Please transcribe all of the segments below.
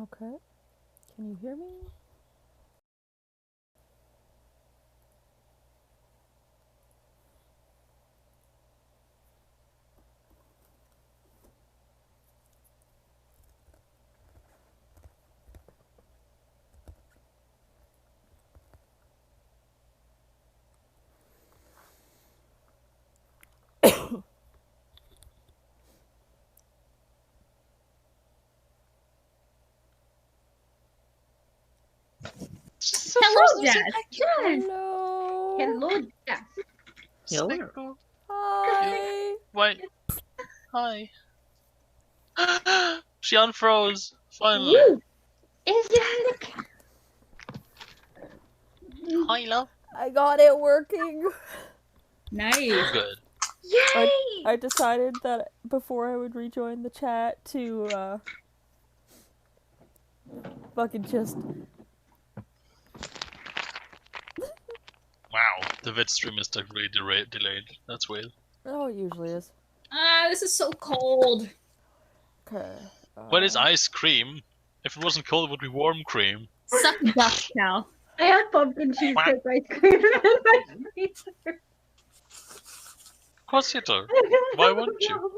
Okay. Can you hear me? So Hello, Jess. Hello. Hello, Jess. Hello. Hi. Wait. Hi. She unfroze. Finally. Woo! Is it? Hi, love. I got it working. Nice. Good. Yay! I decided that before I would rejoin the chat to fucking just Wow. The vid stream is definitely delayed. That's weird. oh, it usually is. This is so cold. Okay. What is ice cream? If it wasn't cold, it would be warm cream. Suck duck, Cal. I have pumpkin cheesecake ice cream in my freezer. Of course you do. Why wouldn't you?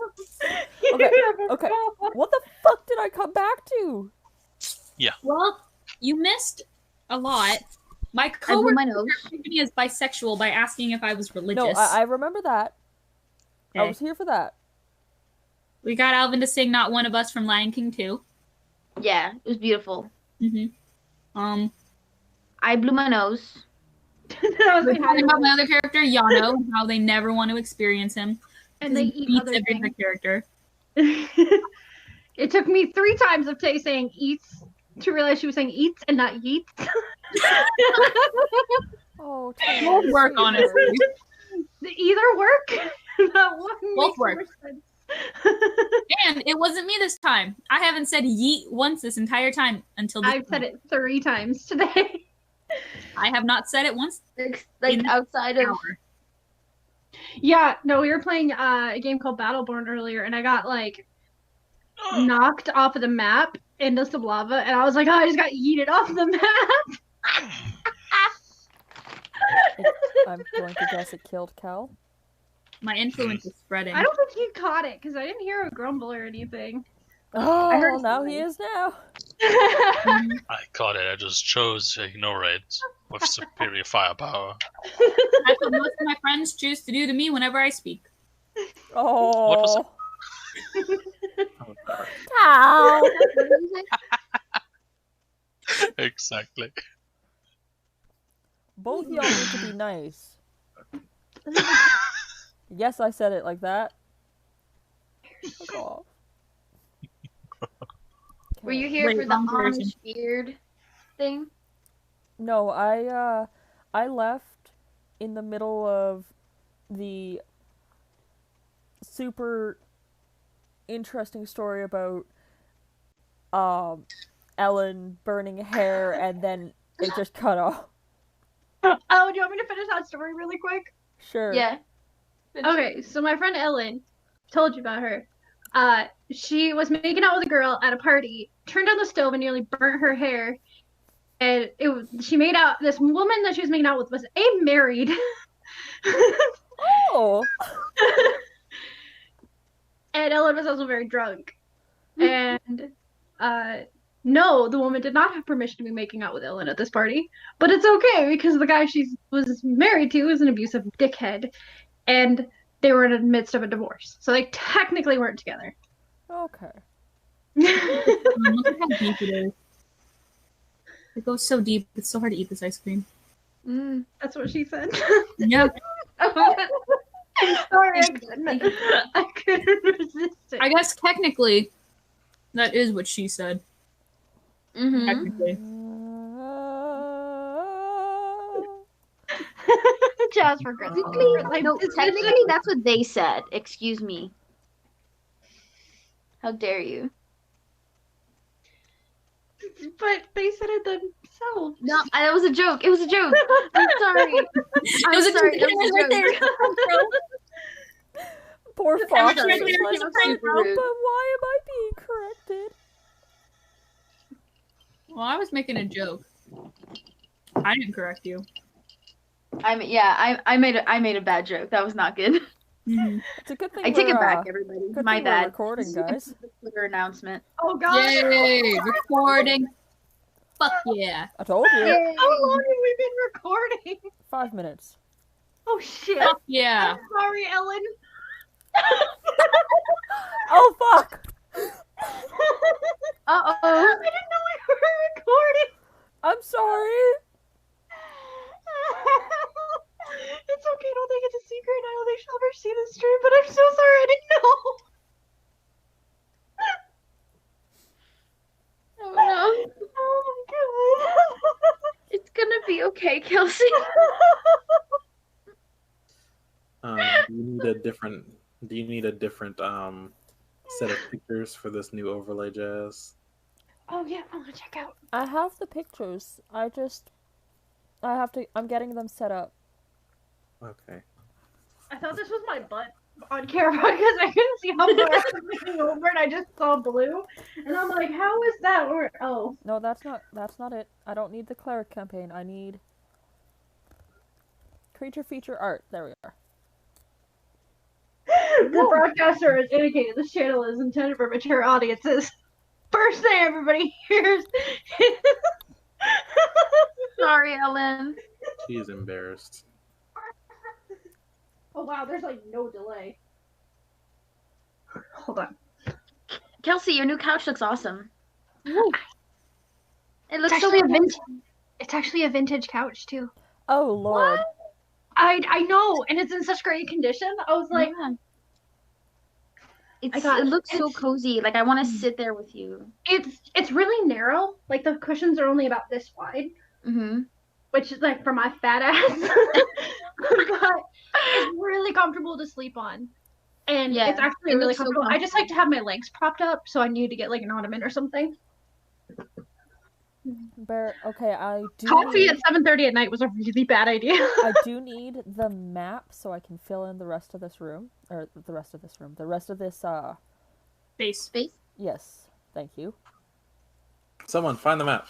Okay. What the fuck did I come back to? Yeah. Well, you missed a lot. My I blew coworker my nose. described me as bisexual by asking if I was religious. No, I remember that. I Okay. was here for that. We got Alvin to sing "Not One of Us" from Lion King 2. Yeah, it was beautiful. I blew my nose. we're talking about my other character, Yano, and how they never want to experience him. And they He eat beats other every other things. character. It took me 3 times of Tay saying eats to realize she was saying eats and not yeets. Oh, Both work, honestly. Either work. Not one Both makes work. more sense. And it wasn't me this time. I haven't said yeet once this entire time until this I've said point. it 3 times today. I have not said it once. Like In outside of. hour. Yeah, no, we were playing a game called Battleborn earlier, and I got like knocked off of the map into some lava, and I was like, oh, I just got yeeted off the map. I'm going to guess it killed Cal. My influence is spreading. I don't think he caught it because I didn't hear a grumble or anything. Oh, heard now something. he is now. I caught it. I just chose to ignore it with superior firepower. That's what most of my friends choose to do to me whenever I speak. Oh. What was Cal. Exactly. Both y'all need to be nice. Yes, I said it like that. Fuck off. Were you here Wait, for the wrong person. Amish beard thing? No, I left in the middle of the super interesting story about Ellen burning hair and then it just cut off. Oh, do you want me to finish that story really quick? Sure. Yeah. Okay, so my friend Ellen, told you about her. She was making out with a girl at a party, turned on the stove and nearly burnt her hair. And she made out, this woman that she was making out with was married. Oh. And Ellen was also very drunk. And no, the woman did not have permission to be making out with Ellen at this party. But it's okay because the guy she was married to was an abusive dickhead. And they were in the midst of a divorce. So they technically weren't together. Okay. Look at how deep it is. It goes so deep. It's so hard to eat this ice cream. That's what she said. Yep. Sorry, I couldn't resist it. I guess technically, that is what she said. Technically. Jazz for girls. No, technically that's what they said. Excuse me. How dare you? But they said it themselves. No, that was a joke. It was a joke. I'm sorry. I'm sorry. It was a joke. Poor It was Fox. right there. But It was so why am I being corrected? Well, I was making a joke. I didn't correct you. I made a bad joke. That was not good. Mm-hmm. It's a good thing I take it back, we're everybody. good My thing we're bad. recording, guys. The Twitter announcement. Oh god. Yay! Recording. Fuck yeah. I told you. Yay! How long have we been recording? 5 minutes. Oh shit. Fuck yeah. I'm sorry, Ellen. Oh fuck! Uh-oh. I didn't know we were recording. I'm sorry. It's okay, don't think it's a secret. I don't think she'll ever see this stream, but I'm so sorry, I didn't know. Oh no. Oh my god. It's gonna be okay, Kelsey. Do you need a different? Do you need a different set of pictures for this new overlay, Jazz? Oh yeah, I want to check out. I have the pictures. I'm getting them set up. Okay. I thought this was my butt on camera because I couldn't see how far I was looking over and I just saw blue. And I'm like, how is that? Or oh. No, that's not it. I don't need the cleric campaign. I need creature feature art. There we are. The broadcaster has indicated this channel is intended for mature audiences. First thing everybody hears is... Sorry, Ellen. She is embarrassed. Oh wow, there's like no delay. Hold on. Kelsey, your new couch looks awesome. Ooh. It looks It's so actually a cool. vintage. It's actually a vintage couch too. Oh lord. What? I know, and it's in such great condition. I was like, Yeah. got It looks so it's- cozy. Like I want to sit there with you. it's really narrow. Like the cushions are only about this wide, Mm-hmm. which is like for my fat ass. But it's really comfortable to sleep on. And Yeah, it's actually it really looks so comfortable. I just like to have my legs propped up, so I need to get like an ottoman or something. Okay, I do. Coffee Need, at 7:30 at night was a really bad idea. I do need the map so I can fill in the rest of this room, the rest of this. Space. Yes, thank you. Someone find the map.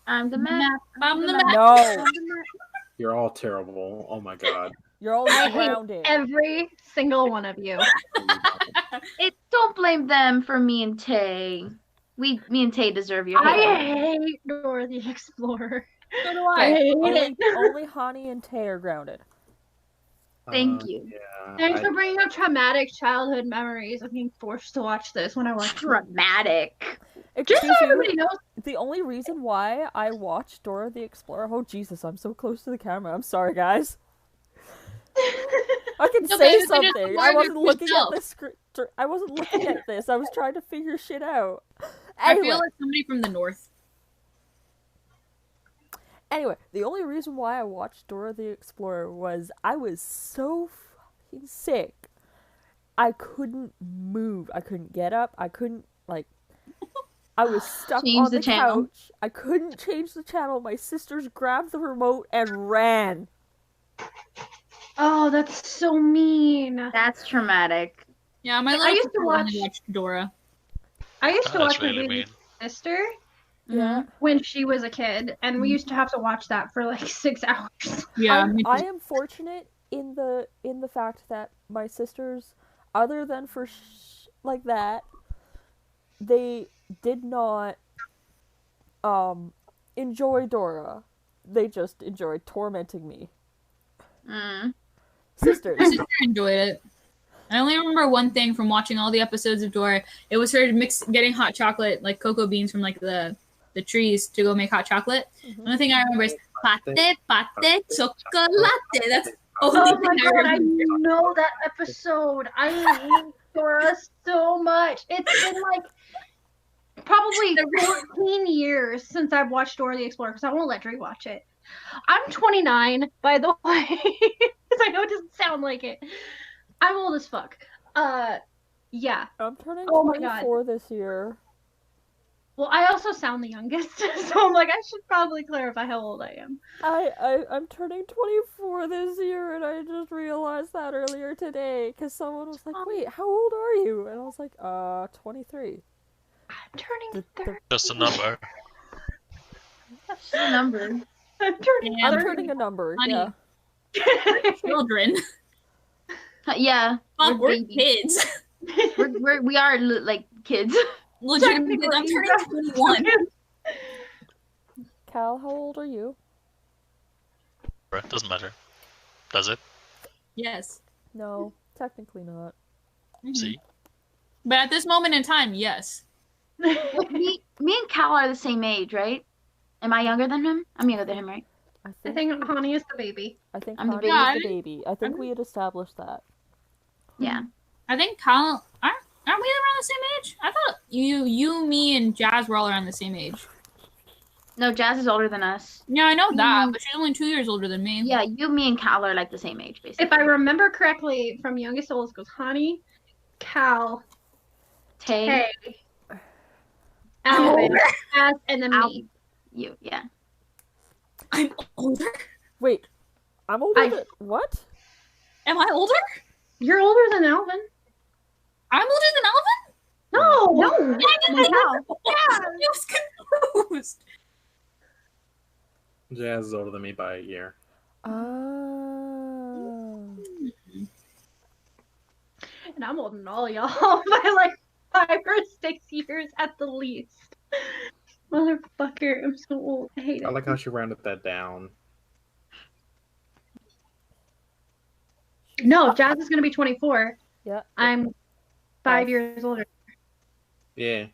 I'm the map. I'm the map. map. No, You're all terrible. Oh my god. you're all I hate grounded. every single one of you. Don't blame them for me and Tay. Me and Tay deserve your hate. I hate Dora the Explorer. So do I I. hate Only, it. only Hani and Tay are grounded. Thank you. Yeah. Thanks for bringing up traumatic childhood memories of being forced to watch this when I was Dramatic. Just so Excuse you, everybody knows, the only reason why I watched Dora the Explorer. Oh Jesus, I'm so close to the camera. I'm sorry, guys. I can It's say okay, you can just something. record I it wasn't looking at yourself. this script. I wasn't looking at this. I was trying to figure shit out. I Anyway, feel like somebody from the north. Anyway, the only reason why I watched Dora the Explorer was I was so fucking sick. I couldn't move. I couldn't get up. I couldn't, like... I was stuck Change on the the channel. couch. I couldn't change the channel. My sisters grabbed the remote and ran. oh, that's so mean. That's traumatic. Yeah, my I little used to sister watch- watched Dora. I used to That's watch my really baby mean. sister Yeah. when she was a kid, and we used to have to watch that for like 6 hours. Yeah, me I too. am fortunate in the fact that my sisters, other than for like that, they did not enjoy Dora. They just enjoyed tormenting me. Mm. Sisters. My sister enjoyed it. I only remember one thing from watching all the episodes of Dora. It was her getting hot chocolate, like cocoa beans from like the trees to go make hot chocolate. The only thing I remember is pate, chocolate. That's the only Oh my thing I god, I remember. know that episode. I hate Dora so much. It's been like probably 14 years since I've watched Dora the Explorer because I won't let Dre watch it. I'm 29, by the way, because I know it doesn't sound like it. I'm old as fuck. Yeah. I'm turning Oh my God. 24 this year. Well, I also sound the youngest, so I'm like, I should probably clarify how old I am. I'm turning 24 this year, and I just realized that earlier today, because someone was like, wait, how old are you? And I was like, 23. I'm turning The- 30. Just a number. Just a number. I'm turning Yeah, I'm 30. turning a number. Honey. Yeah. Children. Yeah. Fuck, we're babies. kids. We are like kids. Legitimately, I'm turning 21. Cal, how old are you? Right, doesn't matter. Does it? Yes. No, technically not. Mhm. See? But at this moment in time, yes. me and Cal are the same age, right? Am I younger than him? I'm younger than him, right? I think Honey is the baby. I think I'm the Honey baby. is the baby. I think we had established that. Yeah. I think Kyle. Aren't we around the same age? I thought you, me, and Jazz were all around the same age. No, Jazz is older than us. Yeah, I know that, Mm. but she's only 2 years older than me. Yeah, you, me, and Cal are like the same age, basically. If I remember correctly, from youngest to oldest goes Honey, Cal, Tay, Tay, Alvin, Jazz, and then me. Alvin. You, yeah. I'm older. Wait, I'm older I- than what? Am I older? You're older than Alvin. I'm older than Alvin? No. No. Yeah. I was confused. Jazz is older than me by a year. Oh. And I'm older than all y'all by like 5 or 6 years at the least. Motherfucker, I'm so old. I hate I it. like how she rounded that down. No, Jazz is gonna be 24. Yeah. I'm 5 years older. Yeah.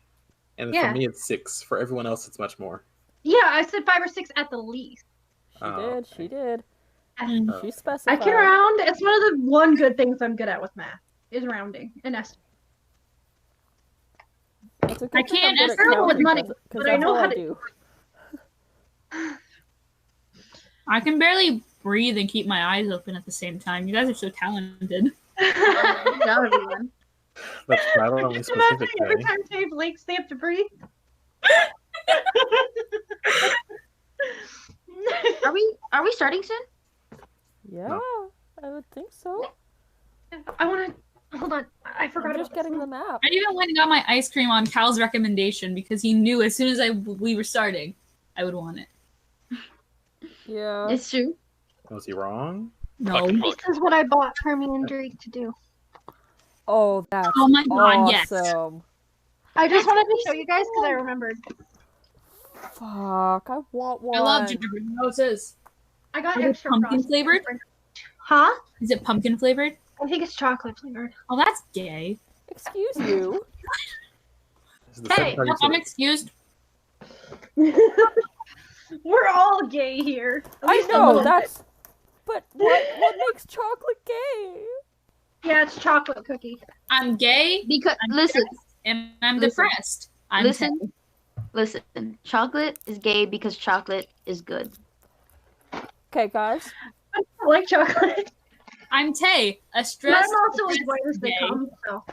And Yeah. for me, it's 6. For everyone else, it's much more. Yeah, I said 5 or 6 at the least. She did. okay. She did. Oh. She I specified. can round. It's one of the one good things I'm good at with math is rounding and estimating. It's a good I thing can't I'm good at estimate with counting, money, 'cause but I that's know all how I to- do. I can barely breathe and keep my eyes open at the same time. You guys are so talented. Good job, everyone. That's not only Imagine specific, every Tay. time Tay blinks, they have to breathe. Are we starting soon? Yeah, I would think so. I want to hold on. I forgot I'm just about getting this. the map. I even went and got my ice cream on Cal's recommendation because he knew as soon as we were starting, I would want it. Yeah. It's true. Was he wrong? No. Fucking This is what I bought Hermie and Drake to do. Oh, that's Oh my god, yes. awesome. I just wanted to show you guys because I remembered. Fuck, I want one. I love gingerbread houses. I got Is it extra pumpkin frosting. flavored? Huh? Is it pumpkin flavored? I think it's chocolate flavored. Oh, that's gay. Excuse you. This is the Hey, second time you Nope, I'm said- excused. We're all gay here. At I least a know little that's. But what makes chocolate gay? bit. Yeah, it's chocolate cookie. I'm gay Because I'm listen, and I'm Listen. depressed. I'm Listen. gay. listen. Chocolate is gay because chocolate is good. Okay, guys. I like chocolate. I'm Tay, a But stressed. I'm also as white as they gay. come, so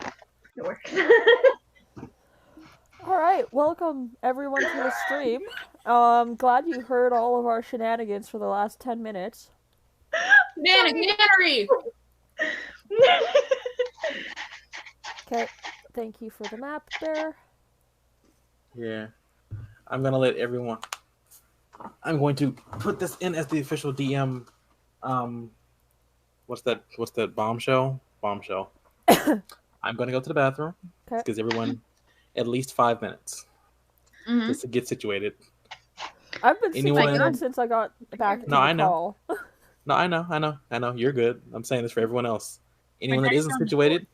it works. All right, welcome everyone to the stream. Glad you heard all of our shenanigans for the last 10 minutes. Nannery! Okay, thank you for the map there. Yeah. I'm gonna let everyone. I'm going to put this in as the official DM. What's that bombshell? Bombshell. I'm gonna go to the bathroom. Okay. Gives everyone at least 5 minutes Mhm. just to get situated. I've been Anyone- situated since I got back to No, the I know. call. No, I know. You're good. I'm saying this for everyone else. Anyone that Okay, isn't sounds situated,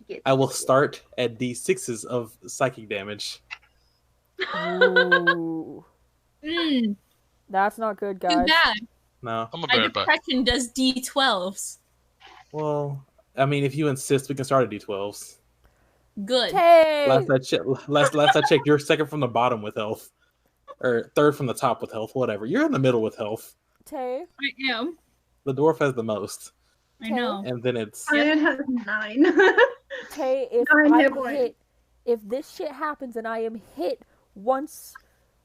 Get- I will start at D6s of psychic damage. Ooh. That's not good, Too guys. bad. No. I'm a My bird, but depression does D12s. Well, I mean, if you insist, we can start at D12s. Good. Hey! Last I checked, you're second from the bottom with health, or third from the top with health. Whatever. You're in the middle with health. Tay, I am. The dwarf has the most, I know. and then it's Ryan has 9. Tay, if Nine hit I'm points. hit, if this shit happens and I am hit once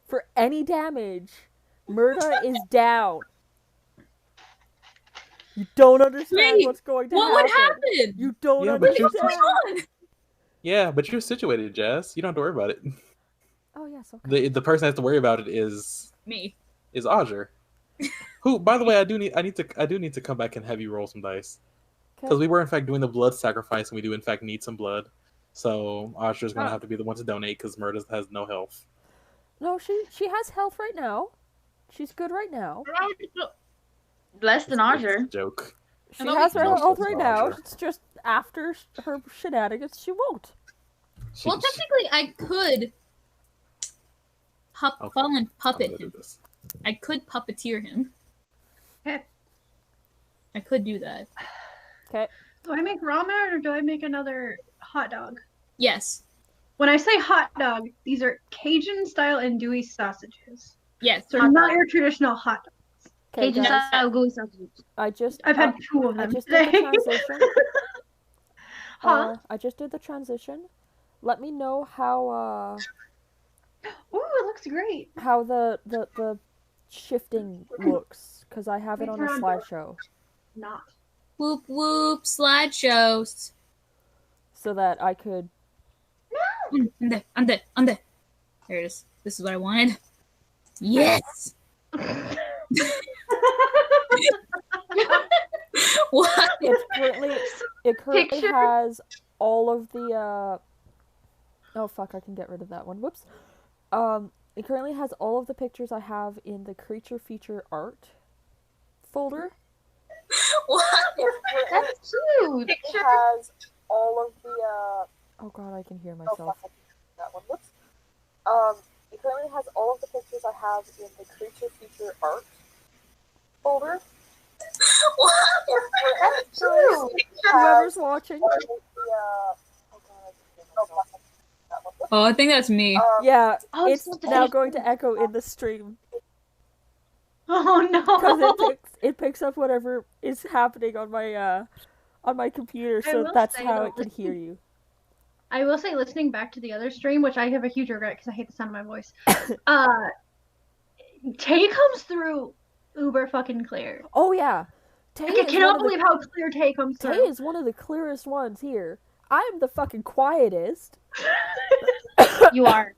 for any damage, Murda is down. You don't understand Wait, what's going to What would happen. happen? You don't Yeah, but understand. you're- Yeah, but you're situated, Jess. You don't have to worry about it. Oh yes, okay. The person that has to worry about it is Me. Audra. Who, by the way, I do need to come back and have you roll some dice. Because we were in fact doing the blood sacrifice, and we do in fact need some blood. So Audra's gonna have to be the one to donate because Murda has no health. No, she has health right now. She's good right now. Less than Audra. Joke. She has her health right now. It's just after her shenanigans, she won't. Well, technically, I could fall and puppet him. I could puppeteer him. Okay. I could do that. Okay. Do I make ramen or do I make another hot dog? Yes. When I say hot dog, these are Cajun-style andouille sausages. Yes. So not your traditional hot dog. Cajun style gooey sausages. I've had 2 of them. I just did the transition. Huh? I just did the transition. Let me know how Ooh, it looks great. how the shifting looks, because I have it on a slideshow. Not. Whoop whoop slideshows. So that I could. On there. There it is. This is what I wanted. Yes. What? It currently has all of the oh fuck, I can get rid of that one. Whoops. It currently has all of the pictures I have in the creature feature art folder. What? That's cute. It has all of the oh god, I can hear myself. That one. Whoops. It currently has all of the pictures I have in the creature feature art folder. What? That's true. Whoever's watching. Oh, I think that's me. Yeah, it's now going to echo in the stream. Oh no! Because it picks up whatever is happening on my computer, so that's how it can hear you. I will say, listening back to the other stream, which I have a huge regret because I hate the sound of my voice. Tay comes through uber fucking clear. Oh yeah, Tay. I cannot believe how clear Tay comes through. Tay is one of the clearest ones here. I'm the fucking quietest. You are.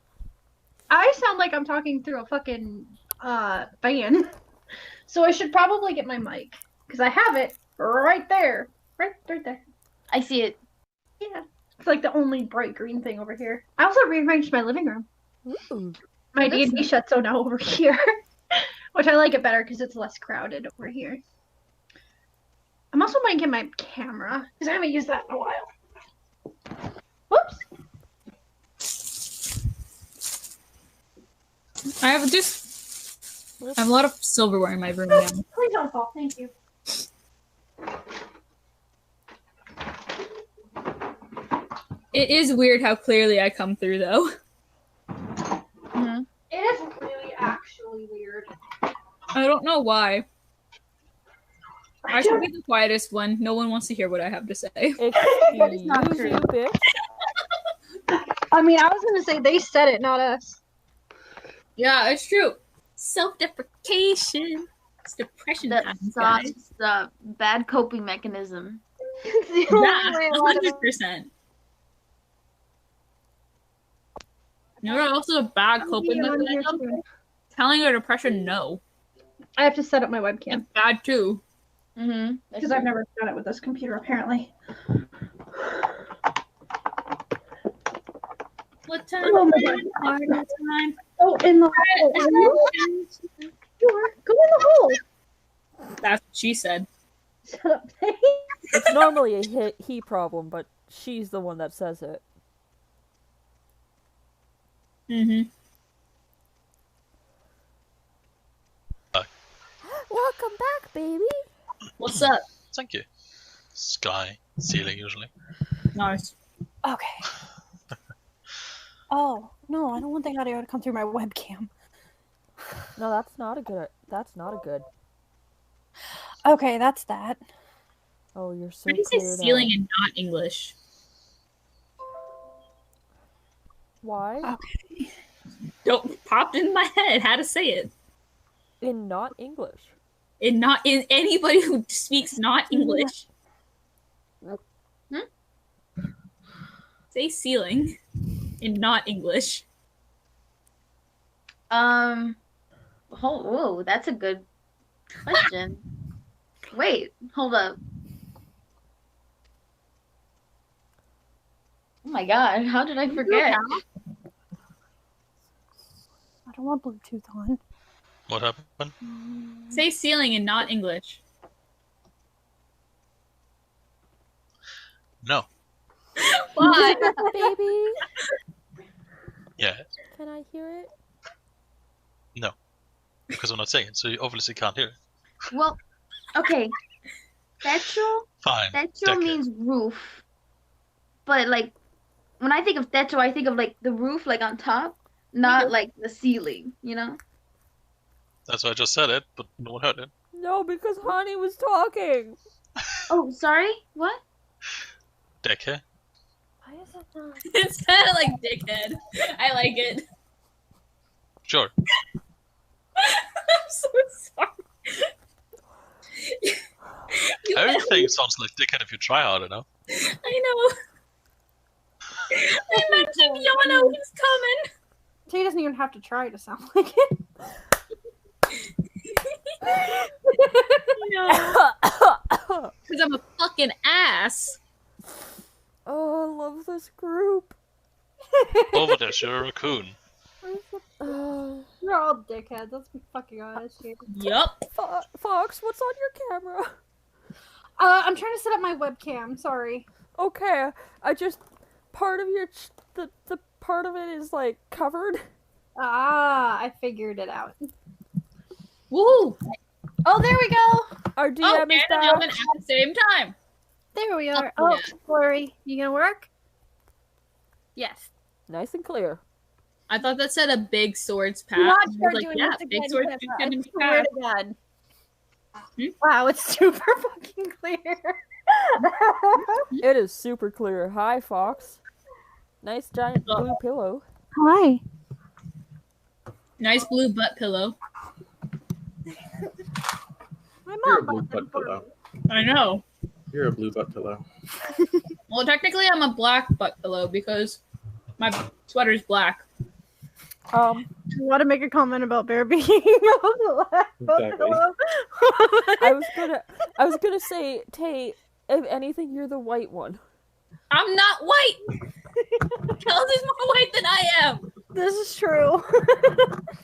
I sound like I'm talking through a fucking fan. So I should probably get my mic because I have it right there, right there. I see it. Yeah, it's like the only bright green thing over here. I also rearranged my living room. Ooh. My D&D shut's now over here, which I like it better because it's less crowded over here. I'm also going to get my camera because I haven't used that in a while. Whoops. I have a lot of silverware in my room now. Please don't fall. Thank you. It is weird how clearly I come through, though. Mm-hmm. It is really actually weird. I don't know why. I should be the quietest one. No one wants to hear what I have to say. That is not true. Bitch. I mean, I was going to say they said it, not us. Yeah, it's true. Self-deprecation. It's depression times, guys. That's the bad coping mechanism. Yeah, 100%. You know what else is a bad coping mechanism? Telling your depression no. I have to set up my webcam. It's bad too. Mm-hmm. Because I've never done it with this computer, apparently. What time? Oh my god. Time. Oh, in the hole. Sure. Go in the hole. That's what she said. Shut up. It's normally a he problem, but she's the one that says it. Mm-hmm. Welcome back, baby. What's up? Thank you. Sky, ceiling usually. Nice. Okay. Oh, no, I don't want the audio to come through my webcam. No, that's not a good. Okay, that's that. Oh, you're so Why do you say cleared ceiling out. and not English? Why? Okay. Don't popped in my head how to say it. In not English. In anybody who speaks not English. Say Say ceiling in not English. Whoa, that's a good question. Wait, hold up. Oh my god, how did I forget? I don't want Bluetooth on. What happened? Say ceiling in not English. No. Why? Baby, Yeah. can I hear it? No. Because I'm not saying it, so you obviously can't hear it. Well, okay. Techo Fine. Techo Decade. means roof. But like when I think of techo, I think of like the roof like on top, not like the ceiling, you know? That's why I just said it, but no one heard it. No, because Honey was talking. Oh, sorry? What? Decade. Why is it not? It's kind of like dickhead. I like it. Sure. I'm so sorry. Everything sounds like dickhead if you try hard enough. I know. I mentioned Yana was coming. So he doesn't even have to try to sound like it. Because I'm a fucking ass. Oh, I love this group. Over there, you're a raccoon. You're all dickheads. Let's be fucking honest here. Yup. Fox, what's on your camera? I'm trying to set up my webcam. Sorry. Okay, I just part of your the part of it is like covered. Ah, I figured it out. Woohoo! Oh, there we go. Our Oh, DM and is the back. gentleman at the same time. There we are. Oh, Oh, Glory, you gonna work? Yes. Nice and clear. I thought that said a big swords path. Not I was start like, doing yeah, this big again, swords Tessa. can I be swear path. to God. Hmm? Wow, it's super fucking clear. It is super clear. Hi, Fox. Nice giant blue pillow. Hi. Nice blue butt pillow. My You're a mom blue bought them butt for pillow. me. I know. You're a blue butt pillow. Well, technically, I'm a black butt pillow because my sweater's black. You want to make a comment about Bear being a black Exactly. pillow? I was gonna say, Tay, if anything, you're the white one. I'm not white. Kels is more white than I am. This is true.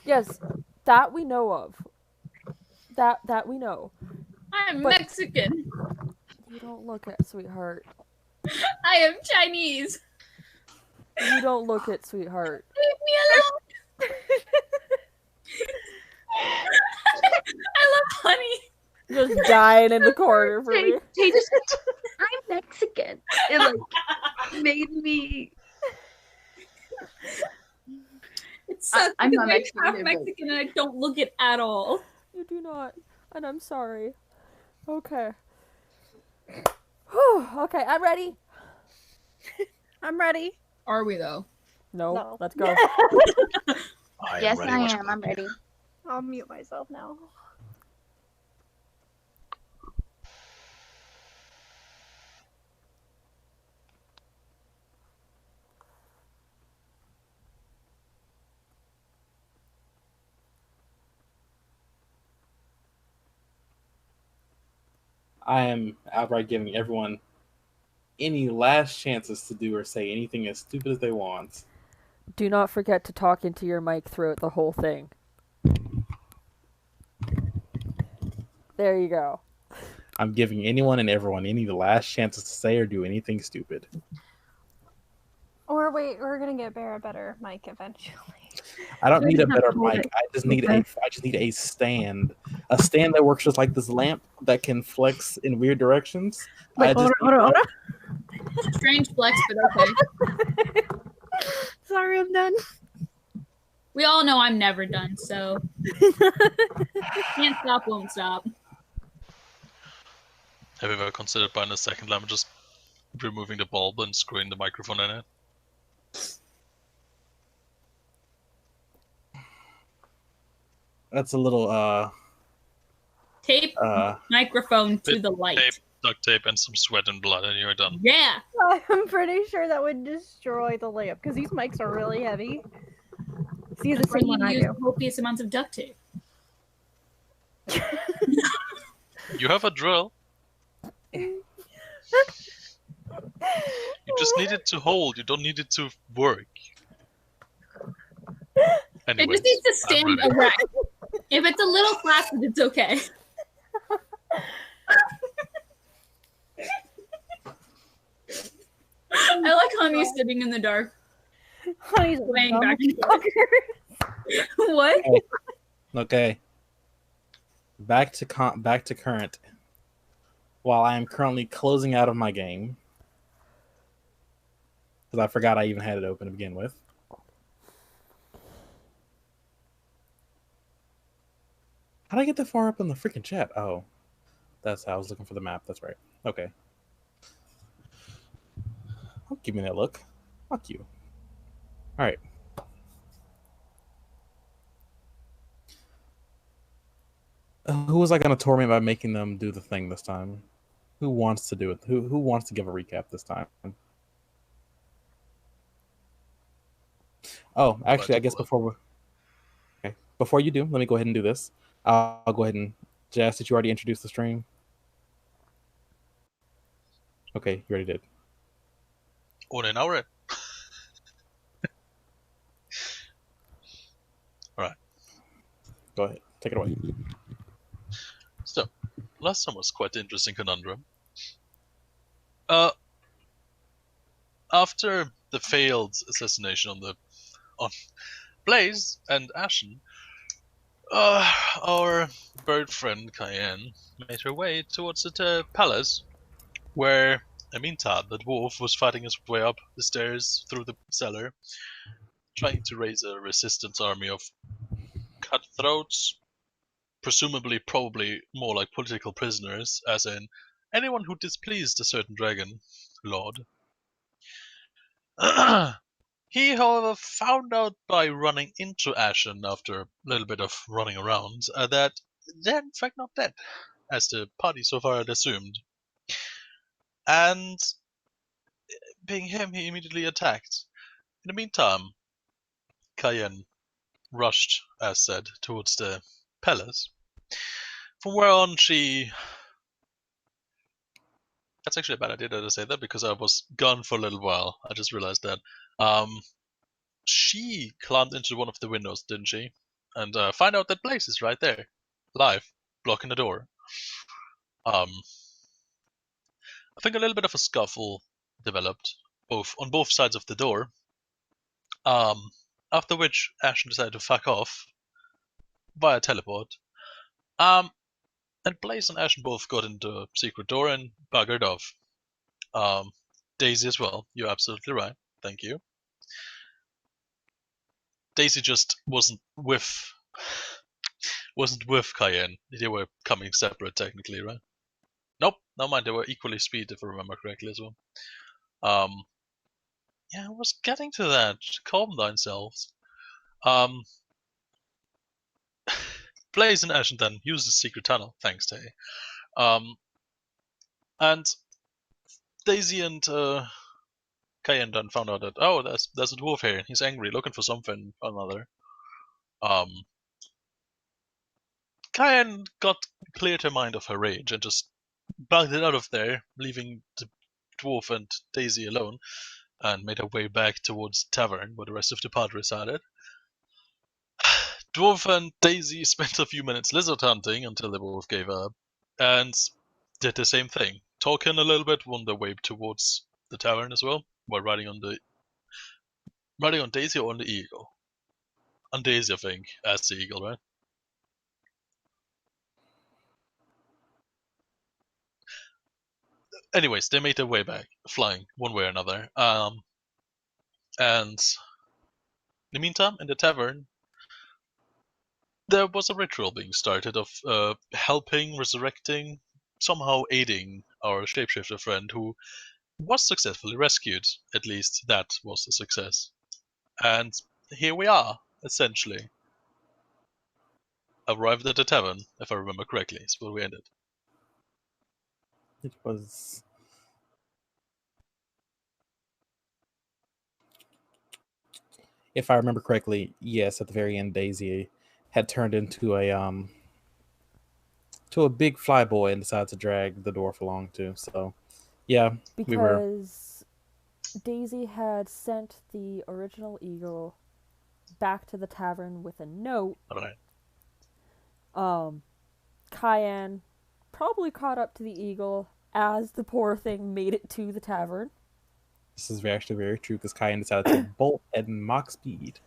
Yes, that we know of. That we know. I'm But- Mexican. You don't look it, sweetheart. I am Chinese. You don't look it, sweetheart. Leave me alone. I love honey. Just dying in the corner for me. Tay just I'm Mexican. It like made me It sucks I'm because not I'm Mexican half either, but- Mexican and I don't look it at all. You do not, and I'm sorry. Okay. Whew, okay, I'm ready. I'm ready. Are we though? No, let's go. Yes, ready, I watch am. I'm ready. I'll mute myself now. I am outright giving everyone any last chances to do or say anything as stupid as they want. Do not forget to talk into your mic throughout the whole thing. There you go. I'm giving anyone and everyone any last chances to say or do anything stupid. Or wait, we're gonna get Bear a better mic eventually. I don't need a better hold mic. it. I just need a stand. A stand that works just like this lamp that can flex in weird directions. Wait, I just hold on. Strange flex, but okay. Sorry, I'm done. We all know I'm never done, so can't stop, won't stop. Have you ever considered buying a second lamp and just removing the bulb and screwing the microphone in it? That's a little Tape microphone to the light. duct tape and some sweat and blood, and you're done. Yeah. I'm pretty sure that would destroy the layup because these mics are really heavy. See the Or same you one I use do. copious amounts of duct tape. You have a drill. You just need it to hold. You don't need it to work. Anyways, It just needs to I'm stand ready. erect. If it's a little flaccid, it's okay. I like Honey sitting in the dark. Honey's Laying a back dumb and forth. What? Okay. Back to current. While I am currently closing out of my game, because I forgot I even had it open to begin with. How did I get that far up in the freaking chat? Oh, that's how I was looking for the map. That's right. Okay. Don't give me that look. Fuck you. All right. Who was I going to torment by making them do the thing this time? Who wants to do it? Who wants to give a recap this time? Oh, actually, I guess before you do, let me go ahead and do this. I'll go ahead and Jazz, did you already introduce the stream? Okay, you already did. On an hour. Alright. Go ahead. Take it away. So, last time was quite an interesting conundrum. After the failed assassination on Blaze and Ashen, our bird friend Cayenne made her way towards the palace, where, in the meantime, the dwarf was fighting his way up the stairs through the cellar, trying to raise a resistance army of cutthroats, presumably probably more like political prisoners, as in anyone who displeased a certain dragon lord. He, however, found out by running into Ashen after a little bit of running around that they're in fact not dead, as the party so far had assumed. And being him, he immediately attacked. In the meantime, Cayenne rushed, as said, towards the palace, from where on she... That's actually a bad idea to say that, because I was gone for a little while. I just realized that. She climbed into one of the windows, didn't she? And find out that Blaze is right there, live, blocking the door. I think a little bit of a scuffle developed, on both sides of the door. After which Ashen decided to fuck off via teleport. And Blaze and Ashen both got into a secret door and buggered off. Daisy as well. You're absolutely right. Thank you. Daisy just wasn't with Cayenne. They were coming separate technically, right? Nope, never mind. They were equally speed, if I remember correctly as well. Yeah, I was getting to that. Calm down selves. Blaze and Ashen then used the secret tunnel, thanks to and Daisy and Cayenne then found out that there's a dwarf here. He's angry, looking for something or another. Cayenne cleared her mind of her rage and just bugged it out of there, leaving the dwarf and Daisy alone, and made her way back towards the tavern where the rest of the party resided. Dwarf and Daisy spent a few minutes lizard hunting until they both gave up, and did the same thing. Talking a little bit, won their way towards the tavern as well, while riding on Daisy or on the eagle. On Daisy, I think, as the eagle, right? Anyways, they made their way back, flying one way or another. And in the meantime, in the tavern, there was a ritual being started of helping, resurrecting, somehow aiding our shapeshifter friend, who was successfully rescued. At least that was a success. And here we are, essentially. Arrived at the tavern, if I remember correctly, is where we ended. It was. If I remember correctly, yes, at the very end, Daisy had turned into a big flyboy and decided to drag the dwarf along too. So, yeah, we were. Because Daisy had sent the original eagle back to the tavern with a note. Alright. Cayenne probably caught up to the eagle as the poor thing made it to the tavern. This is actually very true because Cayenne decided to bolt at Mach speed.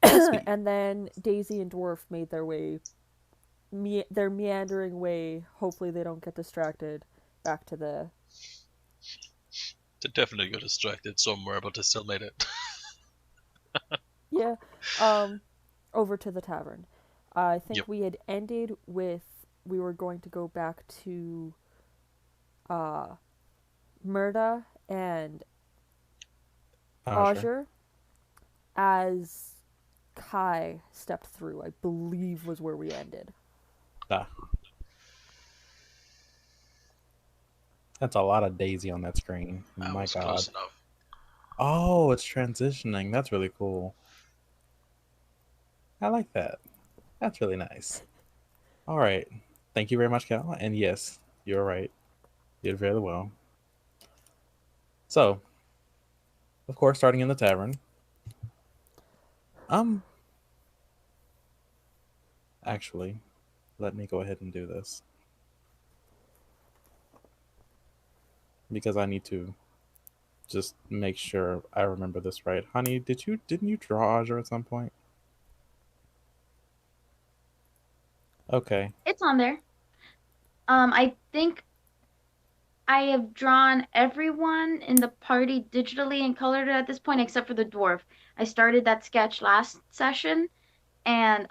And then Daisy and Dwarf made their way, their meandering way. Hopefully, they don't get distracted back to the. They definitely got distracted somewhere, but they still made it. Yeah, over to the tavern. I think Yep. we had ended with we were going to go back to Murda and Azure as Kai stepped through, I believe was where we ended. That's a lot of Daisy on that screen. That My was God. close enough. Oh, it's transitioning. That's really cool. I like that. That's really nice. All right. Thank you very much, Cal. And yes, you're right. You did very well. So, of course, starting in the tavern. Actually, let me go ahead and do this. Because I need to just make sure I remember this right. Honey, didn't you draw Azure at some point? Okay. It's on there. I think I have drawn everyone in the party digitally and colored it at this point, except for the dwarf. I started that sketch last session, and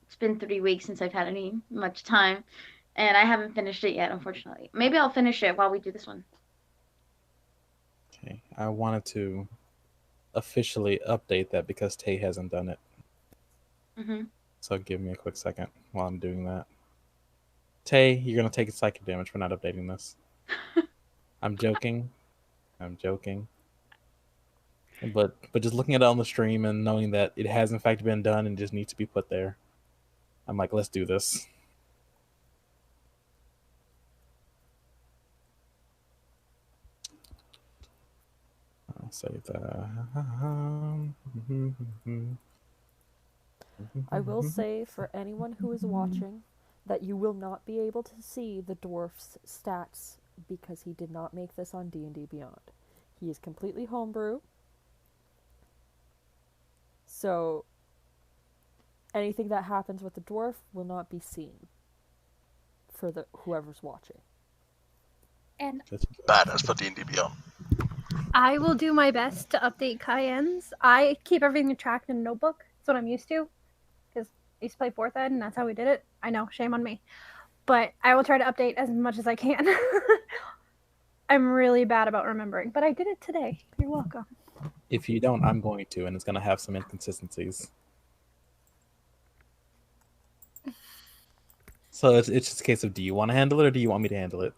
it's been 3 weeks since I've had any much time, and I haven't finished it yet, unfortunately. Maybe I'll finish it while we do this one. Okay. I wanted to officially update that because Tay hasn't done it. So give me a quick second while I'm doing that. Tay, you're gonna take a psychic damage for not updating this. I'm joking. But just looking at it on the stream and knowing that it has in fact been done and just needs to be put there, I'm like, let's do this. I'll save that. I will say for anyone who is watching that you will not be able to see the dwarf's stats because he did not make this on D&D Beyond. He is completely homebrew. So anything that happens with the dwarf will not be seen for the whoever's watching. And Badass for D&D Beyond. I will do my best to update Cayenne's. I keep everything tracked in a notebook. That's what I'm used to. Because I used to play 4th Ed, and that's how we did it. I know, shame on me. But I will try to update as much as I can. I'm really bad about remembering, but I did it today. You're welcome. If you don't, I'm going to, and it's going to have some inconsistencies. So it's just a case of, do you want to handle it or do you want me to handle it?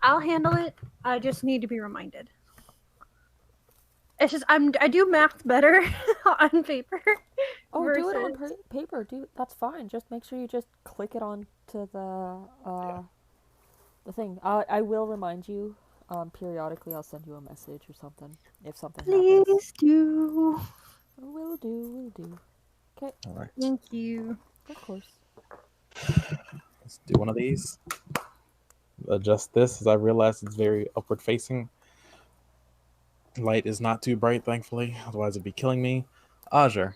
I'll handle it. I just need to be reminded. It's just I do math better on paper. Oh, versus... do it on paper. That's fine. Just make sure you just click it on to the thing. I will remind you. Periodically, I'll send you a message or something if something happens. Please do. Will do. Okay. All right. Thank you. Of course. Let's do one of these. Adjust this as I realize it's very upward facing. Light is not too bright, thankfully. Otherwise, it'd be killing me. Azure.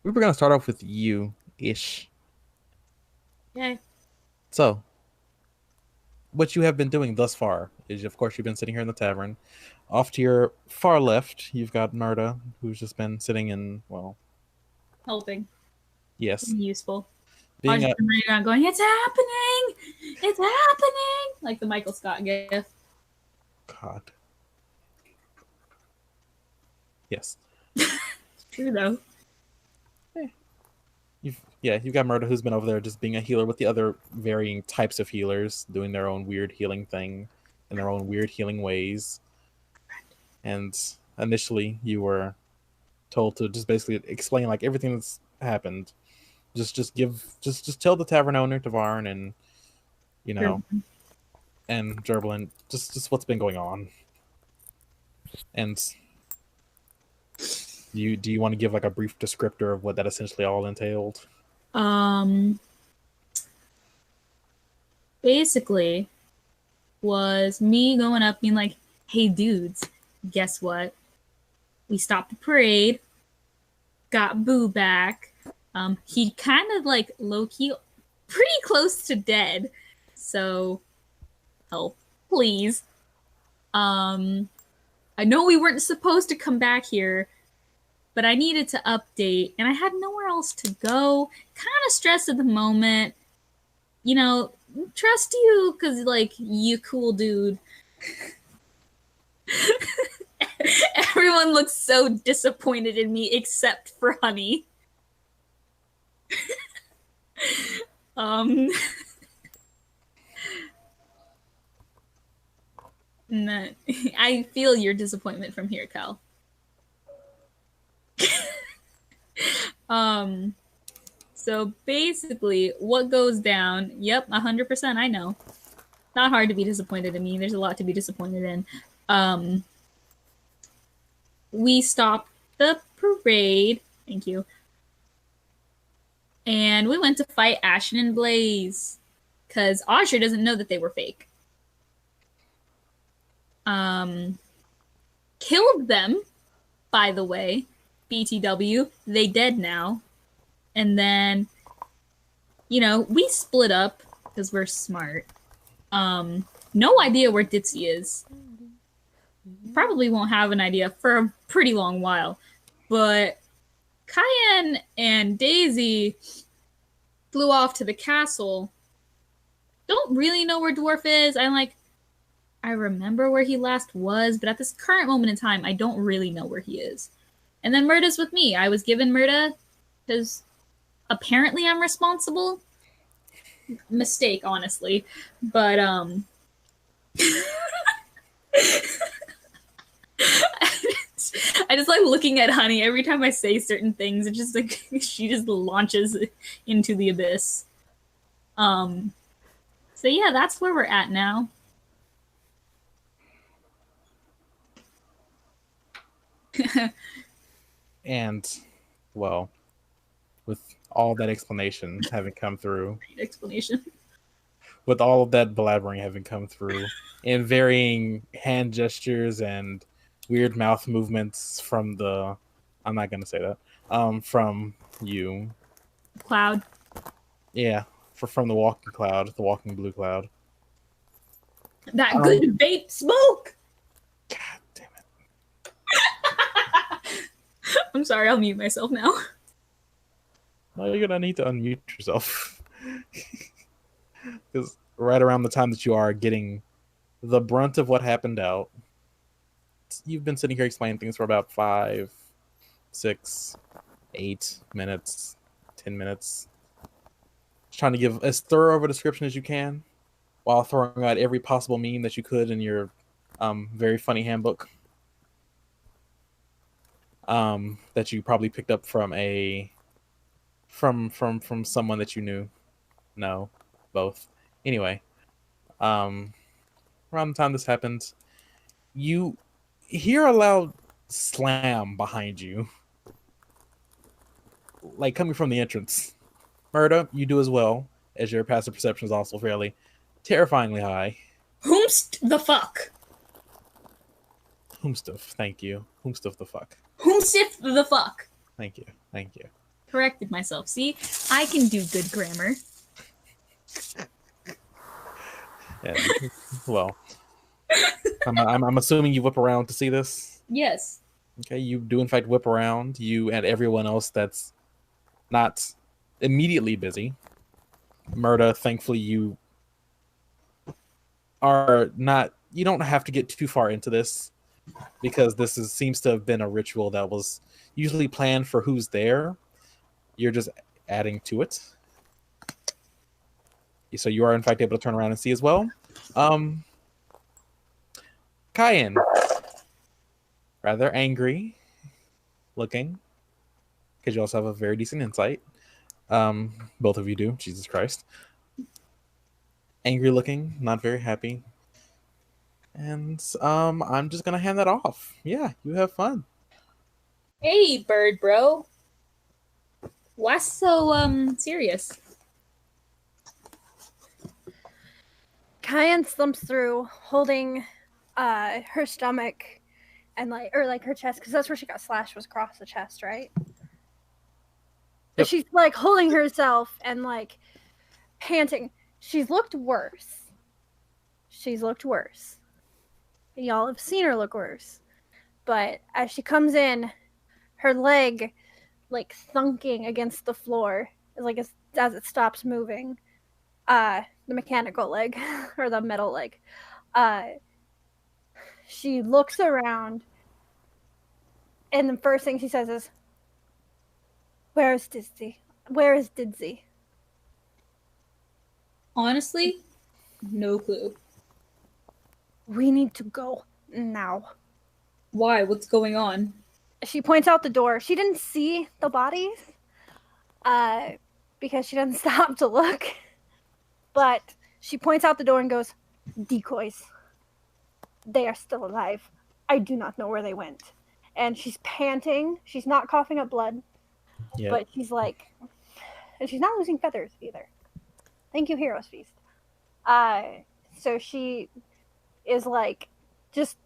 We were going to start off with you-ish. Yay. So, what you have been doing thus far is, of course, you've been sitting here in the tavern. Off to your far left, you've got Murda, who's just been sitting in, well... Helping. Yes. Useful. Being I've been reading around going, it's happening! It's happening! Like the Michael Scott gif. God. Yes. It's true, though. You've Yeah, you've got Murda, who's been over there just being a healer with the other varying types of healers, doing their own weird healing thing in their own weird healing ways. And initially, you were told to just basically explain like everything that's happened. Just tell the tavern owner, Tavarn, and and Gerblin, just what's been going on. And do you want to give like a brief descriptor of what that essentially all entailed? Basically was me going up being like, hey dudes, guess what? We stopped the parade, got Boo back. He kind of like low-key pretty close to dead. So help, please. I know we weren't supposed to come back here, but I needed to update, and I had nowhere else to go. Kind of stressed at the moment. You know, trust you, because, like, you cool dude. Everyone looks so disappointed in me, except for Honey. Nah, I feel your disappointment from here, Cal. So basically, what goes down, yep, 100%, I know. Not hard to be disappointed in me. There's a lot to be disappointed in. We stopped the parade. Thank you. And we went to fight Ashen and Blaze. Because Asher doesn't know that they were fake. Killed them, by the way. BTW. They dead now. And then, you know, we split up because we're smart. No idea where Ditzy is. Probably won't have an idea for a pretty long while. But Cayenne and Daisy flew off to the castle. Don't really know where Dwarf is. I remember where he last was, but at this current moment in time, I don't really know where he is. And then Murda's with me. I was given Murda because apparently I'm responsible. Mistake, honestly. But, I just like looking at Honey every time I say certain things. It's just like she just launches into the abyss. So yeah, that's where we're at now. And, well, with all that explanation having come through. Great explanation. With all of that blabbering having come through, in varying hand gestures and weird mouth movements from the... I'm not going to say that. From you. Cloud. Yeah, from the walking cloud, the walking blue cloud. That good vape smoke! God damn it. I'm sorry, I'll mute myself now. No, you're gonna need to unmute yourself. Because right around the time that you are getting the brunt of what happened out, you've been sitting here explaining things for about 5, 6, 8 minutes, 10 minutes. Just trying to give as thorough of a description as you can, while throwing out every possible meme that you could in your very funny handbook. That you probably picked up from from someone that you knew. No, both. Anyway, around the time this happened, you hear a loud slam behind you, like coming from the entrance. Murda, you do as well, as your passive perception is also fairly terrifyingly high. Whomst the fuck? Whomstuff, thank you. Whomstuff the fuck. Whomsif the fuck? Thank you, thank you. Corrected myself. See, I can do good grammar. Yeah, well, I'm assuming you whip around to see this. Yes. Okay, you do in fact whip around. You and everyone else that's not immediately busy. Murda, thankfully, you are not. You don't have to get too far into this because this seems to have been a ritual that was usually planned for who's there. You're just adding to it. So you are in fact able to turn around and see as well. Cayenne, rather angry looking, because you also have a very decent insight. Both of you do. Jesus Christ. Angry looking, not very happy. And I'm just gonna hand that off. Yeah, you have fun. Hey, bird bro. Why so serious? Cayenne slumps through, holding her stomach and like her chest, because that's where she got slashed, was across the chest, right? Yep. She's like holding herself and like panting. She's looked worse. Y'all have seen her look worse. But as she comes in, her leg like thunking against the floor, like as it stops moving. The mechanical leg or the metal leg. She looks around, and the first thing she says is, "Where is Didzy? Where is Didzy?" Honestly, no clue. We need to go now. Why? What's going on? She points out the door. She didn't see the bodies, because she doesn't stop to look. But she points out the door and goes, "Decoys. They are still alive. I do not know where they went." And she's panting. She's not coughing up blood. Yeah. But she's like, and she's not losing feathers either. Thank you, Heroes Feast. So she is like just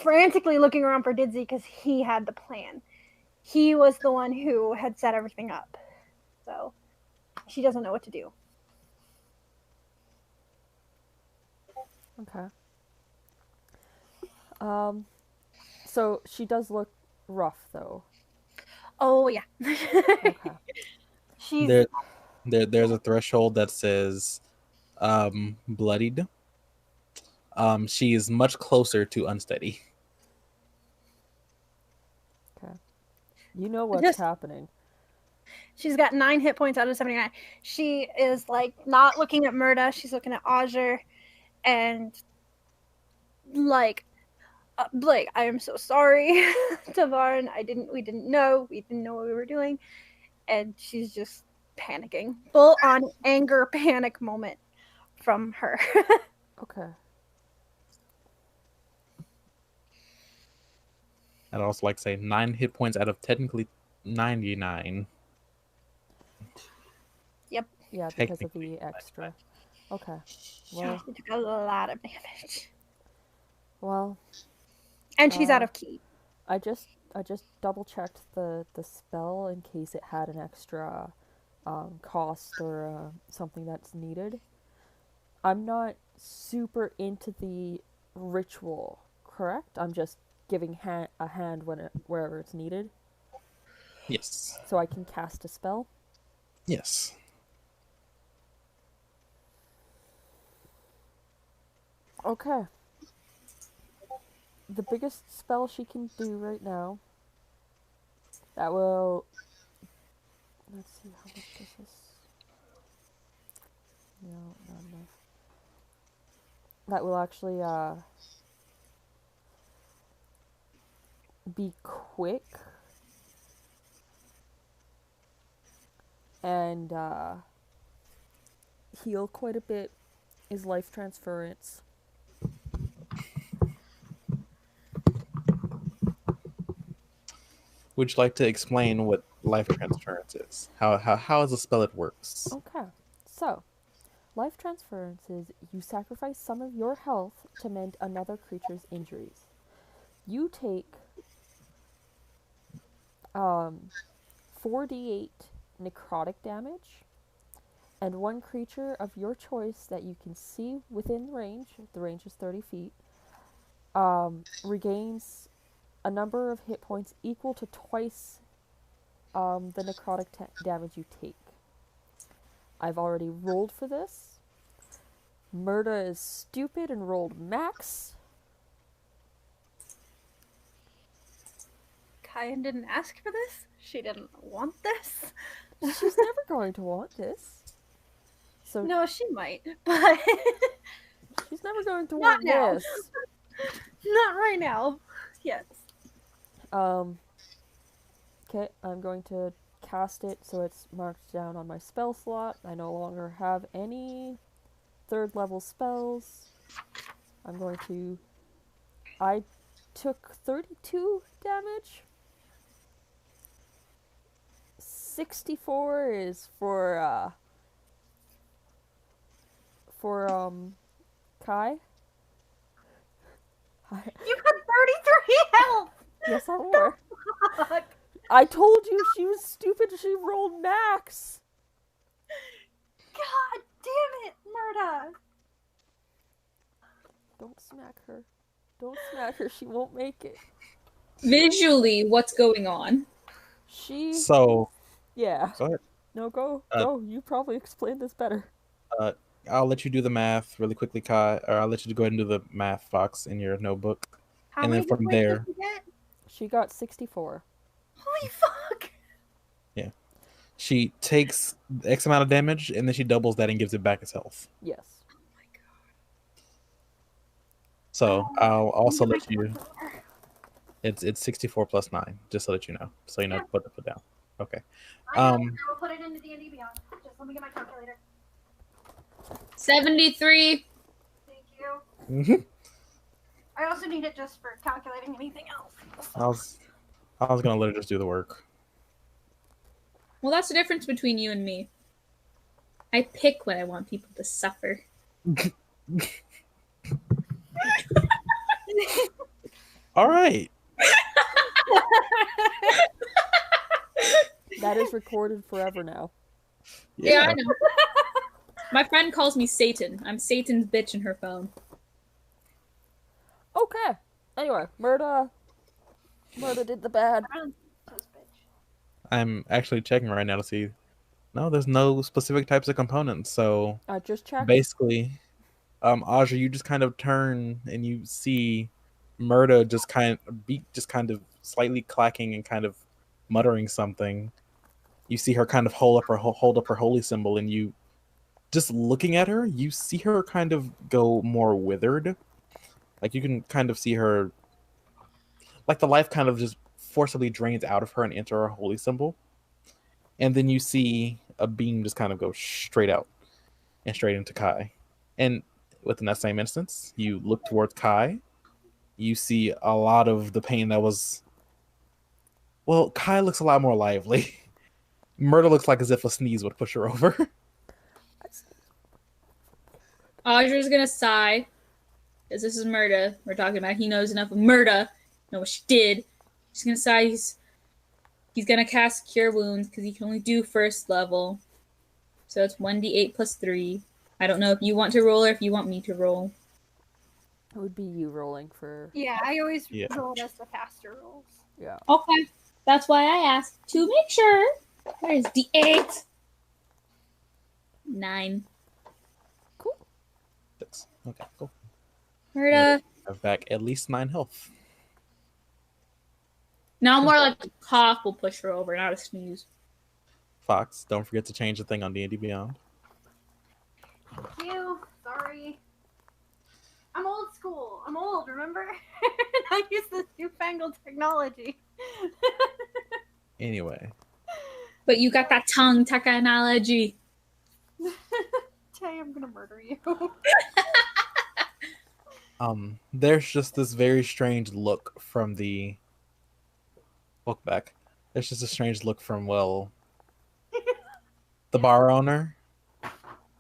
frantically looking around for Didzy because he had the plan. He was the one who had set everything up. So she doesn't know what to do. Okay. So she does look rough, though. Oh yeah. Okay. She's There's a threshold that says bloodied. She is much closer to unsteady. Okay. You know what's happening. She's got 9 hit points out of 79. She is like not looking at Murda. She's looking at Ajer, and like, Blake, I am so sorry, Tavern. We didn't know what we were doing, and she's just panicking. Full on anger panic moment from her. Okay. I'd also like to say 9 hit points out of technically 99. Yep. Yeah, because of the extra. Okay. Well, She took a lot of damage. Well. And she's out of key. I just double checked the spell in case it had an extra cost or something that's needed. I'm not super into the ritual, correct? I'm just giving a hand wherever it's needed. Yes. So I can cast a spell? Yes. Okay. The biggest spell she can do right now, that will... Let's see, how much does this... No, not enough. That will actually be quick and heal quite a bit, is life transference. Would you like to explain what life transference is? How is a spell it works? Okay, so life transference is you sacrifice some of your health to mend another creature's injuries. You take 4d8 necrotic damage, and one creature of your choice that you can see within range, the range is 30 feet, regains a number of hit points equal to twice the necrotic damage you take. I've already rolled for this. Murda is stupid and rolled max. Cayenne didn't ask for this. She didn't want this. She's never going to want this. So No, she might, but she's never going to Not want now. this. not right now. Yes. Okay, I'm going to cast it so it's marked down on my spell slot. I no longer have any 3rd level spells. I took 32 damage. 64 is for Kai. You had 33 health! Yes, I were. Fuck. I told you she was stupid. She rolled max. God damn it, Murda! Don't smack her. Don't smack her. She won't make it. Visually, what's going on? She. So, Yeah. go ahead. No, go. Go. You probably explained this better. I'll let you do the math really quickly, Kai, or I'll let you go ahead and do the math, Fox, in your notebook. How And many then from hit points there- did you get? She got 64. Holy fuck! She takes X amount of damage, and then she doubles that and gives it back as health. Yes. Oh my god. So I'll also Look at let my you. calculator. It's 64 plus 9, just so that you know. So you know what to put down. Okay. I will put it into D&D Beyond. Just let me get my calculator. 73. Thank you. Mm-hmm. I also need it just for calculating anything else. I was gonna let her just do the work. Well, that's the difference between you and me. I pick when I want people to suffer. All right. That is recorded forever now. Yeah, I know. My friend calls me Satan. I'm Satan's bitch in her phone. Okay. Anyway, Murda did the bad. I'm actually checking right now to see. No, there's no specific types of components. So I just checked. basically, Audrey, you just kind of turn and you see Murda just kind of slightly clacking and kind of muttering something. You see her kind of hold up her holy symbol, and you just looking at her, you see her kind of go more withered. Like you can kind of see her, like the life kind of just forcibly drains out of her and into her holy symbol. And then you see a beam just kind of go straight out and straight into Kai. And within that same instance, you look towards Kai. You see a lot of the pain that was. Well, Kai looks a lot more lively. Murda looks like as if a sneeze would push her over. Audra's gonna sigh. Because this is Murda we're talking about. He knows enough of Murda. Know what she did. He's gonna sigh. He's gonna cast Cure Wounds because he can only do 1st level. So it's 1d8 plus 3. I don't know if you want to roll or if you want me to roll. It would be you rolling for. Yeah, I always roll as the caster rolls. Yeah. Okay. That's why I asked. To make sure. There's d8. 9. Cool. 6. Okay, cool. Murda. Have back at least 9 health. Now more like a cough will push her over, not a sneeze. Fox, don't forget to change the thing on D&D Beyond. Thank you. Sorry. I'm old school. I'm old, remember? I use this newfangled technology. Anyway. But you got that tongue technology. Tay, I'm gonna murder you. There's just this very strange look from the look back. There's just a strange look from the bar owner,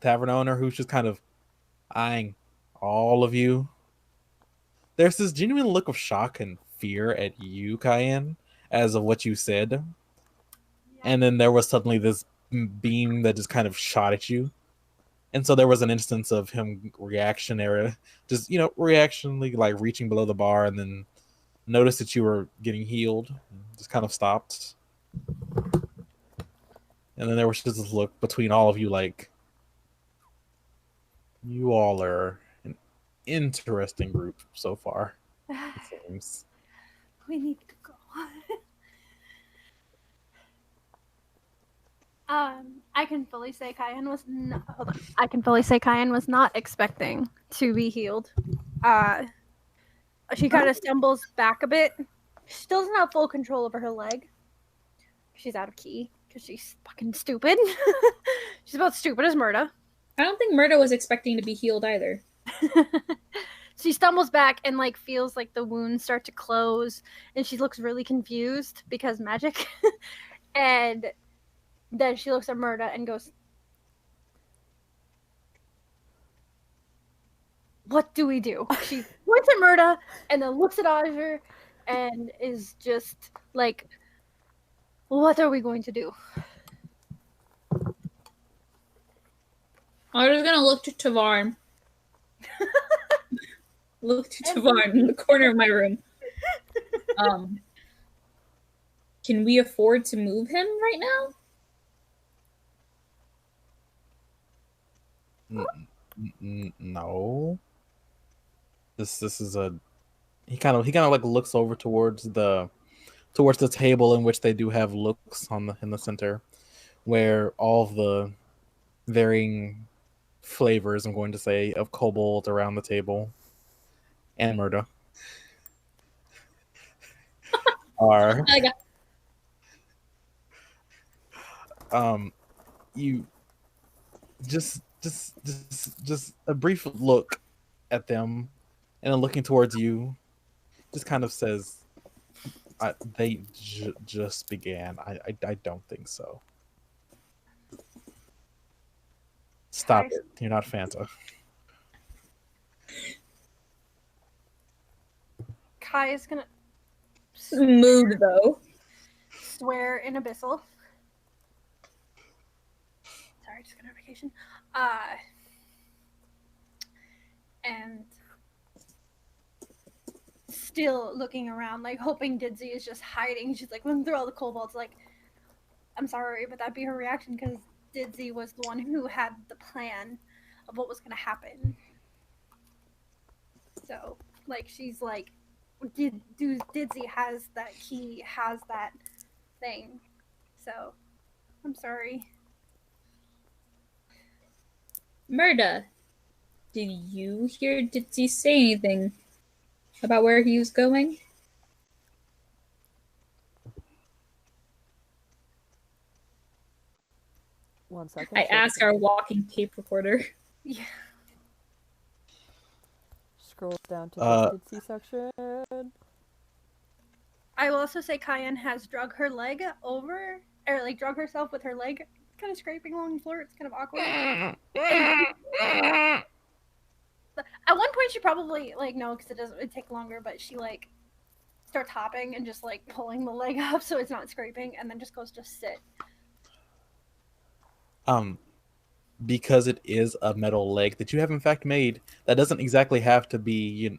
tavern owner, who's just kind of eyeing all of you. There's this genuine look of shock and fear at you, Cayenne, as of what you said. And then there was suddenly this beam that just kind of shot at you. And so there was an instance of him reactionary, just, reactionally like reaching below the bar and then noticed that you were getting healed. Just kind of stopped. And then there was just this look between all of you like, you all are an interesting group so far, it seems. We need to go. I can fully say Cayenne was not. Hold on. I can fully say Cayenne was not expecting to be healed. She kind of stumbles back a bit. She still doesn't have full control over her leg. She's out of key because she's fucking stupid. She's about stupid as Murda. I don't think Murda was expecting to be healed either. She stumbles back and like feels like the wounds start to close, and she looks really confused because magic. And then she looks at Murda and goes, "What do we do?" She points at Murda and then looks at Azure and is just like, "What are we going to do?" I was gonna look to Tavern. Look to Tavern in the corner of my room. Can we afford to move him right now? No. This is a. He kind of like looks over towards the table in which they do have looks in the center, where all of the varying flavors, I'm going to say, of kobold around the table and Murda are. You just a brief look at them, and then looking towards you, just kind of says, "They just began. I don't think so. Stop it. You're not Fanta." Kai is gonna Mood though. swear in Abyssal. Sorry, just got a notification. And still looking around, like hoping Didsy is just hiding. She's like looking through all the kobolds, like, I'm sorry, but that'd be her reaction because Didsy was the one who had the plan of what was gonna happen. So, like, she's like, Didsy has that key, has that thing. So, I'm sorry. Murda, did you hear Ditzy say anything about where he was going? One second. I ask our walking tape recorder. Yeah. Scroll down to the Ditsy section. I will also say Cayenne has drug her leg over, or like drug herself with her leg, kind of scraping along the floor. It's kind of awkward. At one point, she probably like no, because it'd take longer. But she like starts hopping and just like pulling the leg up so it's not scraping, and then just goes to sit. Because it is a metal leg that you have in fact made, that doesn't exactly have to be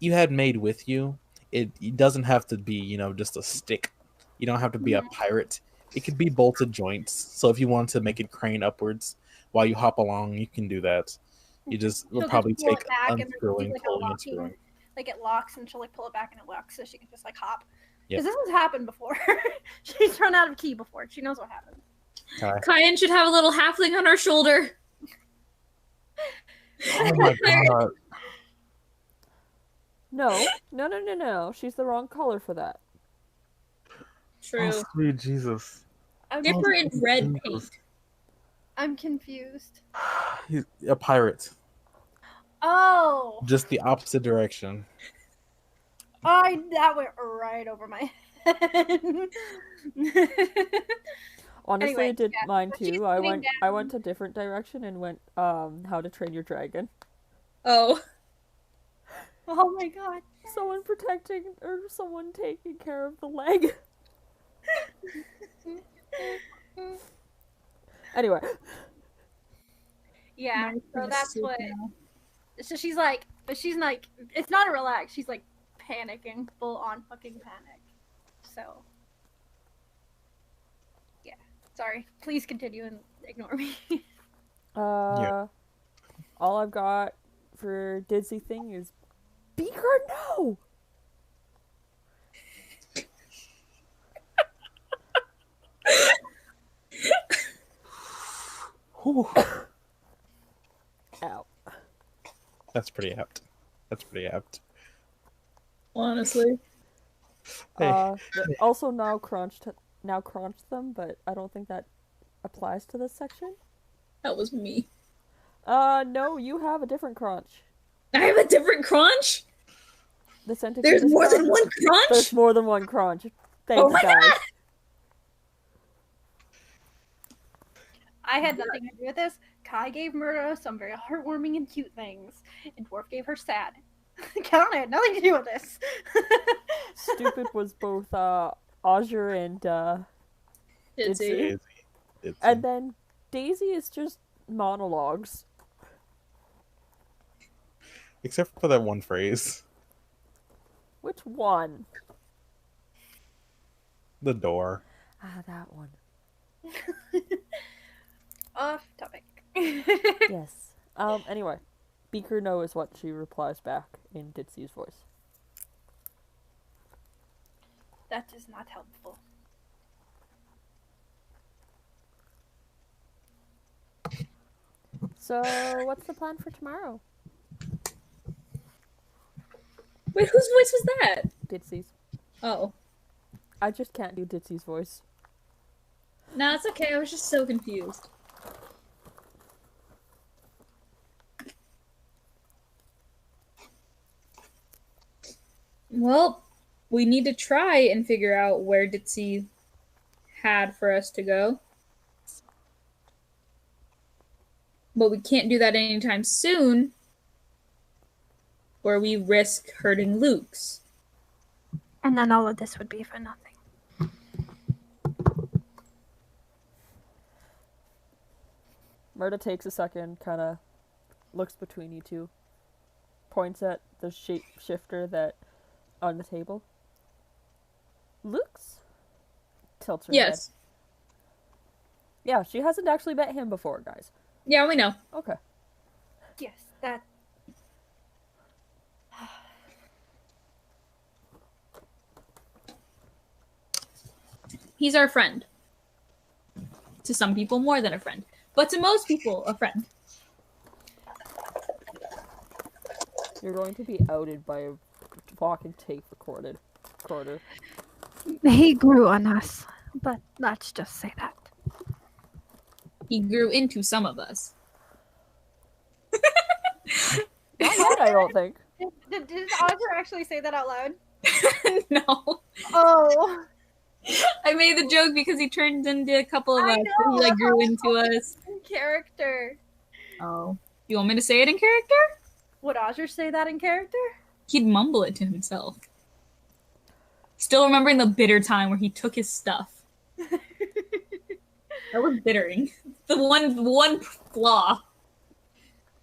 you had made with you. It doesn't have to be, just a stick. You don't have to be a pirate. It could be bolted joints. So if you want to make it crane upwards while you hop along, you can do that. You just will probably take unscrewing, pulling, and screwing. Like it locks, and she'll like pull it back, and it locks, so she can just like hop. Yep. Because this has happened before. She's run out of key before. She knows what happens. Cayenne should have a little halfling on her shoulder. Oh my god. No. She's the wrong color for that. True. Oh, sweet Jesus. Dip her in red paint. I'm confused. He's a pirate. Oh. Just the opposite direction. That went right over my head. Honestly, Anyway, I did yeah. mine She's too. sitting I went a different direction and went How to Train Your Dragon. Oh. Oh my god. Someone protecting or someone taking care of the leg. Anyway. Yeah, so that's what. So she's like, but she's like, it's not a relax. She's like panicking, full on fucking panic. So, yeah. Sorry. Please continue and ignore me. All I've got for Didsy thing is Beaker, no! Whew. Ow. That's pretty apt. That's pretty apt. Honestly. Hey. Also now crunched them, but I don't think that applies to this section. That was me. No, you have a different crunch. I have a different crunch? The centipede There's is more crunch. than one crunch? There's more than one crunch. Thanks, Oh my guys. God! I had nothing to do with this. Kai gave Murda some very heartwarming and cute things, and Dwarf gave her sad. Count had nothing to do with this. Stupid was both Azure and Ditsy. It's And then Daisy is just monologues. except for that one phrase. Which one? The door. Ah, that one. Off topic. Yes. Anyway. Beaker knows what she replies back in Ditsy's voice. That is not helpful. So, what's the plan for tomorrow? Wait, whose voice was that? Ditsy's. Oh. I just can't do Ditsy's voice. No, it's okay. I was just so confused. Well, we need to try and figure out where Ditsy had for us to go. But we can't do that anytime soon, or we risk hurting Luke's. And then all of this would be for nothing. Murda takes a second, kind of looks between you two, points at the shapeshifter that on the table. Luke's? Tilts her head. Yes. Yeah, she hasn't actually met him before, guys. Yeah, we know. Okay. Yes, that. He's our friend. To some people, more than a friend. But to most people, a friend. You're going to be outed by a walking tape recorder. He grew on us, but let's just say that. He grew into some of us. Not yet, I don't think. Did Audra actually say that out loud? No. Oh. I made the joke because he turned into a couple of I us. know. He grew into us. In character. Oh. You want me to say it in character? Would Audra say that in character? He'd mumble it to himself. Still remembering the bitter time where he took his stuff. That was bittering. The one flaw.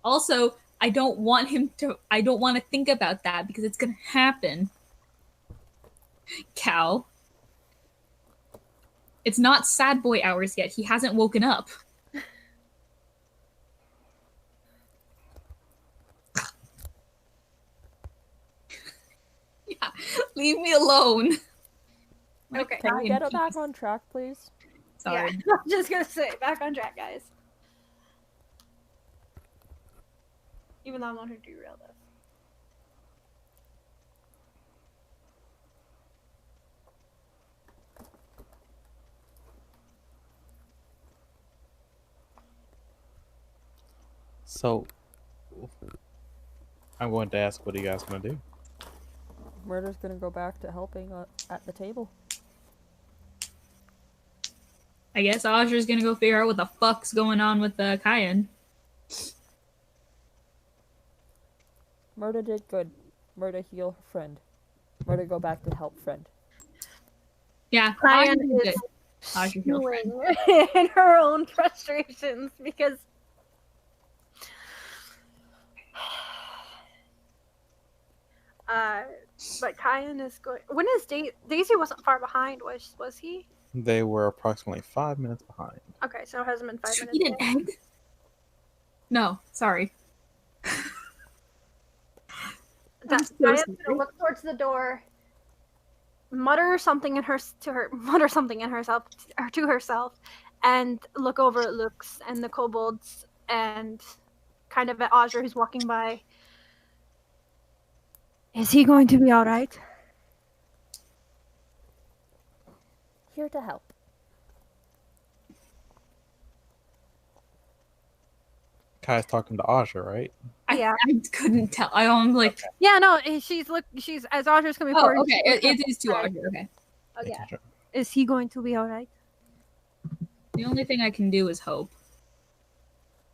Also, I don't want to think about that because it's gonna happen. Cal. It's not sad boy hours yet. He hasn't woken up. Yeah, leave me alone. Okay. Can we get it back on track, please? Sorry. Yeah, I'm just gonna say, back on track, guys. Even though I want her to derail this. So, I'm going to ask, what are you guys going to do? Murder's gonna go back to helping at the table. I guess Audrey's gonna go figure out what the fuck's going on with the Cayenne. Murder did good. Murder heal her friend. Murder go back to help friend. Yeah, Cayenne Audrey did is good. Audrey healed friend. stewing in her own frustrations because but Cayenne is going. When is Daisy wasn't far behind? Was he? They were approximately 5 minutes behind. Okay, so it hasn't been 5 Did minutes. you eat an egg? No, sorry. Cayenne's gonna look towards the door, mutter something to herself, and look over at Lux and the kobolds and kind of at Audra who's walking by. Is he going to be all right? Here to help. Kai's talking to Aja, right? Yeah. I couldn't tell. I'm like, Yeah, no, she's as Audra's coming oh, forward. okay. she's looking It is too at- Audrey. Okay. Oh, yeah. Sure. Is he going to be all right? The only thing I can do is hope.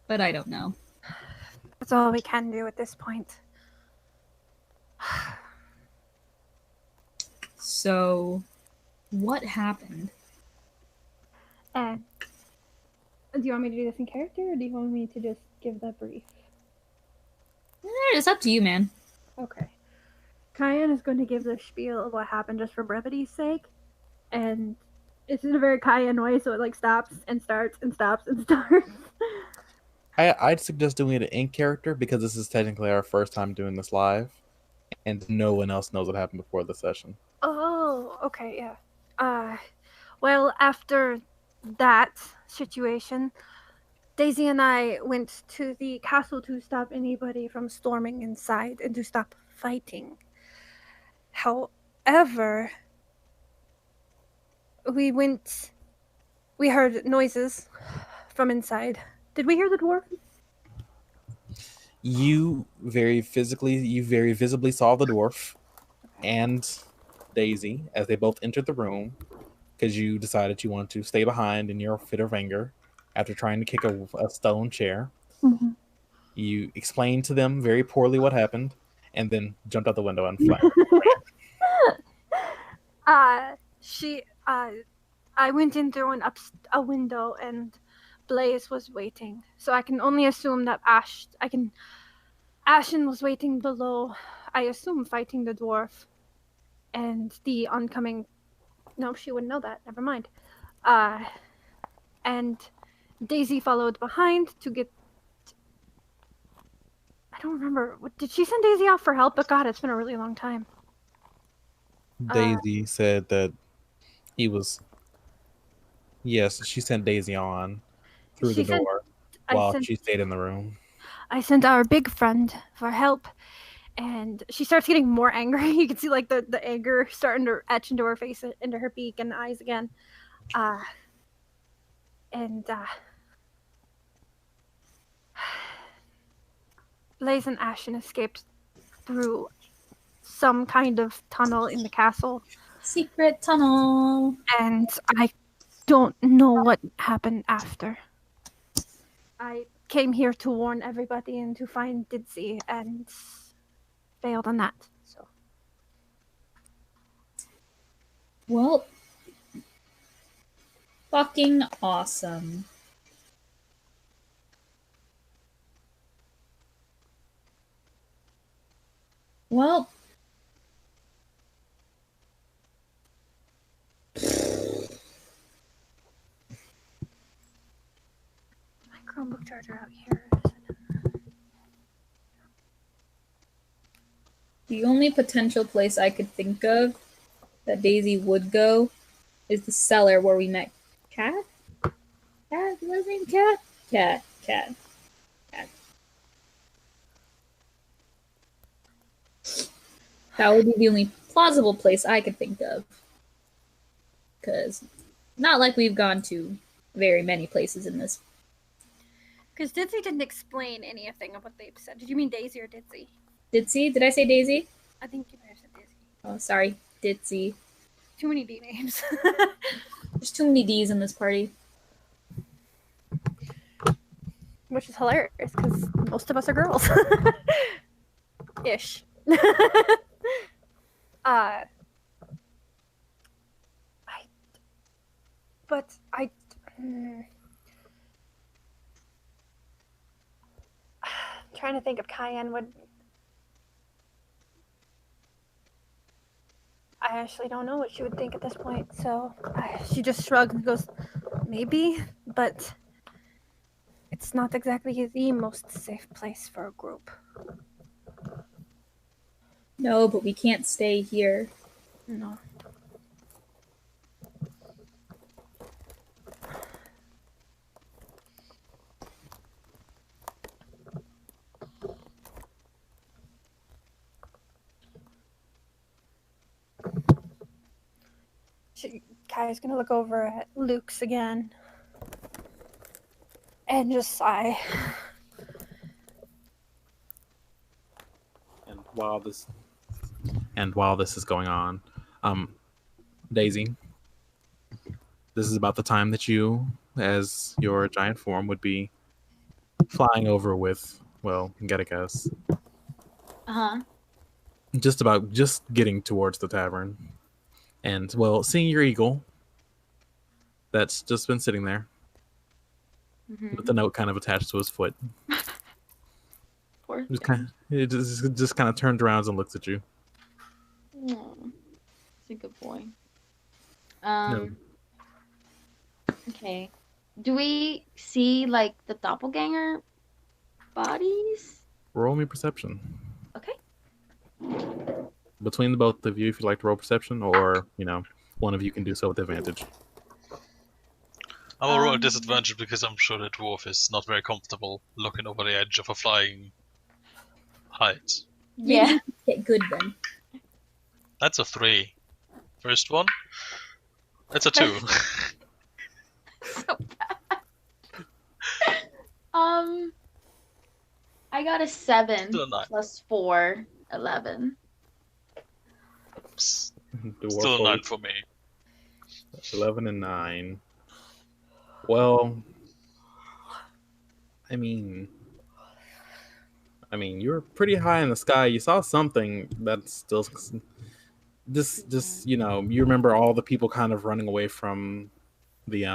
But I don't know. That's all we can do at this point. So, what happened? And do you want me to do this in character, or do you want me to just give the brief? It's up to you, man. Okay. Kyan is going to give the spiel of what happened just for brevity's sake, and it's in a very Kyan way, so it like stops and starts and stops and starts. I'd suggest doing it in character because this is technically our first time doing this live, and no one else knows what happened before the session. Oh, okay, yeah. Well, after that situation, Daisy and I went to the castle to stop anybody from storming inside and to stop fighting. However, we heard noises from inside. Did we hear the dwarf? You very visibly saw the dwarf and Daisy as they both entered the room because you decided you wanted to stay behind in your fit of anger after trying to kick a stone chair. Mm-hmm. You explained to them very poorly what happened and then jumped out the window and fled. I went in through a window and Blaze was waiting. So I can only assume that Ashen was waiting below, I assume fighting the dwarf. And the oncoming... No, she wouldn't know that. Never mind. And Daisy followed behind to get... I don't remember. Did she send Daisy off for help? But God, it's been a really long time. Daisy said that he was... Yes, she sent Daisy on through the door while she stayed in the room. I sent our big friend for help, and she starts getting more angry. You can see like the anger starting to etch into her face, into her beak and eyes again. Blaze and Ashen escaped through some kind of tunnel in the castle. Secret tunnel. And I don't know what happened after. I came here to warn everybody and to find Ditsy and failed on that. So. Well, fucking awesome. Well, my Chromebook charger out here. the only potential place I could think of that Daisy would go is the cellar where we met Cat? Cat? Was name Cat? Cat. That would be the only plausible place I could think of. Because not like we've gone to very many places in this. Because Ditsy didn't explain anything of what they've said. Did you mean Daisy or Ditsy? Ditsy? Did I say Daisy? I think you might have said Daisy. Oh, sorry. Ditsy. Too many D names. There's too many D's in this party. Which is hilarious, because most of us are girls. Ish. Trying to think if Cayenne would. I actually don't know what she would think at this point, so she just shrugs and goes, maybe, but it's not exactly the most safe place for a group. No, but we can't stay here. No. Kai's gonna look over at Luke's again and just sigh. And while this is going on, Daisy, this is about the time that you, as your giant form, would be flying over with, well, you gotta guess, just getting towards the tavern. And, well, seeing your eagle that's just been sitting there with the note kind of attached to his foot. Poor It just kind of turns around and looks at you. Oh, he's a good boy. No. Okay. Do we see, like, the doppelganger bodies? Roll me perception. Okay. Between the both of you, if you'd like to roll perception, or, one of you can do so with advantage. I will roll a disadvantage because I'm sure the dwarf is not very comfortable looking over the edge of a flying height. Yeah. Get good then. That's a 3. First one. That's a 2. So bad. I got a 7 Still a 9. plus 4, 11. Still a 9 for me. 11 and 9. Well, I mean, you're pretty high in the sky. You saw something that's still just you remember all the people kind of running away from the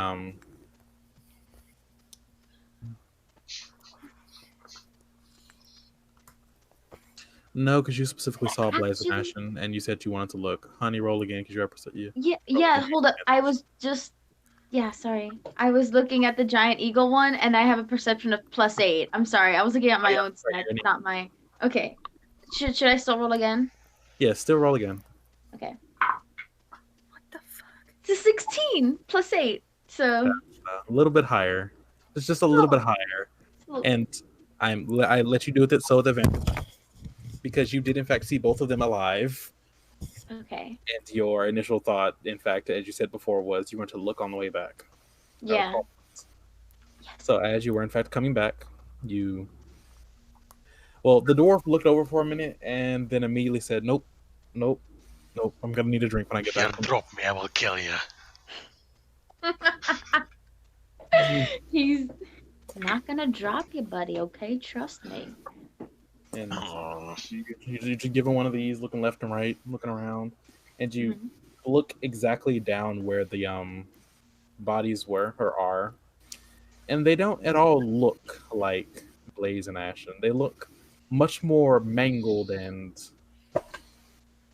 No, because you specifically saw Blaze and Ashen, and you said you wanted to look. Honey, roll again because you represent you. Yeah, hold up. I was just... Yeah, sorry. I was looking at the giant eagle one, and I have a perception of +8. I'm sorry. I was looking at my own stat, not my... Okay. Should I still roll again? Yeah, still roll again. Okay. What the fuck? It's a 16 +8. So... A little bit higher. It's just a little bit higher. And I let you do it so with advantage. Because you did, in fact, see both of them alive. Okay. And your initial thought, in fact, as you said before, was you were to look on the way back. Yeah. So as you were, in fact, coming back, the dwarf looked over for a minute and then immediately said, nope. I'm going to need a drink when I get back. If you drop me, I will kill you. He's not going to drop you, buddy, okay? Trust me. And you give him one of these, looking left and right, looking around, and you look exactly down where the bodies were or are, and they don't at all look like Blaze and Ashen. They look much more mangled and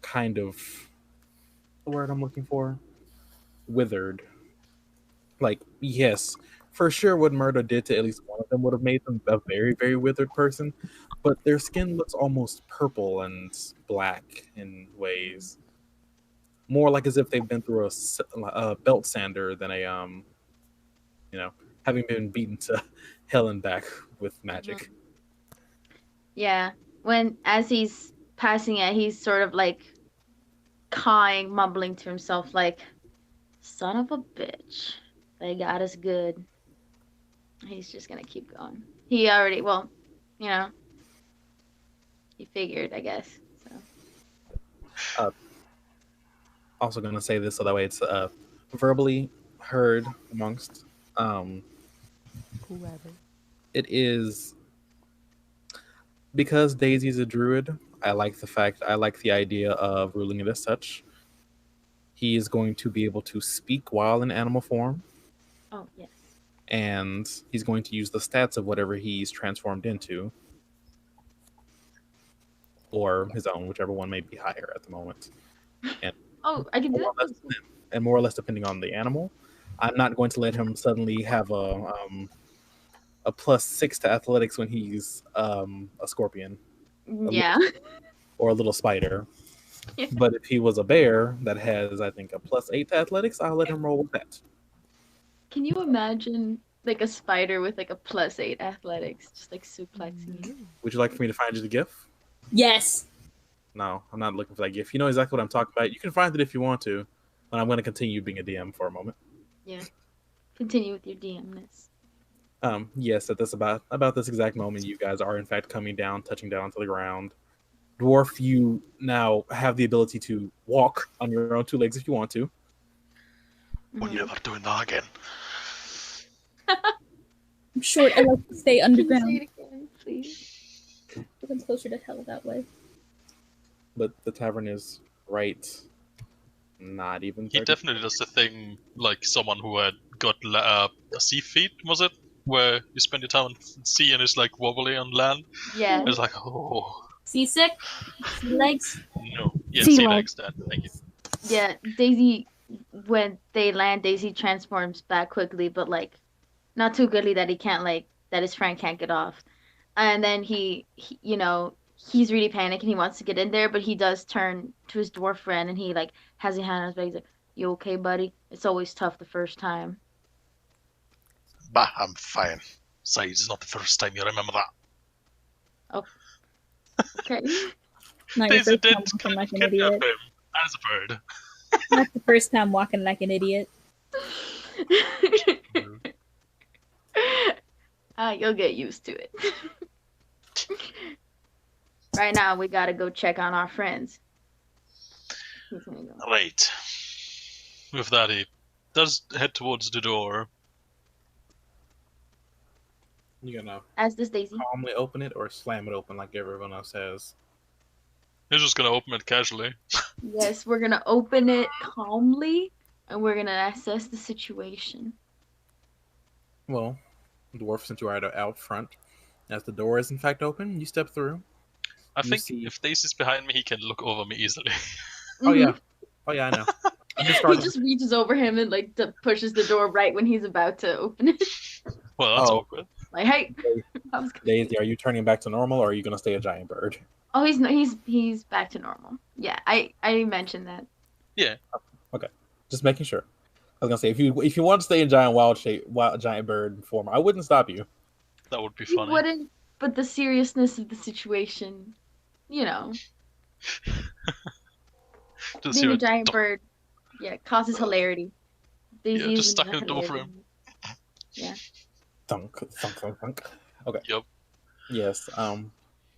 kind of the word I'm looking for, withered. Like, yes, for sure what murder did to at least one of them would have made them a very, very withered person, but their skin looks almost purple and black in ways. More like as if they've been through a belt sander than a, having been beaten to hell and back with magic. Yeah. As he's passing it, he's sort of like cawing, mumbling to himself like, son of a bitch. They got us good. He's just gonna keep going. He already, he figured, I guess. So. Also gonna say this so that way it's verbally heard amongst whoever. It is because Daisy's a druid. I like the idea of ruling it as such. He is going to be able to speak while in animal form. Oh, yes. And he's going to use the stats of whatever he's transformed into. Or his own, whichever one may be higher at the moment. And I can do that. And more or less depending on the animal. I'm not going to let him suddenly have a +6 to athletics when he's a scorpion. Or a little spider. Yeah. But if he was a bear that has, I think, a +8 to athletics, I'll let him roll with that. Can you imagine like a spider with like a +8 athletics, just like suplexing? Would you like for me to find you the GIF? Yes. No, I'm not looking for that GIF. You know exactly what I'm talking about. You can find it if you want to. And I'm going to continue being a DM for a moment. Yeah. Continue with your DMness. Yes, at this about this exact moment, you guys are in fact coming down, touching down to the ground. Dwarf, you now have the ability to walk on your own two legs if you want to. We're never doing that again. I'm short. I like to stay Can you say underground. it again, please? I'm closer to hell that way. But the tavern is right. Not even. He 30. definitely does the thing like someone who had got a sea feet, was it? Where you spend your time on sea and it's like wobbly on land. Yeah. It's like, oh Seasick? Sea legs? no, yeah, Sea sea legs. legs. That. Thank you. Yeah, Daisy, when they land, Daisy transforms back quickly, but like not too goodly that he can't that his friend can't get off. And then he he's really panicking. He wants to get in there, but he does turn to his dwarf friend and he like has a hand on his back. He's like, "You okay, buddy? It's always tough the first time." Bah, I'm fine. Besides, it's not the first time you remember that. Okay. Not your Daisy first did time walking like an kidnap idiot. him as a bird. Not the first time walking like an idiot. You'll get used to it. Right now, we gotta go check on our friends. He's gonna go. Right. With that, he does head towards the door. You gonna As does Daisy. calmly open it or slam it open like everyone else says? He's just gonna open it casually. Yes, we're gonna open it calmly, and we're gonna assess the situation. Well, dwarf, since you are out front, as the door is in fact open, you step through. I You think see- if Daisy's behind me, he can look over me easily. Oh yeah, I know. I'm just He starting. just reaches over him and like pushes the door right when he's about to open it. Well, that's Oh. awkward. Like, hey, I was Daisy, are you turning back to normal, or are you gonna stay a giant bird? Oh, he's back to normal. Yeah, I mentioned that. Just making sure. I was gonna say if you want to stay in giant bird form, I wouldn't stop you. That would be You funny. wouldn't, but the seriousness of the situation, Just being hear a it giant dunk. bird, causes hilarity. Daisy just is stuck in the door for him. Thunk, thunk, thunk, thunk. Okay. Yep. Yes.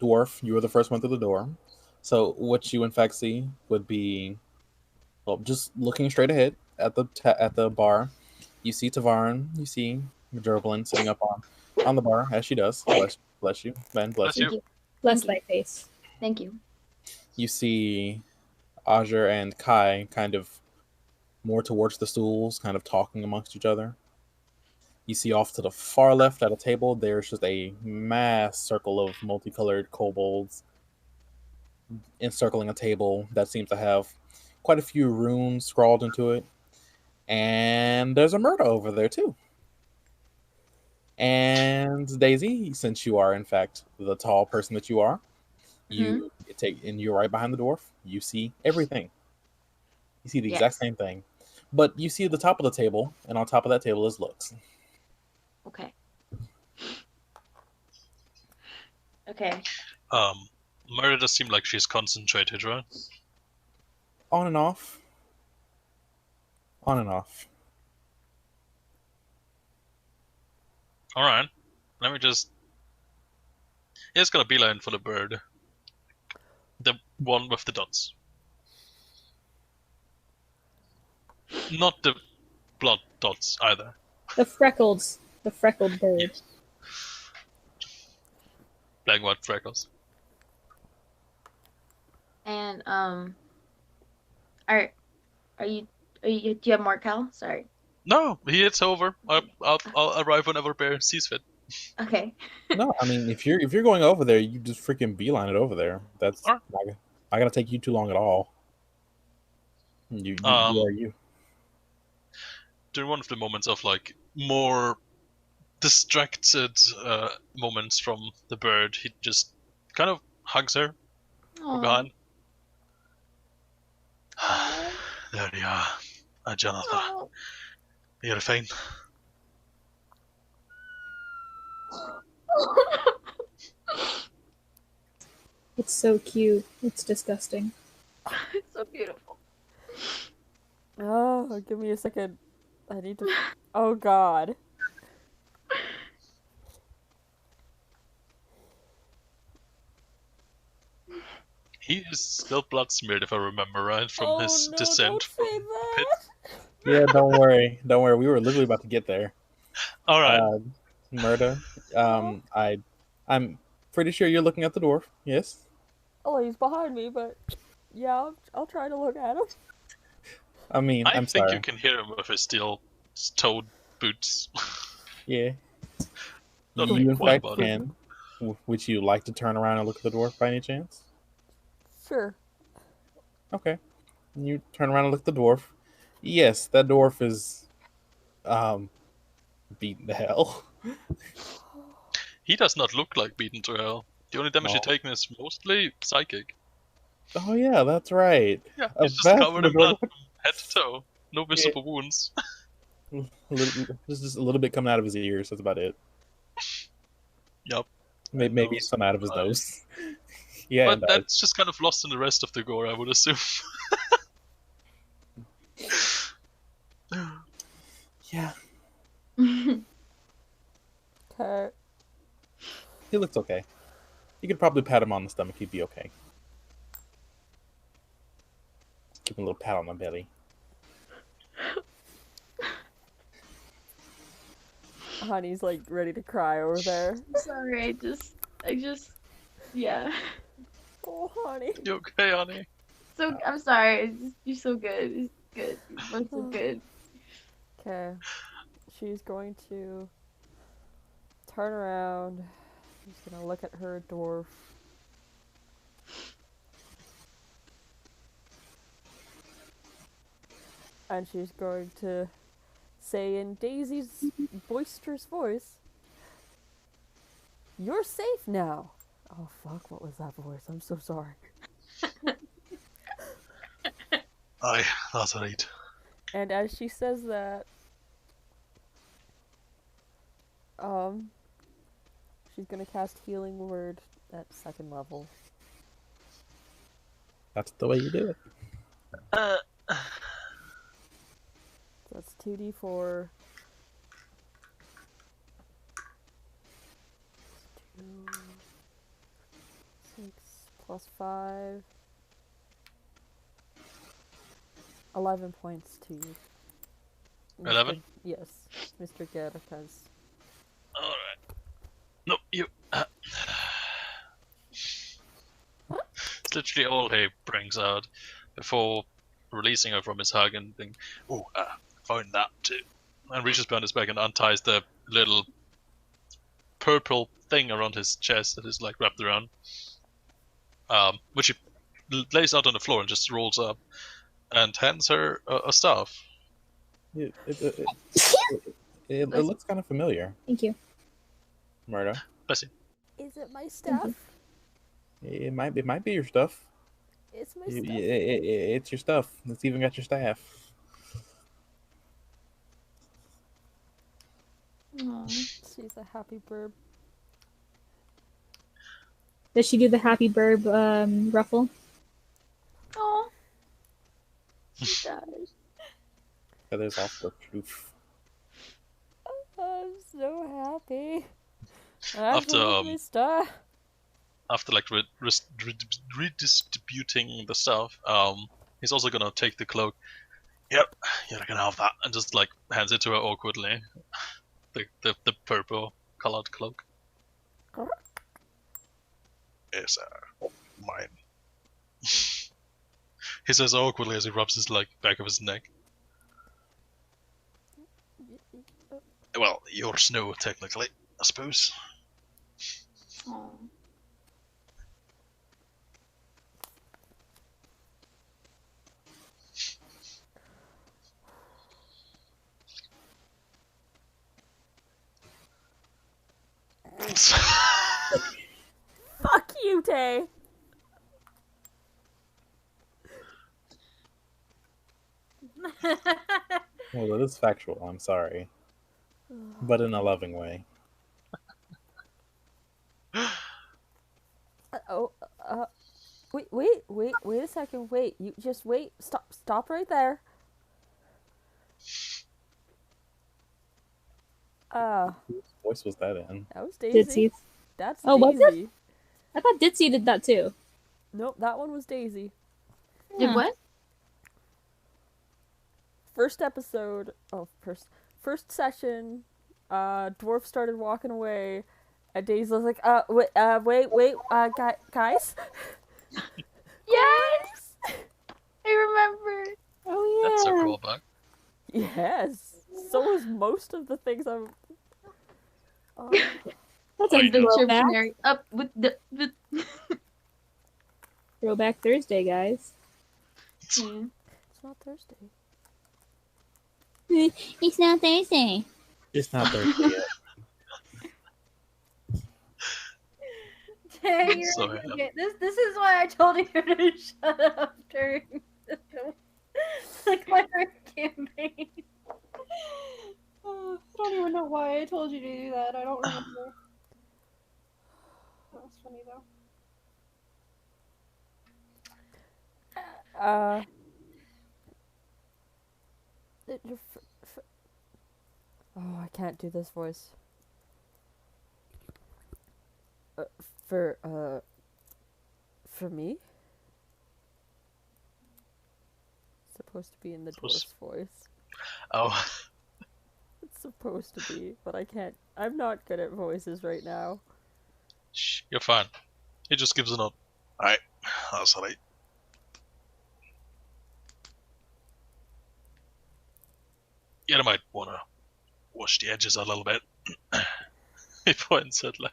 Dwarf, you were the first one through the door. So what you in fact see would be, well, just looking straight ahead at the bar, you see Tavern, you see Gerblin sitting up on the bar as she does. Bless you, Ben. Bless Bless you. you. Bless Thank thy face. Thank you. You see Ajer and Kai kind of more towards the stools, kind of talking amongst each other. You see off to the far left at a table, there's just a mass circle of multicolored kobolds encircling a table that seems to have quite a few runes scrawled into it. And there's a murder over there too. And Daisy, since you are in fact the tall person that you are, you're right behind the dwarf. You see everything. You see the exact same thing. But you see the top of the table, and on top of that table is Lux. Okay. Okay. Murder does seem like she's concentrated, right? On and off. On and off. Alright. Let me just... He's got a beeline for the bird. The one with the dots. Not the blood dots either. The freckled bird. Yes. Black and white freckles. And are you do you have more, Cal? Sorry. No, it's over. I'll arrive whenever Bear sees fit. Okay. No, I mean if you're going over there, you just freaking beeline it over there. That's Alright. not gonna take you too long at all. You are you. During one of the moments of like more distracted moments from the bird, he just kind of hugs her from behind. There you are, Jonathan. You're fine. It's so cute. It's disgusting. It's so beautiful. Oh, give me a second. I need to. Oh God. He is still blood smeared, if I remember right, from his no! descent Don't from say the pit. that. Yeah, don't worry. Don't worry. We were literally about to get there. All right. Murda, Oh. I'm pretty sure you're looking at the dwarf. Yes. Oh, he's behind me, but yeah, I'll try to look at him. I mean, I I'm think sorry. you can hear him with his steel-toed boots. Yeah. Not You being in quiet fact about it. can. Would you like to turn around and look at the dwarf by any chance? Sure. Okay. You turn around and look at the dwarf. Yes, that dwarf is beaten to hell. He does not look like beaten to hell. The only damage No. he's taken is mostly psychic. Oh yeah, that's right. Yeah, A he's just vast covered in blood majority. from head to toe. No visible wounds. There's just a little bit coming out of his ears. That's about it. Yup. Maybe some out of his nose. Yeah, But and eyes. that's just kind of lost in the rest of the gore, I would assume. Yeah, Okay. he looks okay. You could probably pat him on the stomach. He'd be okay. Give him a little pat on the belly. Honey's like ready to cry over there. Sorry, I just, yeah. Oh, honey. You okay, honey? So I'm sorry. You're so good. It's good. You're both so good. Okay. She's going to turn around. She's gonna look at her dwarf. And she's going to say in Daisy's boisterous voice, "You're safe now." Oh fuck, what was that voice? I'm so sorry. Aye, that's right. And as she says that, she's gonna cast Healing Word at 2nd level. That's the way you do it. That's 2d4. 2, 6 plus 5. 11 points to you. 11? Yes, Mr. Gerkas. Alright. No, you. It's literally all he brings out before releasing her from his hug and think, oh, found that too. And reaches behind his back and unties the little purple thing around his chest that is like wrapped around. Which he lays out on the floor and just rolls up and hands her a staff. It looks kind of familiar. Thank you. Murda. Bless you. Is it my stuff? It might be your stuff. It's my You- stuff. it's your stuff. It's even got your staff. Aw. She's a happy bird. Does she do the happy burb ruffle? Aw. She does. Feathers off the roof. I'm so happy. After, my stuff. After like redistributing the stuff, he's also gonna take the cloak. Yep, you're gonna have that, and just like hands it to her awkwardly. The purple colored cloak. Yes, mine. He says awkwardly as he rubs his like back of his neck. Well, yours no, technically, I suppose. Aw. Fuck you, Tay. Well, that is factual. I'm sorry, but in a loving way. Wait a second. Wait, you just wait. Stop right there. Whose voice was that in? That was Daisy. Ditsy's. That's Oh, was Daisy. it? I thought Ditsy did that too. Nope, that one was Daisy. Did what? First episode. Oh, first session. Dwarf started walking away, and Daisy was like, wait, guys. Yes! I remember. Oh yeah. That's a callback. Yes. So was most of the things I'm. That's Oh, a you know. throwback. Up with the. Throwback Thursday, guys. Yeah. It's not Thursday. It's not Thursday. It's not Thursday yet. Dang, So, you're yeah. okay. This is why I told you to shut up during the cleric campaign. I don't even know why I told you to do that. I don't remember. That was funny though. Oh, I can't do this voice. For me? It's supposed to be in the dwarf's voice. Oh, It's supposed to be, but I can't. I'm not good at voices right now. shh, you're fine. He just gives a nod. Alright, that's alright. You might wanna wash the edges a little bit. He points at like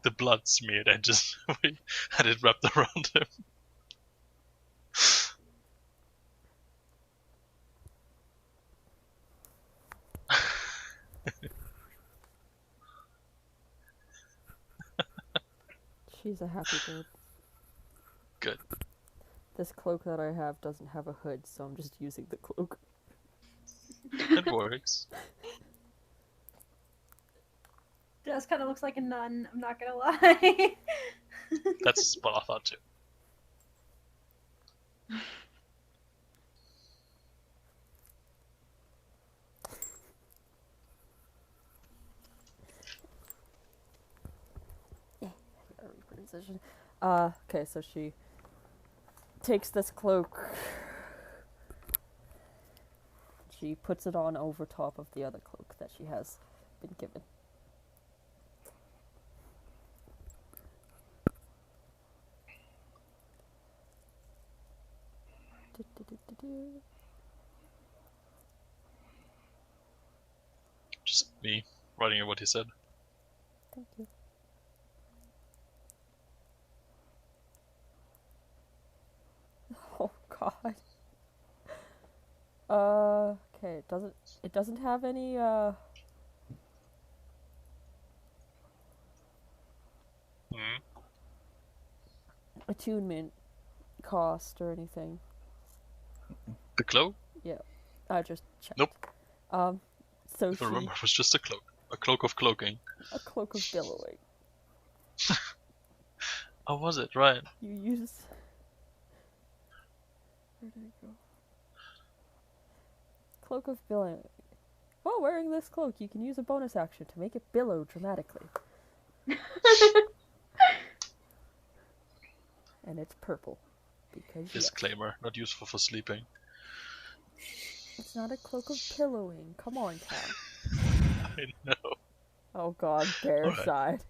the blood smeared edges we had it wrapped around him. She's a happy bird. Good. This cloak that I have doesn't have a hood, so I'm just using the cloak. It works. Just kind of looks like a nun. I'm not gonna lie. That's what I thought too. Okay, so she takes this cloak. She puts it on over top of the other cloak that she has been given. Just me writing what he said. Thank you. Oh God. Okay. It doesn't have any attunement cost or anything. The cloak? Yeah, I just checked. Nope. So If I she remember, it was just a cloak. A cloak of cloaking. a cloak of billowing. Oh, was it? Right. You use. Where did it go? Cloak of billowing. While wearing this cloak, you can use a bonus action to make it billow dramatically. And it's purple. Because yes. Disclaimer, not useful for sleeping. It's not a cloak of pillowing. Come on, Cal. I know. Oh God, bear Alright. side.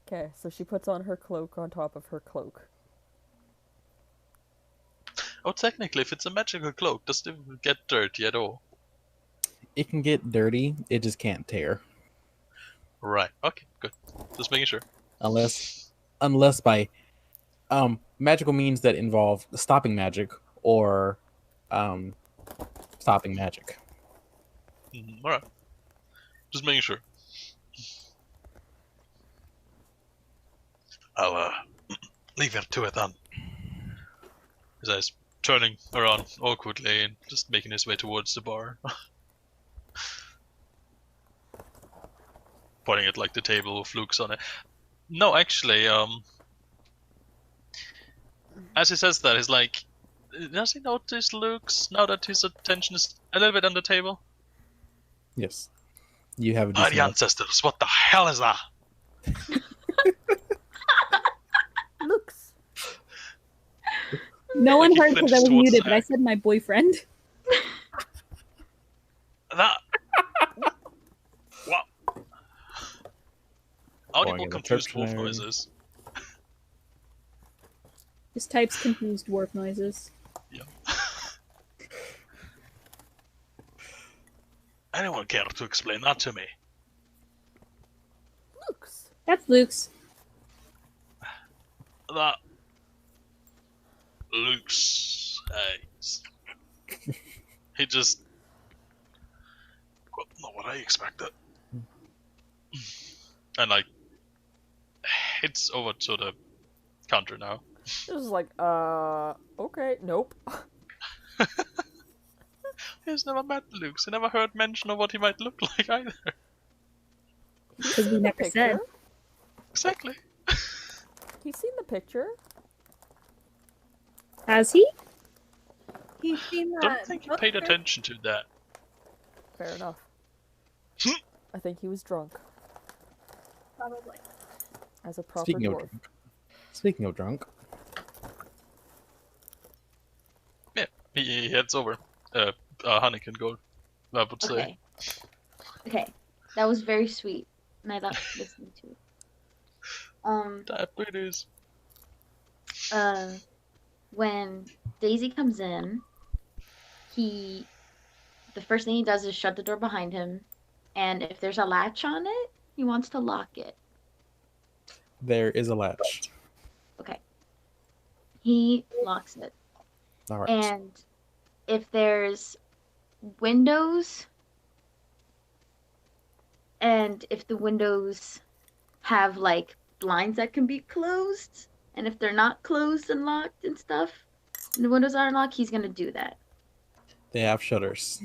Okay, so she puts on her cloak on top of her cloak. Oh, technically, if it's a magical cloak, does it get dirty at all? It can get dirty, it just can't tear. Right. Okay, good. Just making sure. Unless by magical means that involve stopping magic or stopping magic. Alright. Just making sure. I'll leave her to it then. His eyes turning around awkwardly and just making his way towards the bar. Pointing at like the table with Luke's on it. No, actually, as he says that, he's like, does he notice Luke's now that his attention is a little bit on the table? Yes. You have a Mighty decent ancestors, what the hell is that? Looks. No one Like, he heard because I flinched was towards muted, but I Zach. said my boyfriend. That. What? Audible Going in the confused wolf dictionary. noises. Just types confused dwarf noises. Yeah. Anyone care to explain that to me? Looks. That's Luke's. That. Luke's eggs. He just. Well, not what I expected. And like. Heads over to the counter now. This is like, okay, nope. He's never met Luke's. He never heard mention of what he might look like either. He's Because we seen the never said. picture. Exactly. He's seen the picture. Has he? He's seen the Don't think he paid book. attention to that. Fair enough. I think he was drunk, Probably. as a proper Speaking of dwarf. drunk. Speaking of drunk. Yeah, he heads over. Honey can go. I would say. Okay. Okay. That was very sweet. And I loved listening to it. Diabetes. When Daisy comes in, the first thing he does is shut the door behind him, and if there's a latch on it, he wants to lock it. There is a latch. Okay. He locks it. All right. And if there's windows, and if the windows have like blinds that can be closed, and if they're not closed and locked and stuff, and the windows aren't locked, he's gonna do that. They have shutters.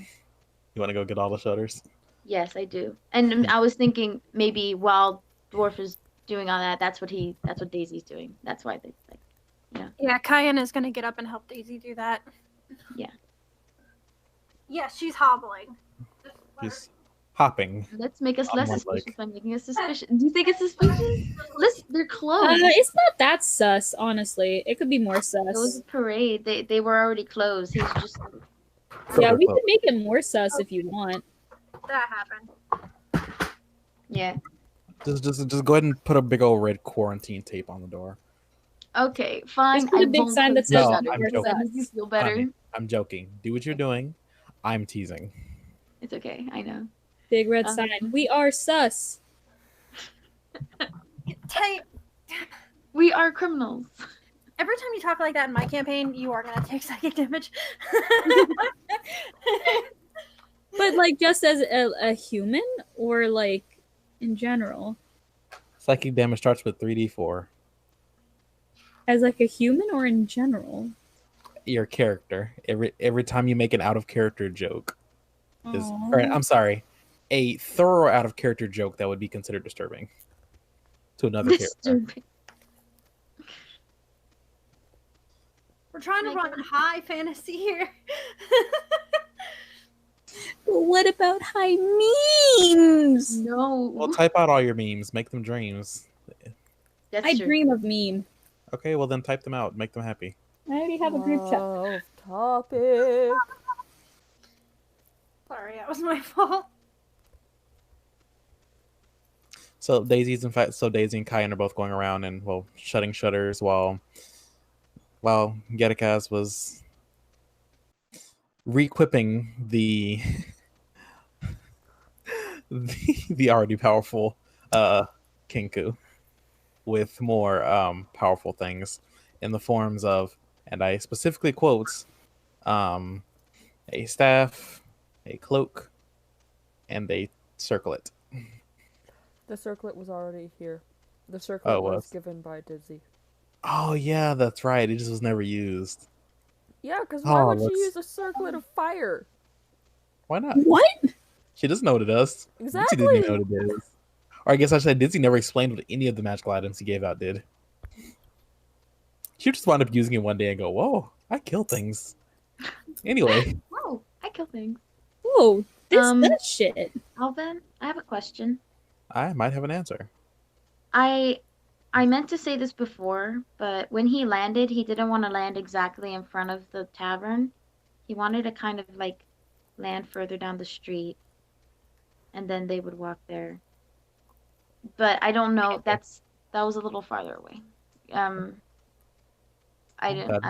You want to go get all the shutters? Yes, I do. And I was thinking maybe while Dwarf is doing all that, that's what Daisy's doing. That's why they like, Yeah, Cayenne is gonna get up and help Daisy do that. Yeah. Yeah, she's hobbling. He's hopping. let's make us On less one suspicious leg. by making us suspicious. Do you think it's suspicious? They're closed. It's not that sus, honestly. It could be more It was sus. a parade. They were already closed. He's just Yeah, we Close. could make it more sus if you want. That happened. yeah. Just go ahead and put a big old red quarantine tape on the door. Okay, fine. Just put a big won't sign put that says No, shutters. I'm more joking. That makes you sus. feel better. Honey, I'm joking. Do what you're doing. I'm teasing. It's okay. I know. Big red sign. We are sus. Tay, We are criminals. every time you talk like that in my campaign, you are gonna take psychic damage. But like just as a human or like in general? Psychic damage starts with 3d4. As like a human or in general? Your character. Every time you make an out of character joke is, Aw. or I'm sorry, a thorough out of character joke that would be considered disturbing to another character. Disturbing. We're trying to run high fantasy here. But what about high memes? No. Well, type out all your memes. Make them dreams. That's I true. dream of meme. Okay, well then type them out. Make them happy. I already have a group chat. Off topic. Sorry, that was my fault. So Daisy and Kyan are both going around and shutting shutters while Gedikaz was re-equipping the the already powerful kenku with more powerful things in the forms of, and I specifically quote, a staff, a cloak, and a circlet. The circlet was already here. The circlet it was was. given by Dizzy. Oh yeah, that's right. It just was never used. Yeah, because why Oh, would she that's- use a circlet of fire? Why not? What? She doesn't know what it does. Dizzy Exactly. didn't even know what it is. Or I guess I said Dizzy never explained what any of the magical items he gave out did. She just wound up using it one day and go, "Whoa, I kill things." Anyway, Whoa, I kill things. Whoa. This shit. Alvin, I have a question. I might have an answer. I meant to say this before, but when he landed, he didn't want to land exactly in front of the tavern. He wanted to kind of like land further down the street, and then they would walk there. But I don't know. Okay. That was a little farther away. I didn't.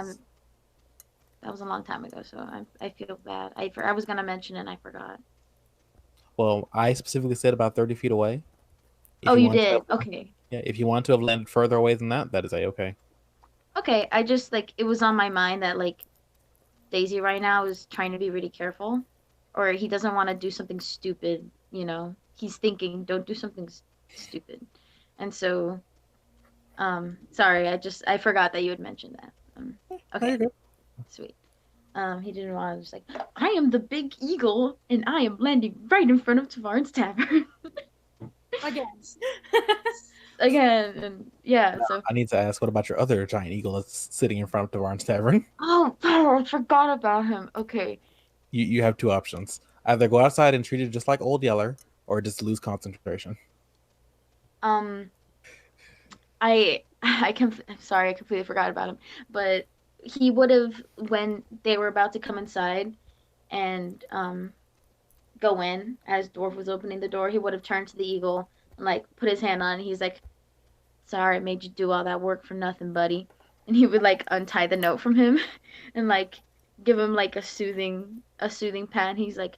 That was a long time ago, so I feel bad. I was gonna mention it, and I forgot. Well, I specifically said about 30 feet away. If Oh, you want to did? have- Okay. Yeah, if you want to have landed further away than that, that is okay. Okay, I just like it was on my mind that like Daisy right now is trying to be really careful, or he doesn't want to do something stupid. You know, he's thinking, don't do something stupid, and so, sorry, I forgot that you had mentioned that. Okay, sweet. He didn't want to just like, I am the big eagle, and I am landing right in front of Tavern's Tavern. Again, and yeah, so. I need to ask, what about your other giant eagle that's sitting in front of Tavern's Tavern? Oh, I forgot about him. Okay. You have two options. Either go outside and treat it just like Old Yeller, or just lose concentration. I'm sorry, I completely forgot about him. But he would have, when they were about to come inside and go in, as Dwarf was opening the door, he would have turned to the eagle and like put his hand on it. He's like, sorry, I made you do all that work for nothing, buddy. And he would like untie the note from him and like give him like a soothing pat. And he's like,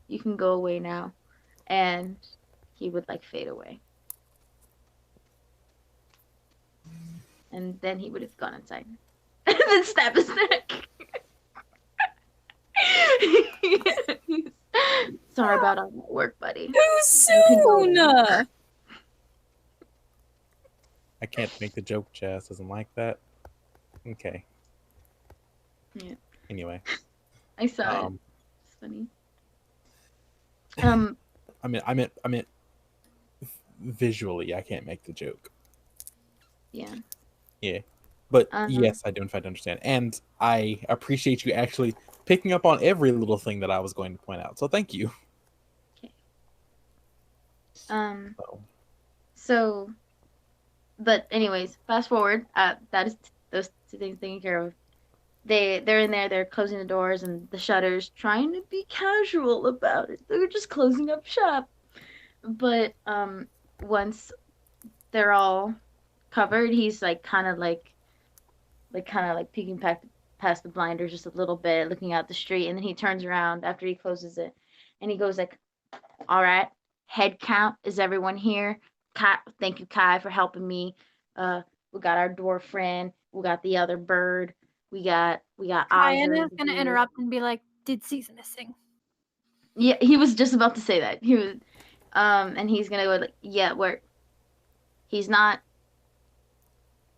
you can go away now. And he would like fade away. And then he would have gone inside. And then stab his neck. Sorry about all that work, buddy. Too soon! I can't make the joke. Jazz doesn't like that. Okay. Yeah. Anyway. I saw it. It's funny. I meant visually, I can't make the joke. Yeah. Yeah. But yes, I do in fact understand. And I appreciate you actually picking up on every little thing that I was going to point out. So thank you. Okay. So, but anyways, fast forward. That is those two things taken care of. They're in there. They're closing the doors and the shutters, trying to be casual about it. They're just closing up shop. But once they're all covered, he's like kind of like peeking past the blinders just a little bit, looking out the street, and then he turns around after he closes it, and he goes like, "All right, head count. Is everyone here? Kai, thank you, Kai, for helping me. We got our dwarf friend. We got the other bird. We got Kyan Ozra is gonna interrupt and be like, "Did Season missing?" Yeah, he was just about to say that. He was, and he's gonna go like, "Yeah, where? He's not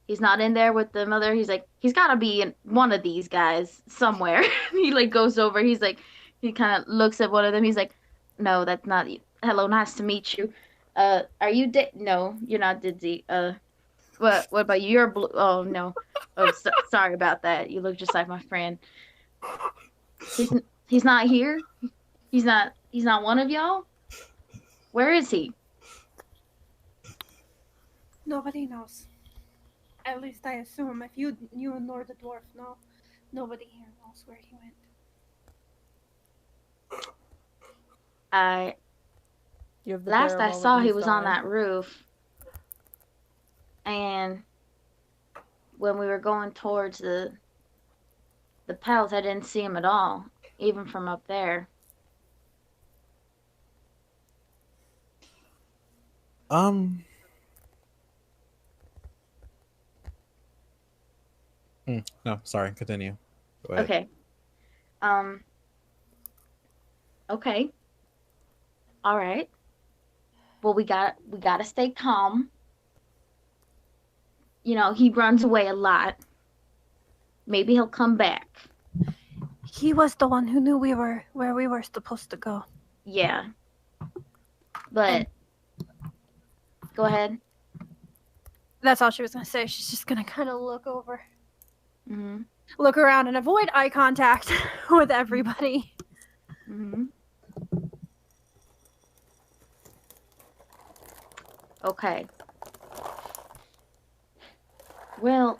in there with the mother." He's like, he's gotta be in one of these guys somewhere. He like goes over. He's like, he kind of looks at one of them. He's like, no, that's not you. Hello, nice to meet you. Are you No, you're not Didzy. What about you? You're blue. Oh no. Oh, sorry about that. You look just like my friend. He's not here. He's not one of y'all. Where is he? Nobody knows. At least I assume. If you nor the dwarf know, nobody here knows where he went. Last I saw, he was on that roof. And when we were going towards the palace, I didn't see him at all, even from up there. No, sorry. Continue. Go ahead. Okay. Okay. All right. Well, we gotta stay calm. You know, he runs away a lot. Maybe he'll come back. He was the one who knew where we were supposed to go. Yeah. But go ahead. That's all she was gonna say. She's just gonna kind of look over. Mm-hmm. Look around and avoid eye contact with everybody. Mm-hmm. Okay. Well,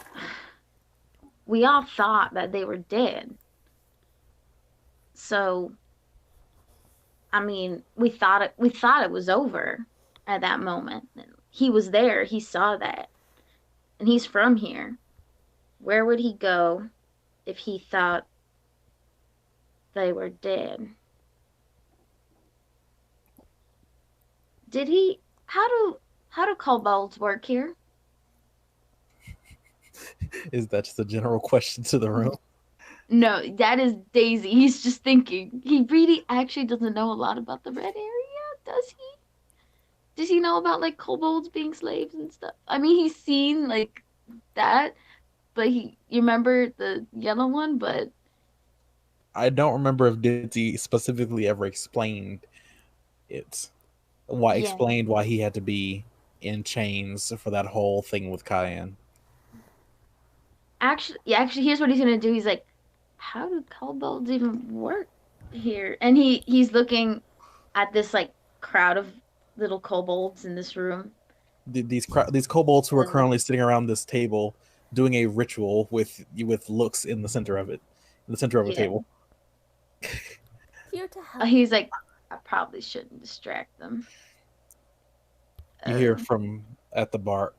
we all thought that they were dead. So, I mean, we thought it was over at that moment. He was there, he saw that. And he's from here. Where would he go if he thought they were dead? Did he how do kobolds work here? Is that just a general question to the room? No, that is Daisy. He's just thinking. He really actually doesn't know a lot about the red area, does he? Does he know about like kobolds being slaves and stuff? I mean, he's seen like that, but you remember the yellow one, but I don't remember if Dizzy specifically ever explained it. Explained why he had to be in chains for that whole thing with Cayenne. Actually, here's what he's gonna do. He's like, how do kobolds even work here? And he's looking at this like crowd of little kobolds in this room. These kobolds who are currently sitting around this table doing a ritual with looks in the center of it, in the center of a table. Here to help. He's like, I probably shouldn't distract them. You hear from at the bar.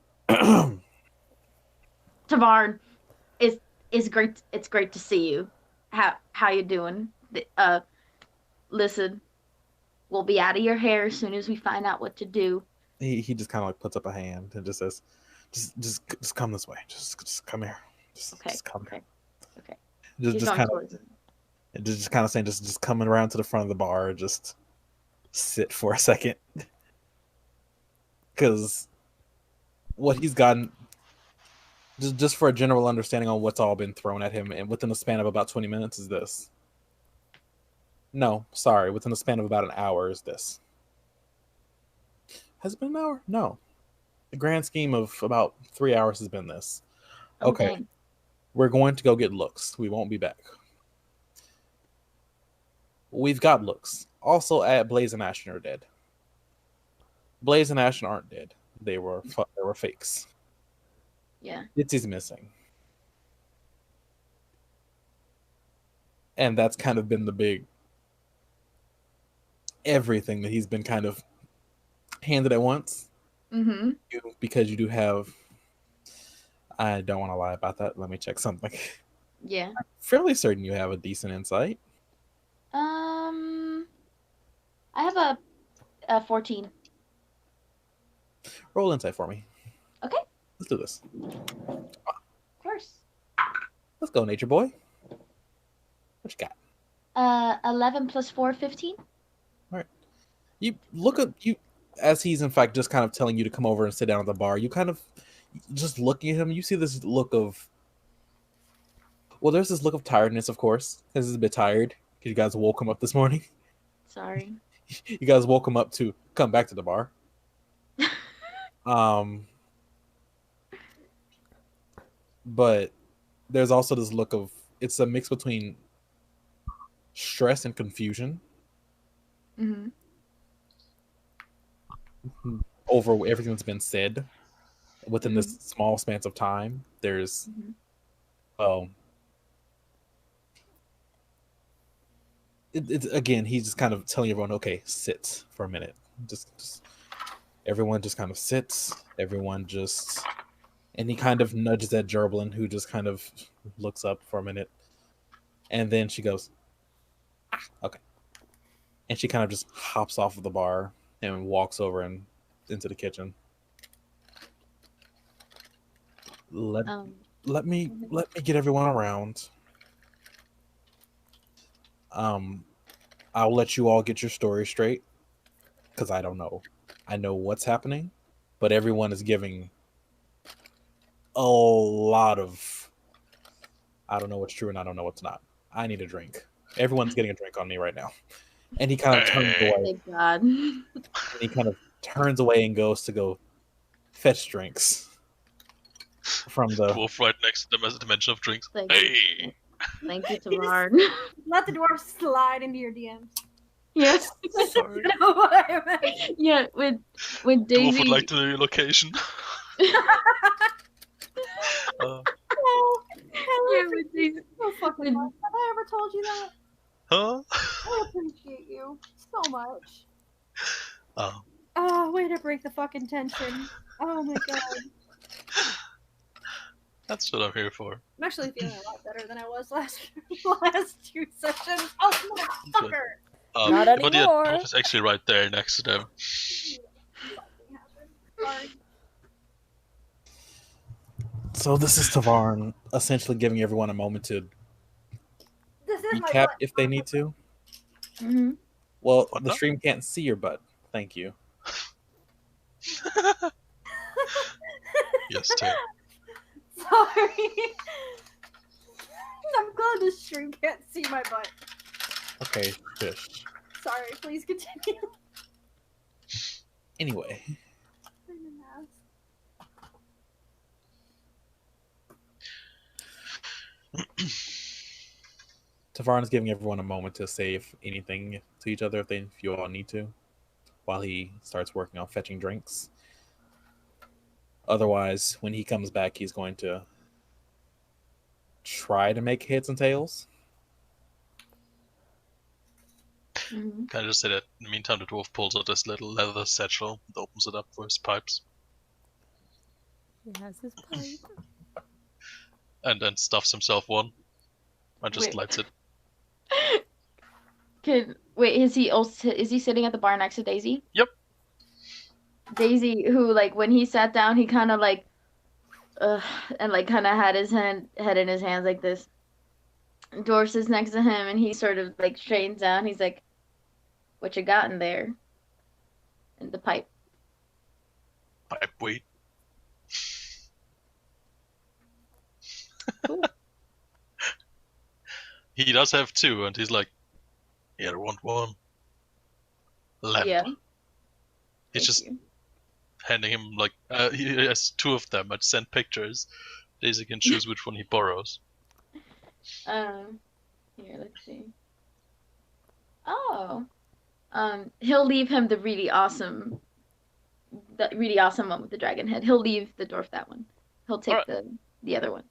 Tavern, it's great. It's great to see you. How you doing? Listen, we'll be out of your hair as soon as we find out what to do. He just kind of like puts up a hand and just says, "Just come this way. Just come here. Just come here." Okay. Just kind of saying, just coming around to the front of the bar. Just sit for a second, because what he's gotten. Just for a general understanding on what's all been thrown at him, and within the span of about 20 minutes is this. No, sorry, within the span of about an hour is this. Has it been an hour? No. The grand scheme of about 3 hours has been this. Okay. We're going to go get looks. We won't be back. We've got looks. Also, Blaze and Ashton are dead. Blaze and Ashton aren't dead. They were fakes. Yeah. Ditsy's missing. And that's kind of been the big everything that he's been kind of handed at once. Mm-hmm. Because you do have, I don't want to lie about that. Let me check something. Yeah. I'm fairly certain you have a decent insight. I have a 14. Roll insight for me. Okay. Let's do this. Of course. Let's go, nature boy. What you got? 11 plus 4, 15. All right. You look at you as he's in fact just kind of telling you to come over and sit down at the bar. You kind of just looking at him. You see this look of. Well, there's this look of tiredness, of course, because he's a bit tired. Because you guys woke him up this morning. Sorry. You guys woke him up to come back to the bar. But there's also this look of, it's a mix between stress and confusion. Mm-hmm. Over everything that's been said within this small span of time. There's, it's again, he's just kind of telling everyone, okay, sit for a minute. Just everyone just kind of sits. Everyone just, and he kind of nudges at Gerblin, who just kind of looks up for a minute. And then she goes, okay. And she kind of just hops off of the bar and walks over and into the kitchen. Let me get everyone around. I'll let you all get your story straight, because I don't know. I know what's happening, but everyone is giving a lot of, I don't know what's true and I don't know what's not. I need a drink. Everyone's getting a drink on me right now. And he kind of turns away. Thank God. And he kind of turns away and goes to go fetch drinks from the dwarf right next to the dimension of drinks. Thank you, Tamar. Let the dwarf slide into your DMs. Yes. Sorry. You know what I meant? Yeah, when Daisy. Dwarf would like to know your location. Oh, Yeah, when Daisy. so fucking When, much. Have I ever told you that? huh? I appreciate you so much. Oh, Oh, way to break the fucking tension. Oh my god. that's what I'm here for. I'm actually feeling a lot better than I was last two sessions. Oh, motherfucker! Not But yeah, anymore. dwarf is actually right there next to them. Sorry. So this is Tavern essentially giving everyone a moment to This is my recap butt. if they need to. hmm Well, What the now? stream can't see your butt. Thank you. Yes, Tim. Sorry. I'm glad the stream can't see my butt. Okay, shush. Sorry, please continue. Anyway, I'm an ass. Tavern is giving everyone a moment to say if anything to each other if you all need to, while he starts working on fetching drinks. Otherwise, when he comes back, he's going to try to make heads and tails. hmm Can I just say that in the meantime, the dwarf pulls out this little leather satchel and opens it up for his pipes, He has his pipe. and then stuffs himself one and just Wait. lights it. Wait, is he sitting at the bar next to Daisy? Yep. Daisy, who like when he sat down, he kind of like, and like kind of had his head in his hands like this. Dwarf is next to him, and he sort of like straightens down. He's like, "What you got in there?" In the pipe. Pipe weed. Cool. He does have two, and he's like, "Yeah, I want one." Lamp. Yeah. He's Thank just you. handing him like he has two of them. I'd send pictures. Daisy can choose which one he borrows. Here, let's see. Oh. He'll leave him the really awesome one with the dragon head. He'll leave the dwarf that one. He'll take the other one.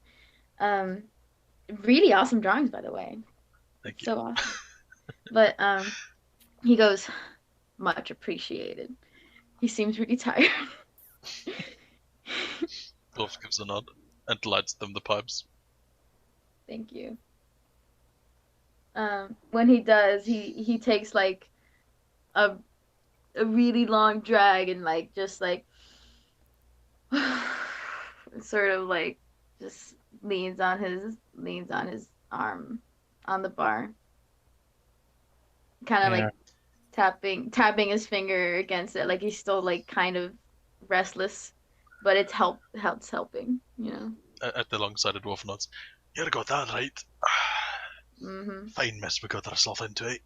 Really awesome drawings, by the way. Thank you. So awesome. But he goes, much appreciated. He seems really tired. Dwarf gives a nod and lights them the pipes. Thank you. When he does, he takes like a really long drag and like just like sort of like just leans on his arm on the bar, kind of Yeah. like tapping his finger against it, like he's still like kind of restless, but it's helping, you know. At the alongside the dwarf nods. You got that right. Mhm. Fine mess we got ourselves into it.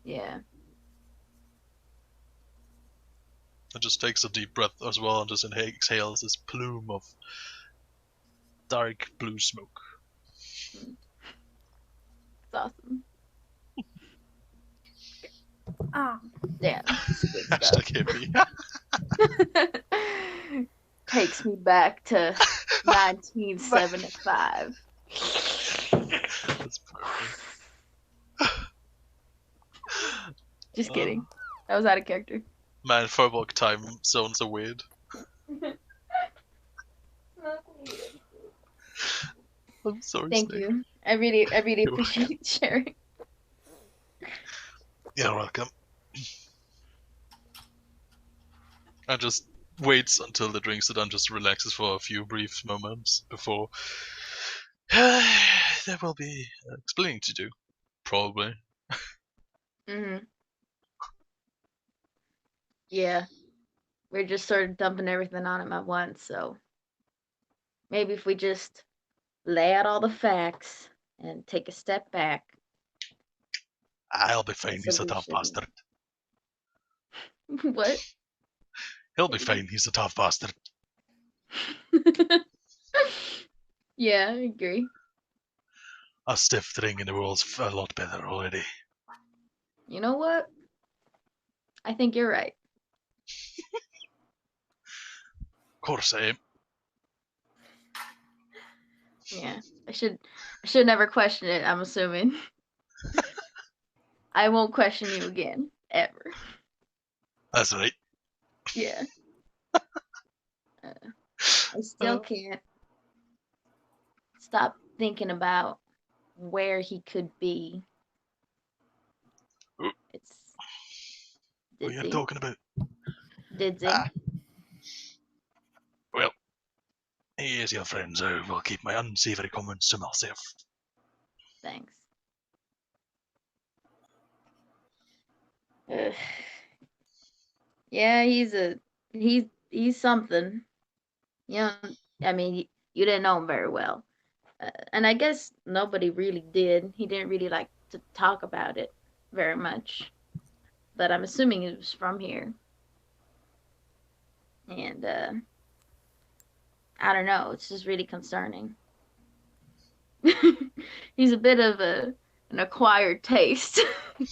Yeah. And just takes a deep breath as well and just exhales this plume of dark blue smoke. It's awesome. Damn. It's good stuff. Hashtag hippie. Takes me back to 1975. That's perfect. Just kidding. That was out of character. Man, Furbolg time zones are weird. I'm sorry, Thank Snake. you. I really You're appreciate you sharing. You're welcome. And just waits until the drinks are done, just relaxes for a few brief moments before there will be explaining to do, probably. Mhm. Yeah. We're just sort of dumping everything on him at once, so maybe if we just lay out all the facts and take a step back. I'll be fine, he's a Solution. tough bastard. What? He'll be fine, he's a tough bastard. Yeah, I agree. A stiff drink in the world's a lot better already. You know what? I think you're right. Of course I am. Yeah. I should never question it, I'm assuming. I won't question you again. Ever. That's right. Yeah. I still can't stop thinking about where he could be. It's What are you dizzy. talking about? Dizzy. Ah. Well, here's your friends. I will keep my unsavory comments to myself. Thanks. Ugh. Yeah, he's something. Yeah, I mean, you didn't know him very well, and I guess nobody really did. He didn't really like to talk about it very much, but I'm assuming he was from here, and I don't know. It's just really concerning. He's a bit of an acquired taste. He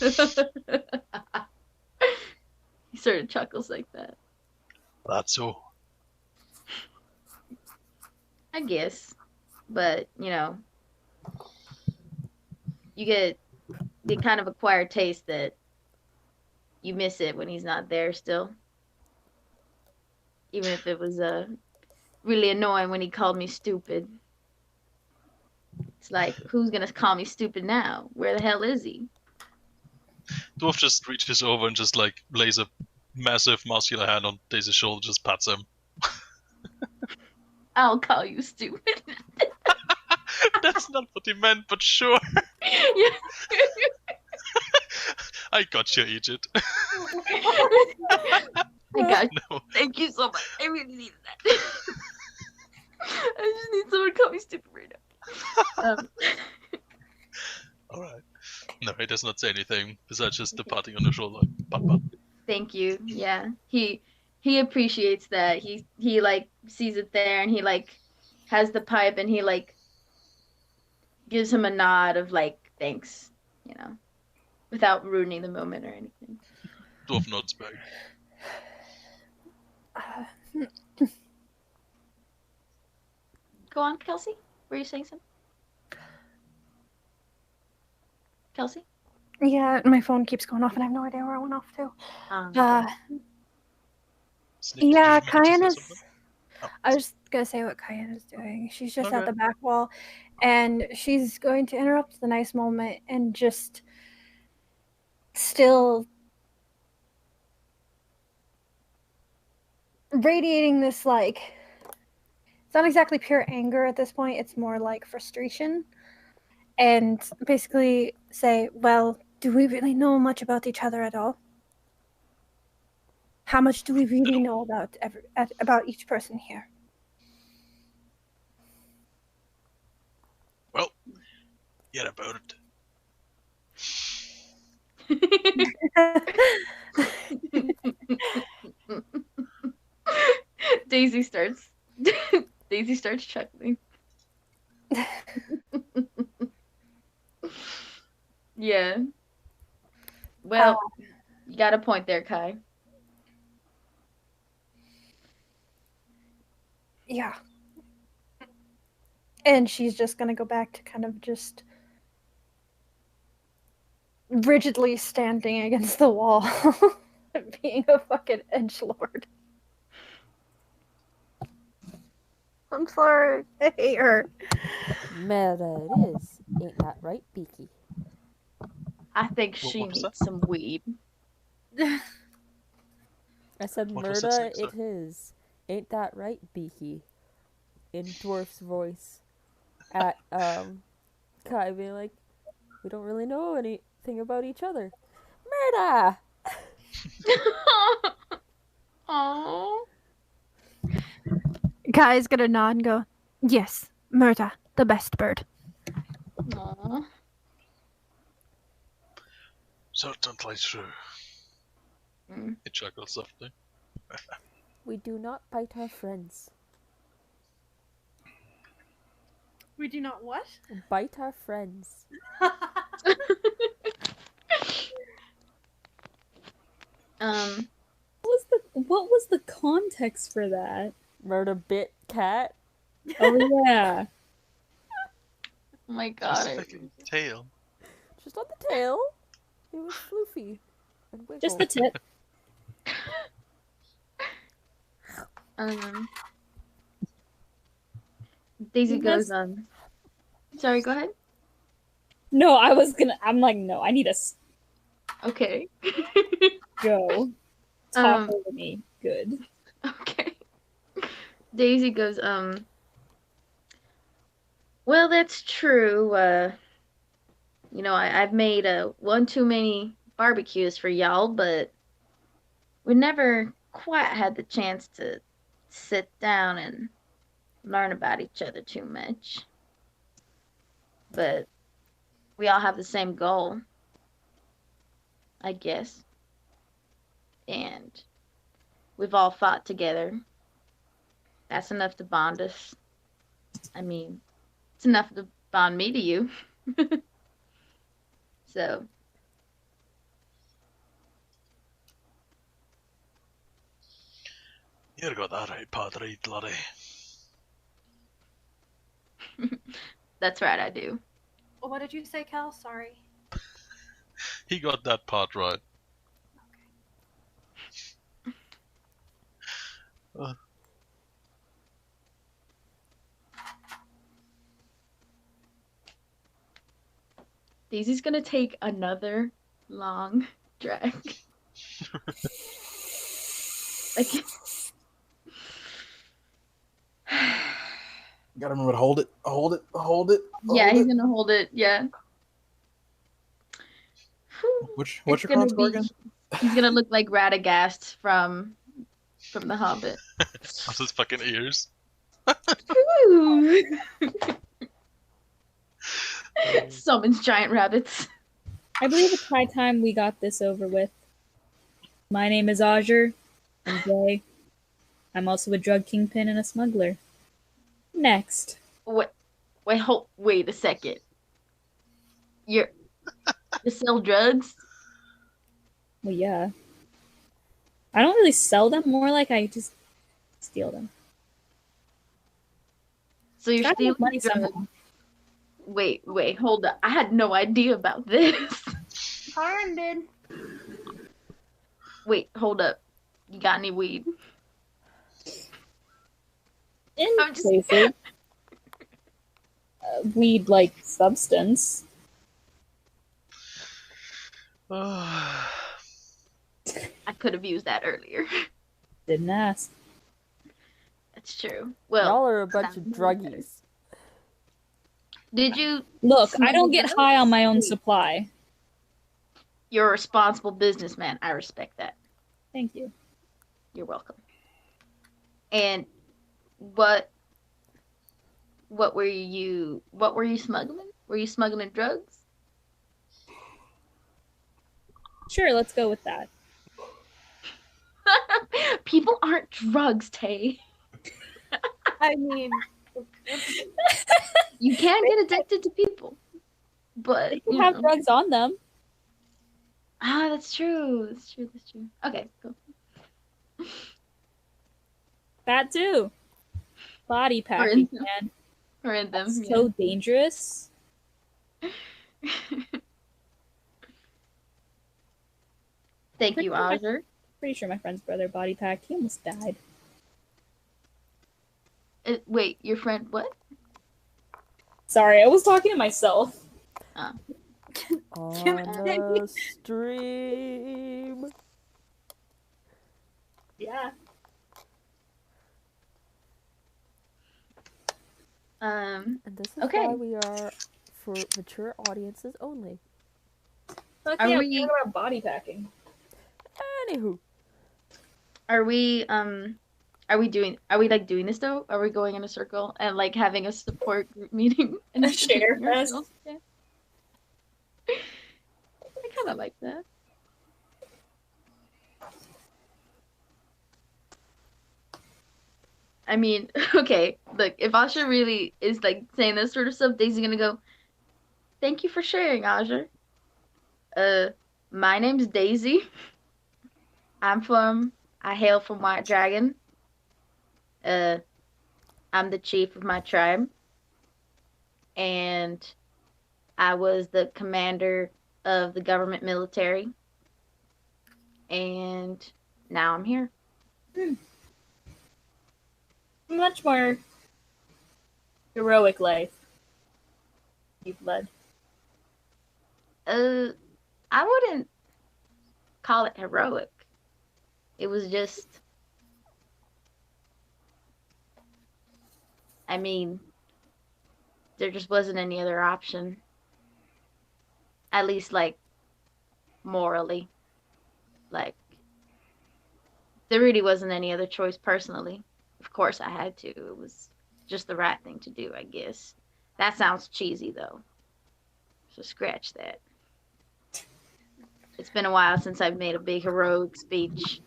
sort of chuckles like that. That's so. I guess, but you get the kind of acquired taste that you miss it when he's not there still. Even if it was really annoying when he called me stupid. It's like, who's gonna call me stupid now? Where the hell is he? Dwarf just reaches over and just like lays a massive muscular hand on Daisy's shoulder, just pats him. I'll call you stupid. That's not what he meant, but sure. Yeah. I got you, Egypt. I got you. No. Thank you so much. I really needed that. I just need someone to call me stupid right now. Alright. No, he does not say anything besides just the patting on the shoulder. Pat, pat. Thank you. Yeah. He appreciates that. He like sees it there and he like has the pipe and he like gives him a nod of like thanks, without ruining the moment or anything. Dwarf nods back. Go on, Kelsey. Were you saying something? Kelsey? Yeah, my phone keeps going off and I have no idea where it went off to. Sneak, Yeah, did you mean to Cayenne say is. something? Oh. I was gonna say what Cayenne is doing. She's just at Okay. the back wall, and she's going to interrupt the nice moment and just still radiating this like. It's not exactly pure anger at this point. It's more like frustration, and basically say, "Well, do we really know much about each other at all? How much do we really know about each person here?" Well, yeah, about it. Daisy starts chuckling. Yeah. Well, you got a point there, Kai. Yeah. And she's just gonna go back to kind of just rigidly standing against the wall, being a fucking edgelord. I'm sorry. I hate her. Meta it is. Ain't that right, Beaky? I think she what was needs that? some weed. I said What was Murda it, it is. Ain't that right, Beaky? In Dwarf's voice. At Kai being like, we don't really know anything about each other. Murda! Aww. Kai's gonna nod and go, yes, Murta, the best bird. Aww. Certainly true. Mm. He chuckles softly. We do not bite our friends. We do not what? Bite our friends. Um, What was the context for that? Murder bit cat. Oh yeah. oh my Just god. fucking tail. Just on the tail. It was floofy and wiggled. Just the tip. Um, Daisy goes, sorry, go ahead. No, I'm like, no, I need to Okay. go. Talk over me. Good. Okay. Daisy goes, well, that's true. I've made one too many barbecues for y'all, but we never quite had the chance to sit down and learn about each other too much. But we all have the same goal, I guess. And we've all fought together. That's enough to bond us. I mean, it's enough to bond me to you. So, You got that right, Padre Bloody. that's right, I do. What did you say, Cal? Sorry. He got that part right. Daisy's gonna take another long drag. Like, Gotta remember to hold it. yeah, he's gonna hold it. Yeah. What's It's your gonna con score be- again? He's gonna look like Radagast from The Hobbit. On his fucking ears. Ooh. Summons giant rabbits. I believe it's high time we got this over with. My name is Azure. I'm gay. I'm also a drug kingpin and a smuggler. Next. Wait a second. You sell drugs? Well, yeah. I don't really sell them, more like I just steal them. So you're Gotta stealing make money drugs. somehow. Wait, hold up. I had no idea about this. Karen did. Wait, hold up. You got any weed? In I'm just- places. Weed like substance. I could have used that earlier. Didn't ask. That's true. Well, Y'all are a bunch of sounds druggies. did you? Look, I Smuggle don't get drugs? high on my own Wait. supply. You're a responsible businessman. I respect that. Thank you. You're welcome. And what were you smuggling? Were you smuggling drugs? Sure, let's go with that. People aren't drugs, Tay. I mean, You can get addicted to people. But They can have drugs on them. that's true. That's true. Okay, cool. That too. Body packing, man. Or in them. That's so dangerous. Thank you, Azure. Pretty sure my friend's brother body packed. He almost died. Wait, your friend what? Sorry, I was talking to myself. On a stream. Yeah. And this is Okay. why we are for mature audiences only. Fuck Are yeah, we- we're talking about body packing. Anywho. Are we like doing this though? Are we going in a circle and like having a support group meeting and A share fest? Yeah. I kind of like that. I mean, okay, look, if Asha really is like saying this sort of stuff, Daisy's gonna go, "Thank you for sharing, Asha. My name's Daisy. I hail from White Dragon. I'm the chief of my tribe, and I was the commander of the government military, and now I'm here. Much more heroic life you've led. I wouldn't call it heroic. It was just, I mean, there just wasn't any other option. At least, like, morally. Like, there really wasn't any other choice personally. Of course I had to. It was just the right thing to do, I guess. That sounds cheesy, though. So scratch that. It's been a while since I've made a big heroic speech.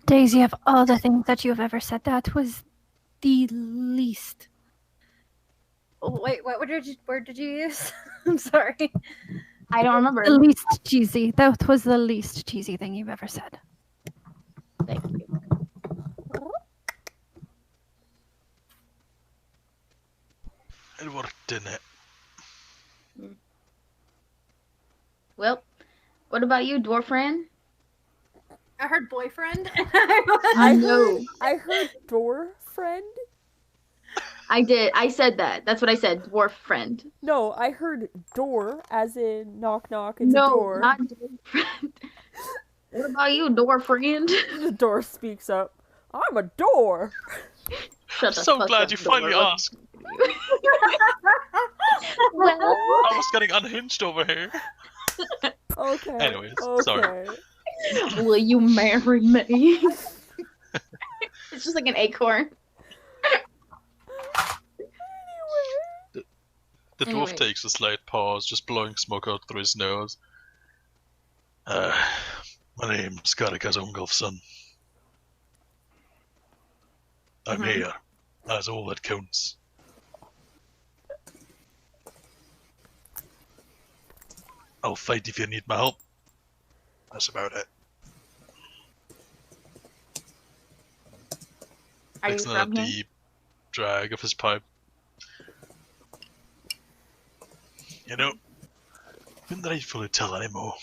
Daisy, of all the things that you've ever said, that was the least. Oh, wait, what word did you use? I'm sorry. I don't remember. The least cheesy. That was the least cheesy thing you've ever said. Thank you. It worked, didn't it? Well, what about you, dwarf friend? I heard boyfriend. I heard door friend. I did. I said that. That's what I said. Dwarf friend. No, I heard door as in knock knock. It's a door. No, not dwarf friend. What about you, dwarf friend? The door speaks up. I'm a door. Shut the So fuck glad up, you finally door. asked. Well, I was getting unhinged over here. Okay. Anyways, okay. sorry. will you marry me? It's just like an acorn. The dwarf Anyway. takes a slight pause, just blowing smoke out through his nose. My name's Garika's Ungolfson. I'm here. That's all that counts. I'll fight if you need my help. That's about it. Are you Takes from another here? deep drag of his pipe. You know, couldn't rightfully tell anymore.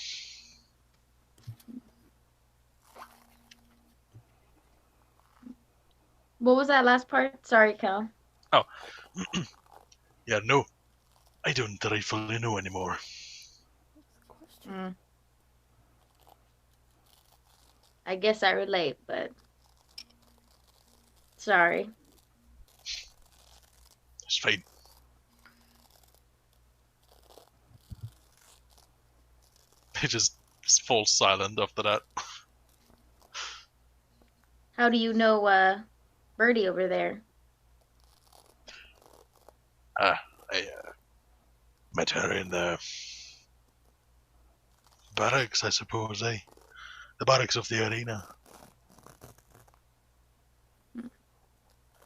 What was that last part? Sorry, Cal. Oh. Yeah, no. I don't rightfully know anymore. I guess I relate, but sorry. It's fine. He just falls silent after that. How do you know Birdie over there? I met her in the barracks, I suppose, eh? The barracks of the arena.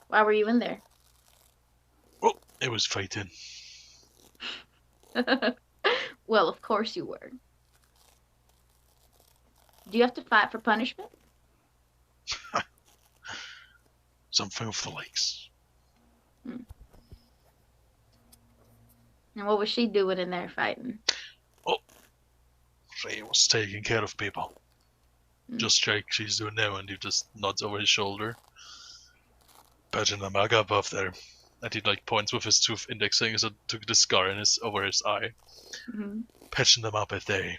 Why were you in there? Oh, it was fighting. Well, of course you were. Do you have to fight for punishment? Something of the likes. And what was she doing in there fighting? She was taking care of people. Just like she's doing now, and he just nods over his shoulder. Patching them back up off there. And he like points with his tooth index finger to the scar in over his eye. Patching them up if they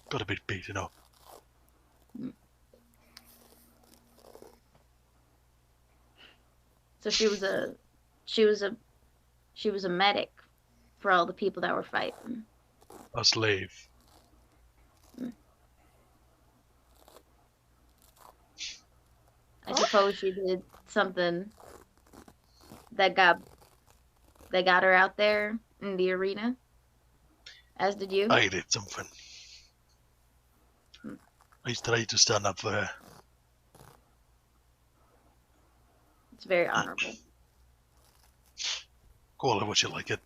got a bit beaten up. So she was a medic for all the people that were fighting. A slave. I suppose she did something that got her out there in the arena. As did you. I did something. I tried to stand up for her. It's very honorable. Call it what you like it.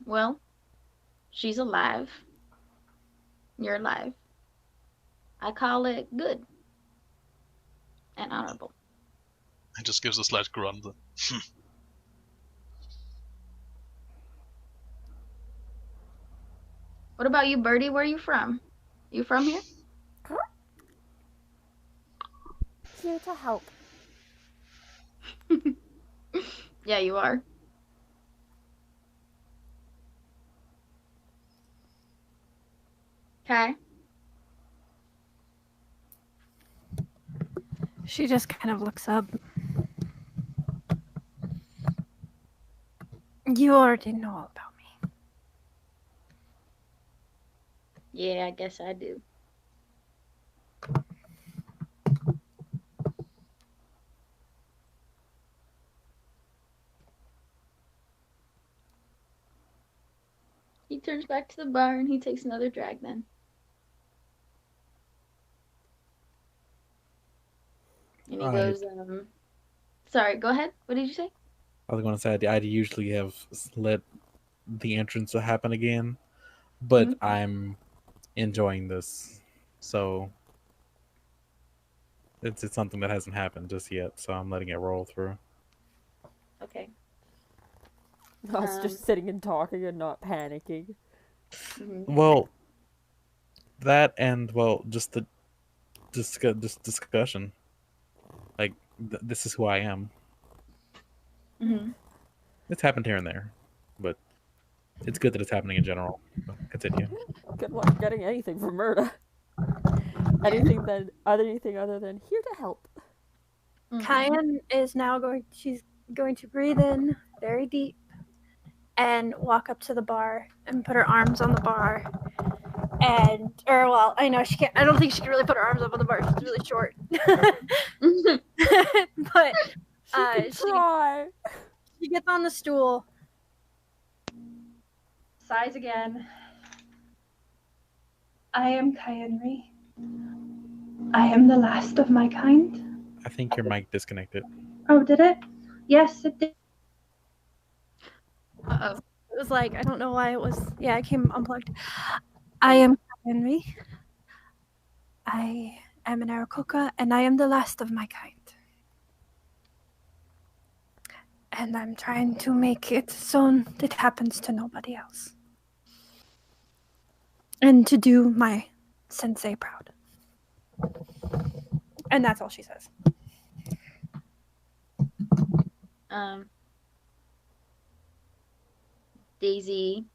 Well, She's alive. You're alive. I call it good and honorable. He just gives a slight grunt. What about you, Birdie? Where are you from? You from here? Here to help. Yeah, you are. Okay. She just kind of looks up. You already know all about me. Yeah, I guess I do. He turns back to the bar and he takes another drag then. And he goes, sorry, go ahead. What did you say? I was going to say I'd usually have let the entrance happen again, but I'm enjoying this, so it's something that hasn't happened just yet, so I'm letting it roll through. Okay. I was just sitting and talking and not panicking. Well, that and just the discussion. Like this is who I am. It's happened here and there, but it's good that it's happening in general. So continue. Good luck getting anything from Murda. Anything other than here to help. Cayenne is now she's going to breathe in very deep and walk up to the bar and put her arms on the bar. I know she can't, I don't think she can really put her arms up on the bar. She's really short. But she gets on the stool, sighs again. I am Cayenne. I am the last of my kind. I think your mic disconnected. Oh, did it? Yes, it did. Uh-oh. It was like, I don't know why it was. Yeah, it came unplugged. I am Henry. I am an Arakoka, and I am the last of my kind. And I'm trying to make it so it happens to nobody else. And to do my sensei proud. And that's all she says. Daisy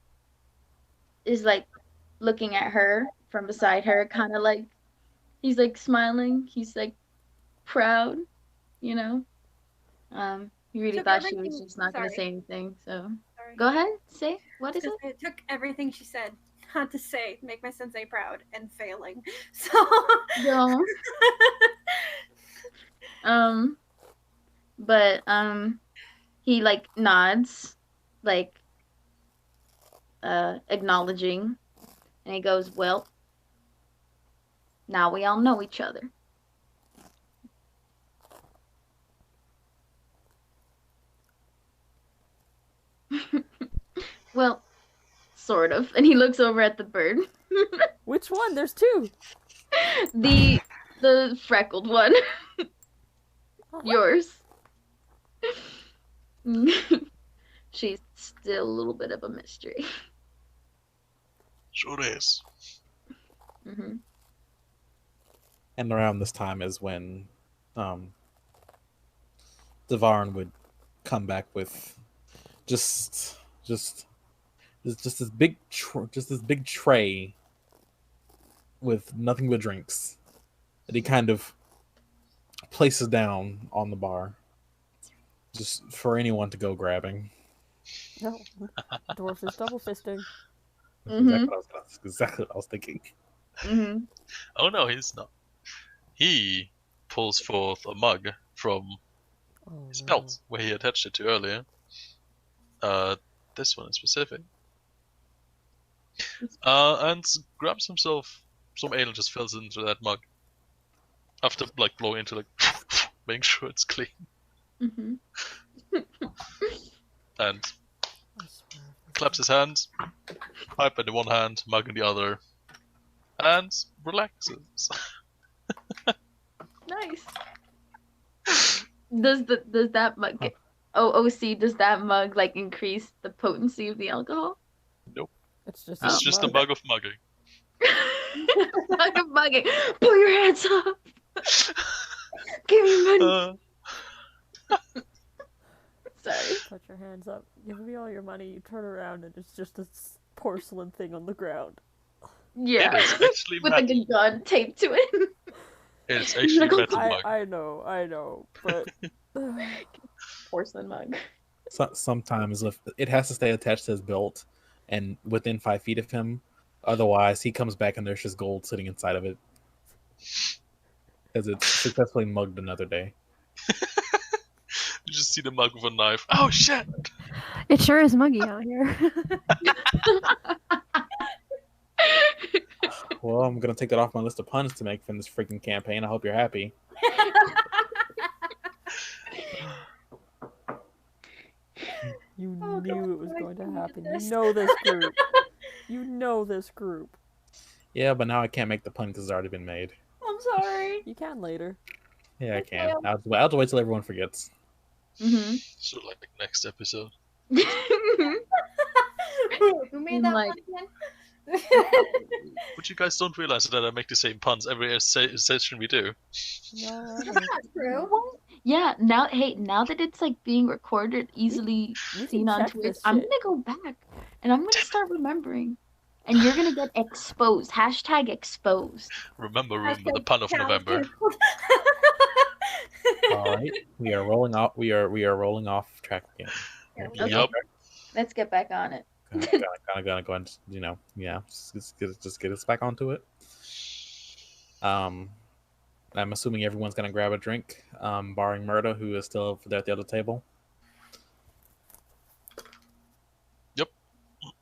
is like looking at her from beside her, kind of like he's like smiling. He's like proud, you know. He really thought she was just not going to say anything. So go ahead, say what is it? It took everything she said not to say, make my sensei proud, and failing. So no. But he like nods, like acknowledging, and he goes, well, now we all know each other. Well, sort of. And he looks over at the bird. Which one? There's two. The freckled one. Yours. She's still a little bit of a mystery. Sure is. And around this time is when Tavern would come back with just this big tray with nothing but drinks that he kind of places down on the bar, just for anyone to go grabbing. No, dwarf is double fisting. Exactly what I was thinking. Oh no, he's not. He pulls forth a mug from his belt, where he attached it to earlier. This one in specific. And grabs himself some ale and just fills it into that mug. After like blowing into making sure it's clean. And claps his hands, pipe in the one hand, mug in the other, and relaxes. Nice. Does that mug OOC, does that mug like increase the potency of the alcohol? Nope. It's just It's just a mug of mugging. Mug of mugging. Pull your hands up. Give me money. Sorry. Put your hands up. Give me all your money. You turn around and it's just a porcelain thing on the ground. Yeah. It is actually With like a gun taped to it. It's actually metal mug. I know, but Porcelain mug. Sometimes if it has to stay attached to his belt and within 5 feet of him, otherwise he comes back and there's just gold sitting inside of it because it's successfully mugged another day. You just see the mug with a knife. Oh shit! It sure is muggy out here. Well, I'm gonna take that off my list of puns to make from this freaking campaign. I hope you're happy. you knew it was going to happen. You know this group. You know this group. Yeah, but now I can't make the pun because it's already been made. I'm sorry. You can later. Yeah, I can. I'll just wait till everyone forgets. Mm-hmm. So like next episode. Who made that Like- one again? But you guys don't realize that I make the same puns every session we do. No, That's not true. Yeah, now that it's like being recorded, easily we seen can on check Twitch, this I'm shit. gonna go back and I'm gonna start remembering. And you're gonna get exposed. #exposed. Remember the pun of November. All right, we are rolling off. We are rolling off track again. Okay. Yup. Let's get back on it. Gonna go and just get us back onto it. I'm assuming everyone's gonna grab a drink, barring Murda, who is still there at the other table.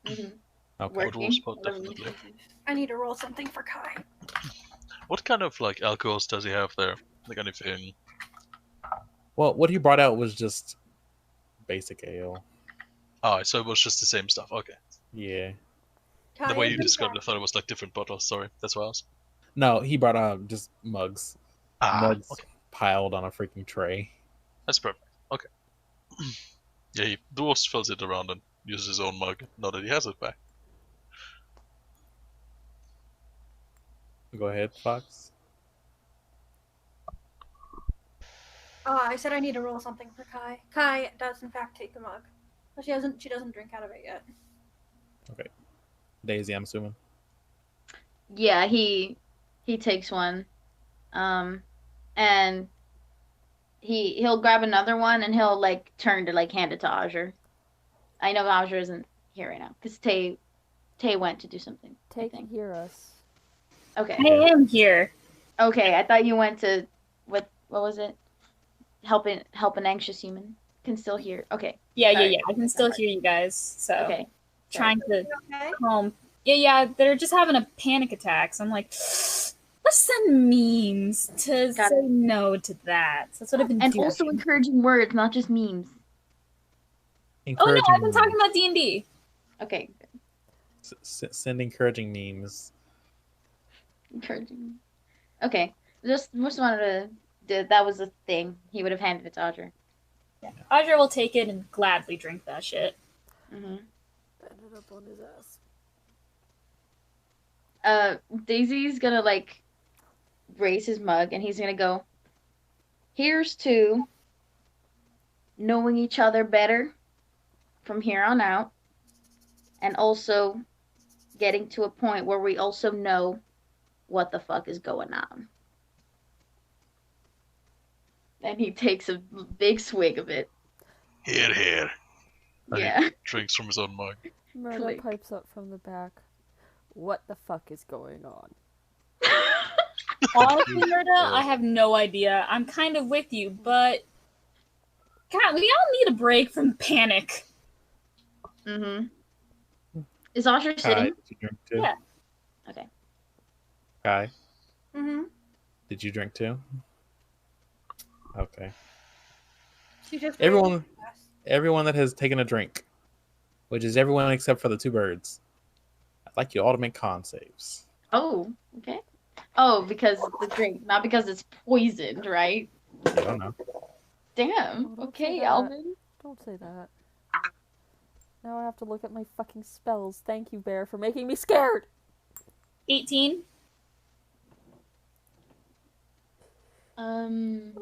Mhm. Okay. Working. Roll spot, definitely. I need to roll something for Kai. What kind of like alcohols does he have there? Like anything? Well, what he brought out was just basic ale. Oh, so it was just the same stuff. Okay. Yeah. The way you described it, I thought it was like different bottles. Sorry, that's why I was. No, he brought out just mugs. Mugs Okay. piled on a freaking tray. That's perfect. Okay. Yeah, he dwarfs fills it around and uses his own mug. Now that he has it back. Go ahead, Fox. I said I need to roll something for Kai. Kai does in fact take the mug. But she doesn't drink out of it yet. Daisy, I'm assuming. Yeah, he takes one. And he'll grab another one and he'll like turn to like hand it to Azure. I know Azure isn't here right now because Tay went to do something. Take and hear us. Okay. I am here. Okay, I thought you went to what was it? Help an anxious human can still hear. Okay. Yeah. Sorry. I can still hear you guys. So Okay. trying to Okay. calm. Yeah. They're just having a panic attack. So I'm like, let's send memes to Got say it. no to that. So that's what I've been And doing. also encouraging words, not just memes. Oh no, I've been talking about D&D. Okay. Send encouraging memes. Encouraging. Okay. Just wanted to. That was the thing. He would have handed it to Audrey. Yeah. Audrey will take it and gladly drink that shit. Mm-hmm. Ended up on his ass. Daisy's gonna like raise his mug and he's gonna go, here's to knowing each other better from here on out, and also getting to a point where we also know what the fuck is going on. And he takes a big swig of it. Here. And Yeah. he drinks from his own mug. Murder Click. pipes up from the back. What the fuck is going on? Honestly, Murda, I have no idea. I'm kind of with you, but God, we all need a break from panic. Mm-hmm. Is Audrey Kai, sitting? did you drink too? Yeah. Okay. Kai, Mm-hmm. did you drink too? Okay. She just Everyone that has taken a drink, which is everyone except for the two birds. I'd like you all to make con saves. Oh, okay. Oh, because the drink, not because it's poisoned, right? I don't know. Damn. don't say Okay, that. Alvin. Don't say that. Now I have to look at my fucking spells. Thank you, Bear, for making me scared. 18. Oh no.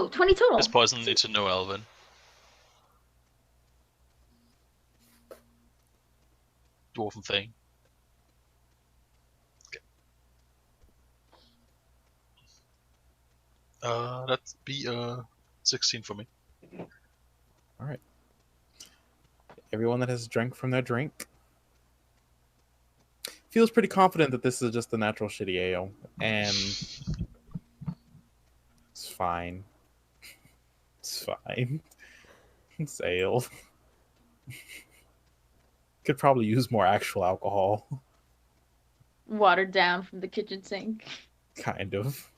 20 total. This poison needs to know Elvin. Dwarven thing. Okay. That'd be 16 for me. All right. Everyone that has drank from their drink feels pretty confident that this is just a natural shitty ale, and it's fine. It's fine. It's ale. Could probably use more actual alcohol. Watered down from the kitchen sink. Kind of.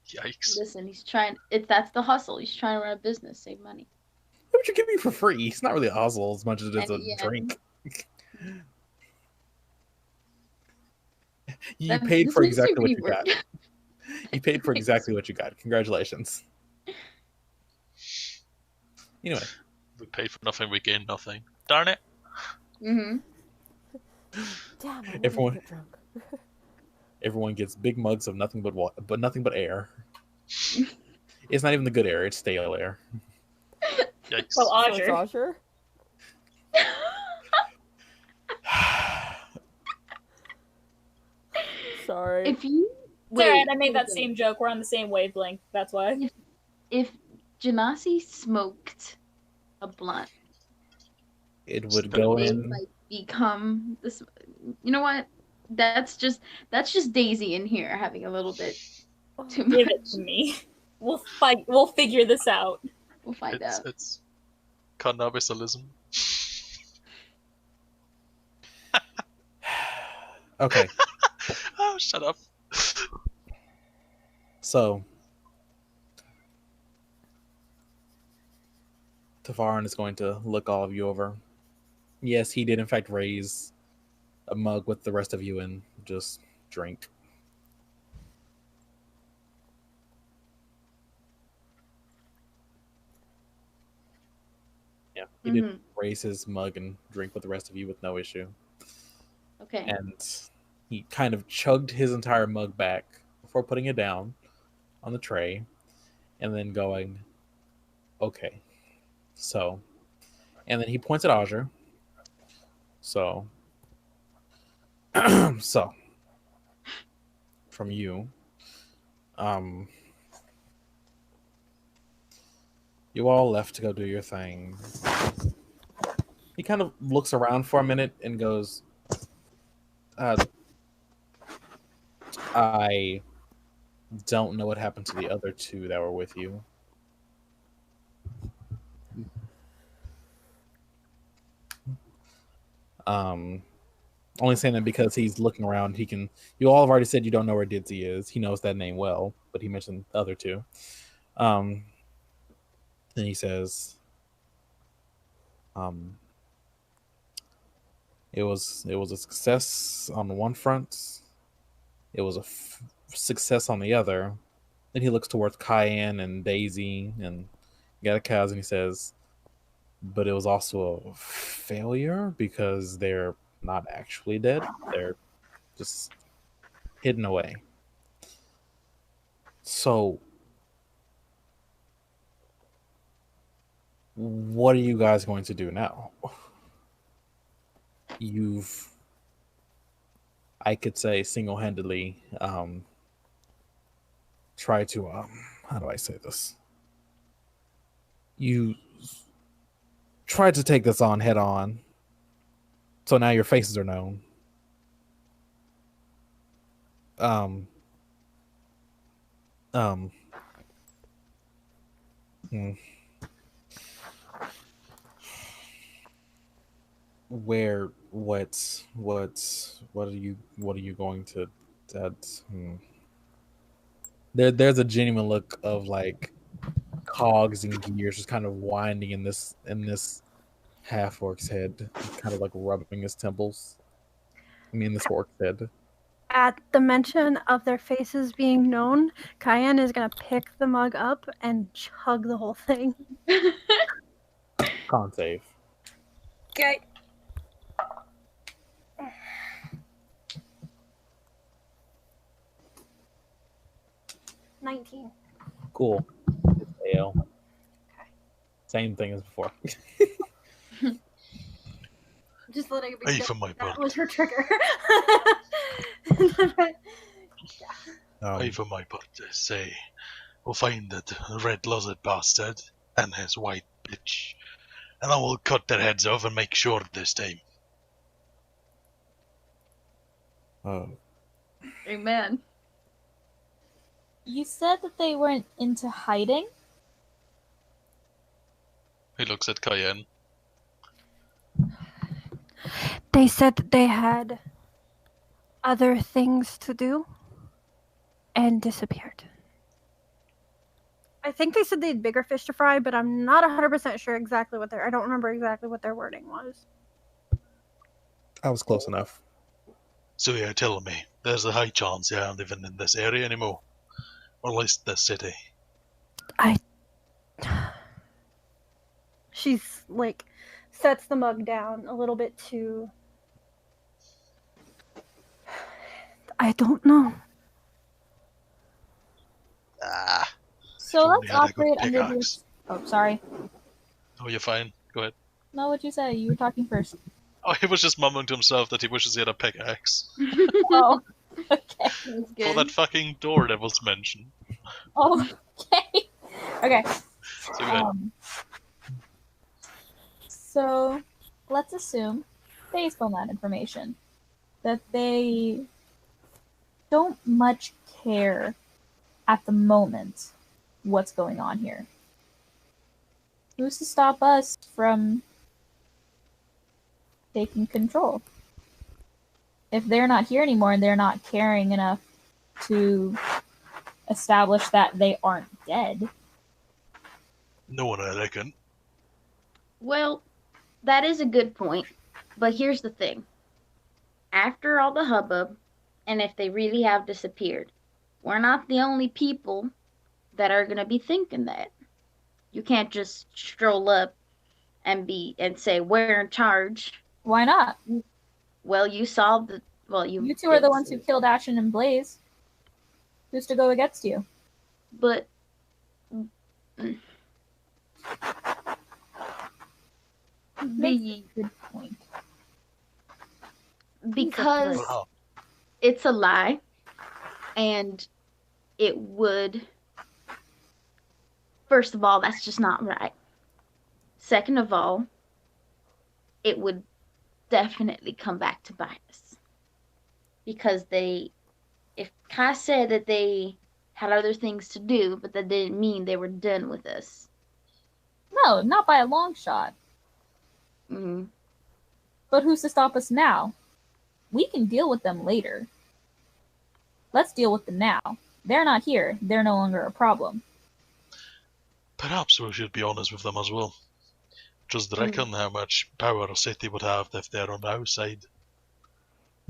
Yikes. Listen, he's trying. That's the hustle. He's trying to run a business, save money. What would you give me for free? It's not really a hustle as much as it is a drink. You paid for exactly what you got. You paid for exactly what you got. Congratulations. Anyway. We paid for nothing, we gained nothing. Darn it. Mm-hmm. Damn, I Everyone get drunk. Everyone gets big mugs of nothing but water, but nothing but air. It's not even the good air, it's stale air. Yikes. Well, So it's Azure. Sorry. If you It's alright, I made that same joke. We're on the same wavelength. That's why. If Janasi smoked a blunt, It would go they in. might become this. You know what? That's just Daisy in here having a little bit too much. Give it to me. We'll fight. We'll figure this out. We'll find out. It's cannabisalism. Okay. Oh, shut up. So Tavarin is going to look all of you over. Yes, he did in fact raise a mug with the rest of you and just drink. Yeah, he did raise his mug and drink with the rest of you with no issue. Okay. And he kind of chugged his entire mug back before putting it down on the tray and then going, okay. So, and then he points at Azure. So, so from you, you all left to go do your thing. He kind of looks around for a minute and goes, I don't know what happened to the other two that were with you. Only saying that because he's looking around, he can. You all have already said you don't know where Didzy is. He knows that name well, but he mentioned the other two. Then he says, it was a success on one front. It was a success on the other. Then he looks towards Cayenne and Daisy and Gattaca's and he says, but it was also a failure because they're not actually dead. They're just hidden away. So, what are you guys going to do now? You've, I could say, single-handedly tried to, how do I say this? You tried to take this on head on. So now your faces are known. What are you going to there's a genuine look of like cogs and gears just kind of winding in this half orc's head, kind of like rubbing his temples. I mean, this orc's head. At the mention of their faces being known, Cayenne is gonna pick the mug up and chug the whole thing. Con save. Okay. $19. Cool. It's ale. Okay. Same thing as before. Just letting it be Aye known for my that part. was her trigger. I, for my part, say, will find that red lizard bastard and his white bitch, and I will cut their heads off and make sure this time. Amen. You said that they weren't into hiding? He looks at Cayenne. They said that they had other things to do and disappeared. I think they said they had bigger fish to fry, but I'm not 100% sure exactly what I don't remember exactly what their wording was. I was close enough. So you're telling me there's a high chance you aren't living in this area anymore? Or at least this city? She's like, sets the mug down a little bit too. I don't know. Ah. So If let's only I had a good operate under pickaxe. this. Oh, sorry. Oh, you're fine. Go ahead. No, what'd you say? You were talking first. Oh, he was just mumbling to himself that he wishes he had a pickaxe. Oh, okay. That's For good. that fucking door that was mentioned. Oh, okay. Okay. So go ahead. So let's assume, based on that information, that they don't much care at the moment what's going on here. Who's to stop us from taking control? If they're not here anymore and they're not caring enough to establish that they aren't dead. No one, I reckon. Well, that is a good point. But here's the thing. After all the hubbub, and if they really have disappeared, we're not the only people that are going to be thinking that. You can't just stroll up and say, we're in charge. Why not? Well, you saw the... Well, You two are the ones who killed Ashen and Blaze. Who's to go against you? But... Good point. Because Oh, it's a lie, and it would... First of all, that's just not right. Second of all, it would definitely come back to bite us. Because if Kai said that they had other things to do, but that didn't mean they were done with us. No, not by a long shot. Mm-hmm. But who's to stop us now? We can deal with them later. Let's deal with them now. They're not here. They're no longer a problem. perhaps we should be honest with them as well. Just reckon how much power a city would have if they're on our side.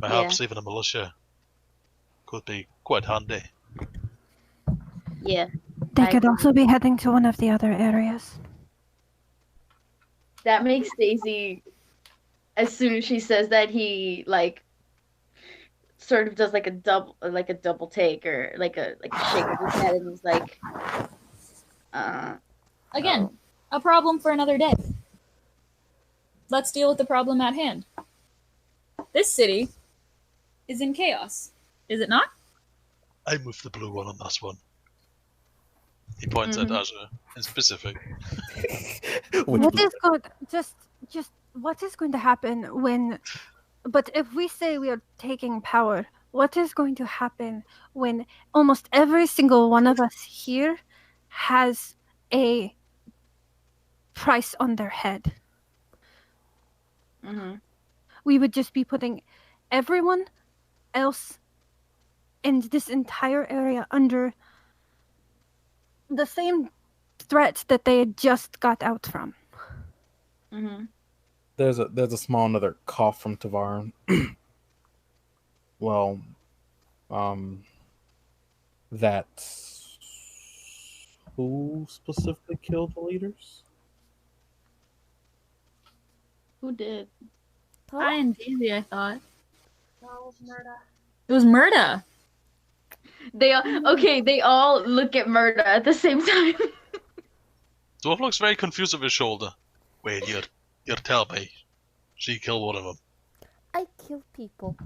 Perhaps even a militia could be quite handy. Yeah. They I could agree. also be heading to one of the other areas. That makes Daisy, as soon as she says that, he sort of does like a double take, or like a shake of his head, and he's like, Again, a problem for another day. Let's deal with the problem at hand. This city is in chaos, is it not? I'm with the blue one on this one. He points at Azure in specific. What is going just what is going to happen when? But if we say we are taking power, what is going to happen when almost every single one of us here has a price on their head? We would just be putting everyone else in this entire area under the same threat that they had just got out from. Mm-hmm. There's a small another cough from Tavern. Well, that who specifically killed the leaders? Who did? I and Daisy, I thought. No, Murda. It was Murda. They all look at Murda at the same time. Dwarf looks very confused over his shoulder. Wait, you're telling me she killed one of them? I kill people.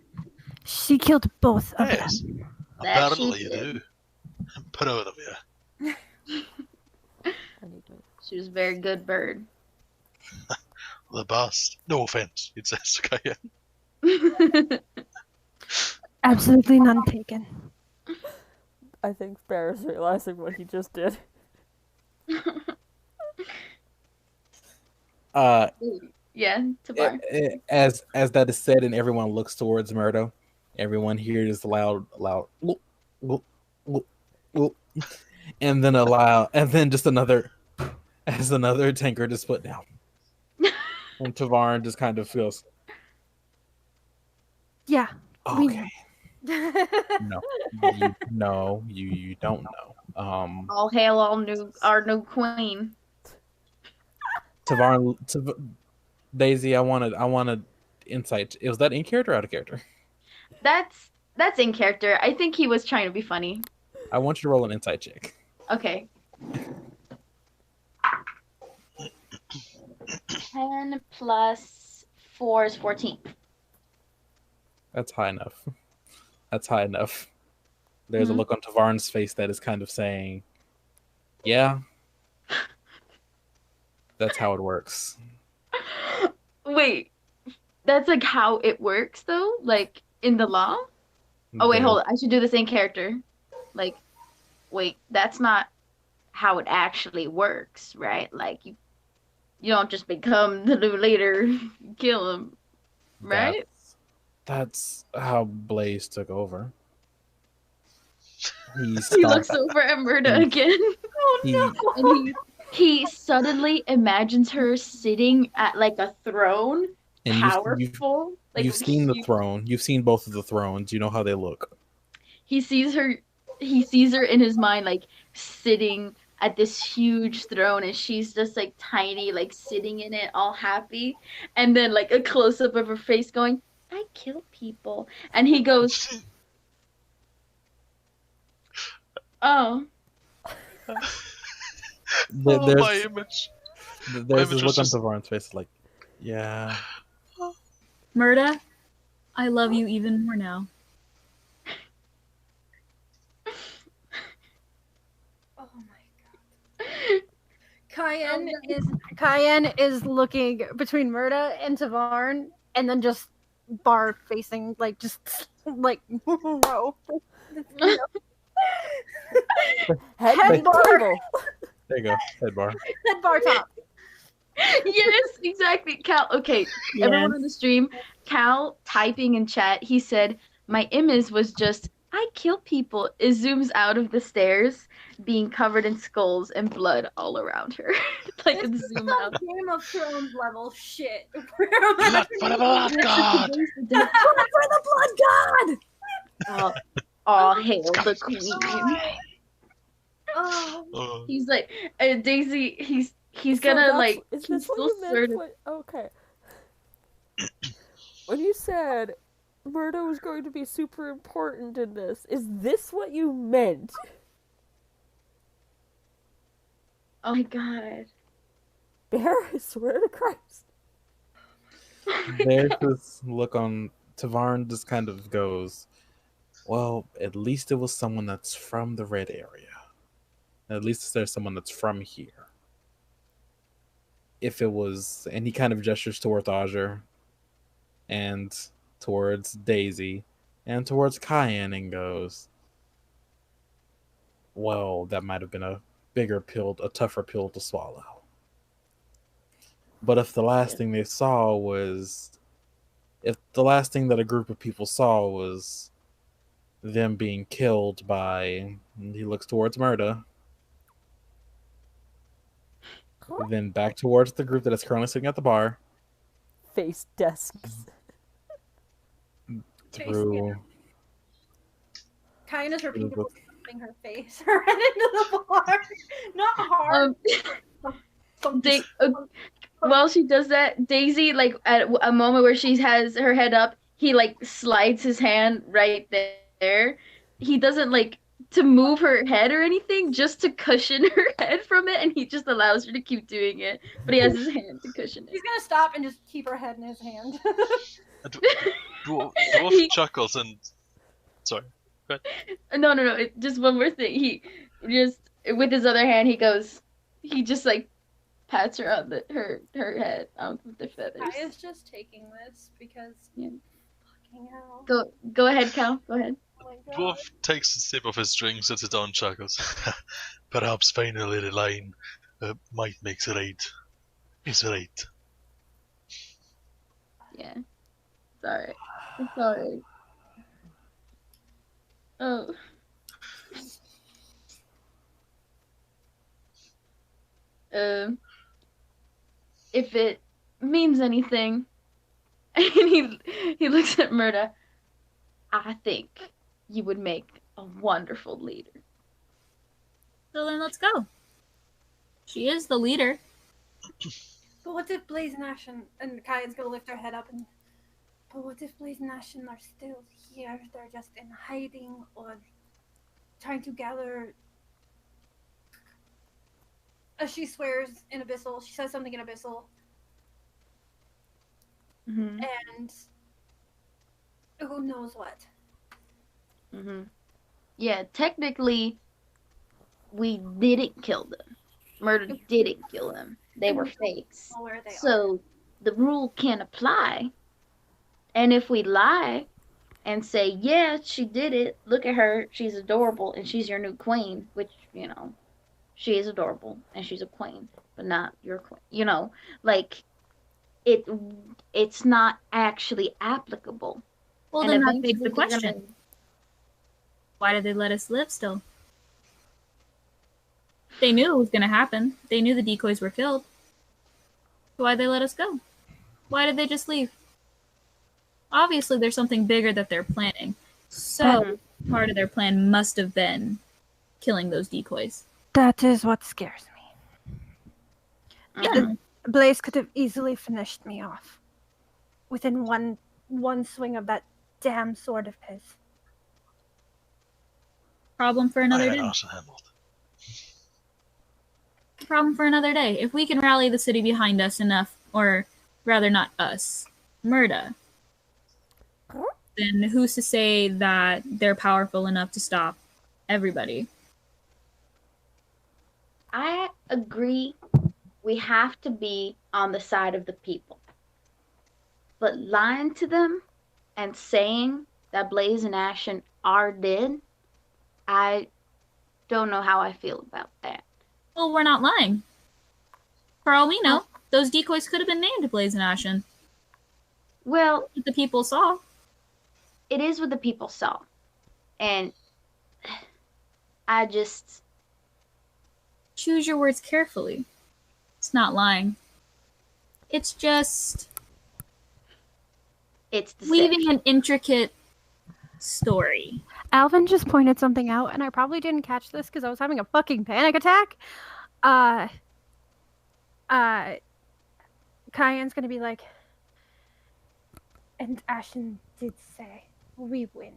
She killed both of Yes. them. Apparently she you did. do. I'm proud of you. Anyway. She was a very good bird. The best. No offense, it says to Cayenne. Absolutely none taken. I think Bear is realizing what he just did. Yeah, Tabar. As that is said, and everyone looks towards Murdo, everyone hears loud, "Whoop, whoop, whoop, whoop," and then just another, as another tanker just put down, and Tavarin just kind of feels, Yeah. okay, no, you don't know. All hail our new queen. Tavarin, Daisy, I wanted insight. Was that in character or out of character? That's in character. I think he was trying to be funny. I want you to roll an insight check. Okay. 10 plus 4 is 14. That's high enough. That's high enough. There's a look on Tavarin's face that is kind of saying, yeah, that's how it works. Wait, that's like how it works though? Like in the law? Oh wait, hold on. I should do the same character. Like, wait, that's not how it actually works, right? Like you don't just become the new leader, you kill him, right? That's how Blaze took over. He looks over at Murda again. Oh no! And he suddenly imagines her sitting at like a throne, and powerful. You've seen the throne. You've seen both of the thrones. You know how they look. He sees her in his mind, like sitting at this huge throne, and she's just like tiny, like sitting in it, all happy. And then like a close up of her face, going, "I kill people," and he goes, "Oh." There's my image. There's this look on Tavarin's face, like, yeah. Murda, I love you even more now. Oh my god. Cayenne is looking between Murda and Tavarin, and then just Bar facing, like, just like no. Head bar. There you go. Head bar. Head bar top. Yes, exactly. Cal, okay, Yes. Everyone on the stream, Cal typing in chat, he said, my image was just, I kill people. It zooms out of the stairs, being covered in skulls and blood all around her. Like This it's is zoom some out. Game of Thrones level shit. Blood for the blood god! Blood for the blood god! All hail the queen. Oh. He's like, Daisy, he's So gonna that's- like, Is he's this what still you meant? sort of. Okay. When you said Murdo was going to be super important in this, is this what you meant? Oh my god. Bear, I swear to Christ. There's this look on Tavarin just kind of goes, well, at least it was someone that's from the red area. At least there's someone that's from here. If it was, and he kind of gestures towards Azure and towards Daisy and towards Cayenne and goes, well, that might have been a tougher pill to swallow. But if the last thing they saw was, if the last thing that a group of people saw was them being killed by, and he looks towards Murda, then back towards the group that is currently sitting at the bar. Face desks. Through. Kayan is repeatedly slapping her face right into the bar. Not hard. While she does that, Daisy, like at a moment where she has her head up, he like slides his hand right there. He doesn't like to move her head or anything, just to cushion her head from it, and he just allows her to keep doing it. But he has his hand to cushion He's it. gonna stop and just keep her head in his hand. Dwarf chuckles and... Sorry. No. Just one more thing. He just, with his other hand, he just like pats her on her head with the feathers. Kaya's just taking this because fucking hell. Go ahead, Cal. Go ahead. Oh Dwarf takes a sip of his drink, sits it down, chuckles. Perhaps finally the line might makes right. Is right. Yeah. Sorry. I'm sorry. Oh. If it means anything, and he looks at Murda, I think you would make a wonderful leader. So then let's go. She is the leader. But what if Blaze and Ashen and Kayan's gonna lift her head up and but what if Blaze and Ashen are still here? They're just in hiding or trying to gather. As she swears in Abyssal, she says something in Abyssal, and who knows what. Yeah, technically, we didn't kill them. Murder didn't kill them. They were fakes. Where they So the rule can't apply. And if we lie and say, yeah, she did it, look at her, she's adorable, and she's your new queen, which, you know, she is adorable, and she's a queen, but not your queen. Like, it's not actually applicable. Well, And then that eventually begs the they're question. gonna- Why did they let us live still? They knew it was going to happen. They knew the decoys were killed. So why'd they let us go? Why did they just leave? Obviously, there's something bigger that they're planning. So part of their plan must have been killing those decoys. That is what scares me. Yeah. Blaze could have easily finished me off within one swing of that damn sword of his. Problem for another day. Also handled. Problem for another day. If we can rally the city behind us enough, or rather not us, Murda, then who's to say that they're powerful enough to stop everybody? I agree. We have to be on the side of the people. But lying to them and saying that Blaze and Ashen are dead, I don't know how I feel about that. Well, we're not lying. For all we know, those decoys could have been named Blaze and Ashen. Well, The people saw. it is what the people saw. And I just... Choose your words carefully. It's not lying. It's just It's weaving an intricate story. Alvin just pointed something out, and I probably didn't catch this because I was having a fucking panic attack. Kayan's gonna be like, and Ashen did say, we win,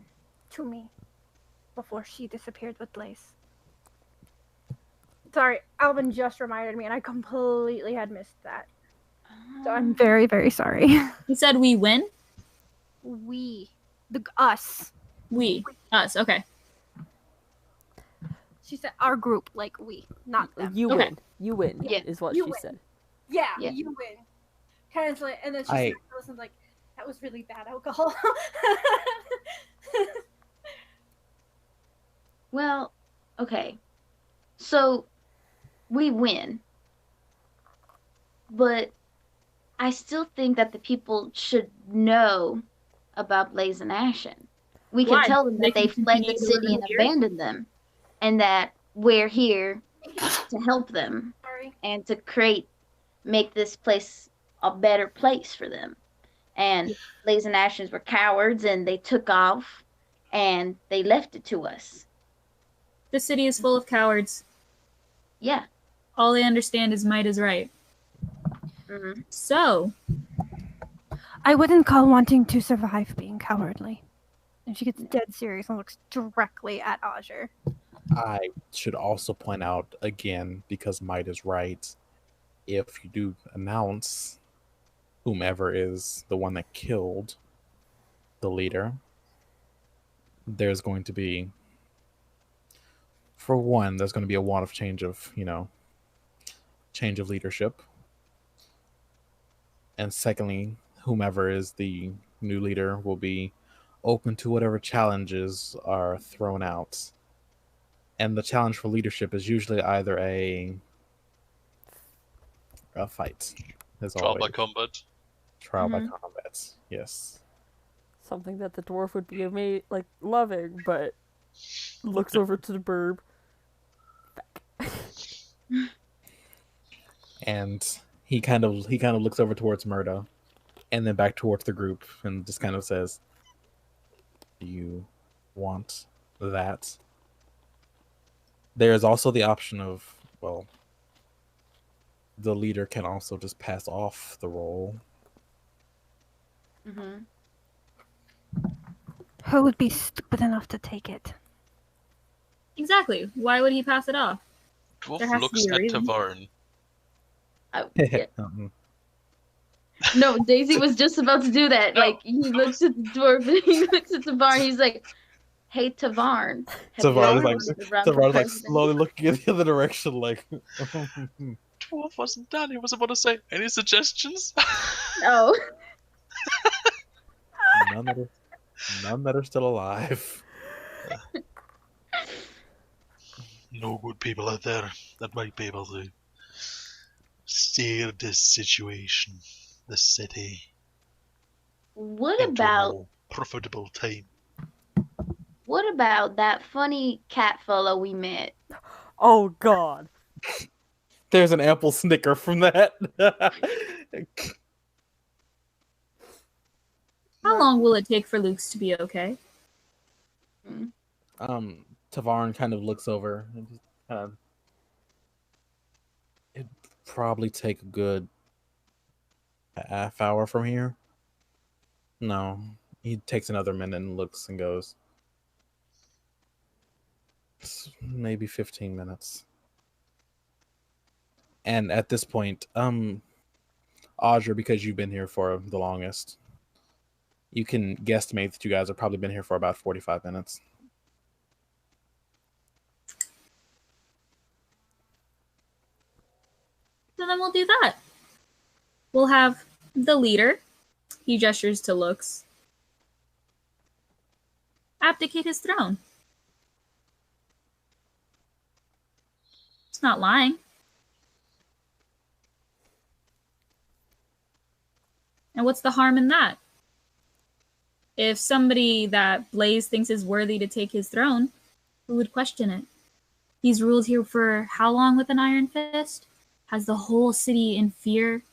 to me, before she disappeared with Blaze. Sorry, Alvin just reminded me, and I completely had missed that. So I'm very, very sorry. He said we win? Us. Us, okay. She said our group, like we, not them. You Okay. win. You win, Yeah. is what You she win. said. Yeah, Yeah. you win. Kind of like, and then she I- starts like, that was really bad alcohol. Well, okay. So, we win. But I still think that the people should know about Blaze and Ashen. We can Why? tell them They that they can fled the continue to live city in and fear? abandoned them. And that we're here to help them. and to make this place a better place for them. And Blaze and Ashes were cowards, and they took off, and they left it to us. The city is full of cowards. Yeah. All they understand is might is right. Mm-hmm. So, I wouldn't call wanting to survive being cowardly. And she gets dead serious and looks directly at Azure. I should also point out again, because might is right, if you do announce whomever is the one that killed the leader, there's going to be, for one, there's going to be a lot of change of leadership. And secondly, whomever is the new leader will be open to whatever challenges are thrown out. And the challenge for leadership is usually either a fight. Trial by combat. Trial by combat, yes. Something that the dwarf would be loving, but looks over to the burb. And he kind of looks over towards Murda, and then back towards the group, and just kind of says, "Do you want that?" There's also the option of, well, the leader can also just pass off the role. Mm-hmm. Who would be stupid enough to take it? exactly. Why would he pass it off? There has Dwarf to looks be a at reason. Tavern. Oh, yeah. No, Daisy was just about to do that. No. Like, he looks at the dwarf and he looks at Tavarn. He's like, "Hey, Tavarn. Tavarn's slowly looking in the other direction, like. Dwarf wasn't done. He was about to say, any suggestions? No. None that are still alive. No good people out there that might be able to steer this situation, the city, What into a about more profitable time. that funny cat fellow we met? Oh God. There's an ample snicker from that. How long will it take for Luke's to be okay? Tavarn kind of looks over and just it'd probably take a good half hour from here. No, he takes another minute and looks and goes, maybe 15 minutes. And at this point, Audra, because you've been here for the longest, you can guesstimate that you guys have probably been here for about 45 minutes. So then we'll do that. We'll have the leader, he gestures to Lux, abdicate his throne. It's not lying. And what's the harm in that? If somebody that Blaze thinks is worthy to take his throne, who would question it? He's ruled here for how long with an iron fist? Has the whole city in fear?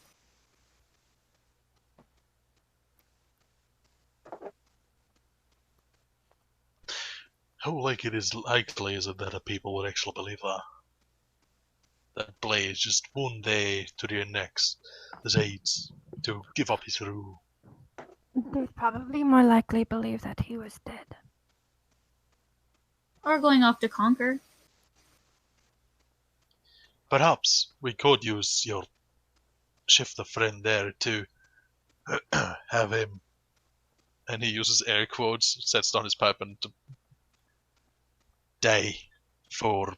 How likely is it that people would actually believe that? That Blaze just one day to the next decides to give up his rule. They'd probably more likely believe that he was dead. Or going off to conquer? Perhaps we could use your shift of friend there to have him, and he uses air quotes, sets down his pipe, and to die for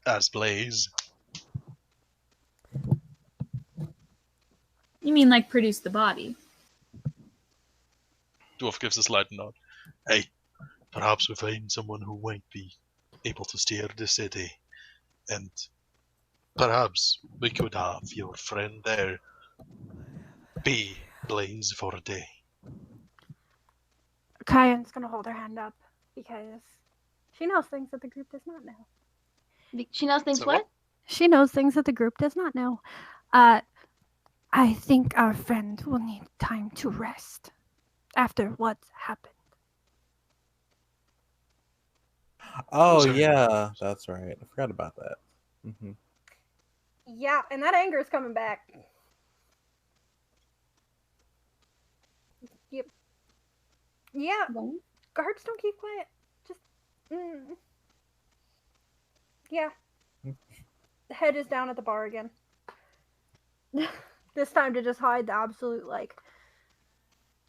as Blaze. You mean like produce the body? Dwarf gives a slight nod. Hey, perhaps we find someone who might be able to steer the city, and perhaps we could have your friend there be Blaze for a day. Kayan's gonna hold her hand up because she knows things that the group does not know. She knows things So what? She knows things that the group does not know. I think our friend will need time to rest after what's happened. Oh Sorry. yeah, that's right. I forgot about that. Mm-hmm. Yeah, and that anger is coming back. Yep. Yeah, guards don't keep quiet. Just, yeah. The head is down at the bar again. This time to just hide the absolute, like,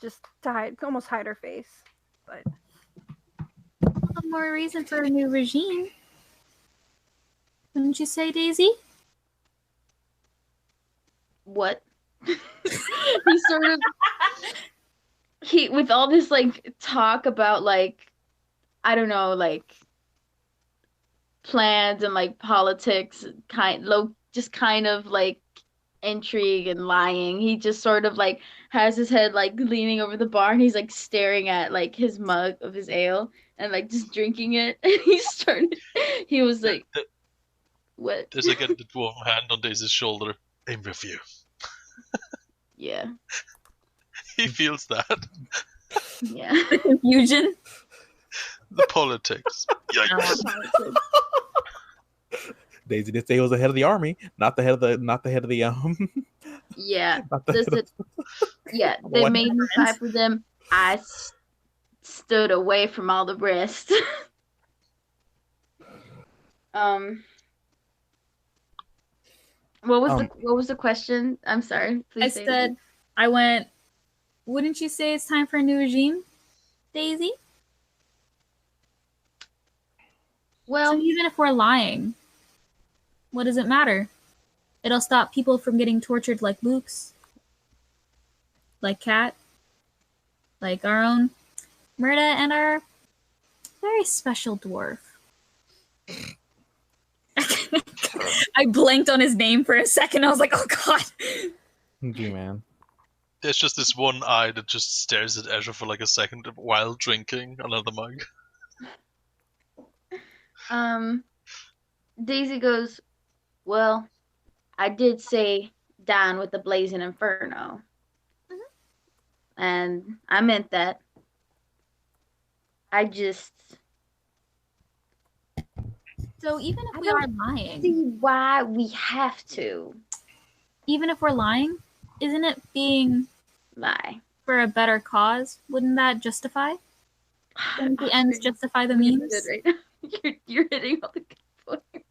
just to almost hide her face. But One more reason for a new regime. Wouldn't you say, Daisy? What? He sort of with all this like talk about like I don't know like plans and like politics just kind of like intrigue and lying. He just sort of like has his head like leaning over the bar and he's like staring at like his mug of his ale and like just drinking it. And he was like, what? There's again the dwarf hand on Daisy's shoulder. I'm with you. Yeah. He feels that. Yeah. The confusion. The politics. Yikes. Daisy did say he was the head of the army, not the head of the Yeah. not the head of- Yeah, they made me fight for them. I stood away from all the rest. What was the question? I'm sorry. Please say it. I went, wouldn't you say it's time for a new regime, Daisy? Well, so even if we're lying, what does it matter? It'll stop people from getting tortured like Luke's, like Kat, like our own Myrta, and our very special dwarf. I blanked on his name for a second. I was like, oh god. Gee, man. There's just this one eye that just stares at Azure for like a second while drinking another mug. Daisy goes, well, I did say down with the blazing inferno. Mm-hmm. And I meant that. I just... So even if we are lying... see why we have to. Even if we're lying, isn't it being... lie for a better cause? Wouldn't that justify? Wouldn't the ends justify the means? You're hitting all the good points.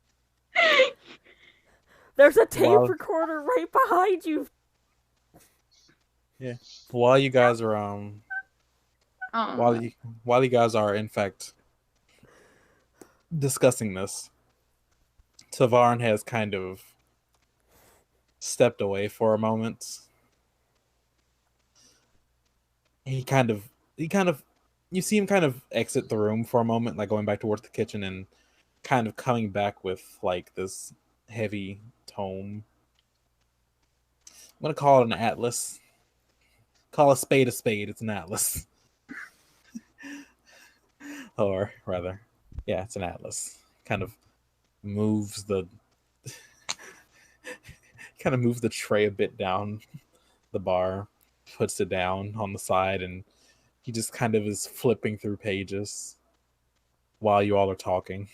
There's a tape recorder right behind you. Yeah. While you guys are while you guys are in fact discussing this, Tavern has kind of stepped away for a moment. You see him kind of exit the room for a moment, like going back towards the kitchen and kind of coming back with like this heavy tome. I'm gonna call it an atlas. Call a spade, it's an atlas. Or rather, yeah, it's an atlas. Kind of moves the tray a bit down the bar, puts it down on the side, and he just kind of is flipping through pages while you all are talking.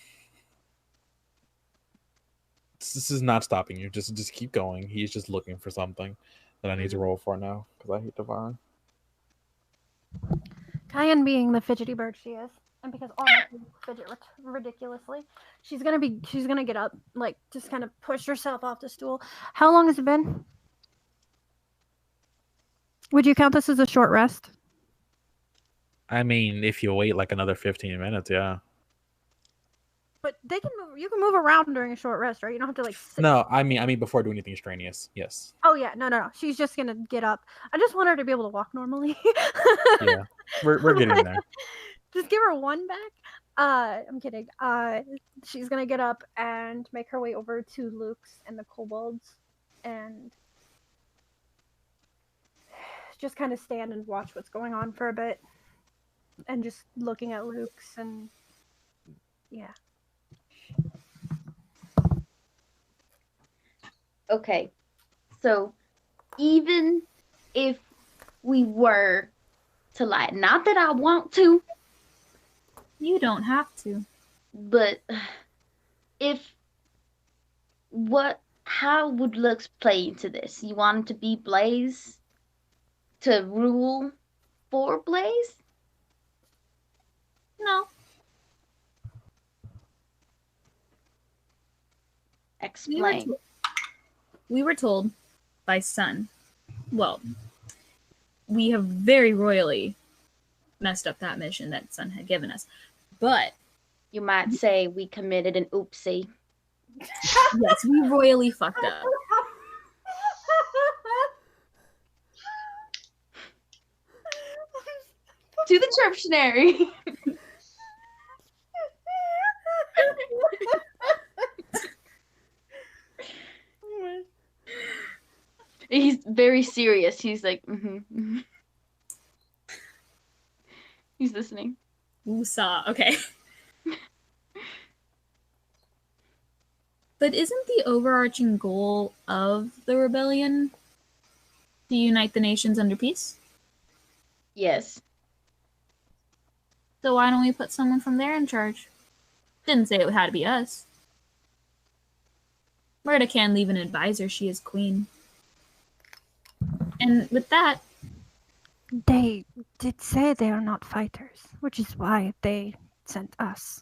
This is not stopping you. Just keep going. He's just looking for something that I need to roll for now because I hate Devon. Cayenne being the fidgety bird she is, and because all my kids fidget ridiculously, she's gonna get up, like just kind of push herself off the stool. How long has it been? Would you count this as a short rest? I mean, if you wait like another 15 minutes, yeah. But they can move. You can move around during a short rest, right? You don't have to like sit. No, I mean before doing anything strenuous. Yes. Oh yeah, no. She's just gonna get up. I just want her to be able to walk normally. Yeah, we're getting there. Just give her one back. I'm kidding. She's gonna get up and make her way over to Luke's and the kobolds, and just kind of stand and watch what's going on for a bit, and just looking at Luke's and yeah. Okay. So even if we were to lie, not that I want to, You don't have to. but if how would Lux play into this? You want him to be Blaze to rule for Blaze? No. Explain. We were told by Sun. Well, we have very royally messed up that mission that Sun had given us. But You might say we committed an oopsie. yes, we royally fucked up. To the Chirptionary. He's very serious. He's like, mm-hmm. He's listening. Woosah. Okay. But isn't the overarching goal of the rebellion to unite the nations under peace? Yes. So why don't we put someone from there in charge? Didn't say it had to be us. Murda can leave an advisor. She is queen. And with that, They did say they are not fighters, which is why they sent us.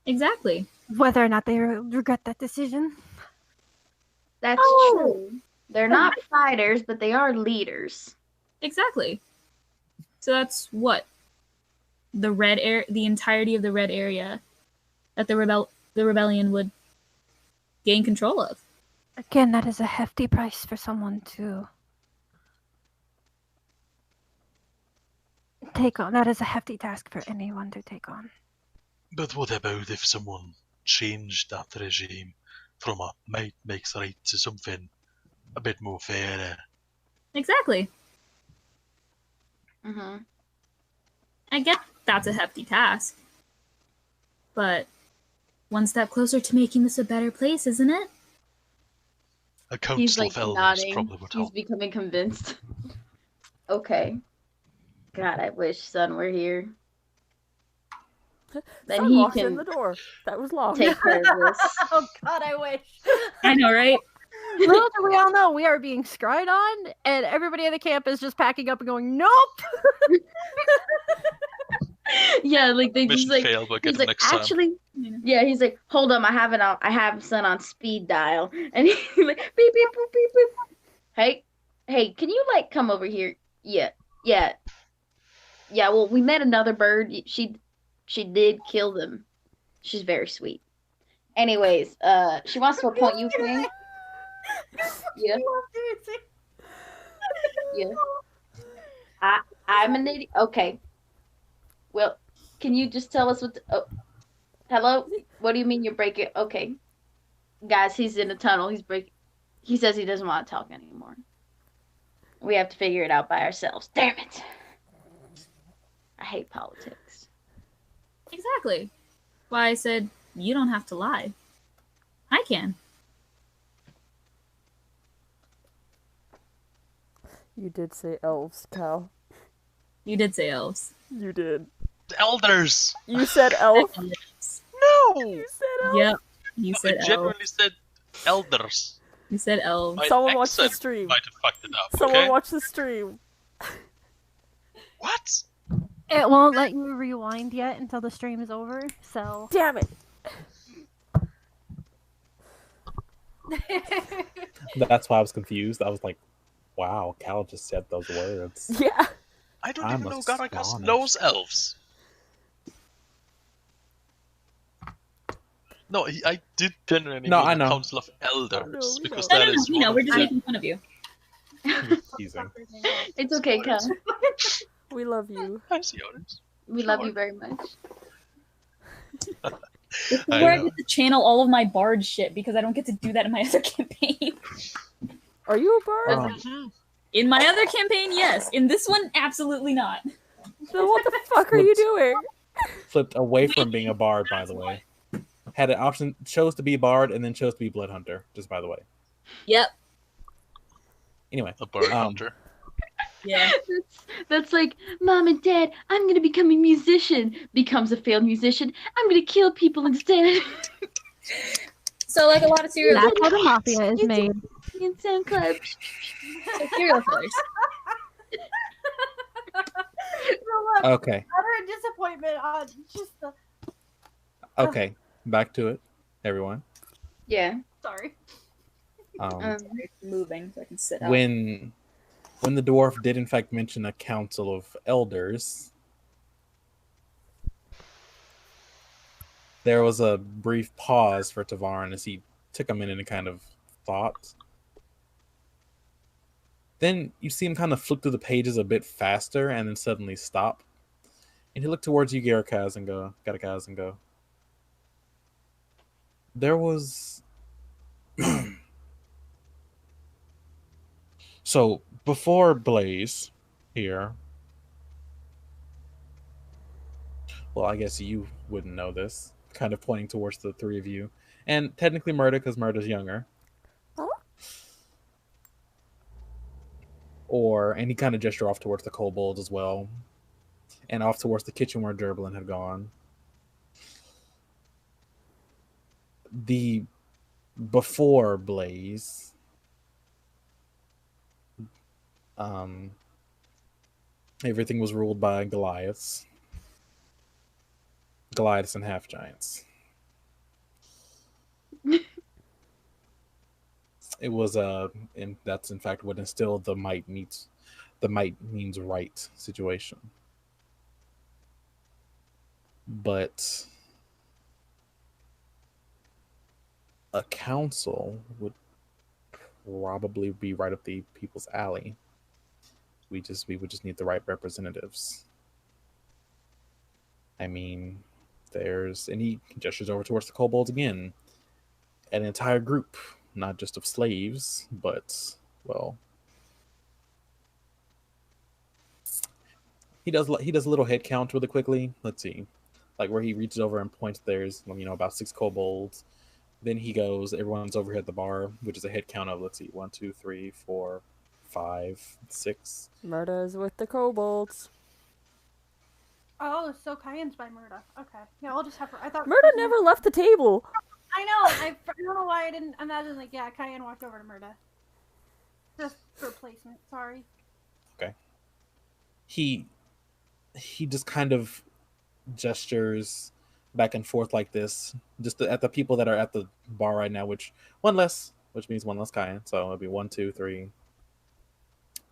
exactly. Whether or not they regret that decision. That's true. They're not fighters, but they are leaders. Exactly. So that's what the entirety of the red area that the rebellion would gain control of. Again, that is a hefty price for someone to take on. That is a hefty task for anyone to take on. But what about if someone changed that regime from a might makes right to something a bit more fair? Exactly. Mm-hmm. I get that's a hefty task. But one step closer to making this a better place, isn't it? A He's council like of elders nodding. probably would He's help. becoming convinced. Okay. God, I wish Sun were here. Then Sun he walks in can the door. That was long. take care of this. Oh God, I wish. I know, right? Little do we all know, we are being scryed on, and everybody at the camp is just packing up and going, nope. Yeah, like they Mission just like failed, but get he's them like next time. actually Yeah. yeah, he's like, hold on, I have Sun on speed dial. And he's like beep beep boop beep beep. Hey, can you like come over here? Yeah. Well, we met another bird. She did kill them. She's very sweet. Anyways, she wants to appoint you king. Yeah. Yeah. I'm an idiot. Okay. Well, can you just tell us what? Hello. What do you mean you're breaking? Okay, guys, he's in a tunnel. He's breaking. He says he doesn't want to talk anymore. We have to figure it out by ourselves. Damn it! I hate politics. Exactly. Why I said you don't have to lie. I can. You did say elves, Cal. You did say elves. You did. The elders! You said elf. No! You said elf. Yep. You I said elves. genuinely said elders. You said elves. My Someone watched the accent stream. might have fucked it up, Someone okay? watch the stream. What? It won't let you rewind yet until the stream is over, so. Damn it. That's why I was confused. I was like, wow, Cal just said those words. Yeah. I don't I'm even know Garakas astonished. knows elves. No, I did genuinely No, mean I the know. Council of Elders, No, we because know. No, that is we know. one We're of just the... making fun of you. Teasing. It's okay, Cal. We love you. I see how it is. We love you very much. This is I where I know. get to channel all of my bard shit because I don't get to do that in my other campaign. Are you a bard? In my other campaign, yes. In this one, absolutely not. Then what the fuck are you doing? Flipped away from being a bard, by the way. Had an option, chose to be bard, and then chose to be blood hunter, just by the way. Yep. Anyway, A bird hunter. Yeah. That's like, Mom and Dad, I'm gonna become a musician. Becomes a failed musician. I'm gonna kill people instead. So like a lot of serial That's how the mafia is made. In Sound Club. so serial killers. okay, Utter disappointment on just the. okay, back to it, everyone. Yeah. Sorry. Moving so I can sit up. When the dwarf did in fact mention a council of elders, there was a brief pause for Tavern as he took a minute and kind of thought. Then you see him kind of flip through the pages a bit faster and then suddenly stop. And he looked towards you, Garakaz, and go. There was... So, before Blaze here... Well, I guess you wouldn't know this. Kind of pointing towards the three of you. And technically Murda, because Murda's younger. Huh? And he kind of gestured off towards the kobolds as well. And off towards the kitchen where Durblin had gone. Before Blaze, everything was ruled by Goliaths and half giants. It was and that's in fact what instilled the might means right situation. But a council would probably be right up the people's alley. We would just need the right representatives. I mean, and he gestures over towards the kobolds again. An entire group, not just of slaves, but, well, he does a little head count really quickly. Let's see, like where he reaches over and points. There's about 6 kobolds. Then he goes. Everyone's over here at the bar, which is a head count of 1, 2, 3, 4, 5, 6. Murda's with the kobolds. Oh, so Cayenne's by Murda. Okay. Yeah, I'll just have her. I thought Murda never left the table. I know. I don't know why I didn't imagine, Cayenne walked over to Murda. Just for placement. Sorry. Okay. He just kind of gestures back and forth like this, just at the people that are at the bar right now, which means one less Cayenne. So it'll be 1, 2, 3.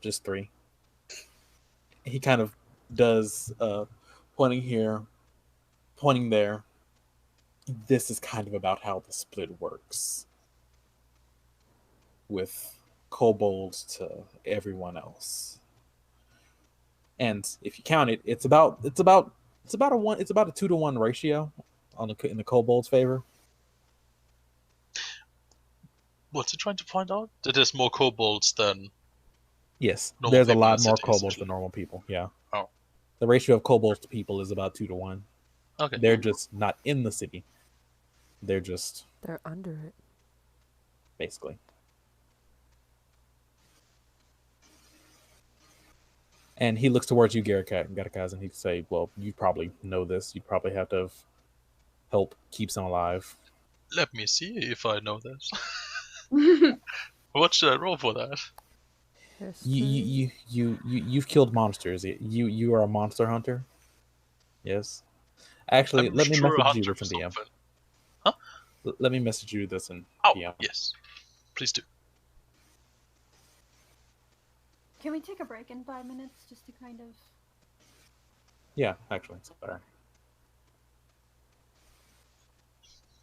Just 3. He kind of does pointing here, pointing there. This is kind of about how the split works, with kobolds to everyone else. And if you count it, it's about a 2-to-1 ratio in the kobolds' favor. What's he trying to find out? That there's more kobolds than... Yes, normal there's a people in lot the more city, kobolds essentially. than normal people. Yeah. Oh. The ratio of kobolds to people is about 2-to-1. Okay. They're just not in the city. They're under it. basically. And he looks towards you, Garakaz, and he'd say, well, you probably know this. You'd probably have to help keep some alive. Let me see if I know this. What should I roll for that? You've killed monsters. You are a monster hunter? Yes. Actually, let me message you this in DM. Huh? Let me message you this in DM. Yes. Please do. Can we take a break in 5 minutes just to kind of... Yeah, actually. Sorry.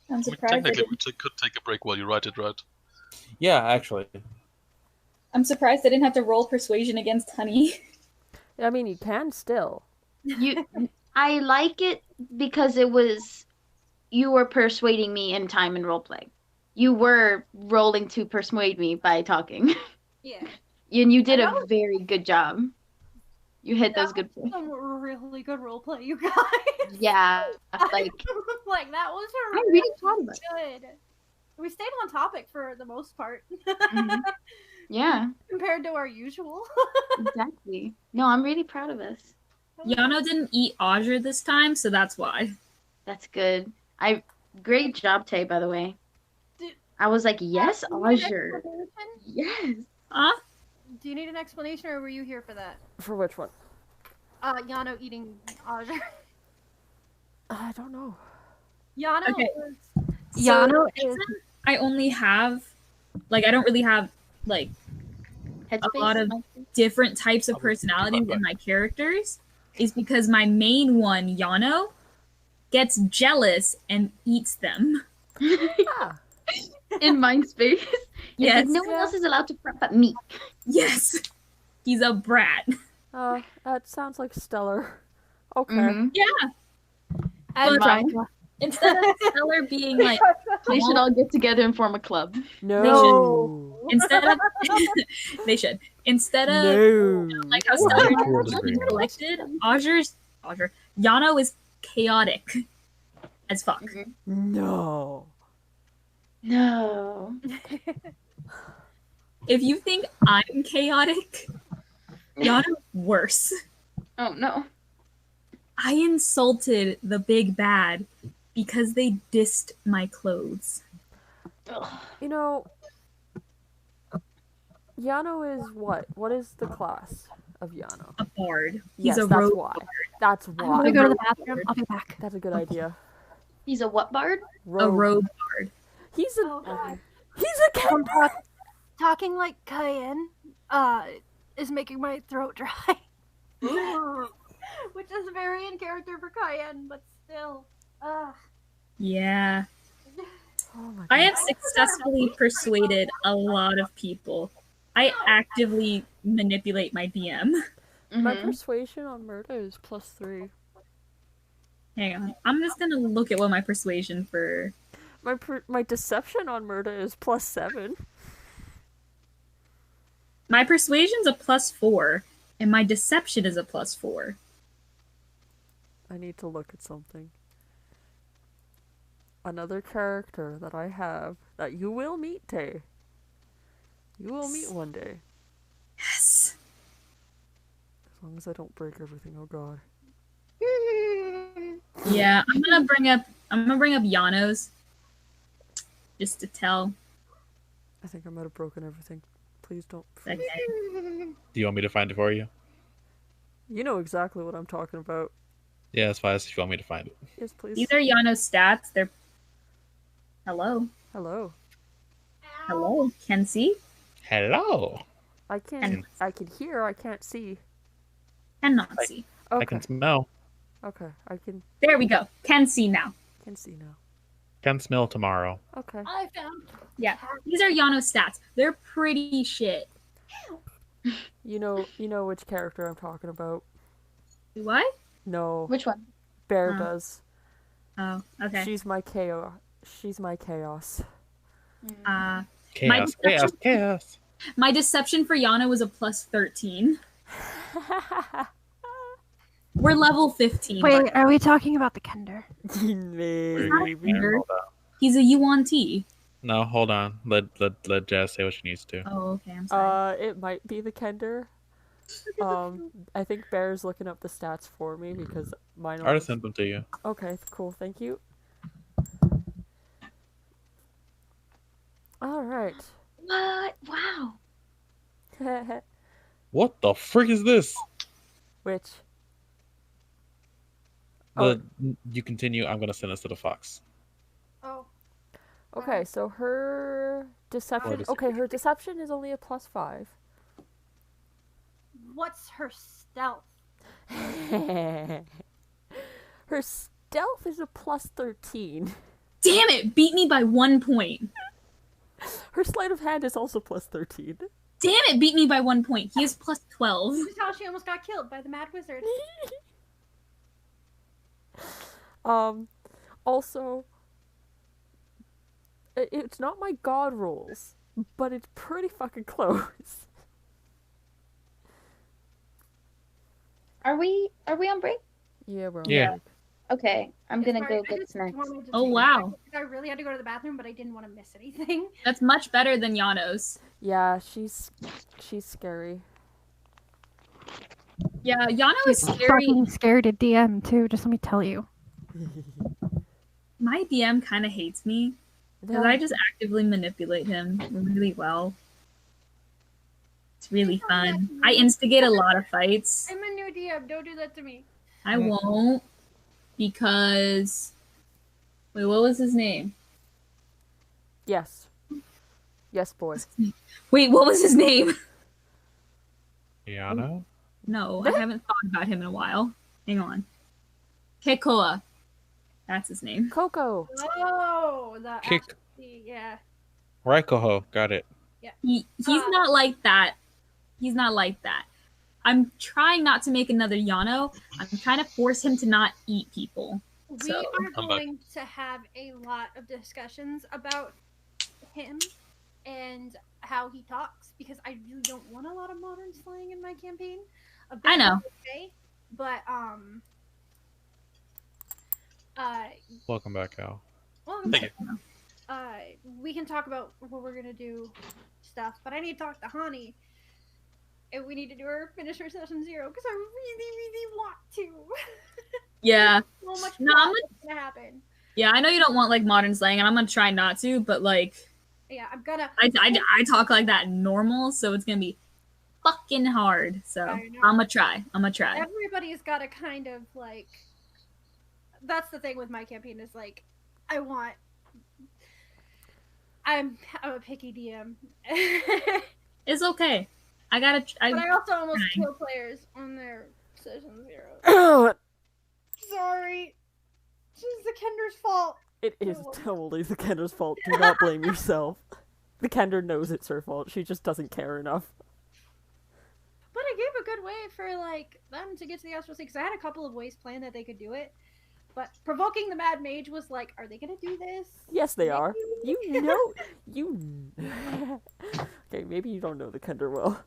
I'm surprised. Technically, we could take a break while you write it, right? Yeah, actually. I'm surprised I didn't have to roll persuasion against Honey. I mean, you can still. I like it because you were persuading me in time and roleplay. You were rolling to persuade me by talking. Yeah. And you did a very good job. You hit those good points. Some really good roleplay, you guys. Yeah, like that was I'm really proud of it. good. We stayed on topic for the most part. Mhm. Yeah, Compared to our usual. exactly. No, I'm really proud of us. Yano didn't eat Audre this time, so that's why. That's good. Great job, Tay, by the way. Did- I was like, yes, Do you need an Azure. explanation? Yes. Huh? Do you need an explanation, or were you here for that? For which one? Yano eating Audre. I don't know. Yano Okay. is. So Yano the is. reason I only have, like, I don't really have, like, Headspace. a lot of different types of personalities in my characters is because my main one, Yano, gets jealous and eats them. Ah, In mind space. Yes. Like, no one else is allowed to prep but me. Yes. He's a brat. that sounds like Stellar. Okay. Mhm. Yeah. And Mine. Joshua. Instead of Stellar being like, They should all get together and form a club. No. instead of they should. Instead of No. like how Stellar Towards is agreement. collected, Audre, Yano is chaotic as fuck. No. No. If you think I'm chaotic, Yano's worse. Oh no. I insulted the big bad because they dissed my clothes. Ugh. You know, Yano is what? What is the class of Yano? A bard. Yes, He's a that's rogue why. bard. That's I'm why. gonna go to the bathroom. I'll be back. That's a good idea. He's a what bard? A rogue bard. He's a. Oh god. He's a cat. Talking like Cayenne is making my throat dry. Which is very in character for Cayenne, but still. Yeah. Oh my I god. have successfully persuaded a lot of people. I actively manipulate my DM. My Mhm. persuasion on Murda is +3. Hang on. I'm just gonna look at what my persuasion for. My deception on Murda is +7. My persuasion's a +4, and my deception is a +4. I need to look at something. Another character that I have that you will meet, Tay. You will meet one day. Yes. As long as I don't break everything, oh god. Yeah, I'm gonna bring up Yano's just to tell. I think I might have broken everything. Please don't. Okay. Do you want me to find it for you? You know exactly what I'm talking about. Yeah, it's fine if you want me to find it. Yes, please. These are Yano's stats. They're hello. Hello. Hello. Can see? Hello. I can hear, I can't see. Cannot see. Okay. I can smell. Okay, I can There we go. Can see now. see now. Can smell tomorrow. Okay. I found. Yeah. These are Yano's stats. They're pretty shit. You know which character I'm talking about. Do I? No, Which one? Bear Oh. does. Oh, okay. She's my chaos. She's my chaos. My Chaos, chaos, deception- chaos. My deception for Yana was a +13. We're level 15. Wait, are we talking about the Kender? Maybe. Hold on. He's a Yuan T. No, hold on. Let Jazz say what she needs to. Oh, okay. I'm sorry. It might be the Kender. I think Bear's looking up the stats for me because mine. I already sent them to you. Okay, cool. Thank you. All right. What? Wow. What the frick is this? Which? Oh. You continue. I'm gonna send this to the Fox. Oh. Okay, so her deception. Okay, her deception is only a +5. What's her stealth? Her stealth is a +13. Damn it! Beat me by 1 point. Her sleight of hand is also +13. Damn it! Beat me by 1 point. He is +12. This is how she almost got killed by the Mad Wizard. Also, it's not my god rolls, but it's pretty fucking close. Are we on break? Yeah, we're on Yeah. break. Okay, I'm gonna Sorry, go I get just snacks. wanted to Oh, take a wow. second. I really had to go to the bathroom, but I didn't want to miss anything. That's much better than Yano's. Yeah, she's scary. Yeah, Yano is scary. Fucking scared to DM too. Just let me tell you. My DM kind of hates me because I just actively manipulate him really well. It's really fun. I instigate a lot of fights. I'm a new DM. Don't do that to me. I won't because wait, what was his name? Yes. Yes, boy. Wait, what was his name? Yana? No, I haven't thought about him in a while. Hang on. Kekoa. That's his name. Coco. Oh, Kick. yeah. Raikoho, got it. He's not like that. He's not like that. I'm trying not to make another Yano. I'm trying to force him to not eat people. We So, are I'm going to have a lot of discussions about him and how he talks because I really don't want a lot of modern slang in my campaign. I know. Okay, but Welcome back, Al. well, Thank you. we can talk about what we're gonna do stuff, but I need to talk to Hani. And we need to finish her session 0 because I really, really want to. Yeah. So much No, plot is gonna happen. Yeah, I know you don't want like modern slang, and I'm gonna try not to, but like Yeah, I'm gonna. I talk like that normal, so it's gonna be fucking hard. So I know. I'm gonna try. Everybody's got to kind of like. That's the thing with my campaign is like, I'm a picky DM. It's okay. But I also almost kill players on their session 0. Sorry. It's the Kender's fault. It is totally the Kender's fault. Do not blame yourself. The Kender knows it's her fault. She just doesn't care enough. But I gave a good way for like them to get to the Astral Sea because I had a couple of ways planned that they could do it. But provoking the Mad Mage was like, are they gonna do this? Yes, they are. You know, Okay, maybe you don't know the Kender well.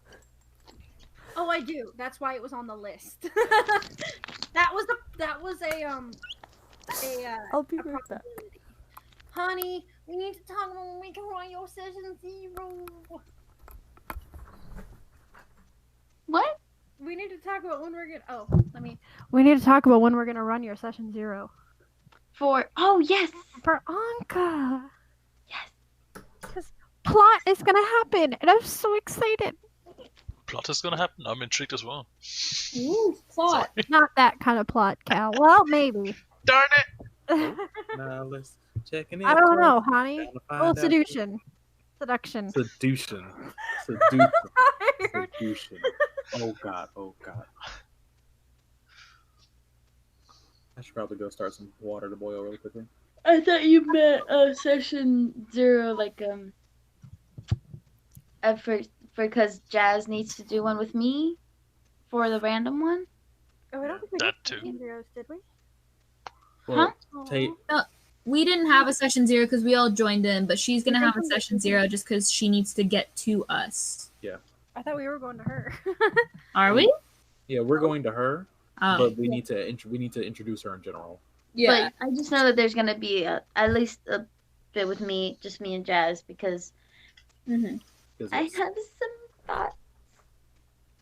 Oh, I do. That's why it was on the list. that was a I'll be right back. Honey, we need to talk about when we can run your session 0. What? We need to talk about when we're gonna. We need to talk about when we're gonna run your session 0. Oh yes. For Anka. Yes. Because plot is gonna happen, and I'm so excited. Plot is gonna happen. I'm intrigued as well. Ooh, plot. Not that kind of plot, Cal. Well, maybe. Darn it! Now let's check in. I don't know, honey. Down to find Well, out. seduction. Seduction. Seduction. Oh god. I should probably go start some water to boil really quickly. I thought you meant session 0, like at first because Jazz needs to do one with me for the random one. Oh, I don't think we That did too. session 0s, did we? Well, Aw. Tate, We didn't have a session 0 because we all joined in, but she's gonna have a session 0 just because she needs to get to us. I thought we were going to her. Are we? yeah, we're going to her, Oh, but we need to introduce her in general. yeah. But I just know that there's gonna be at least a bit with me, just me and Jazz, because Mm-hmm. 'Cause I it's- have some thoughts,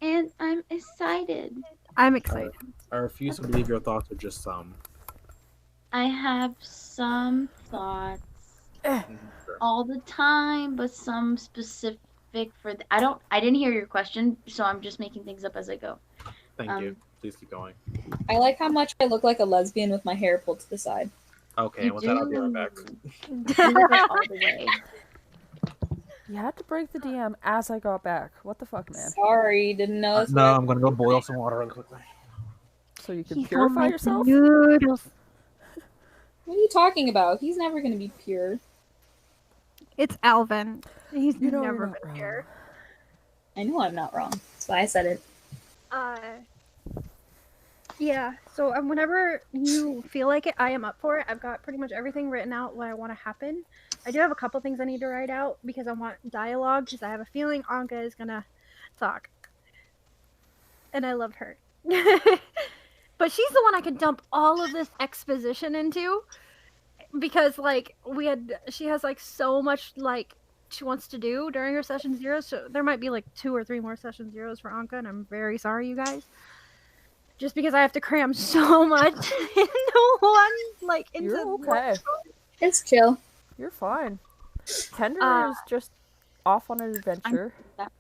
and I'm excited. I'm excited. I refuse to believe your thoughts are just some. I have some thoughts Sure. all the time, but some specific for. I didn't hear your question, so I'm just making things up as I go. Thank you. Please keep going. I like how much I look like a lesbian with my hair pulled to the side. Okay, You with that, I'll be right back. You look like all the way. You had to break the DM as I got back. What the fuck, man? Sorry, didn't know. No, I'm gonna go boil some water really quickly. So you can purify yourself? Noodles. What are you talking about? He's never gonna be pure. It's Alvin. He's You know never you're not been wrong. here. I know I'm not wrong. That's why I said it. Yeah, so whenever you feel like it, I am up for it. I've got pretty much everything written out what I want to happen. I do have a couple things I need to write out because I want dialogue because I have a feeling Anka is gonna talk. And I love her. But she's the one I could dump all of this exposition into, because like she has like so much like she wants to do during her session 0. So there might be like 2 or 3 more session 0s for Anka, and I'm very sorry, you guys. Just because I have to cram so much into one, like into You're one okay. story. It's chill. You're fine. Tender is just off on an adventure.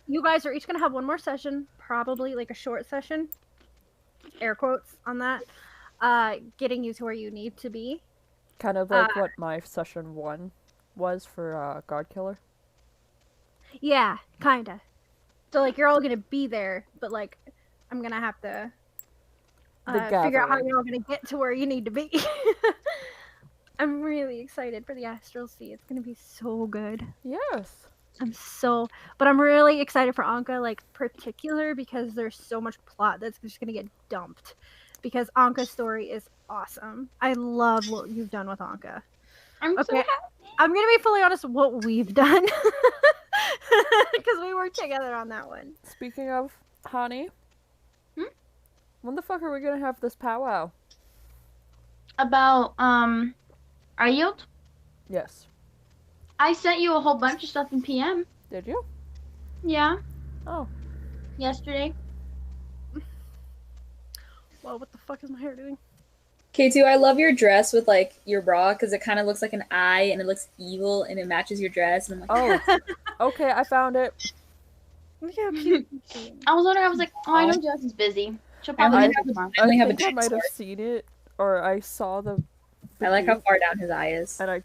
You guys are each gonna have one more session, probably like a short session, air quotes on that, getting you to where you need to be. Kind of like what my session 1 was for God Killer. Yeah, kinda. So like you're all gonna be there, but like I'm gonna have to figure out how you're all gonna get to where you need to be. I'm really excited for the Astral Sea. It's gonna be so good. Yes. But I'm really excited for Anka, like particular, because there's so much plot that's just gonna get dumped. Because Anka's story is awesome. I love what you've done with Anka. I'm so happy. I'm gonna be fully honest with what we've done. Because we worked together on that one. Speaking of, honey, when the fuck are we gonna have this powwow? About Ayot, Yes. I sent you a whole bunch of stuff in PM. Did you? Yeah, Oh. yesterday. Well, what the fuck is my hair doing? K2, I love your dress with like your bra because it kind of looks like an eye and it looks evil and it matches your dress. And I'm like, Oh. Okay, I found it. Look how cute. I was wondering. I was like, oh, I know Jess is busy. She'll probably I- do it tomorrow. I only have a think I giant might have sword. seen it, or I saw the I like how far down his eye is. and I.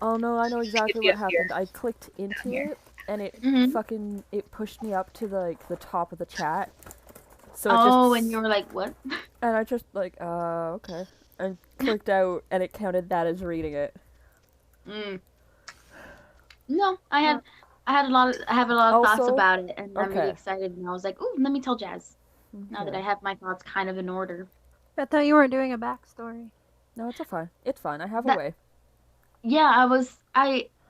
Oh no, I know exactly be what up here. happened. I clicked into here. it, and it Mhm. it pushed me up to the top of the chat. So Oh, it just, and you were like, what? and I just like okay, and clicked out, and it counted that as reading it. No, I have a lot of thoughts Also- about it, and I'm really okay. excited. And I was like, ooh, let me tell Jazz. Now that I Okay. have my thoughts kind of in order. I thought you weren't doing a backstory. No, it's fine. It's fine. I have a That- way. Yeah,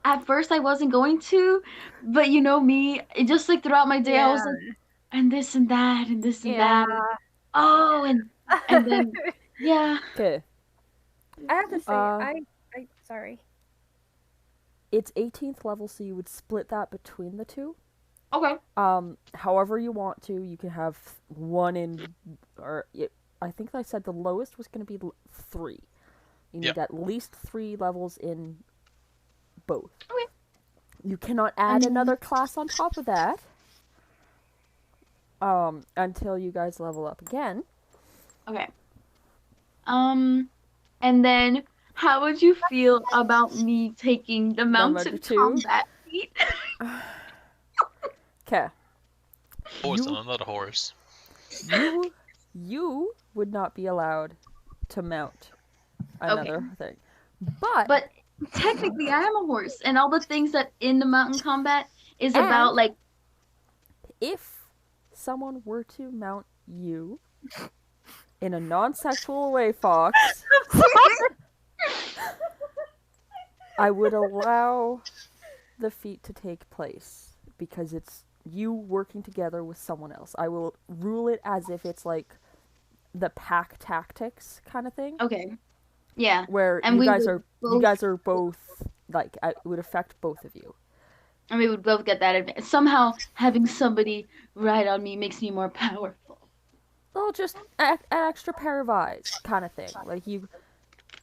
at first I wasn't going to, but you know me, it just like throughout my day I was like, and this and that and this and that. Oh, and then yeah. Okay. I have to say, Uh, I sorry. It's 18th level, so you would split that between the two. Okay. However you want to, you can have one in, I think I said the lowest was going to be 3. You need Yep. at least 3 levels in both. Okay. You cannot add another class on top of that. Until you guys level up again. Okay. And then how would you feel about me taking the mountain two? combat feat? Okay. Horse, You- and I'm not a horse. You would not be allowed to mount another thing. But technically I am a horse, and all the things that in the mountain combat is And- about like if someone were to mount you in a non-sexual way, Fox, I would allow the feat to take place because it's you working together with someone else. I will rule it as if it's like the pack tactics kind of thing, okay. Yeah. where And you we guys would are both- both like it would affect both of you. And we would both get that advantage. Somehow having somebody ride on me makes me more powerful. Well, just an extra pair of eyes kind of thing. Like you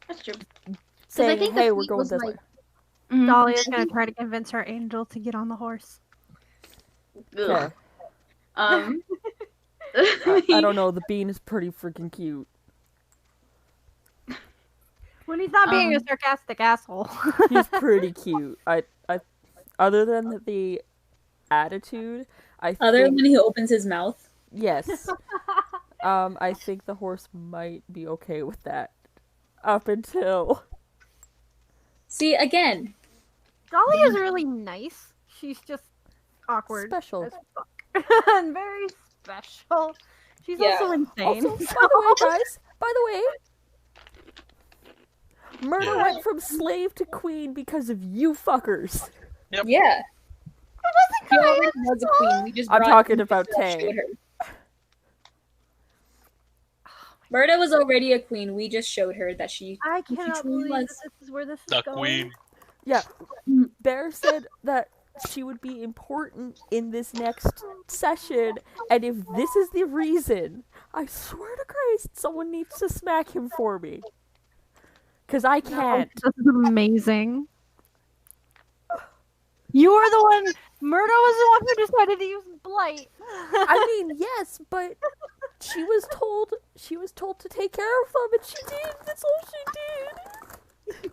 That's true. saying, think the "Hey, we're feat going was this like- way." Mhm. Dahlia's gonna try to convince her angel to get on the horse. Ugh. Okay. I don't know. The bean is pretty freaking cute. When he's not being a Um, sarcastic asshole. He's pretty cute. I other than the attitude, Other think than he opens his mouth. yes. I think the horse might be okay with that. Up until See, again, Dahlia's really nice. She's just awkward. special. as fuck. And very special. She's Yeah. also insane. Also, by the way, guys. By the way, Murder Yeah. went from slave to queen because of you fuckers. yeah. It He wasn't already Kaya's was a fault. queen. We just I'm brought talking him about to show Tay. her. Oh my Murda was already a queen. We just showed her that she. I she cannot truly believe was. that this is where this is The going. queen. Yeah, Bear said that she would be important in this next session, and if this is the reason, I swear to Christ, someone needs to smack him for me. Because I can't. This is amazing. You are the one. Murdo was the one who decided to use blight. I mean, yes, but she was told to take care of them, and she did. That's all she did.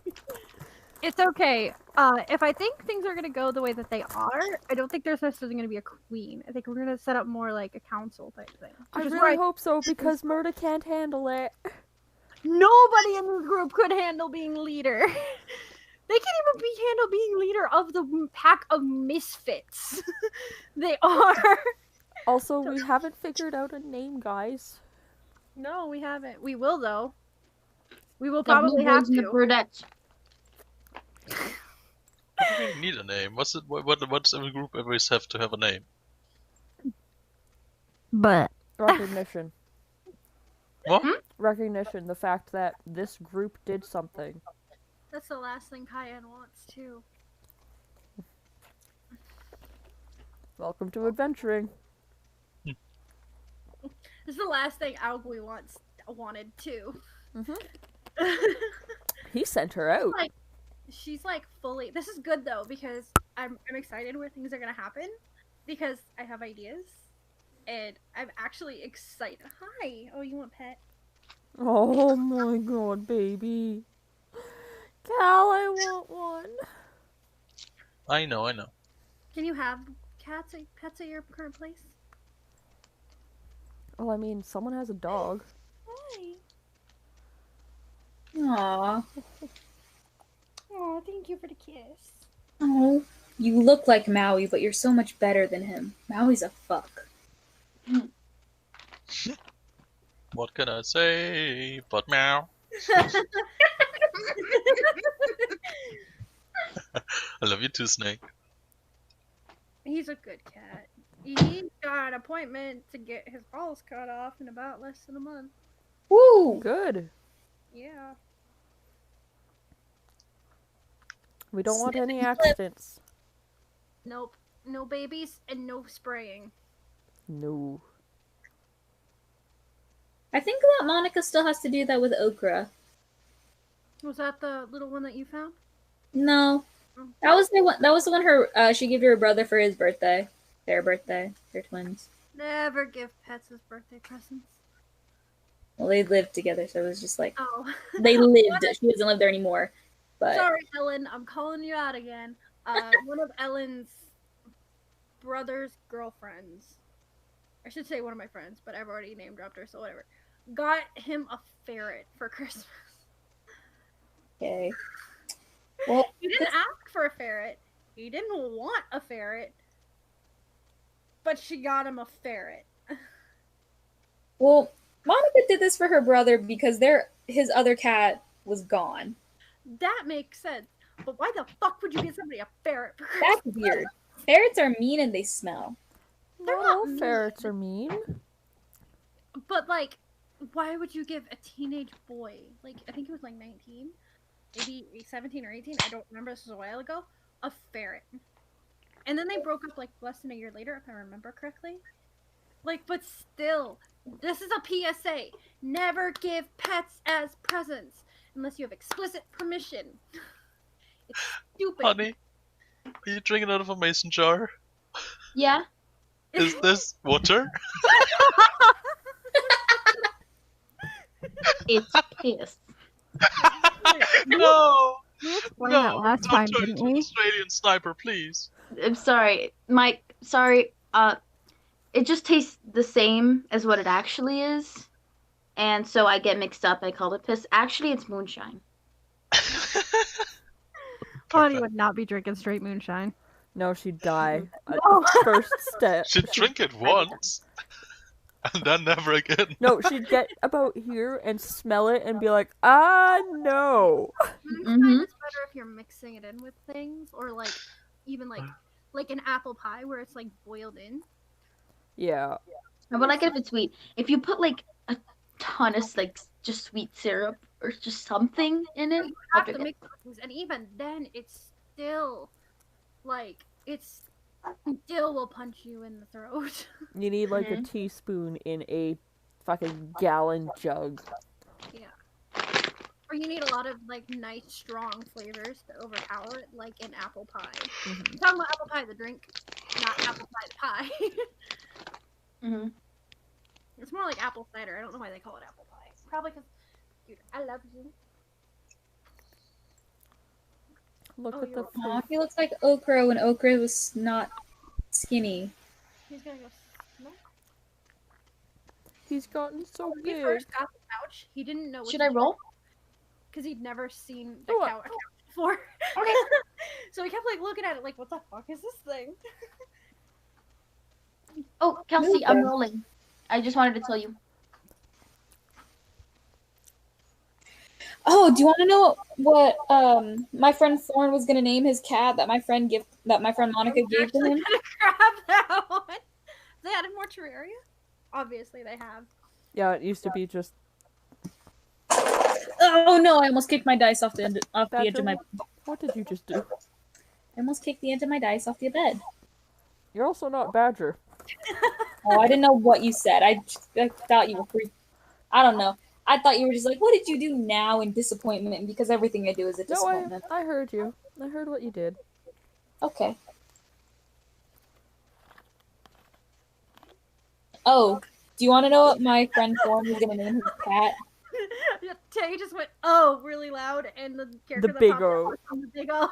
It's okay. If I think things are gonna go the way that they are, I don't think there's necessarily gonna be a queen. I think we're gonna set up more like a council type thing. I Which is really why hope so, because Murda can't handle it. nobody in this group could handle being leader. They can't even handle being leader of the pack of misfits. They are. Also, we haven't figured out a name, guys. No, we haven't. We will though. We will The probably blue have boys and the to. brunettes. I don't really need a name. What's every group always have to have a name? But Recognition. What? Recognition. The fact that this group did something. that's the last thing Cayenne wants too. Welcome to adventuring. This is the last thing Augui wanted too. He sent her out. She's like fully. This is good though because I'm excited where things are gonna happen because I have ideas and I'm actually excited. Hi. Oh, you want pet? Oh my god, baby. Cal, I want one. I know. Can you have pets at your current place? Well, I mean, someone has a dog. Hi. Aww. Oh, thank you for the kiss. Oh, you look like Maui, but you're so much better than him. Maui's a fuck. What can I say but meow? I love you too, Snake. He's a good cat. He got an appointment to get his balls cut off in about less than a month. Woo! Good. Yeah. We don't want any accidents. Nope. No babies and no spraying. No. I think that Monica still has to do that with Okra. Was that the little one that you found? No, that was the one. That was the one she gave to her brother for his birthday. Their birthday. They're twins. Never give pets as birthday presents. Well, they lived together, so it was just like Oh. they lived. She doesn't live there anymore. But Sorry, Ellen. I'm calling you out again. One of Ellen's brother's girlfriends. I should say one of my friends, but I've already name dropped her, so whatever. Got him a ferret for Christmas. okay. Well, He didn't ask for a ferret. He didn't want a ferret. But she got him a ferret. well, Monica did this for her brother because his other cat was gone. That makes sense. But why the fuck would you get somebody a ferret for Christmas? That's weird. Ferrets are mean and they smell. They're Not not all mean. ferrets are mean. But like, why would you give a teenage boy, like I think he was like 19, maybe 17 or 18, I don't remember, this was a while ago, a ferret? And then they broke up like less than a year later, if I remember correctly. Like, but still, this is a PSA. Never give pets as presents unless you have explicit permission. It's stupid. Honey, are you drinking out of a mason jar? Yeah. Is this water? It's piss. No! We explained No! that last Don't time, turn didn't into an we? Australian sniper, please. I'm sorry, Mike. Sorry. It just tastes the same as what it actually is, and so I get mixed up. I call it piss. Actually, it's moonshine. Bonnie would not be drinking straight moonshine. No, she'd die. At No. the first step. She'd drink it once, and then never again. No, she'd get about here and smell it and be like, no. Moonshine is better if you're mixing it in with things, or like even like an apple pie where it's like boiled in. Yeah. I would like it if it's sweet. If you put like a ton of like just sweet syrup or just something in it, You I'll have to drink it. mix things, and even then, it's still like still will punch you in the throat. You need like a Mhm. teaspoon in a fucking gallon jug. Or you need a lot of like nice strong flavors to overpower it, like in apple pie. I'm talking about apple pie the drink, not apple pie the pie. Mhm. It's more like apple cider. I don't know why they call it apple pie. Probably because, dude, I love you. Look Oh, at the you're- Aw, fruit. he looks like Okra when Okra was not skinny. He's gonna go smoke. He's gotten so When we big. first got the couch, he didn't know what Should to I do roll? because he'd never seen the Oh, a couch before. Okay. So he kept like looking at it like, what the fuck is this thing? Oh, Kelsey, I'm rolling. I just wanted to tell you. Oh, do you want to know what my friend Thorn was gonna name his cat that my friend Monica gave to Actually him? gonna grab that one. They added more Terraria? Obviously they have. Yeah, it used to be just Oh no! I almost kicked my dice off the edge Badger. of my. What did you just do? I almost kicked the edge of my dice off the bed. You're also not Badger. Oh, I didn't know what you said. I thought you were free. I don't know. I thought you were just like, what did you do now in disappointment? Because everything I do is a No, disappointment. I heard you. I heard what you did. Okay. Oh, do you want to know what my friend Thorn was gonna name his cat? Tay just went, oh, really loud, and the character that Big popped up O. was from the Big O.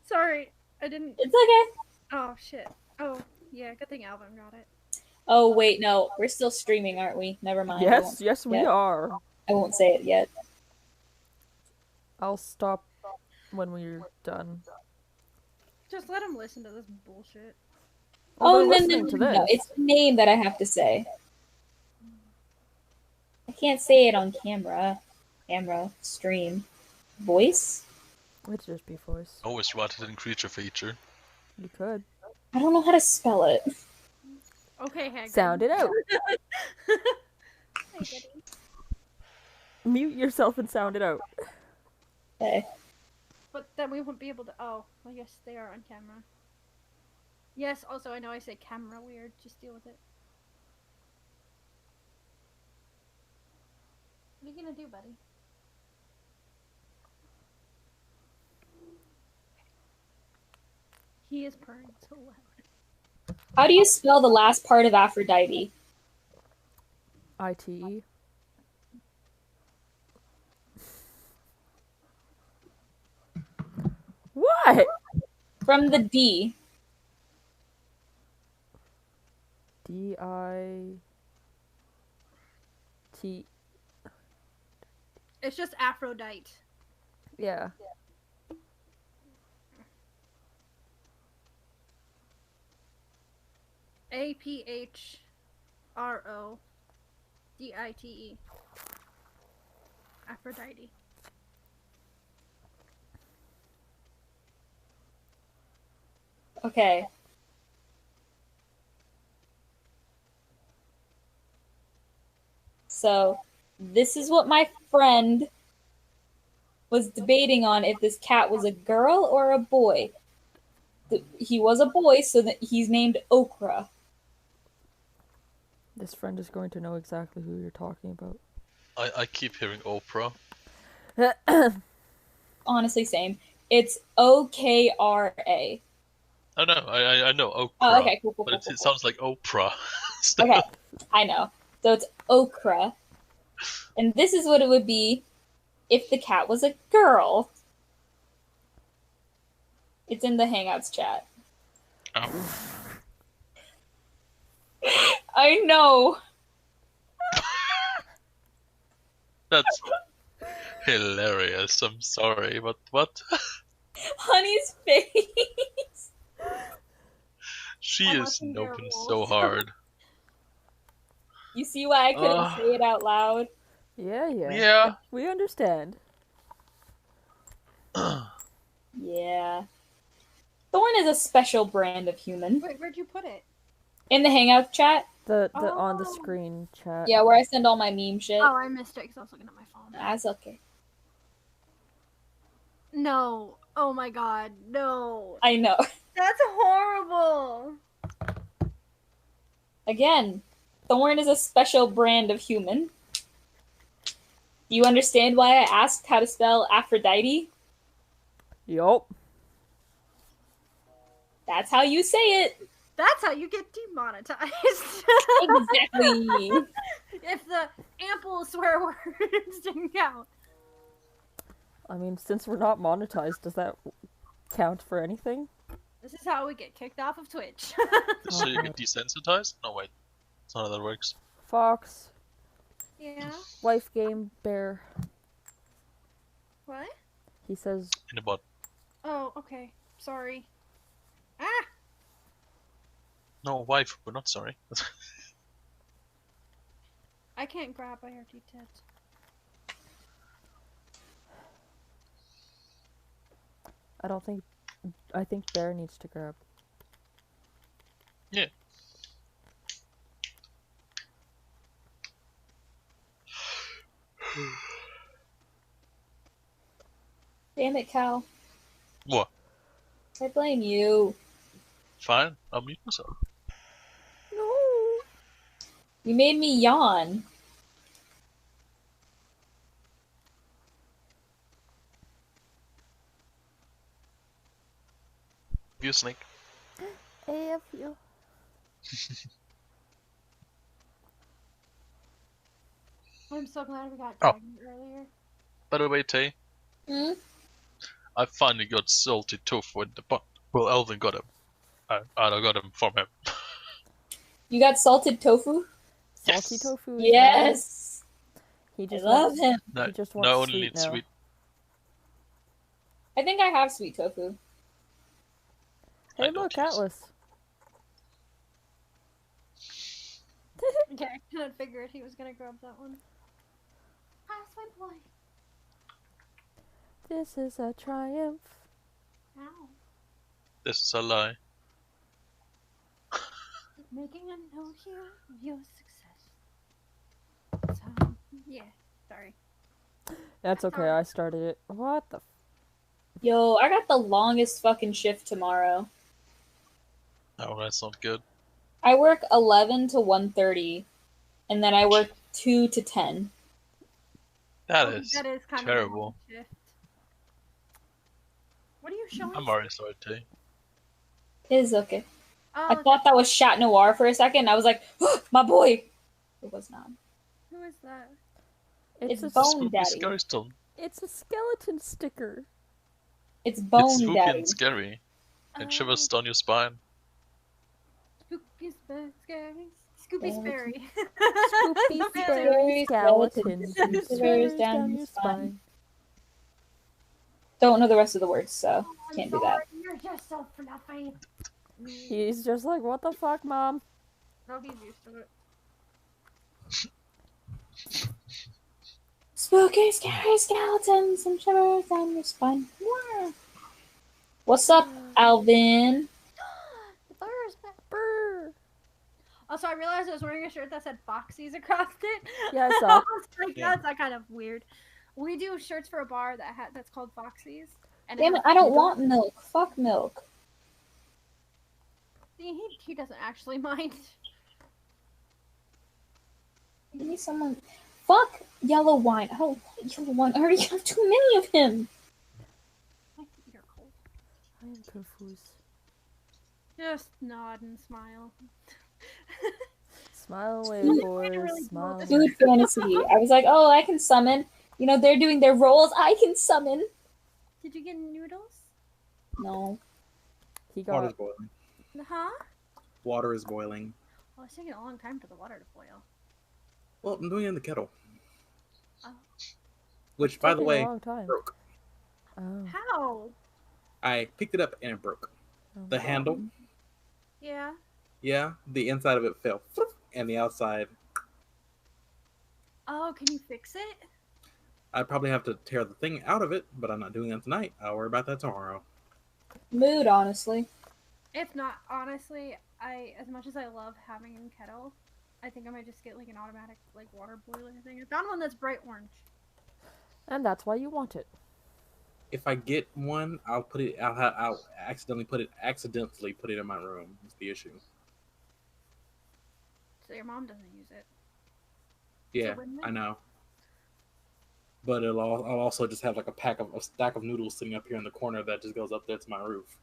Sorry, I didn't. It's okay. Oh, shit. Oh, yeah, good thing Alvin got it. Oh wait, no, we're still streaming, aren't we? Never mind. Yes, we are. I won't say it yet. I'll stop when we're done. Just let him listen to this bullshit. Oh, Oh, they're no, listening to this. no! It's the name that I have to say. I can't say it on camera. Stream, voice. It'd just be voice. Always write it in creature feature. You could. I don't know how to spell it. Okay, Hagrid. Sound it out. Hey, Goody. Mute yourself and sound it out. Okay. But then we won't be able to. Oh, I guess they are on camera. Yes, also, I know I say camera weird. Just deal with it. What are you gonna do, buddy? He is purring so loud. How do you spell the last part of Aphrodite? ITE. What? From the D. DIT. It's just Aphrodite. Yeah. APHRODITE. Aphrodite. Okay. So, this is what my friend was debating on if this cat was a girl or a boy. He was a boy, so that he's named Okra. This friend is going to know exactly who you're talking about. I keep hearing Oprah. Honestly, same. It's Okra. Oh no, I know Okra. Oh, okay, cool. But it sounds like Oprah. Okay, I know. So it's Okra. And this is what it would be if the cat was a girl. It's in the Hangouts chat. Oh. I know. That's hilarious. I'm sorry, but what? Honey's face. She I'm is watching their noping rolls. so hard. You see why I couldn't say it out loud? Yeah. Yeah. We understand. Yeah. Thorn is a special brand of human. Wait, where'd you put it? In the Hangout chat, The on the Oh. screen chat. Yeah, where I send all my meme shit. Oh, I missed it because I was looking at my phone. That's okay. No. Oh my god. No. I know. That's horrible. Again, Thorn is a special brand of human. Do you understand why I asked how to spell Aphrodite? Yup. That's how you say it. That's how you get demonetized. Exactly. If the ample swear words didn't count. I mean, since we're not monetized, does that count for anything? This is how we get kicked off of Twitch. So you get desensitized? No, wait. That's not how that works. Fox, Yeah. wife game, bear. What? He says, In the bot. Oh, okay. Sorry. Ah! No, wife, we're not sorry. I can't grab. I already did. I think bear needs to grab. Yeah. Damn it, Cal. What? I blame you. Fine, I'll mute myself. No. You made me yawn. You snake. AFU. I'm so glad we got Oh. dragon earlier. By the way, Tay, I finally got salty tofu in the pot. Well, Elvin got him. I got him from him. You got salted tofu? Salty Yes. tofu. Is Yes. He I just love wants, him. No, He just wants no only sweet need now. sweet. I think I have sweet tofu. Hey, I don't look, use- Atlas. Okay, I couldn't figure it. He was gonna grab that one. Ah, my boy. This is a triumph. Ow. This is a lie. Making a note here of your success. So, yeah. Sorry. That's okay. I started it. What the? Yo, I got the longest fucking shift tomorrow. Oh, that's not good. I work 11 to 1:30, and then I work 2 to 10. That Oh, is that is kind terrible. of a long shift. What are you showing? I'm already sorry, Tay. It is okay. Oh, I thought that was Chat Noir for a second. I was like, oh, my boy. It was not. who is that? It's a Bone Spooky Daddy. skeleton. It's a skeleton sticker. It's It's Bone spooky Daddy. and scary. It shivers down your spine. Spooky Scary. Scoopy Sperry. Spoopy, scary skeleton. Shivers down your spine. Don't know the rest of the words, so can't do that. You're just so fluffy. He's just like, what the fuck, mom? No, he's used to it. Spooky, scary skeletons and shivers down your spine. Yeah. What's up, Alvin? The burr's back. Brr. Also, I realized I was wearing a shirt that said Foxy's across it. Yeah, I saw. I was like, Yeah. that's kind of weird. We do shirts for a bar that's called Foxy's. And Damn it, I don't want milk. Fuck milk. See, he doesn't actually mind. Give me someone. Fuck yellow wine. I don't want yellow wine. I already have too many of him. My feet are cold. I am confused. Just nod and smile. Smile away, Food- boys. really Smile. cool. Food fantasy. I was like, oh, I can summon. You know, they're doing their rolls. I can summon. Did you get noodles? No. He Water's got. boiling. Huh? Water is boiling. Well, it's taking a long time for the water to boil. Well, I'm doing it in the kettle. Oh. Which, by the Taking a way, long time. broke. Oh. How? I picked it up and it broke. Oh. The handle, Yeah. yeah, the inside of it fell, and the outside. Oh, can you fix it? I'd probably have to tear the thing out of it, but I'm not doing that tonight. I'll worry about that tomorrow. Mood, honestly. If not, honestly, as much as I love having a kettle, I think I might just get like an automatic like water boiler thing. I found one that's bright orange. And that's why you want it. If I get one, I'll accidentally put it in my room. That's the issue. So your mom doesn't use it. Yeah, I know. But I'll also just have like a stack of noodles sitting up here in the corner that just goes up there to my roof.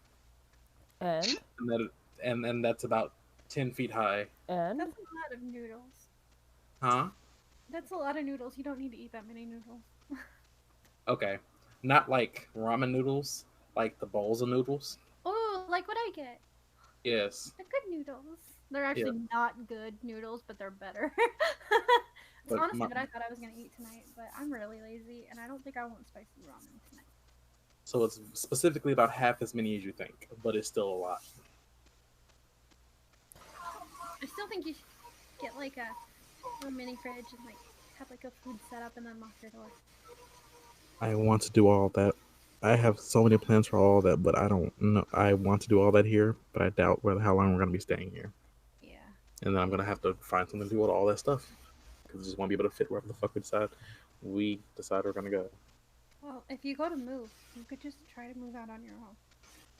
And that's about 10 feet high. And that's a lot of noodles. Huh? That's a lot of noodles. You don't need to eat that many noodles. Okay. Not like ramen noodles, like the bowls of noodles. Oh, like what I get. Yes. The good noodles. They're actually not good noodles, but they're better. It's honestly what I thought I was going to eat tonight, but I'm really lazy, and I don't think I want spicy ramen tonight. So it's specifically about half as many as you think, but it's still a lot. I still think you should get like a little mini fridge and like have like a food setup and then lock your door. I want to do all that. I have so many plans for all that, but I don't know. I want to do all that here, but I doubt how long we're going to be staying here. Yeah. And then I'm going to have to find something to do with all that stuff. Because I just want to be able to fit wherever the fuck we decide we're going to go. Well, if you go to move, you could just try to move out on your own.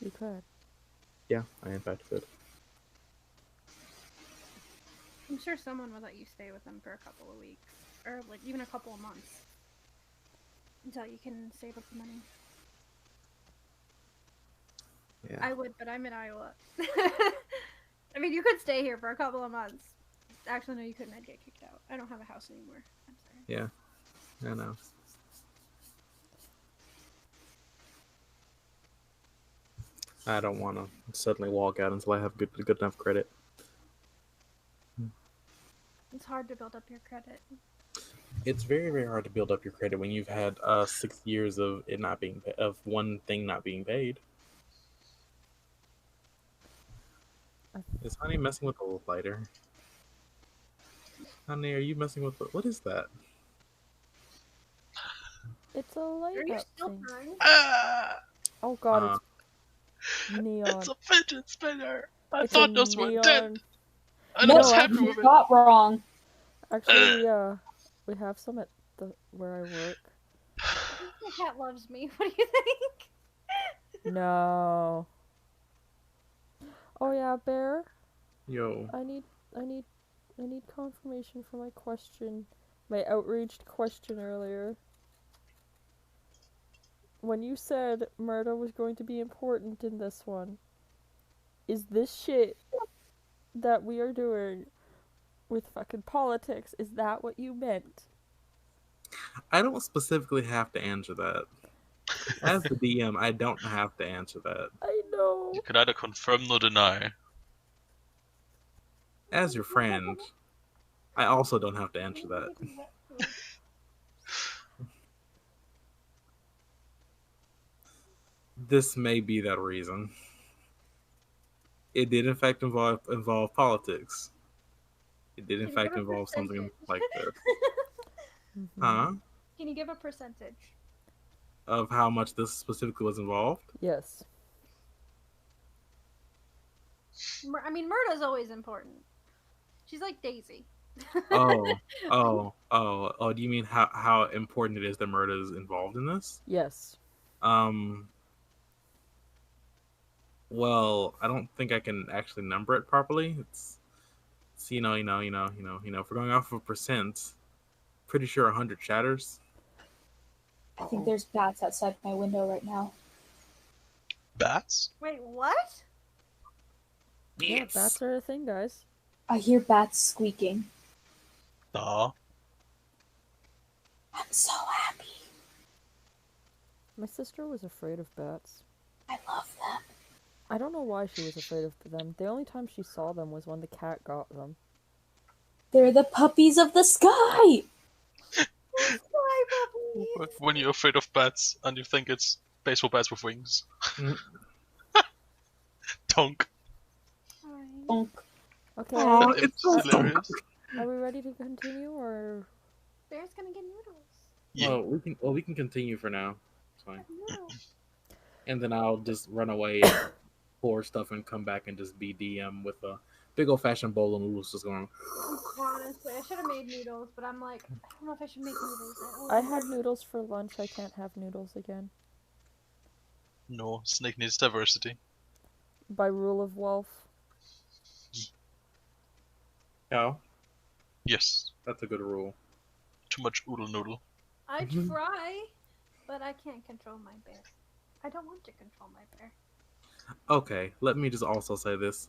You could. Yeah, I in fact could. I'm sure someone would let you stay with them for a couple of weeks. Or like even a couple of months. Until you can save up the money. Yeah. I would, but I'm in Iowa. I mean, you could stay here for a couple of months. Actually, no, you couldn't. I'd get kicked out. I don't have a house anymore. I'm sorry. Yeah, I know. I don't want to suddenly walk out until I have good enough credit. It's hard to build up your credit. It's very, very hard to build up your credit when you've had 6 years of it not being of one thing not being paid. Is Honey messing with the lighter? Honey, are you messing with what is that? It's a light Are you up still thing. crying? Oh god, it's neon. It's a fidget spinner. I It's thought a those were neon- dead. And No, I was happy actually- with it. Not wrong. Actually, we have some at where I work. My cat loves me. What do you think? No. Oh yeah, Bear. Yo. I need confirmation for my question, my outreached question earlier. When you said murder was going to be important in this one, is this shit that we are doing with fucking politics, is that what you meant? I don't specifically have to answer that. As the DM, I don't have to answer that. I know. You can either confirm nor deny. As your friend, I also don't have to answer that. This may be that reason. It did in fact involve politics. It did in Can you fact give a involve something percentage? like this. Mm-hmm. Huh? Can you give a percentage? Of how much this specifically was involved? Yes. I mean, Murda's always important. She's like Daisy. Do you mean how important it is that murder is involved in this? Yes. Well, I don't think I can actually number it properly. It's if we're going off of percent, pretty sure 100 shatters. I think there's bats outside my window right now. Bats? Wait, what? Yeah, bats are a thing, guys. I hear bats squeaking. Aw. I'm so happy. My sister was afraid of bats. I love them. I don't know why she was afraid of them. The only time she saw them was when the cat got them. They're the puppies of the sky! When you're afraid of bats and you think it's baseball bats with wings. Tonk. Bonk. Okay, Aw, it's so hilarious. are we ready to continue, or? Bear's gonna get noodles. Yeah. We can continue for now. It's fine. Noodles. And then I'll just run away and pour stuff and come back and just be DM with big old fashioned bowl of noodles just going. Honestly, I should have made noodles, but I'm like, I don't know if I should make noodles. I had noodles for lunch. I can't have noodles again. No, snake needs diversity. By rule of wolf. No, Yes, that's a good rule. too much oodle noodle. I try, but I can't control my bear. I don't want to control my bear. Okay, let me just also say this.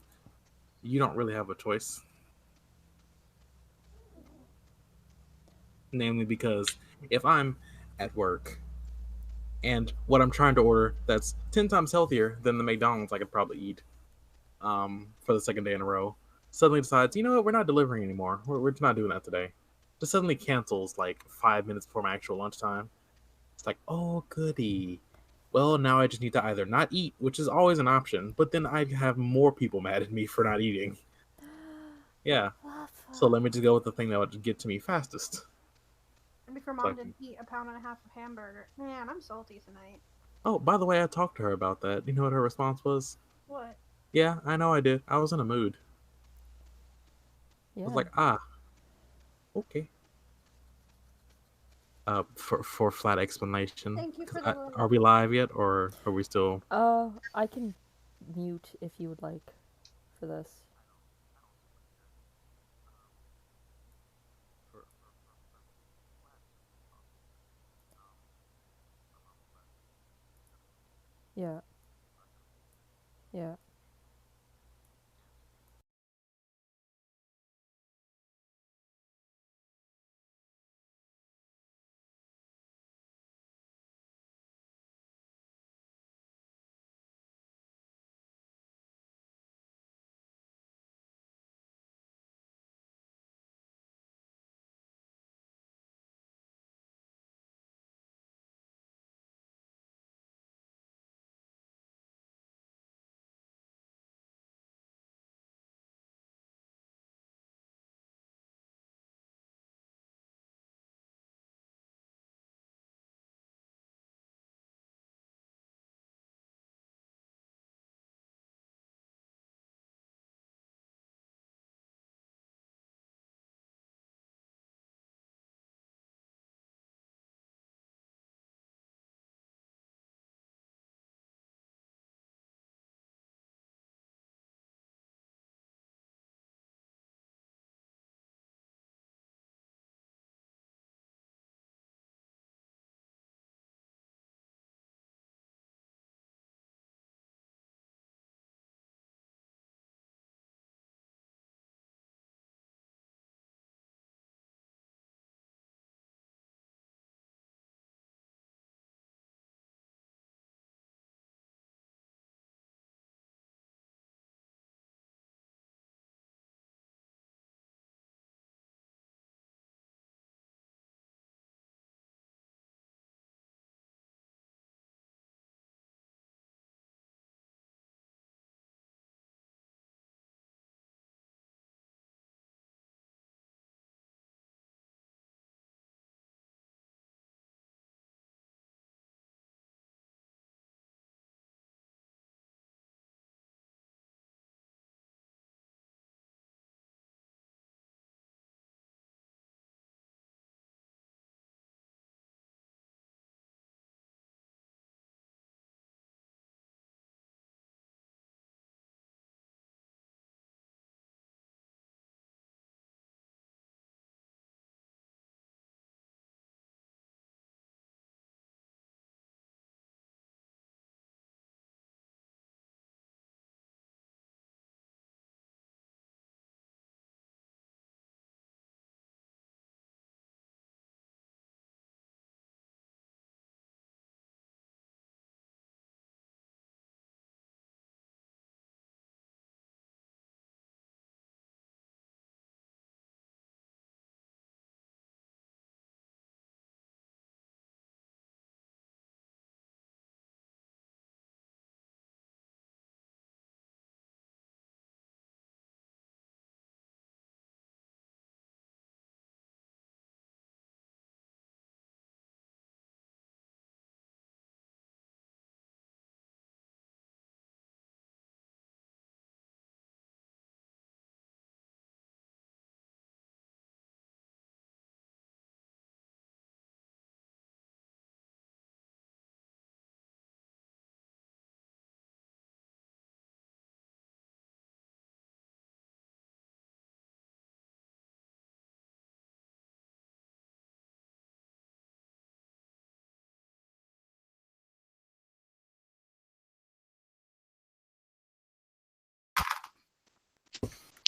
You don't really have a choice. Namely because if I'm at work and what I'm trying to order that's 10 times healthier than the McDonald's I could probably eat for the second day in a row, suddenly decides, you know what, we're not delivering anymore. We're just not doing that today. Just suddenly cancels like 5 minutes before my actual lunchtime. It's like, oh, goody. Well, now I just need to either not eat, which is always an option, but then I'd have more people mad at me for not eating. Yeah. So let me just go with the thing that would get to me fastest. Maybe for mom to eat a pound and a half of hamburger. Man, I'm salty tonight. Oh, by the way, I talked to her about that. You know what her response was? What? Yeah, I know I did. I was in a mood. Yeah. I was like, okay. For flat explanation. Thank you for the little. Are we live yet, or are we still? I can mute if you would like for this. Yeah. Yeah.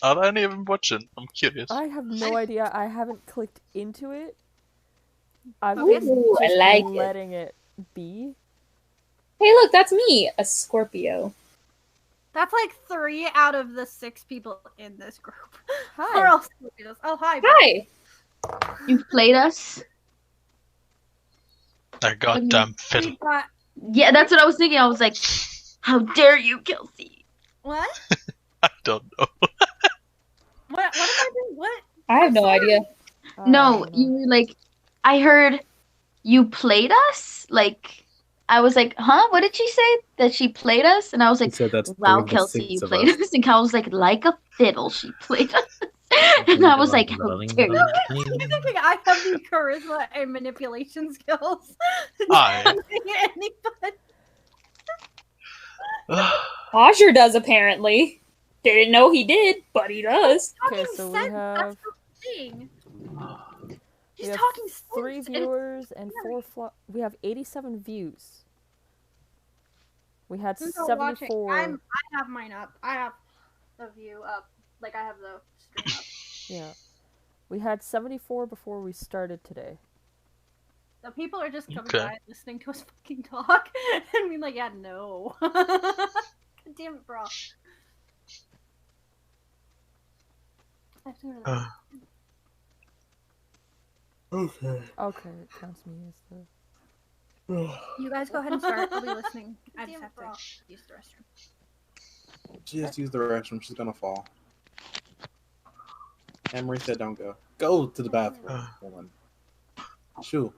Are any of them watching? I'm curious. I have no idea. I haven't clicked into it. I've Okay. been Ooh, I just like it. letting it be. Hey, look, that's me, a Scorpio. That's like 3 out of the 6 people in this group. Hi. We're all Scorpios. Oh, hi. Hi. You've played us. That goddamn fiddle. We got Yeah, that's what I was thinking. I was like, how dare you, Kelsey? what? I don't know. What did I do? What? I have no idea. No, you were like, I heard you played us? Like, I was like, huh? What did she say? That she played us? And I was He like, said that's wow, 3 of the Kelsey, 6 you of played us. us. And Cal was like a fiddle, she played us. And I was like, how dare you? You're thinking I have the charisma and manipulation skills. Aye. Anybody? Osher does, apparently. Didn't know he did, but he does. Okay, Talking so we sense, have that's the thing. we He's have talking 3 sense, and- viewers and 4 we have 87 views. We had Who's not watching? 74. I have mine up. I have the view up. Like, I have the stream up. Yeah. We had 74 before we started today. The people are just coming Okay. by and listening to us fucking talk and being like, yeah, no. God damn it, bro. I have to go to the Okay. Okay, it counts me as the... You guys go ahead and start. I'll be listening. I just Damn, have bro. to use the restroom. She just used the restroom. She's gonna fall. Emery said don't go. Go to the bathroom, woman. Shoo.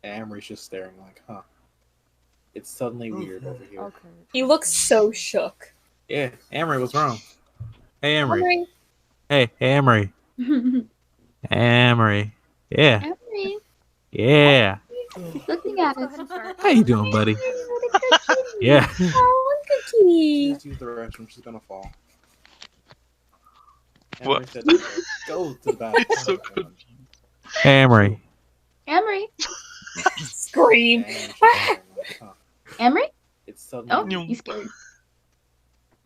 Emery's just staring like, huh. It's suddenly weird over here. Okay. He looks so shook. Yeah, Emery, what's wrong? Hey, Emery. Wondering- Hey, Emery. Emery. Yeah. Emery, Yeah. looking at Go us. ahead and start. How you doing, buddy? Yeah. Oh, cookie. Just use the restroom. She's gonna fall. What? Emery said don't go. Go to the bathroom. He's so woman. confused. Emery. Emery, Scream. Emery's just staring like, huh. Emery? It's suddenly Oh, Nyum. he's scared.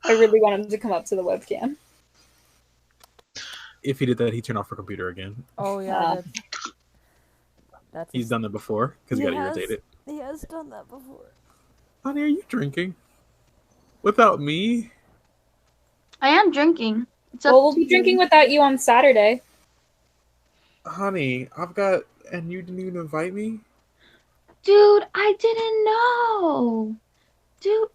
I really want him to come up to the webcam. If he did that, he'd turn off her computer again. Oh, yeah, Ah. that's He's done that before because he got Yes. irritated. He has done that before. Honey, are you drinking? Without me? I am drinking. It's up Well, we'll to be you. drinking without you on Saturday. Honey, I've got... And you didn't even invite me? Dude, I didn't know. Dude,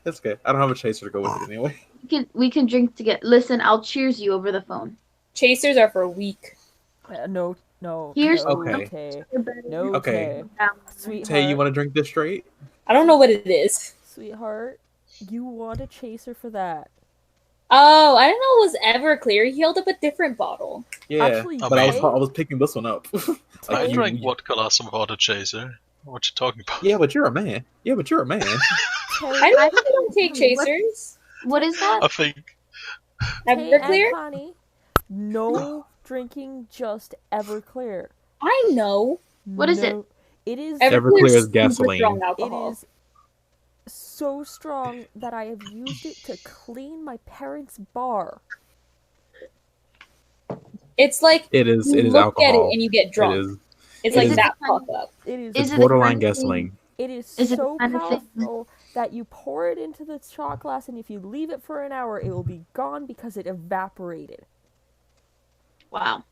That's okay. I don't have a chaser to go with it anyway. we can drink together. Listen, I'll cheers you over the phone. Chasers are for weak. No. Here's- no, Okay. okay. No, Okay. Sweetheart. Tay, you want to drink this straight? I don't know what it is. Sweetheart, you want a chaser for that. Oh, I didn't know it was Everclear. He held up a different bottle. Yeah, Actually, but I Tay- was picking this one up. I Tay- drank vodka last time without a chaser. What you talking about? Yeah, but you're a man. Yeah, but you're a man. I don't take chasers. What is I that? think Tay Everclear? and Connie, no drinking just Everclear. I know. What is it? It is Everclear is super gasoline. strong it alcohol. is so strong that I have used it to clean my parents' bar. It's like It is. you It is look alcohol. at it and you get drunk. It is. It's It like is- that fuck up. It is Is it the Borderline kind of thing- gasoline. It is Is it so the kind of thing- powerful that you pour it into the shot glass, and if you leave it for an hour, it will be gone because it evaporated. Wow.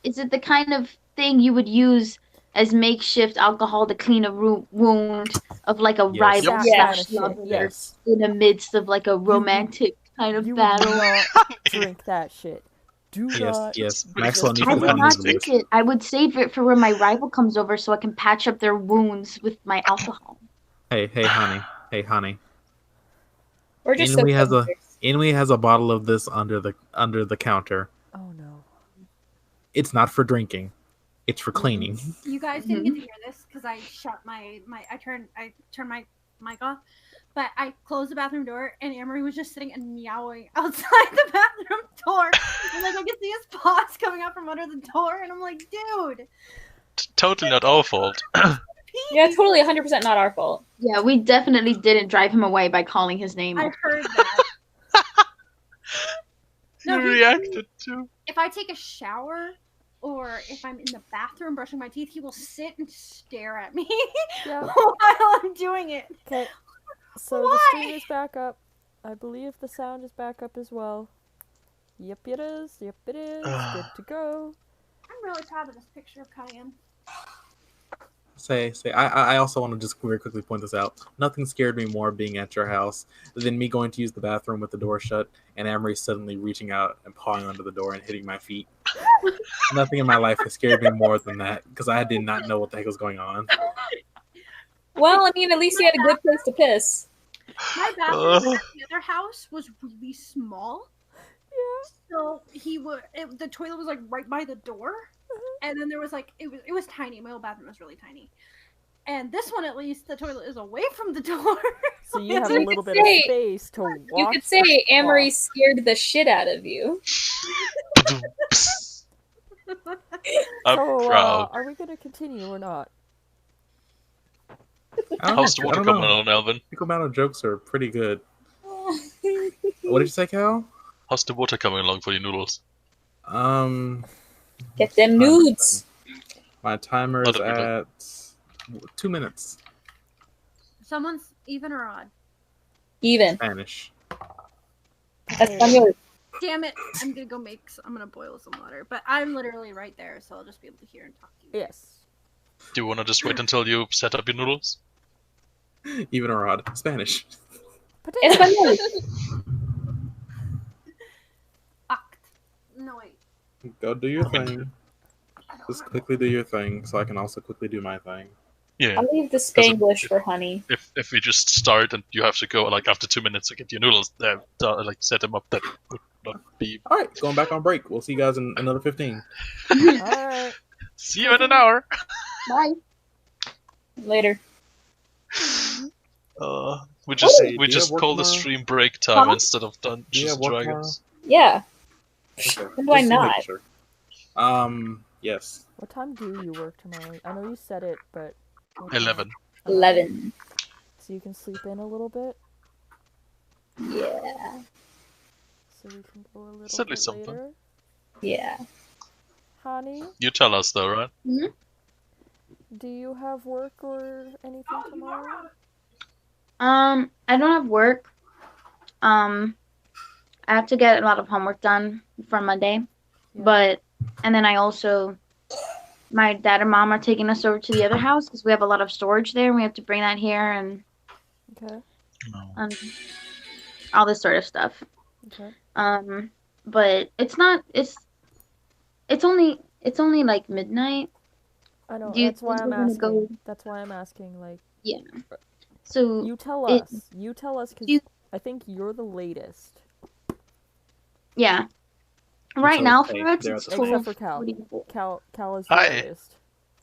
Is it the kind of thing you would use as makeshift alcohol to clean a wound of like a Yes. rival That Yeah. kind of slash lover shit. Yes. in the midst of like a romantic kind of You would battle? not drink that shit. Do Yes, not. yes. It's Maxwell, pretty you I can would find not these drink released. it. I would save it for when my rival comes over so I can patch up their wounds with my alcohol. Hey, honey. We're just Inui so has a close. Inui has a bottle of this under the counter. Oh no. It's not for drinking. It's for cleaning. You guys didn't get to hear this because I shut I turned my mic off, but I closed the bathroom door and Amory was just sitting and meowing outside the bathroom door, and like I could see his paws coming out from under the door, and I'm like, dude, totally not our fault. Yeah, totally 100% not our fault. Yeah, we definitely didn't drive him away by calling his name. I heard that. You No, he- reacted to. If I take a shower or if I'm in the bathroom brushing my teeth, he will sit and stare at me Yeah. while I'm doing it. Okay. So the Why? stream is back up. I believe the sound is back up as well. Yep, it is. Yep, it is. Good to go. I'm really proud of this picture of Cayenne. I also want to just very quickly point this out. Nothing scared me more being at your house than me going to use the bathroom with the door shut and Amory suddenly reaching out and pawing under the door and hitting my feet. Nothing in my life has scared me more than that because I did not know what the heck was going on. Well, I mean, at least you had a good place to piss. My bathroom at the other house was really small. Yeah. So the toilet was like right by the door. And then there was like it was tiny. My old bathroom was really tiny. And this one, at least, the toilet is away from the door. So you have a little bit of space to walk. You could say Amory scared the shit out of you. I'm So, proud. are we gonna continue or not? How's the water coming on, Alvin? Pickle Battle jokes are pretty good. What did you say, Cal? How's the water coming along for your noodles? Get them nudes. My timer Not is a at 2 minutes. Someone's even or odd. Even. Spanish. Español. Damn it! I'm gonna boil some water, but I'm literally right there, so I'll just be able to hear and talk to you. Yes. Do you want to just wait until you set up your noodles? Even or odd. Spanish. Español. No wait. Go do your thing. Just quickly do your thing so I can also quickly do my thing. Yeah. I'll leave the Spanglish for honey. If we just start and you have to go like after 2 minutes to get your noodles, like set them up, that would not be. All right, going back on break. We'll see you guys in another 15. Alright. See you in an hour. Bye. Later. We just Hey, do you have work call the tomorrow? stream break time Huh? instead of Do you Dungeons have and work Dragons. Yeah. Okay. When do I Just to make not? sure. Yes. What time do you work tomorrow? I know you said it, but... what time? 11. 11. So you can sleep in a little bit? Yeah. So we can go a little It's at bit least something. later? Yeah. Honey, You tell us though, right? do you have work or anything tomorrow? I don't have work. I have to get a lot of homework done for Monday. Yeah. And then I also, my dad and mom are taking us over to the other house because we have a lot of storage there and we have to bring that here and Okay. all this sort of stuff. Okay. But it's not, it's only like midnight. I know, Do you that's why think I'm we're gonna asking. go- That's why I'm asking, like... Yeah. So You tell it- us. You tell us, because you- I think you're the latest. yeah. Right So, now hey, for us they're it's at the- Except for Cal. 12:44. Cal is the Hi. latest.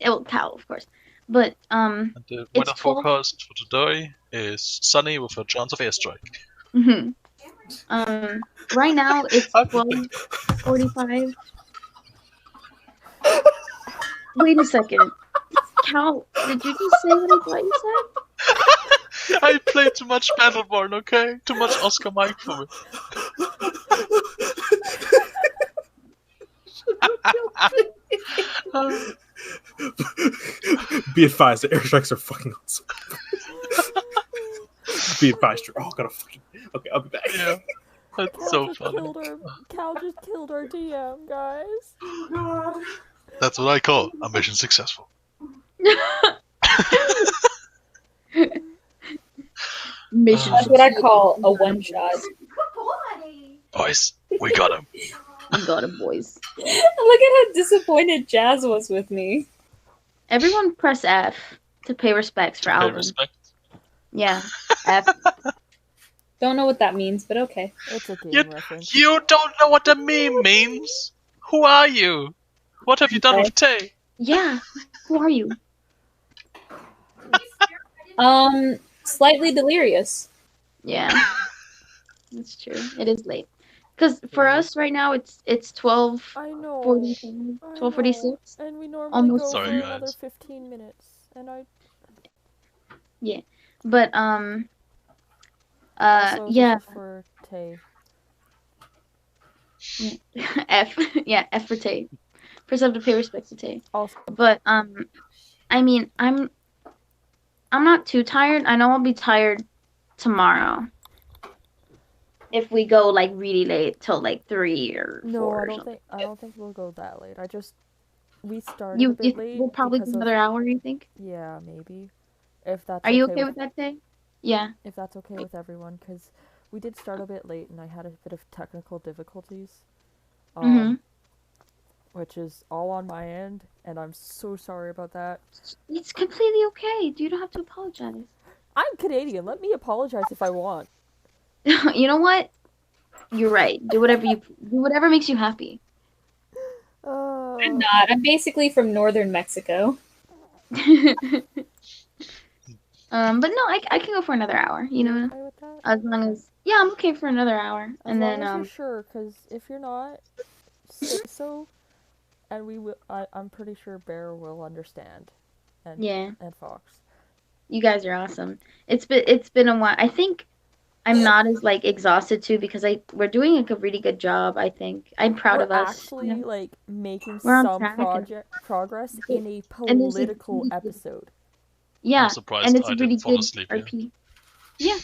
Well, Cal, of course. But And the It's weather 12. forecast for today is sunny with a chance of airstrike. right now it's 12:45. Wait a second. Cal, did you just say what I thought you said? I played too much Battleborn, okay? Too much Oscar Mike for me. Be advised, the airstrikes are fucking awesome. Be advised, you're all gonna fucking. Okay, I'll be back. Yeah. That's Cal so just funny. Cal just killed our DM, guys. That's what I call a mission successful. Mission. That's what I call a one shot. Boys, we got him. You got it, boys. Look at how disappointed Jazz was with me. Everyone press F to pay respects for Pay Alvin. respect. Yeah, F. Don't know what that means, but okay. It's a game You, reference. you don't know what the meme means? Who are you? What have you done with Tay? Yeah, who are you? Slightly delirious. Yeah, that's true. It is late. Because for us right now, it's 12:40, I know. 12:46. And we normally Almost. go Sorry, for another guys. 15 minutes. And I... Yeah, but Also, yeah, this is for Tay. F, yeah, F for Tay. First, I have to pay respect to Tay. Also, But I mean, I'm not too tired. I know I'll be tired tomorrow if we go like really late till like 3 or no, 4 I or don't something. think we'll go that late. We started a You, bit late we'll probably because go of another hour. You think? yeah, maybe if that's Are you okay okay with that, Tay? Yeah. if that's okay with everyone, because we did start a bit late and I had a bit of technical difficulties, Mhm. which is all on my end, and I'm so sorry about that. It's completely okay. You don't have to apologize. I'm Canadian. Let me apologize if I want. You know what? You're right. Do whatever makes you happy. I'm not. I'm basically from northern Mexico. But no, I can go for another hour. You You're know, okay with that? as long as I'm okay for another hour, As and long then as you're sure, because if you're not, say so, and we will. I'm pretty sure Bear will understand, and yeah, and Fox. you guys are awesome. It's been a while. I think I'm not as like exhausted too because we're doing like a really good job. I think I'm proud We're of us. You actually know, like making we're on some track, progress in a and there's political episode. yeah, I'm surprised and it's I a really didn't fall good asleep here. RP. Yeah,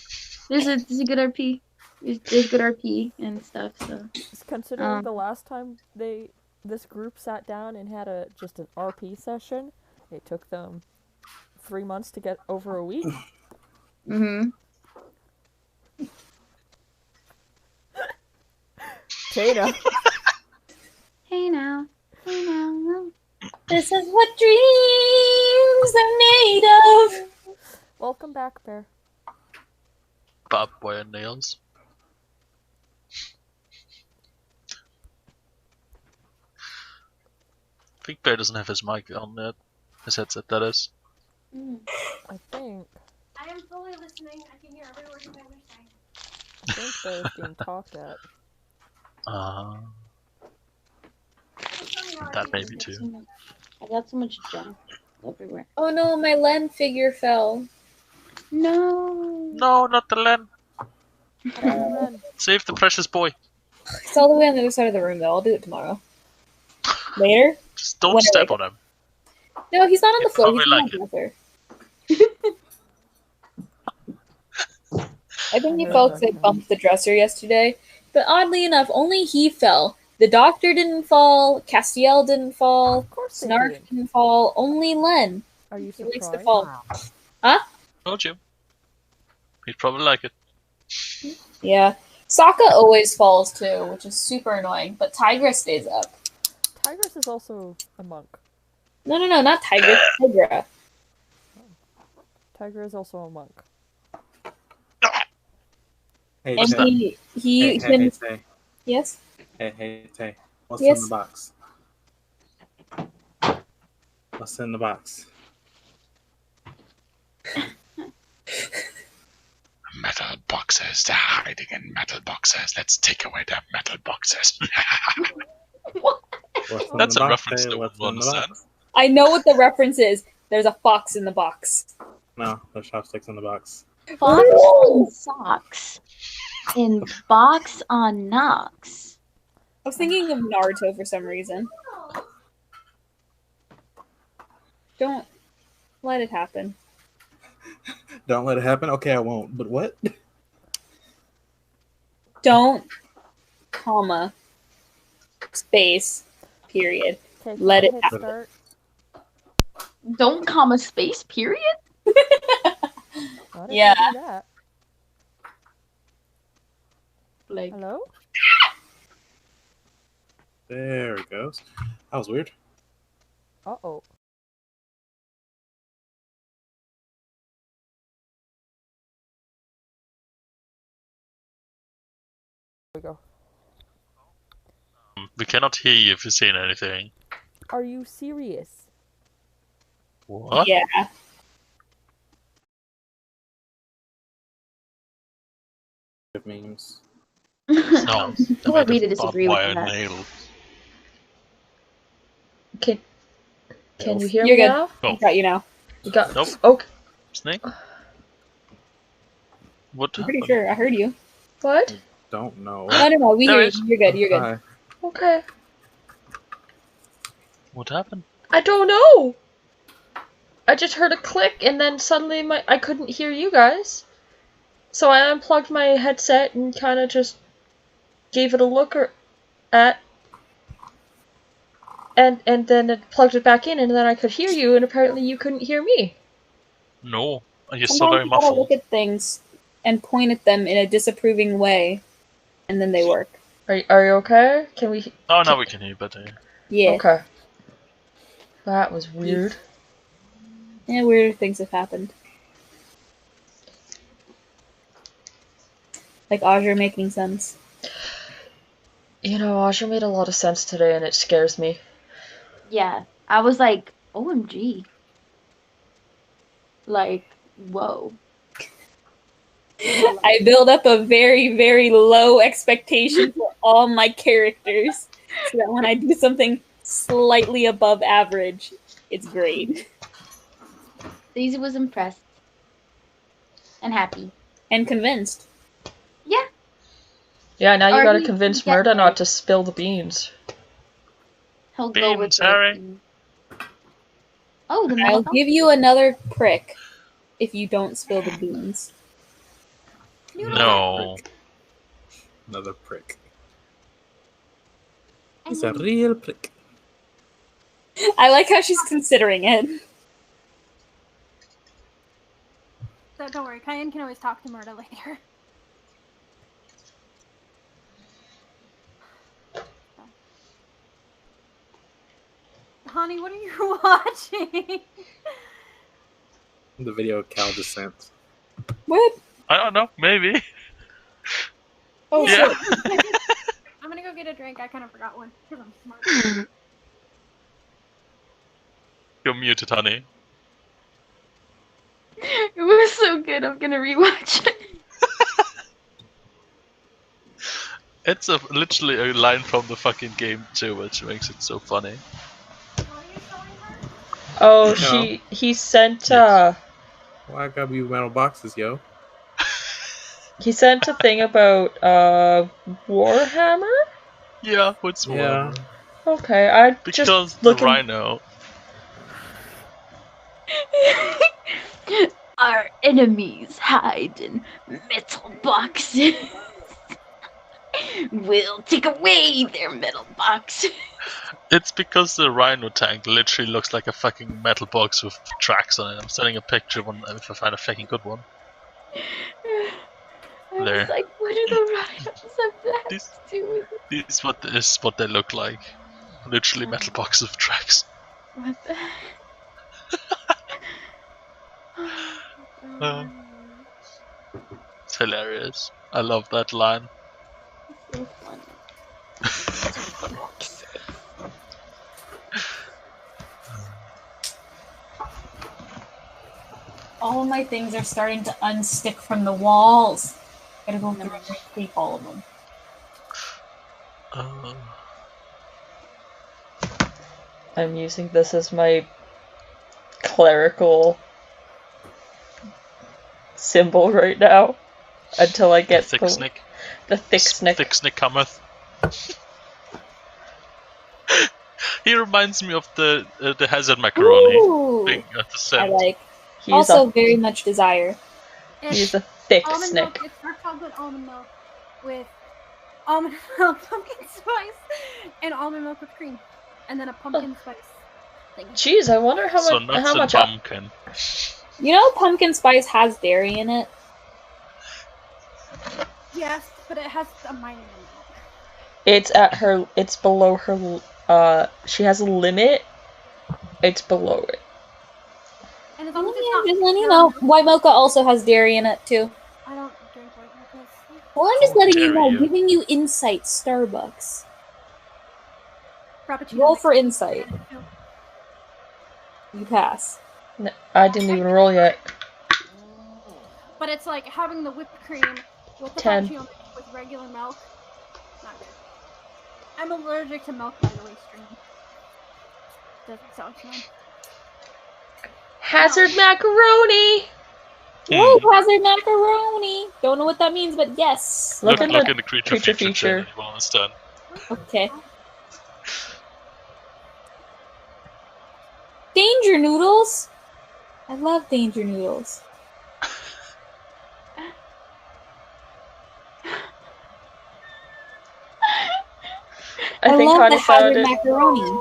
there's a good RP. There's good RP and stuff. So Considering the last time this group sat down and had just an RP session, it took them 3 months to get over a week. mhm. Tana. Hey now, hey now. This is what dreams are made of. Welcome back, Bear. Barbed wire nails. I think Bear doesn't have his mic on yet. His headset, that is. I think. I am fully listening. I can hear every word you guys are saying. I think Bear's being talked at. That maybe too. I got so much junk everywhere. Oh no, my Len figure fell. No. No, not the Len. Ren. Save the precious boy. It's all the way on the other side of the room though. I'll do it tomorrow. Later? Just don't When I step wake on him. No, he's not on the floor. Probably He's on like the dresser. I think you folks had bumped the dresser yesterday, but oddly enough, only he fell. The doctor didn't fall. Castiel didn't fall. Of course they Snark didn't. didn't fall. Only Len. Are you He likes to surprised? fall. Huh? Told you. He'd probably like it. Yeah. Sokka always falls too, which is super annoying, but Tigra stays up. Tigress is also a monk. No, not Tigra. Tigra. Tiger is also a monk. Hey, And Tay. he Hey, Tay. Yes? Hey, Tay. What's Yes? in the box? What's in the box? Metal boxes. They're hiding in metal boxes. Let's take away their metal boxes. What's in That's the a box, reference Tay? that What's we'll in the understand. box? I know what the reference is. There's a fox in the box. No, there's chopsticks in the box. Fox on socks. In box on Nox. I was thinking of Naruto for some reason. Don't let it happen. Don't let it happen? Okay, I won't. But what? Don't, comma, space, period. Okay, Let it hit happen. start. Don't comma space, period? Not if Yeah. you do that. Like, Hello? There it goes. That was weird. Uh-oh. There we go. We cannot hear you if you're saying anything. Are you serious? What? Yeah. Memes. No. Who are we to disagree with Wire that? nail. Can you hear You're me good. now? I got you now. You got Nope. okay. Snake? What I'm pretty happened? sure I heard you. What? Don't know. No, we hear you. Guys. You're good. You're good. Hi. Okay. What happened? I don't know. I just heard a click and then suddenly I couldn't hear you guys. So I unplugged my headset and kind of just gave it a look at, and then it plugged it back in, and then I could hear you, and apparently you couldn't hear me. No, you're so Sometimes very you gotta muffled. look at things and point at them in a disapproving way, and then they work. Are you okay? Can we? Oh, now we can hear you better. Yeah. Okay. That was weird. Yeah, weird things have happened. Like Azure making sense. You know, Asha made a lot of sense today, and it scares me. Yeah, I was like, OMG. Like, whoa. I build up a very, very low expectation for all my characters, so that when I do something slightly above average, it's great. Daisy was impressed. And happy. And convinced. Yeah. Yeah, now you Or gotta he convince get Murda like- not to spill the beans. He'll go with Beans, the- Harry. Oh, the I'll milk. give you another prick if you don't spill the beans. No. Another prick. He's a real prick. I like how she's considering it. So don't worry, Cayenne can always talk to Murda later. Honey, what are you watching? The video Cal just sent. What? I don't know. Maybe. Oh, Yeah. shit. I'm gonna go get a drink. I kind of forgot one because I'm smart. You're muted, honey. It was so good. I'm gonna rewatch it. It's literally a line from the fucking game too, which makes it so funny. Oh, No. he sent Well, I gotta be metal boxes, yo. he sent a thing about Warhammer. Yeah, what's Yeah. whatever. Okay, I Because just the looking. rhino. Our enemies hide in metal boxes. We'll take away their metal boxes. It's because the rhino tank literally looks like a fucking metal box with tracks on it. I'm sending a picture of one if I find a fucking good one. I There. was like, what are the rhinos and blacks doing? This is what they look like. Literally metal box with tracks. What the Uh, It's hilarious. I love that line. so funny. All of my things are starting to unstick from the walls. Gotta go through and tape all of them. I'm using this as my clerical symbol right now until I get thick snick. the thick snick. Thick snick cometh. He reminds me of the hazard macaroni Ooh, thing at the I center. like. He's Also, a very much desire. he's a thick Almond snick. milk. It's dark chocolate almond milk with almond milk, pumpkin spice, and almond milk with cream, and then a pumpkin spice thing. Jeez, I wonder how So much. nuts How and much? pumpkin. You know, pumpkin spice has dairy in it. Yes, but it has a minor amount. It's at her. It's below her. She has a limit. It's below it. And as long as Yeah, it's not just letting you pure know. milk, White mocha also has dairy in it too. I don't drink white mochas. Well, I'm just letting you dare know, you. giving you insight, Starbucks. Frappuccino. Roll mixed for with insight. milk. You pass. No, I didn't even roll yet. But it's like having the whipped cream with the 10. frappuccino mixed with regular milk. Not good. I'm allergic to milk, by the way, stream. Doesn't sound fun. Hazard macaroni. Whoa, hazard macaroni! Don't know what that means, but yes. Look in in the the creature feature. You will understand. Okay. Danger noodles! I love danger noodles. I think love Connie the hazard found it. macaroni.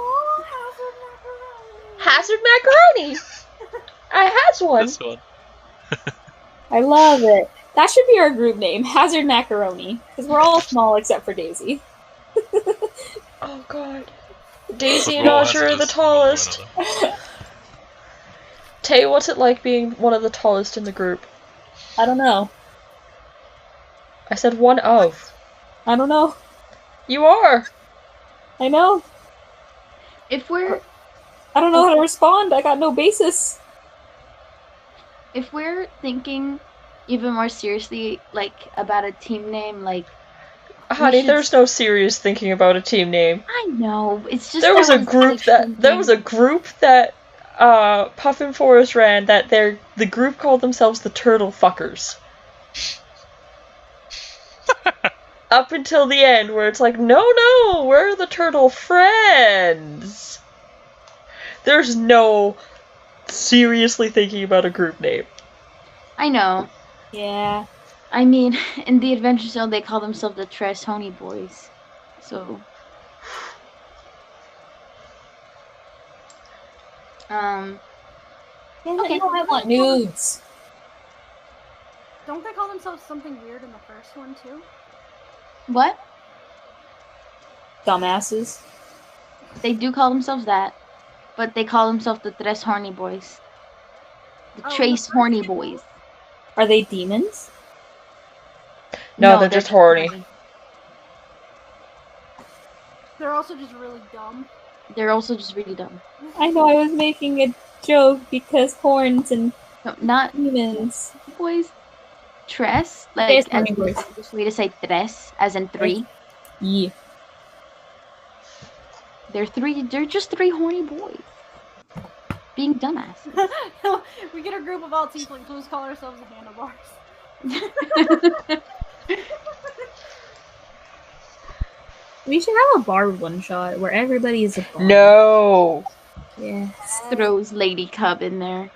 Hazard macaroni. I has one. This one. I love it. That should be our group name, Hazard Macaroni, because we're all small except for Daisy. Oh god. Daisy and Football Audrey are has the this one way or tallest. another. Tay, what's it like being one of the tallest in the group? I don't know. I said one of. I don't know. You are. I know. If we're I don't know how to respond. I got no basis. if we're thinking even more seriously, like about a team name, like Honey, should- there's no serious thinking about a team name. I know it's just There was that a group that Puffin Forest ran that the group called themselves the Turtle Fuckers. Up until the end, where it's like, no, we're the Turtle Friends. There's no seriously thinking about a group name. I know. Yeah. I mean, in the Adventure Zone, they call themselves the Tres Honey Boys. So, Okay. I want nudes. Don't they call themselves something weird in the first one too? what? Dumbasses. They do call themselves that, but they call themselves the Tres Horny Boys. The Oh, Trace the- Horny Boys. Are they demons? No, they're just horny. They're also just really dumb. They're also just really dumb. I know I was making a joke because horns and No, not demons. boys. Tres, Tres like Horny as Boys. the English way to say tres, as in three. Yeah. They're just three horny boys. Being dumbass. We get a group of all tieflings, let's call ourselves the handlebars. We should have a bar one shot where everybody is a bar. No. Yes. Throws Lady Cub in there.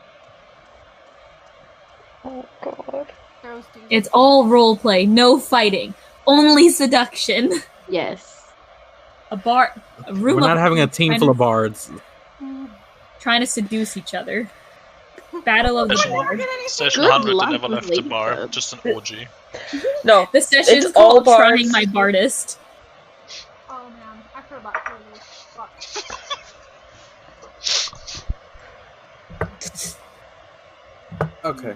Oh god. Throws dudes. It's all roleplay, no fighting, only seduction. Yes. A room We're not of having a team trying full to- of bards. trying to seduce each other. Battle of the Session- Bard. Session Good 100 luck never with left the Lady bar. Cub. Just an orgy. No. The session's It's all called Trying bards. My Bardist. Oh man, I heard about this. Fuck. Okay.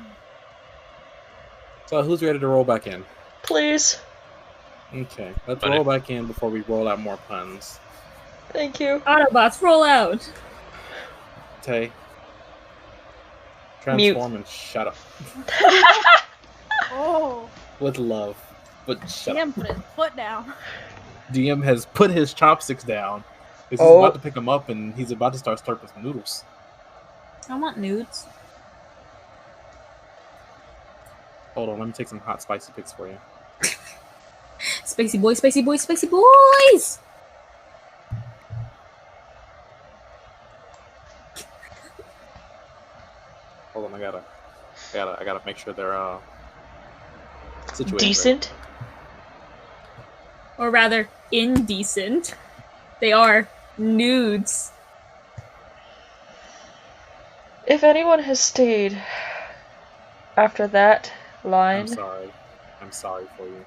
So who's ready to roll back in? Please. Okay, let's Ready. roll back in before we roll out more puns. Thank you. Autobots, roll out! Tay. Transform and shut up. Oh, With love. But shut damn, up. put his foot down. DM has put his chopsticks down. He's Oh. about to pick them up and he's about to start slurping some noodles. I want nudes. Hold on, let me take some hot spicy pics for you. Spicy boys, spicy boys, spicy boys! Hold on, I gotta make sure they're situated. Decent. Or rather, indecent. They are nudes. If anyone has stayed after that Right. line, I'm sorry for you.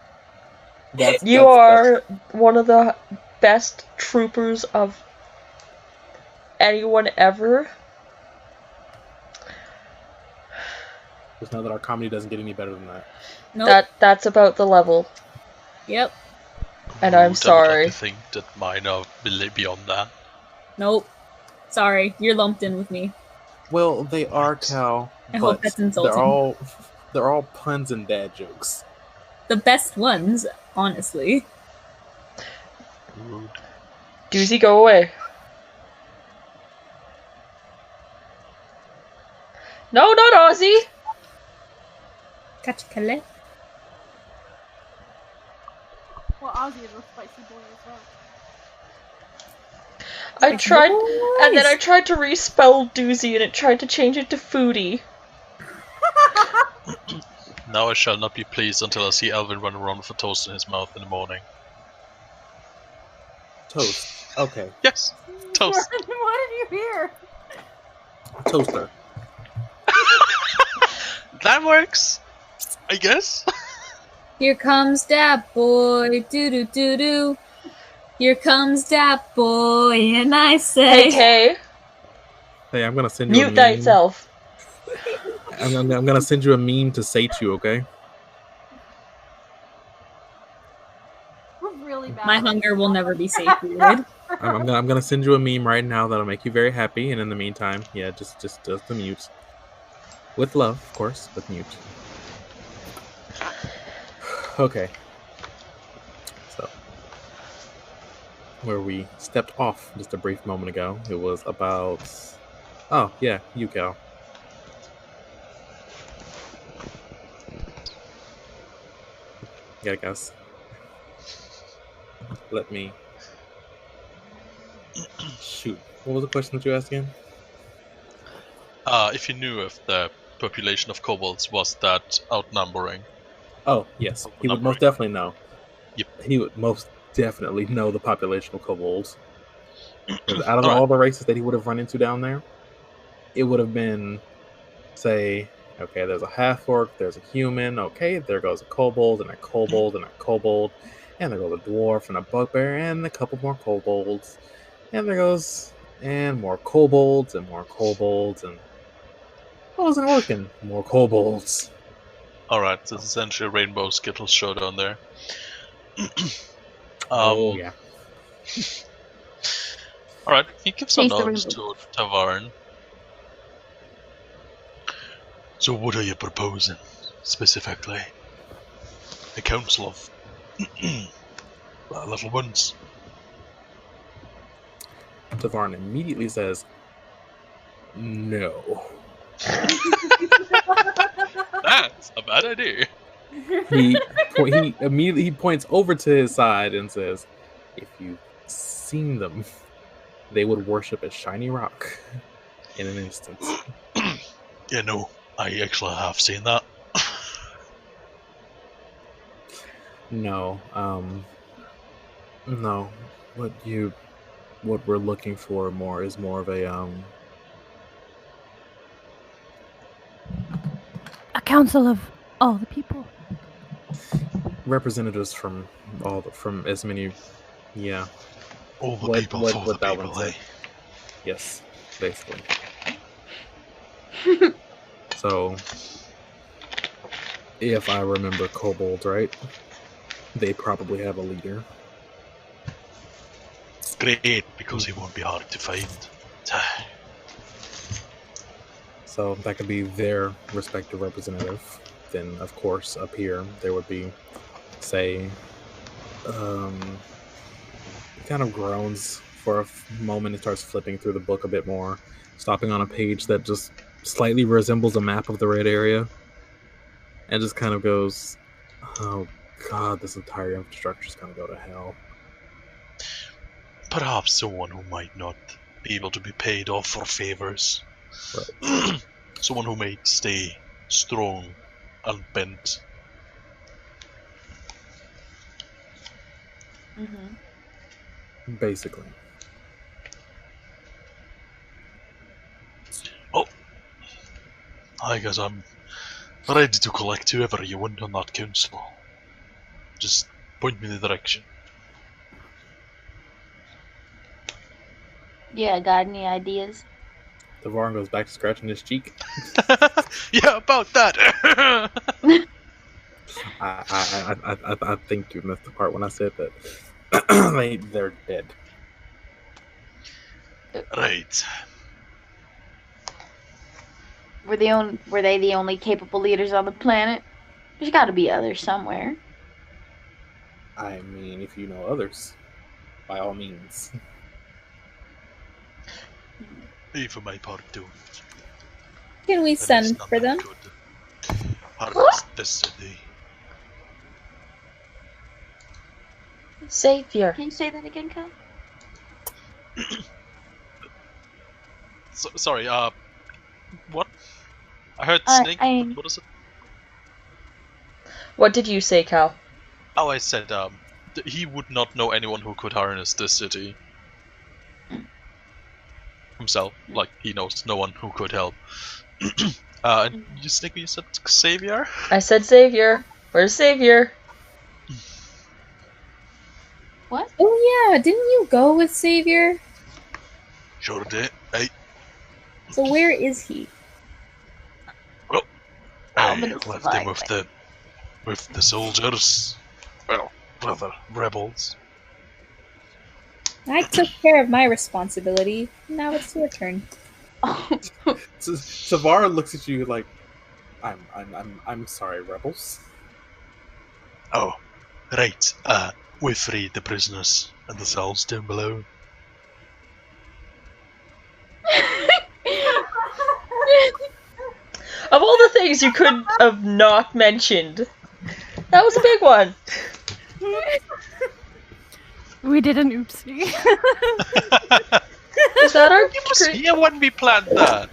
you are one of the best troopers of anyone ever. Just know that our comedy doesn't get any better than that. Nope. That's about the level. Yep. And Ooh, I'm I would like sorry. to think that mine are beyond that. Nope. Sorry, you're lumped in with me. Well, they are, Cal. I hope but that's insulting. They're all puns and dad jokes. The best ones, honestly. Rude. Doozy, go away. No, not Ozzy! Kachkale. Well, Ozzy is a spicy boy as well. I tried, and then I tried to respell doozy, and it tried to change it to foodie. Now I shall not be pleased until I see Alvin run around with a toast in his mouth in the morning. Toast. Okay. Yes, toast. What did you hear? Toaster. That works, I guess. Here comes that boy, doo doo doo doo. Here comes that boy, and I say, Hey, Tay. Hey, I'm gonna send you a Mute meme. thyself. I'm gonna send you a meme to sate you, okay? We're really bad. my hunger will never be satiated. I'm gonna send you a meme right now that'll make you very happy. And in the meantime, yeah, just the mute. With love, of course, but mute. Okay. So, where we stepped off just a brief moment ago, it was about... Oh, yeah, you, Cal. Yeah, guys. Let me... Shoot. What was the question that you asked again? If you knew if the population of kobolds was that outnumbering. Oh, yes. He would most definitely know. Yep. He would most definitely know the population of kobolds. Because out of all the races that he would have run into down there, it would have been, say, okay, there's a half-orc, there's a human, okay, there goes a kobold, and a kobold, and a kobold, and there goes a dwarf, and a bugbear, and a couple more kobolds, and there goes, and more kobolds, and more kobolds, and... It wasn't working. More kobolds. Alright, so it's essentially a Rainbow Skittles showdown there. Oh, yeah. Alright, he gives some Taste the nods rainbow. to Tavern. So what are you proposing, specifically? A council of little ones? Tavarn immediately says, no. That's a bad idea. He immediately points over to his side and says, if you've seen them, they would worship a shiny rock in an instant. Yeah, no, I actually have seen that. No, no. What we're looking for more is more of a council of all the people. representatives from as many, yeah. All the people for the people, eh? Yes, basically. So, if I remember kobolds right, they probably have a leader. Great, because he won't be hard to find. So that could be their respective representative. Then, of course, up here there would be, say, kind of groans for a moment and starts flipping through the book a bit more, stopping on a page that just slightly resembles a map of the red area, and just kind of goes, "Oh God, this entire infrastructure is going to go to hell." Perhaps someone who might not be able to be paid off for favors. Right. Someone who may stay strong and bent. Basically. Oh, I guess I'm ready to collect whoever you want on that council. Just point me in the direction. Yeah, got any ideas? Tavarn goes back to scratching his cheek. Yeah, about that. I think you missed the part when I said that they're dead. Right. Were they the only capable leaders on the planet? There's got to be others somewhere. I mean, if you know others, by all means. Me for my part, don't. Can we send for them? harness the city. Savior. Can you say that again, Cal? Sorry, what? I heard snake, but what is it? What did you say, Cal? Oh, I said, he would not know anyone who could harness this city. Himself. Like, he knows no one who could help. And you, Snicky, you said Xavier? I said Savior. Where's Savior? What? Oh yeah, didn't you go with Savior? Sure did. Hey, So where is he? I'm I gonna left him survive. with the soldiers. Well, rather, rebels. I took care of my responsibility. Now it's your turn. Savara looks at you like, I'm sorry, rebels. Oh, right. We freed the prisoners and the cells down below. Of all the things you could have not mentioned, that was a big one. We did an oopsie. Is that our? He was here when we planned that.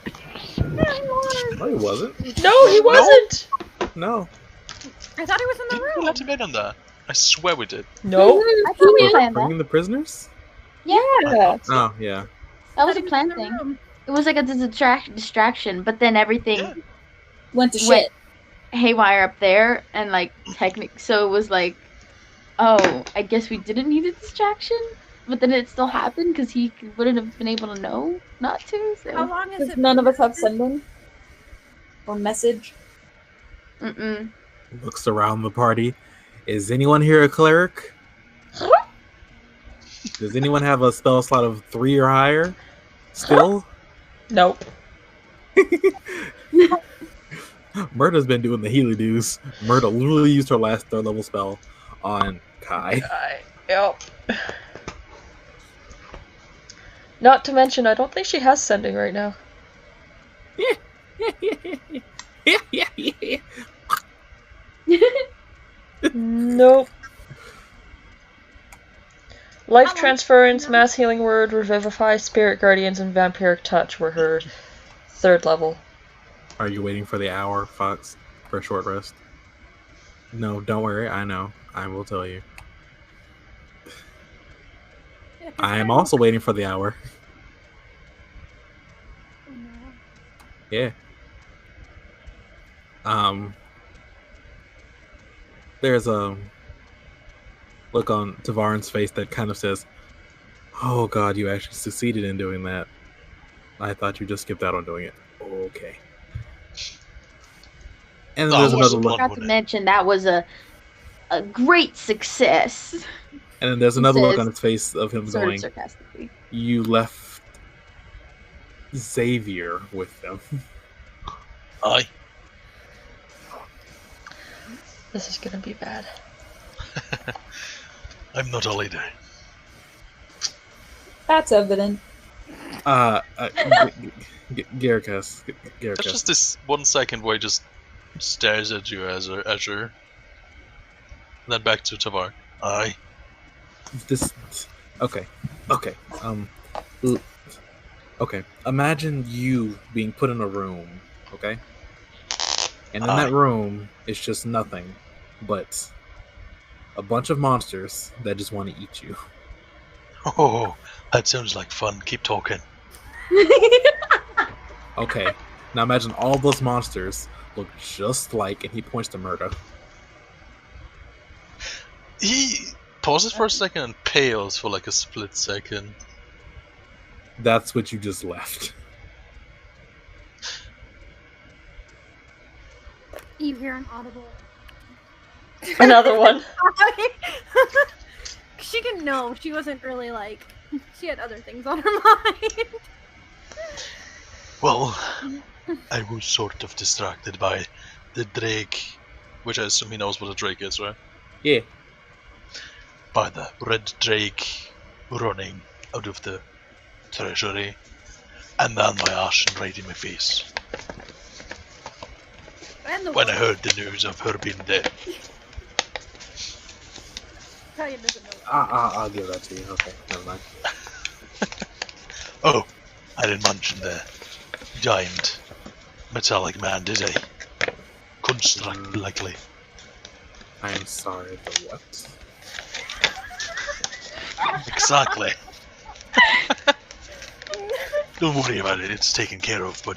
No, he wasn't. No, he wasn't. No. I thought he was in the Didn't we room. let him in on that? I swear we did. No. I thought we planned that. Bringing the prisoners? Yeah. Oh, yeah. That was a I thought he planned in the thing. room. It was like a distraction, but then everything Yeah. Went to went shit. haywire up there, and like so it was like, oh, I guess we didn't need a distraction, but then it still happened because he wouldn't have been able to know not to. How So, long has Because it none been? of us have sending or message. Looks around the party. Is anyone here a cleric? Does anyone have a spell slot of 3 or higher? Still? Nope. Murda's been doing the Healy doos. Murda literally used her last 3rd level spell on Kai. Yep. Not to mention, I don't think she has sending right now. Nope. Life transference, mass healing word, revivify, spirit guardians, and vampiric touch were her 3rd level. Are you waiting for the hour, Fox, for a short rest? No, don't worry. I know. I will tell you. I am also waiting for the hour. Oh, no. Yeah. There's a look on Tavarin's face that kind of says, "Oh God, you actually succeeded in doing that. I thought you just skipped out on doing it." Okay. And then there's another look. Not to mention that was a great success. And then there's another look on his face of him Sort going, of sarcastically. "You left Xavier with them." Aye. This is gonna be bad. I'm not a leader. That's evident. Garrikus. It's just this 1 second where he just stares at you as her. Then back to Tavar. Aye. Okay. Okay. Imagine you being put in a room, okay? And in that room, it's just nothing but a bunch of monsters that just want to eat you. Oh, that sounds like fun. Keep talking. Okay. Now imagine all those monsters look just like, and he points to Murda. He pauses for a second and pales for like a split second. That's what you just left. You hear an audible. Another one. She didn't know. She wasn't really like. She had other things on her mind. Well, I was sort of distracted by the drake, which I assume he knows what a drake is, right? Yeah. By the red drake running out of the treasury, and then my Ashen right in my face. And the when I woman. heard the news of her being dead. Italian doesn't know. I'll give that to you. Okay, never mind. Oh, I didn't mention the giant metallic man, did I? Construct likely. I am sorry, but what? Exactly. Don't worry about it, it's taken care of, but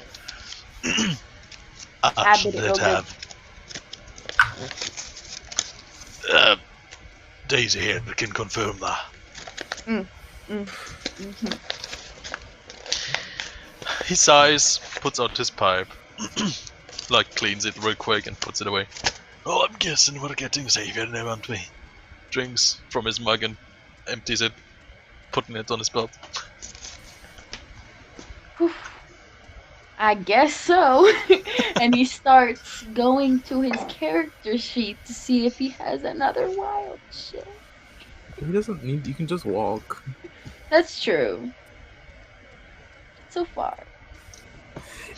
action Happy to that go have Daisy here can confirm that. He sighs, puts out his pipe, like cleans it real quick and puts it away. Oh, I'm guessing we're getting Xavier now, aren't we? Drinks from his mug and empties it, putting it on his belt. I guess so. And he starts going to his character sheet to see if he has another wild shit. He doesn't need. You can just walk. That's true. So far.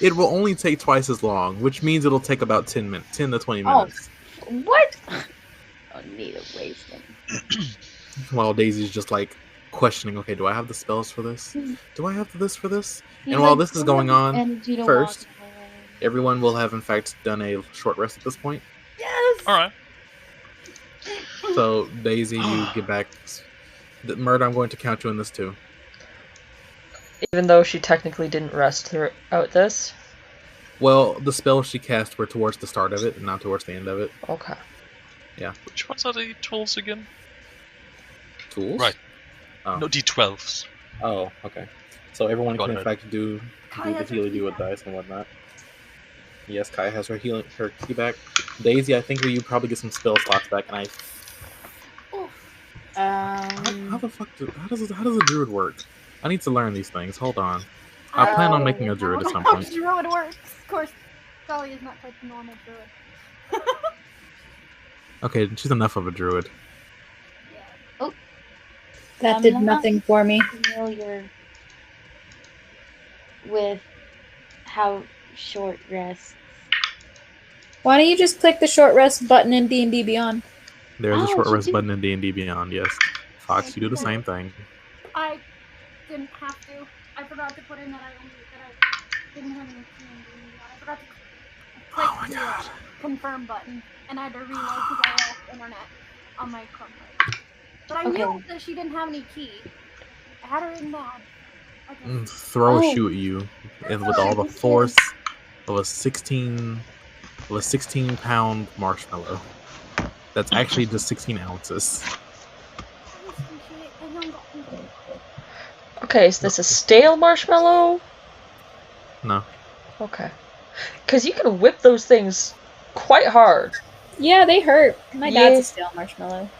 It will only take twice as long, which means it'll take about 10 to 20 minutes. What? Don't need to waste them. While Daisy's just like questioning, okay, do I have the spells for this? Do I have this for this? He's And while like, this is going on, energy to first, walk away. everyone will have in fact done a short rest at this point. Yes! Alright. So Daisy, you get back. Murder, I'm going to count you in this too. Even though she technically didn't rest throughout this? Well, the spells she cast were towards the start of it and not towards the end of it. Okay. Yeah. Which ones are the tools again? Tools? Right. Oh. No, D12s. Oh, okay. So everyone Got can in it. fact do the healy do with dice and whatnot. Yes, Kai has her key back. Daisy, I think you probably get some spell slots back, and how the fuck how does a druid work? I need to learn these things. Hold on. I plan on making a druid at some How point. druid works. Of course, Dolly is not quite the normal druid. Okay, she's enough of a druid. That did nothing for me. Familiar with how short rests. Why don't you just click the short rest button in D&D Beyond? There's a short you rest do- button in D&D Beyond, yes. Fox, you do the same thing. I didn't have to. I forgot to put in that I didn't have any D&D. I forgot to click the confirm button, and I had to reload because I lost internet on my Chrome. But I knew that she didn't have any key. I had her written down. Okay. Throw a shoe at you, and with all the force of a 16-pound marshmallow. That's actually just 16 ounces. Okay, is this a stale marshmallow? No. Okay. Because you can whip those things quite hard. Yeah, they hurt. My dad's a stale marshmallow.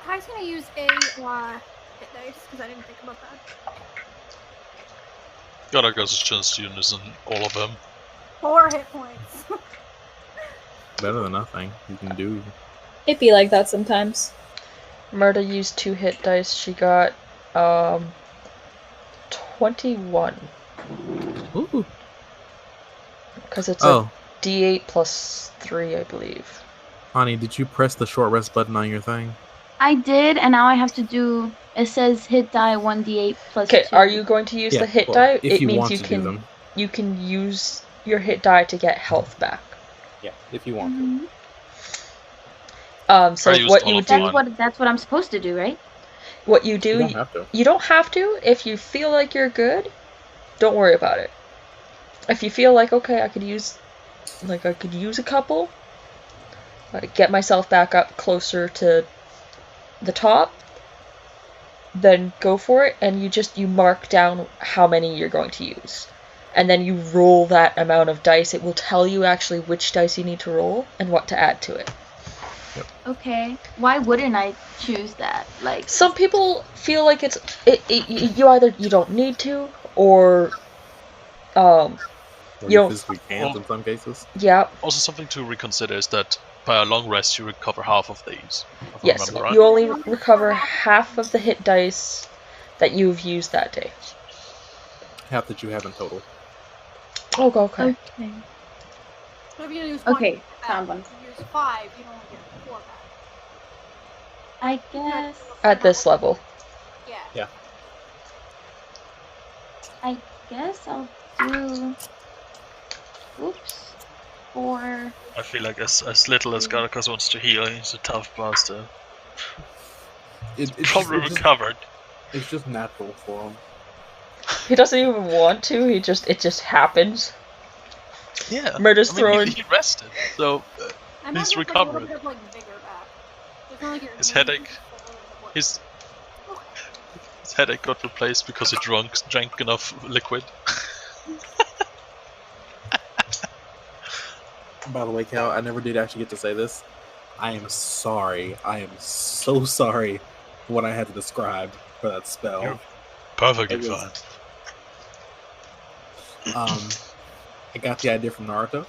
Kai's gonna use a hit dice because I didn't think about that. God, I guess it's just unison, all of them. 4 hit points. Better than nothing. You can do. It'd be like that sometimes. Murda used 2 hit dice. She got 21. Ooh. Because it's a D8 plus 3, I believe. Ani, did you press the short rest button on your thing? I did, and now I have to do. It says hit die 1d8 plus 2. Okay, are you going to use the hit die? If it you means want you to can do them. you can use your hit die to get health back. Yeah, if you want to. So what you do? That's what I'm supposed to do, right? What you do? You don't have to. You don't have to. If you feel like you're good, don't worry about it. If you feel like okay, I could use a couple, get myself back up closer to the top, then go for it, and you mark down how many you're going to use. And then you roll that amount of dice. It will tell you actually which dice you need to roll and what to add to it. Yep. Okay. Why wouldn't I choose that? Like some people feel like you don't need to, or you physically can't in some cases. Yeah. Also, something to reconsider is that by a long rest, you recover half of these. Yes, you only recover half of the hit dice that you've used that day. Half that you have in total. Oh, okay. So if you use 1, Okay, you get found back. one. If you use 5, you only get 4 back. I guess. At this level. Yeah. Yeah. I guess I'll do. Oops. 4. I feel like as little as Garakas wants to heal, he's a tough bastard. It's Probably recovered. It's just natural for him. He doesn't even want to. It just happens. Yeah. Murder's throwing. He rested, so I he's might have, recovering. Like, a little bit of, like, vigor back. It's not like you're His headache. His headache got replaced because he drank enough liquid. By the way, Cal, I never did actually get to say this. I am sorry. I am so sorry for what I had to describe for that spell. You're perfectly fine. I got the idea from Naruto.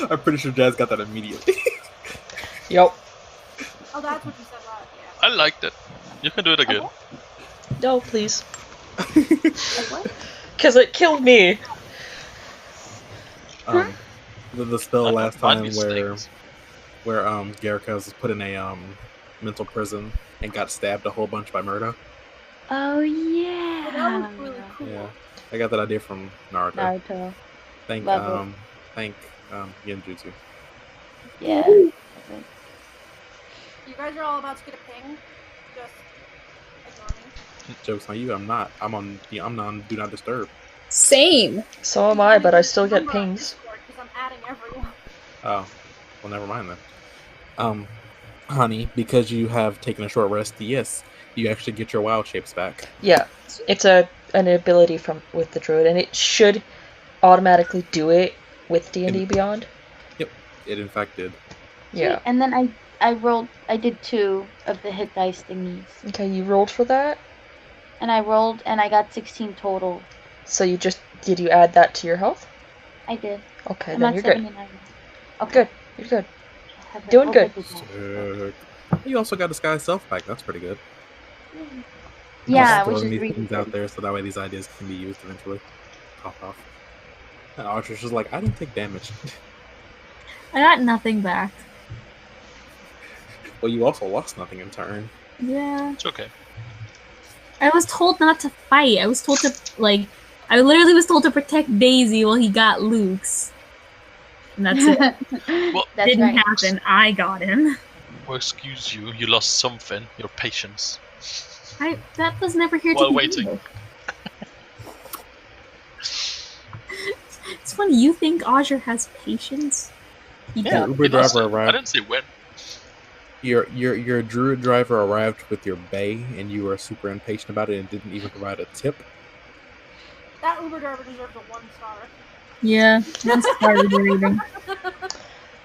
I'm pretty sure Jazz got that immediately. Yep. Oh, that's what you said that, yeah. I liked it. You can do it again. No, please. Because it killed me. The spell last time where Garrick was put in a mental prison and got stabbed a whole bunch by Murda. Oh yeah. That was really cool. Yeah, I got that idea from Naruto. Thank Genjutsu. Yeah. You guys are all about to get a ping. Just ignore me. Joke's on you. I'm not. I'm on Do Not Disturb. Same. So am I, but I still get pings. Because I'm adding everyone. Oh, well, never mind then. Honey, because you have taken a short rest, yes, you actually get your wild shapes back. Yeah, it's an ability with the druid, and it should automatically do it with D&D Beyond. Yep, it in fact did. Yeah. And then I did 2 of the hit dice thingies. Okay, you rolled for that? And I rolled, and I got 16 total. So did you add that to your health? I did. Okay, I'm then at you're 79. good. Okay. Good, you're good. Doing good. Sick. You also got Disguise Self back. That's pretty good. Yeah, Just which is throwing these really things good. out there so that way these ideas can be used eventually. Pop off. And Archer's just like, I didn't take damage. I got nothing back. Well, you also lost nothing in turn. Yeah. It's okay. I was told not to fight. I was told to, I literally was told to protect Daisy while he got Luke's. And that's it. Well, That's Didn't right. happen. I got him. well, excuse you. You lost something. Your patience. That was never here While to waiting. begin with. It's funny, you think Azure has patience? He Yeah, does. Uber he does. driver I arrived. didn't say when. Your druid driver arrived with your bay, and you were super impatient about it and didn't even provide a tip. That Uber driver deserves a 1 star. Yeah, one star reading.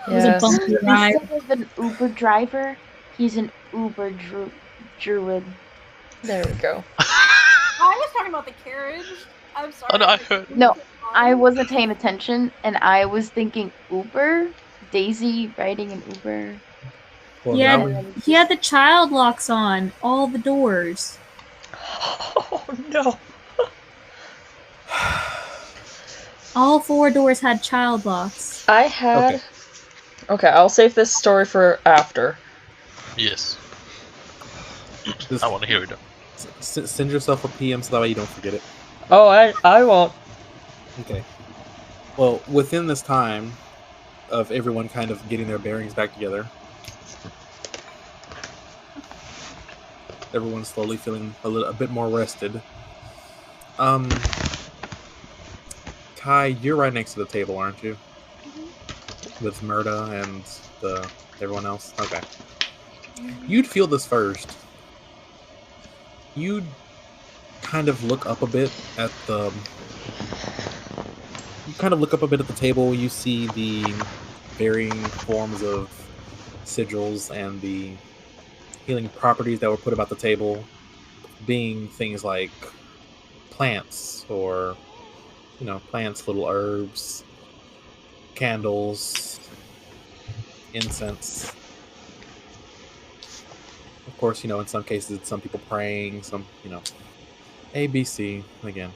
It was a Yes. bumpy ride. Instead of an Uber driver, he's an Uber druid. There we go. I was talking about the carriage. I'm sorry. Oh, no, I heard. No, I wasn't paying attention, and I was thinking Uber, Daisy riding an Uber. Well, Yeah. now we- He had the child locks on all the doors. Oh no. All 4 doors had child locks. I had... Okay, I'll save this story for after. Yes. Just I want to hear it. send yourself a PM so that way you don't forget it. Oh, I won't. Okay. Well, within this time of everyone kind of getting their bearings back together, everyone's slowly feeling a bit more rested. Kai, you're right next to the table, aren't you? With Murda and everyone else. Okay. You'd feel this first. You'd kind of look up a bit at the. You kind of look up a bit at the table. You see the varying forms of sigils and the healing properties that were put about the table, being things like plants or, plants, little herbs, candles, incense. Of course, in some cases, it's some people praying, some, A, B, C, again.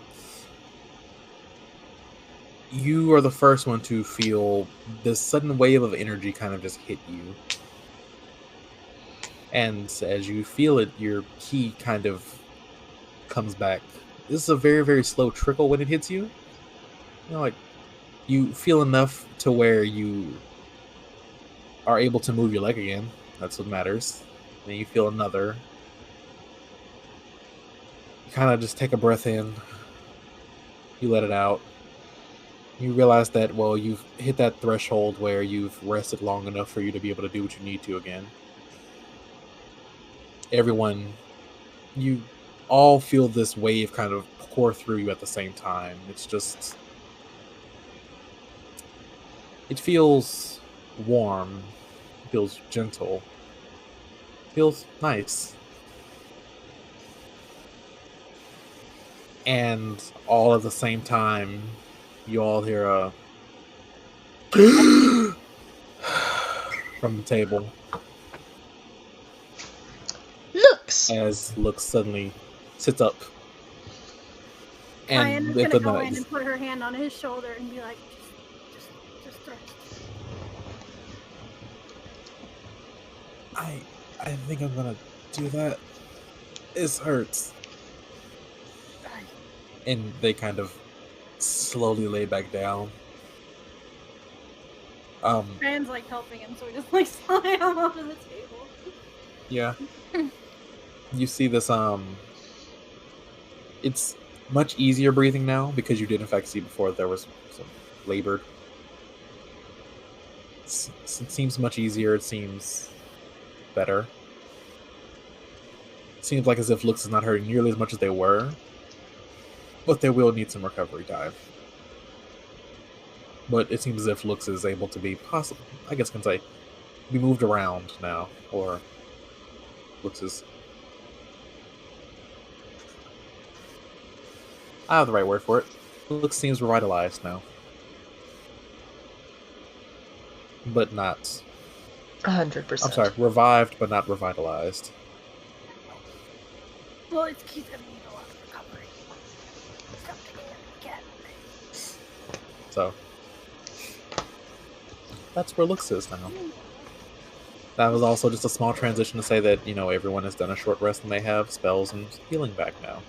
you are the first one to feel this sudden wave of energy kind of just hit you. And as you feel it, your ki kind of comes back. This is a very, very slow trickle when it hits you. You know, like, you feel enough to where you are able to move your leg again. That's what matters. Then you feel another. You kind of just take a breath in. You let it out. You realize that, well, you've hit that threshold where you've rested long enough for you to be able to do what you need to again. Everyone, you all feel this wave kind of pour through you at the same time. It's just... It feels warm. It feels gentle. It feels nice. And all at the same time, you all hear a from the table. Looks! As Looks suddenly sits up. Kyan And is with gonna go the in and put her hand on his shoulder and be like, just rest. I think I'm gonna do that. This hurts. And they kind of slowly lay back down. Kyan's like helping him, so he just like slide him onto the table. Yeah. You see this, it's much easier breathing now because you did in fact see before there was some labored. It seems much easier. It seems better. It seems like as if Looks is not hurting nearly as much as they were, but they will need some recovery time. But it seems as if Looks is able to be possible, I guess I can say, be moved around now, or Looks is... I have the right word for it. Looks seems revitalized now. But not... 100%. I'm sorry, revived but not revitalized. Well, he's gonna need a lot of recovery. Stop taking it again. So that's where Looks is now. That was also just a small transition to say that, you know, everyone has done a short rest and they have spells and healing back now.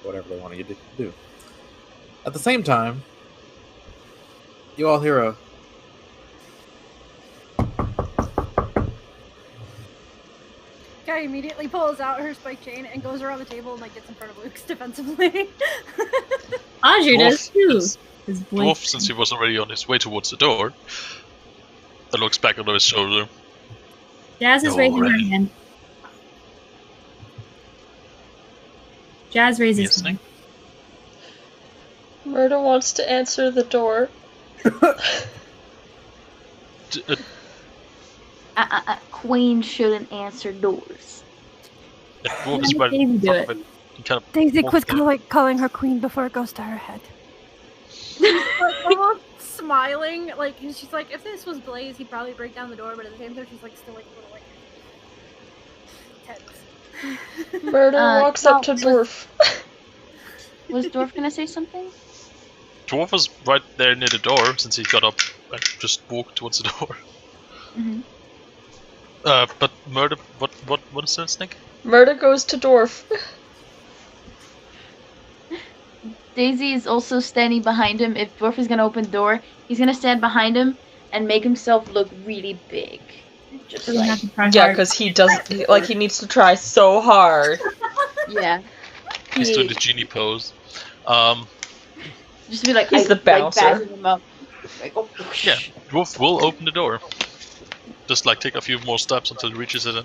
Whatever they want you to do. At the same time, you all hear a... Guy immediately pulls out her spike chain and goes around the table and like gets in front of Luke's defensively. Audrey does too. Dwarf, since he was already on his way towards the door, that looks back over his shoulder. Jazz is raising her hand. Jazz raises her hand. Murder wants to answer the door. Queen shouldn't answer doors. Dwarf is right in front of it. He kind of Daisy, quit calling her queen before it goes to her head. Almost smiling, like she's like, if this was Blaze, he'd probably break down the door, but at the same time, she's like still like a little like tense. Murder walks up to Dwarf. Was Dwarf gonna say something? Dwarf was right there near the door since he got up and just walked towards the door. Mm-hmm. But Murder, what is this, Nick? Murder goes to Dwarf. Daisy is also standing behind him. If Dwarf is gonna open the door, he's gonna stand behind him and make himself look really big. Just like... Yeah, because he doesn't, like, he needs to try so hard. Yeah. He's doing the genie pose. Just be like, he's the bouncer. Like, him up. Like, oh, yeah, Dwarf will open the door. Just like take a few more steps until he reaches it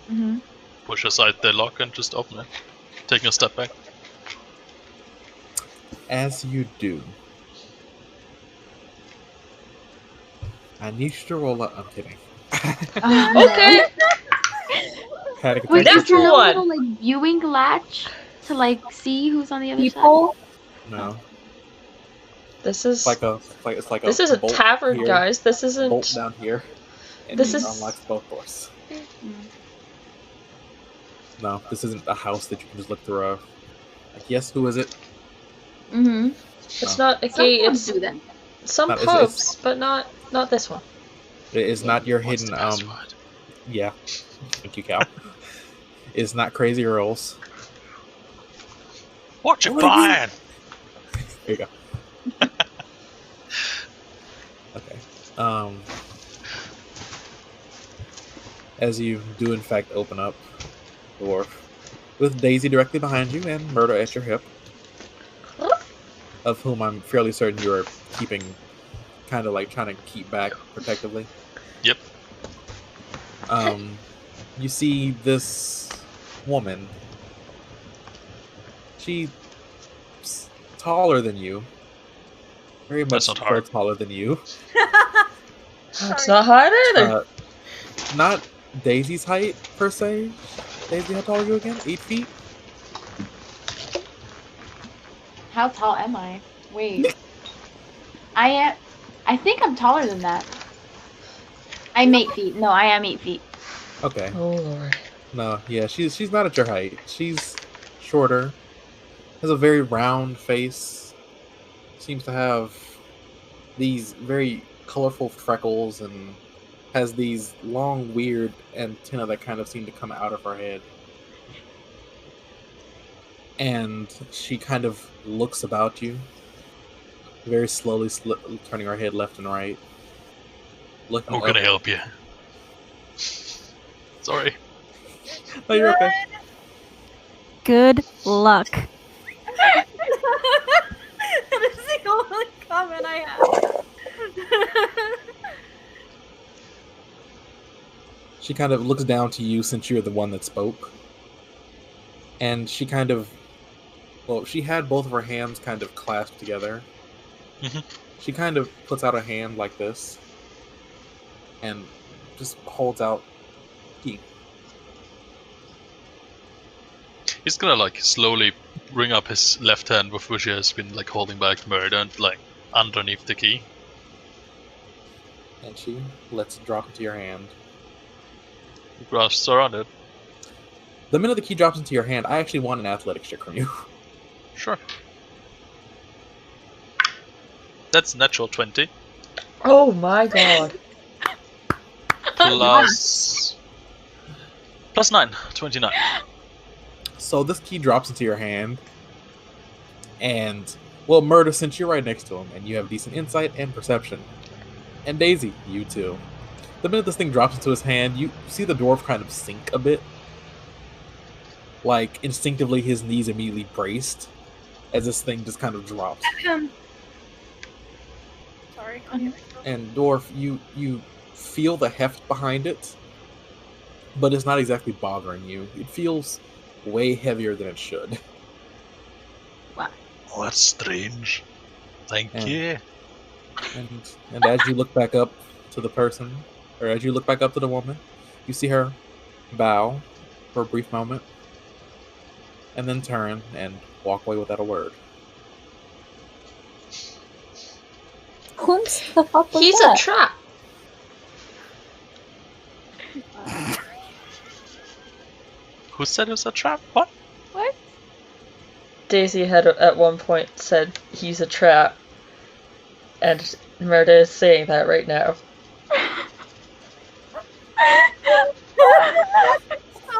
and push aside the lock and just open it. Taking a step back. As you do, I need you to roll up. I'm kidding. Okay. Wait, That's is there no one. little like viewing latch to like see who's on the other People? side? No. This is this is a tavern, here, guys. This isn't bolt down here. And this it is unlocks both doors. No, this isn't a house that you can just look through. Like, yes, who is it? It's No. not a gate. Some It's do that. some No, pubs, but not this one. It is not your What's hidden. the password? Yeah. Thank you, Cal. It's not Crazy Earls. What you What do you buying? There you go. Okay. As you do in fact open up, dwarf, with Daisy directly behind you and Murder at your hip, of whom I'm fairly certain you are keeping, kind of like trying to keep back protectively. Yep. You see this woman. She's taller than you. Very much That's not hard. taller than you. It's not hard either. Not Daisy's height, per se. Daisy, how tall are you again? 8 feet? How tall am I? Wait. I think I'm taller than that. I'm 8 feet. No, I am 8 feet. Okay. Oh lord. No, yeah, she's not at your height. She's shorter. Has a very round face. Seems to have these very colorful freckles and has these long, weird antennae that kind of seem to come out of her head. And she kind of looks about you, very slowly turning her head left and right. Looking Who can I help you? Sorry. No, you're okay. Good luck. That is the only comment I have. She kind of looks down to you since you're the one that spoke. And she kind of... Well, she had both of her hands kind of clasped together. Mm-hmm. She kind of puts out a hand like this. And just holds out key. He's gonna like slowly bring up his left hand with which he has been like holding back Murder and like underneath the key. And she lets it drop into your hand. He grasps around it. The minute the key drops into your hand, I actually want an athletics check from you. Sure. That's natural 20. Oh my god. Plus 9, 29. So this key drops into your hand. And, well, Murder, since you're right next to him, and you have decent insight and perception. And Daisy, you too. The minute this thing drops into his hand, you see the dwarf kind of sink a bit. Like, instinctively, his knees immediately braced as this thing just kind of drops. Sorry. And dwarf, you feel the heft behind it, but it's not exactly bothering you. It feels way heavier than it should. Oh, that's strange. Thank you. And as you look back up to the person, or as you look back up to the woman, you see her bow for a brief moment, and then turn and walk away without a word. Whom the fuck was He's that? a trap. Who said it was a trap? What? What? Daisy had at one point said he's a trap. And Murder is saying that right now. So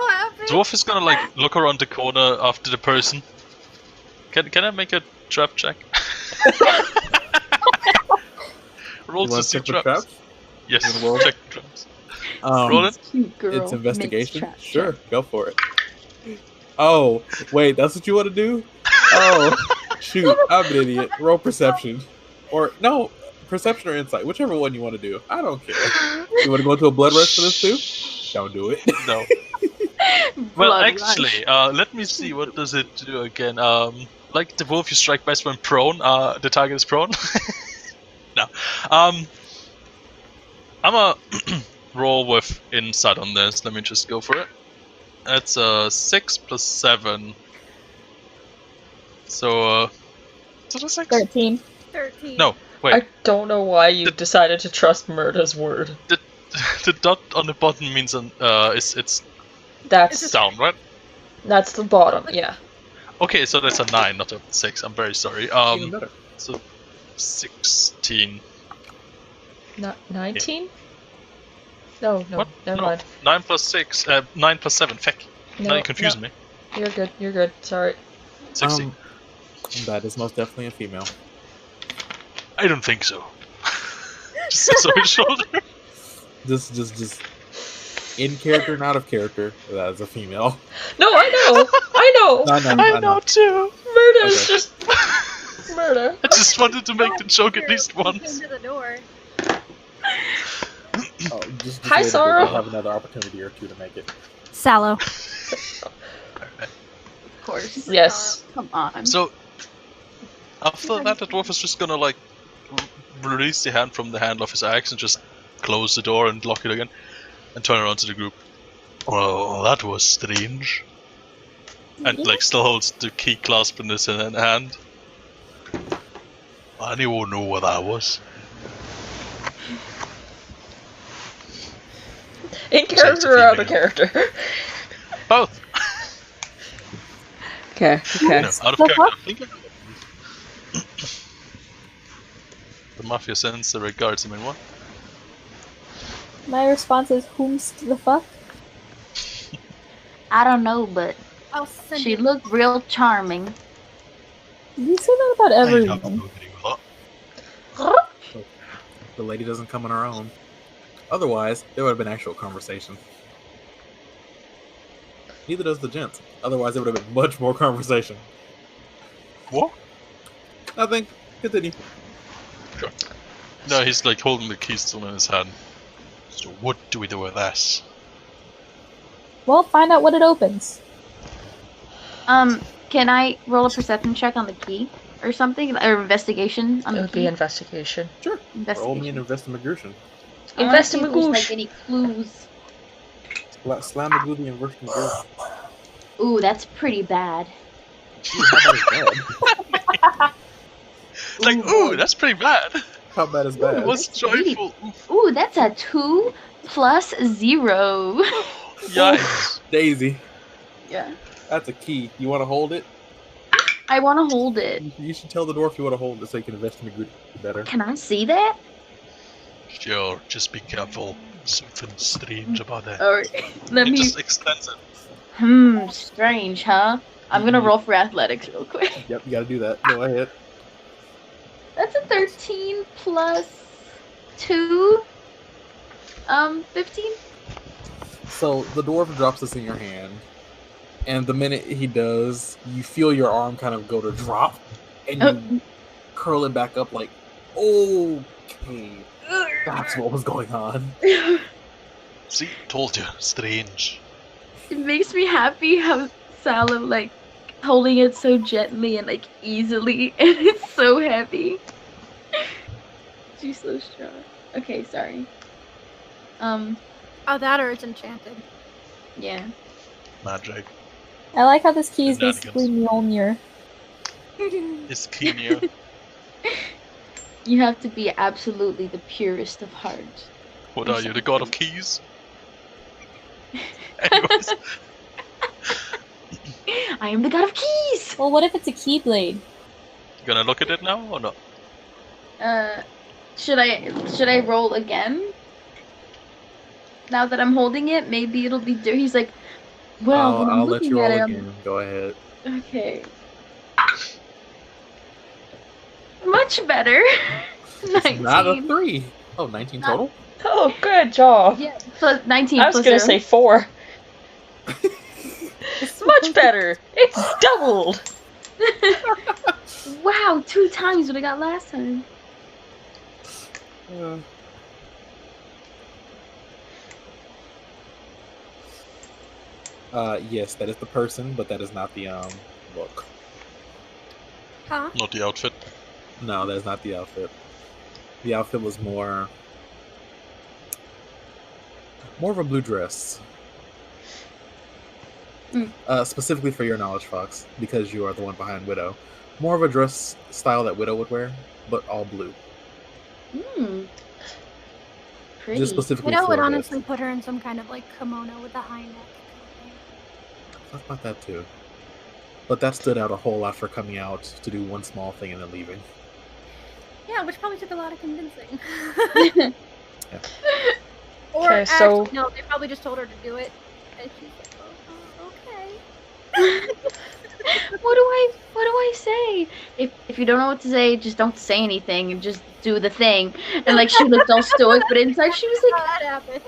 happy. Dwarf is gonna like look around the corner after the person. Can I make a trap check? Roll You to want see to check for traps. traps? Yes, You wanna roll? check traps. Roll it. Cute girl. It's investigation? makes traps. Sure, go for it. Oh, wait, that's what you want to do? Oh, shoot, I'm an idiot. Roll perception. Or, no, perception or insight, whichever one you want to do. I don't care. You want to go into a blood rush for this too? Don't do it. No. Well, Blood actually, let me see. What does it do again? Like the wolf, you strike best when prone. The target is prone. No. I'm a roll with insight on this. Let me just go for it. That's 6 plus 7. So, is it a 6? 13. 13. No, wait. I don't know why you decided to trust Murder's word. The dot on the bottom means it's That's down, right? the bottom, yeah. Okay, so that's a 9, not a 6. I'm very sorry. Even better. So 16. 19? No, What? never No. mind. 9 plus 6. 9 plus 7. Feck. Now you confuse me. You're good. Sorry. 16. That is most definitely a female. I don't think so. Just says over his shoulder. Just in character, not of character. That is a female. No, I know. I know too. Murder is just murder. I just wanted to make the joke at least Came once. to the door. Oh, just Hi, later, Sarah. we'll have another opportunity or two to make it. Sallow. Of course. Yes. Come on. So, after that, the dwarf is just gonna, like, release the hand from the handle of his axe and just close the door and lock it again, and turn around to the group. Well, that was strange. And, like, still holds the key clasp in his hand. Anyone know what that was? In character or out of character? Both. Okay. No, out of character. I think the mafia sends the regards him in what? My response is, whomst the fuck? I don't know, but I'll send she it. looked real charming. You say that about everyone. The lady doesn't come on her own. Otherwise, there would have been actual conversation. Neither does the gent. Otherwise, there would have been much more conversation. What? Nothing. Continue. Sure. No, he's like holding the keys still in his hand. So what do we do with this? Well, find out what it opens. Can I roll a perception check on the key or something, or investigation on It the would key? be investigation. Sure. Roll me an Investigation. investigation. I wanna see if Investigation. there's, like, any clues. Slam the glue the investigation. Ooh, that's pretty bad. Like, ooh, that's pretty bad. How bad is bad? What's joyful? Ooh, that's a 2 plus 0. Yikes. Daisy. Yeah. That's a key. You want to hold it? I want to hold it. You should tell the dwarf you want to hold it so you can investigate better. Can I see that? Sure, just be careful. Something strange about that. Or let It me. just extends it. Strange, huh? I'm gonna roll for athletics real quick. Yep, you gotta do that. Go ahead. That's a 13 plus 2. 15. So the dwarf drops this in your hand, and the minute he does, you feel your arm kind of go to drop, and you curl it back up like, okay, that's what was going on. See, told you, strange. It makes me happy how Salah like holding it so gently and like easily, and it's so heavy. She's so strong. Okay, sorry. Oh, that or it's enchanted. Yeah. Magic. I like how this key is Shenanigans. basically Mjolnir. It's Kenya. You have to be absolutely the purest of heart. What are you, the god of keys? Anyways, I am the god of keys. Well, what if it's a keyblade? you gonna look at it now or not? Should I roll again? Now that I'm holding it, maybe it'll be. He's like, well, when I'm I'll let looking you roll at it, again. Go ahead. okay. Much better. 19. Not a 3. Oh, 19 total? Oh, good job. Yeah, plus 19 I was plus gonna 0. say 4. It's much better. It's doubled. Wow, 2 times what I got last time. Yes, that is the person, but that is not the look. Huh? Not the outfit. No, that is not the outfit. The outfit was more of a blue dress. Specifically for your knowledge, Fox, because you are the one behind Widow. More of a dress style that Widow would wear, but all blue. Pretty. Just specifically Widow for would this. honestly put her in some kind of like kimono with a high neck. I thought that too. But that stood out a whole lot for coming out to do one small thing and then leaving. Yeah, which probably took a lot of convincing. Yeah. Or Okay, so- actually, no, they probably just told her to do it, and she's like, oh, okay. What do I say? If you don't know what to say, just don't say anything and just do the thing. And like she looked all stoic, but inside she was like, That happened.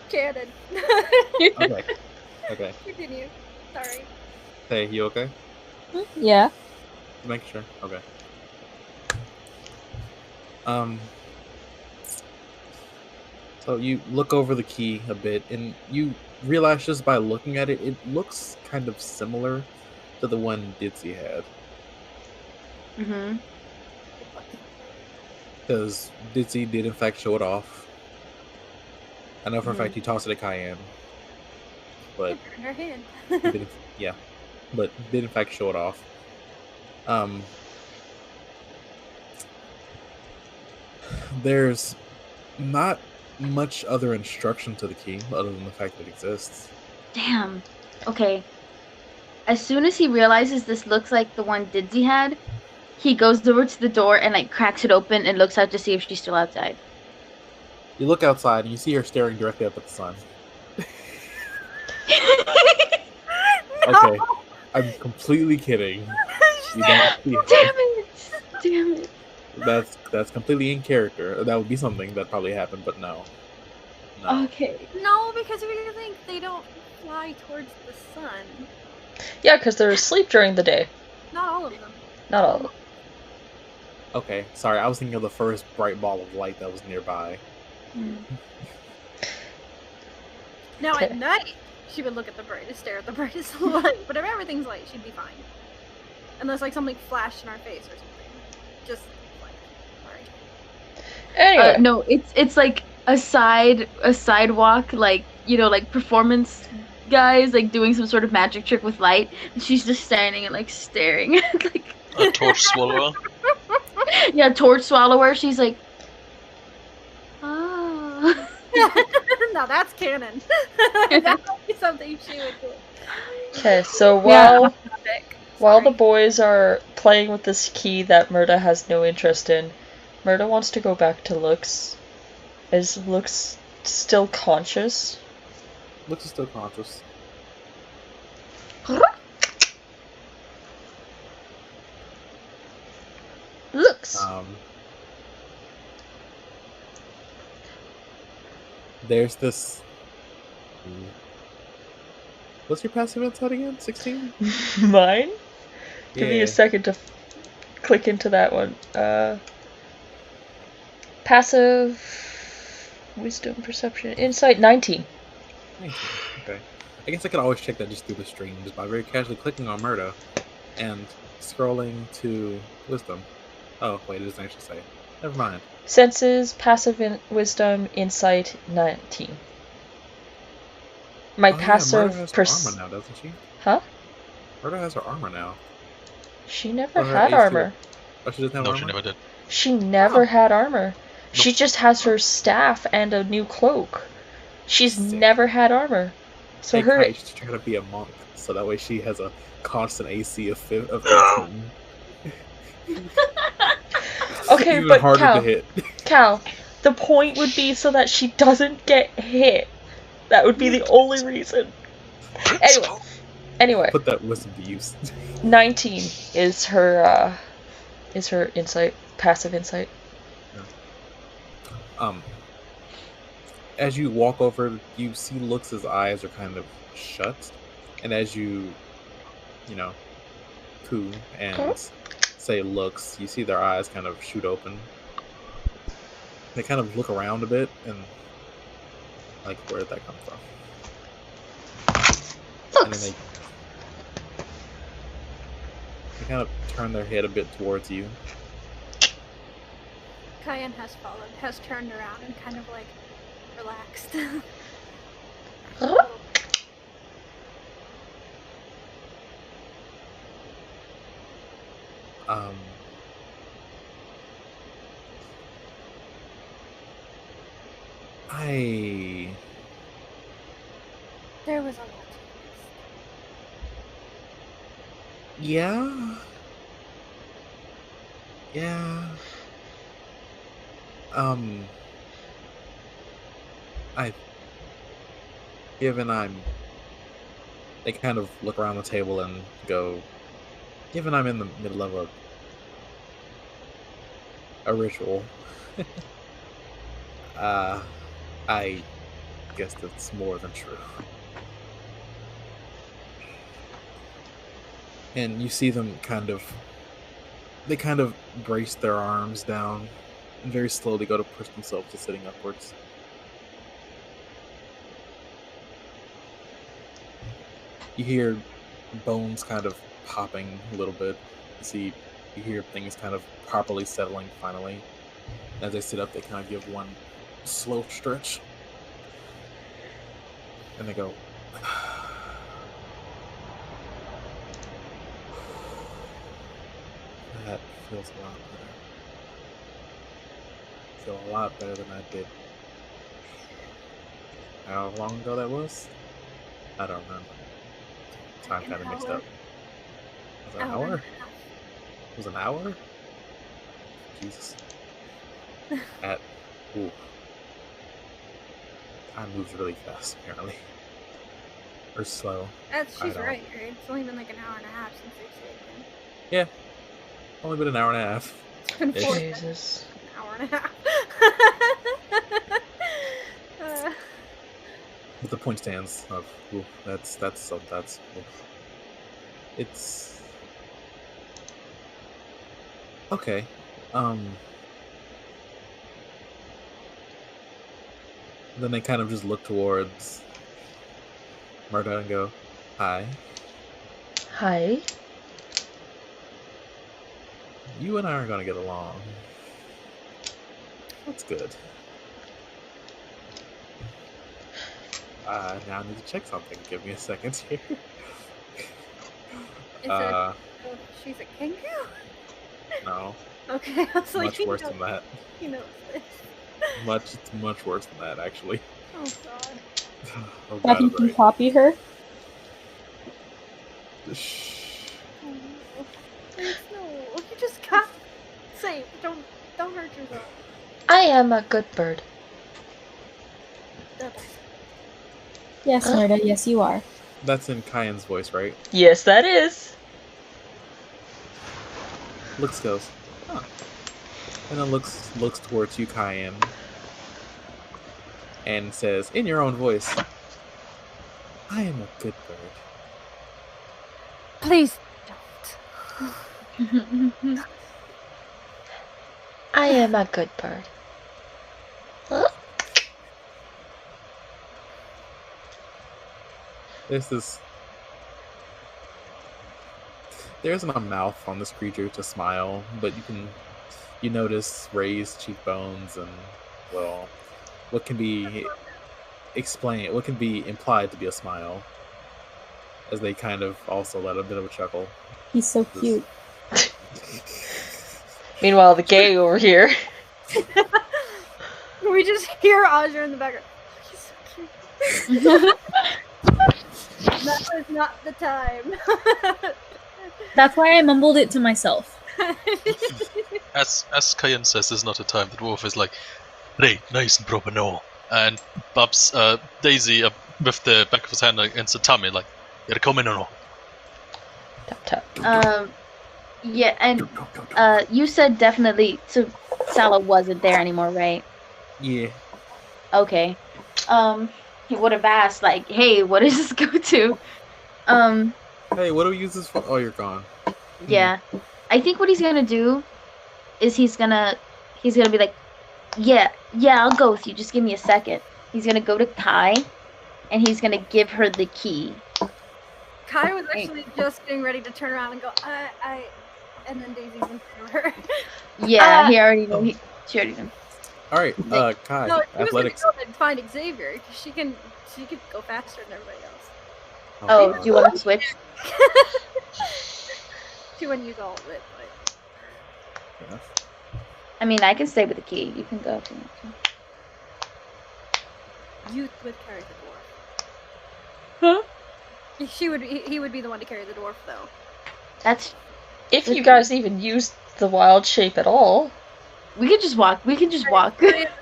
Canon. Okay. Okay. Continue. Sorry. Hey, you okay? Yeah. Make sure. Okay. So you look over the key a bit, and you realize just by looking at it, it looks kind of similar to the one Ditzy had. mm-hmm. Because Ditzy did in fact show it off. I know for a fact he tossed it at Cayenne. But In her hand. yeah. But did in fact show it off. There's not much other instruction to the key other than the fact that it exists. Damn. Okay. As soon as he realizes this looks like the one Didsy had, he goes over to the door and like cracks it open and looks out to see if she's still outside. You look outside and you see her staring directly up at the sun. Okay, I'm completely kidding. You don't see her. Damn it! Damn it! That's completely in character. That would be something that probably happened, but no. No. Okay. No, because if you think they don't fly towards the sun. Yeah, because they're asleep during the day. Not all of them. Not all of them. Okay, sorry. I was thinking of the first bright ball of light that was nearby. Now Okay. at night, she would look at the brightest, stare at the brightest light. But if everything's light, she'd be fine. Unless like something flashed in our face or something. Just like, sorry. Anyway. No, it's like a sidewalk, like, you know, like performance guys like doing some sort of magic trick with light, and she's just standing and like staring at like A torch swallower. yeah, torch swallower. She's like, ah. No, that's canon. That might be something she would do. Okay, so Yeah. while the boys are playing with this key that Murda has no interest in, Murda wants to go back to Lux. Is Lux still conscious? Lux is still conscious. Lux! There's this. What's your passive insight again? 16? Mine? Give me Yeah. a second to click into that one. Passive wisdom, perception, insight 19. 19. Okay. I guess I could always check that just through the stream, just by very casually clicking on Murda and scrolling to wisdom. Oh, wait, it doesn't actually say. Never mind. Senses, passive wisdom, insight 19. My Oh, yeah, Murda passive has her armor now, doesn't she? Huh? Murda has her armor now. She never Or her had AC. armor. Oh, she doesn't have No, armor? she never did. She never Oh. had armor. She just has her staff and a new cloak. She's Sick. never had armor. So Hey, her Kai, she's trying to be a monk, so that way she has a constant AC of 18. Okay, Even but harder Cal, to hit. Cal, the point would be so that she doesn't get hit. That would be the only reason. Anyway, Put that wisdom to use. 19 is her insight, passive insight. As you walk over, you see Lux's eyes are kind of shut, and as you coo and say Lux, you see their eyes kind of shoot open. They kind of look around a bit, and like, where did that come from? And then they kind of turn their head a bit towards you. Cayenne has followed, has turned around and kind of like relaxed. There was a lot to Yeah. Yeah. They kind of look around the table and go, given I'm in the middle of a ritual, I guess that's more than true. And you see them they kind of brace their arms down and very slowly go to push themselves to sitting upwards. You hear bones kind of popping a little bit. You hear things kind of properly settling finally. As they sit up, they kind of give one slow stretch. And they go, that feels a lot better. I feel a lot better than I did. How long ago that was? I don't remember. Time kind of mixed up. Was it an hour? Was it an hour? Jesus. Ooh. Time moves really fast, apparently. Or slow. She's right? It's only been like an hour and a half since they stayed. Yeah. Only been an hour and a half. It's been 4 Jesus. An hour and a half. But the point stands of, it's okay. Then they kind of just look towards Murda and go, hi. Hi. You and I are gonna get along. That's good. Now I need to check something. Give me a second here. She's a kenku? No. Okay, I was like, Much worse than that. He knows this. It's much worse than that, actually. Oh god. Oh, Have you can copy her? Shh. Oh no. Please, no. You just got safe. Don't hurt yourself. I am a good bird. Yes, Murda, yes you are. That's in Kyan's voice, right? Yes, that is. Looks goes, huh. And then looks towards you, Kyan, and says, in your own voice, I am a good bird. Please don't. I am a good bird. There isn't a mouth on this creature to smile, but you notice raised cheekbones and, well, what can be implied to be a smile, as they kind of also let a bit of a chuckle. He's so cute. Meanwhile, the gay over here. We just hear Aja in the background. Oh, he's so cute. That was not the time. That's why I mumbled it to myself. As Kayan says, there's not a time. The dwarf is like, right, nice and proper no. And Bob's Daisy with the back of his hand against the tummy, like, you're coming or no? Tap tap. Yeah, and you said definitely, so Sala wasn't there anymore, right? Yeah. Okay. He would have asked, like, hey, what does this go to? Hey, what do we use this for? Oh, you're gone. Yeah. I think what he's gonna do is he's gonna be like, yeah, I'll go with you, just give me a second. He's gonna go to Kai, and he's gonna give her the key. Kai was actually just getting ready to turn around and go, and then Daisy's in front of her. Yeah, he already knew. She already knew. Alright, Kai, No, he athletics. was gonna go and find Xavier, because she could go faster than everybody else. Oh, do you want to switch? She wouldn't use all of it, but... I mean, I can stay with the key. You can go if you want to. You would carry the dwarf. Huh? He would be the one to carry the dwarf, though. That's... If you guys even used the wild shape at all. We could just walk. Kyan's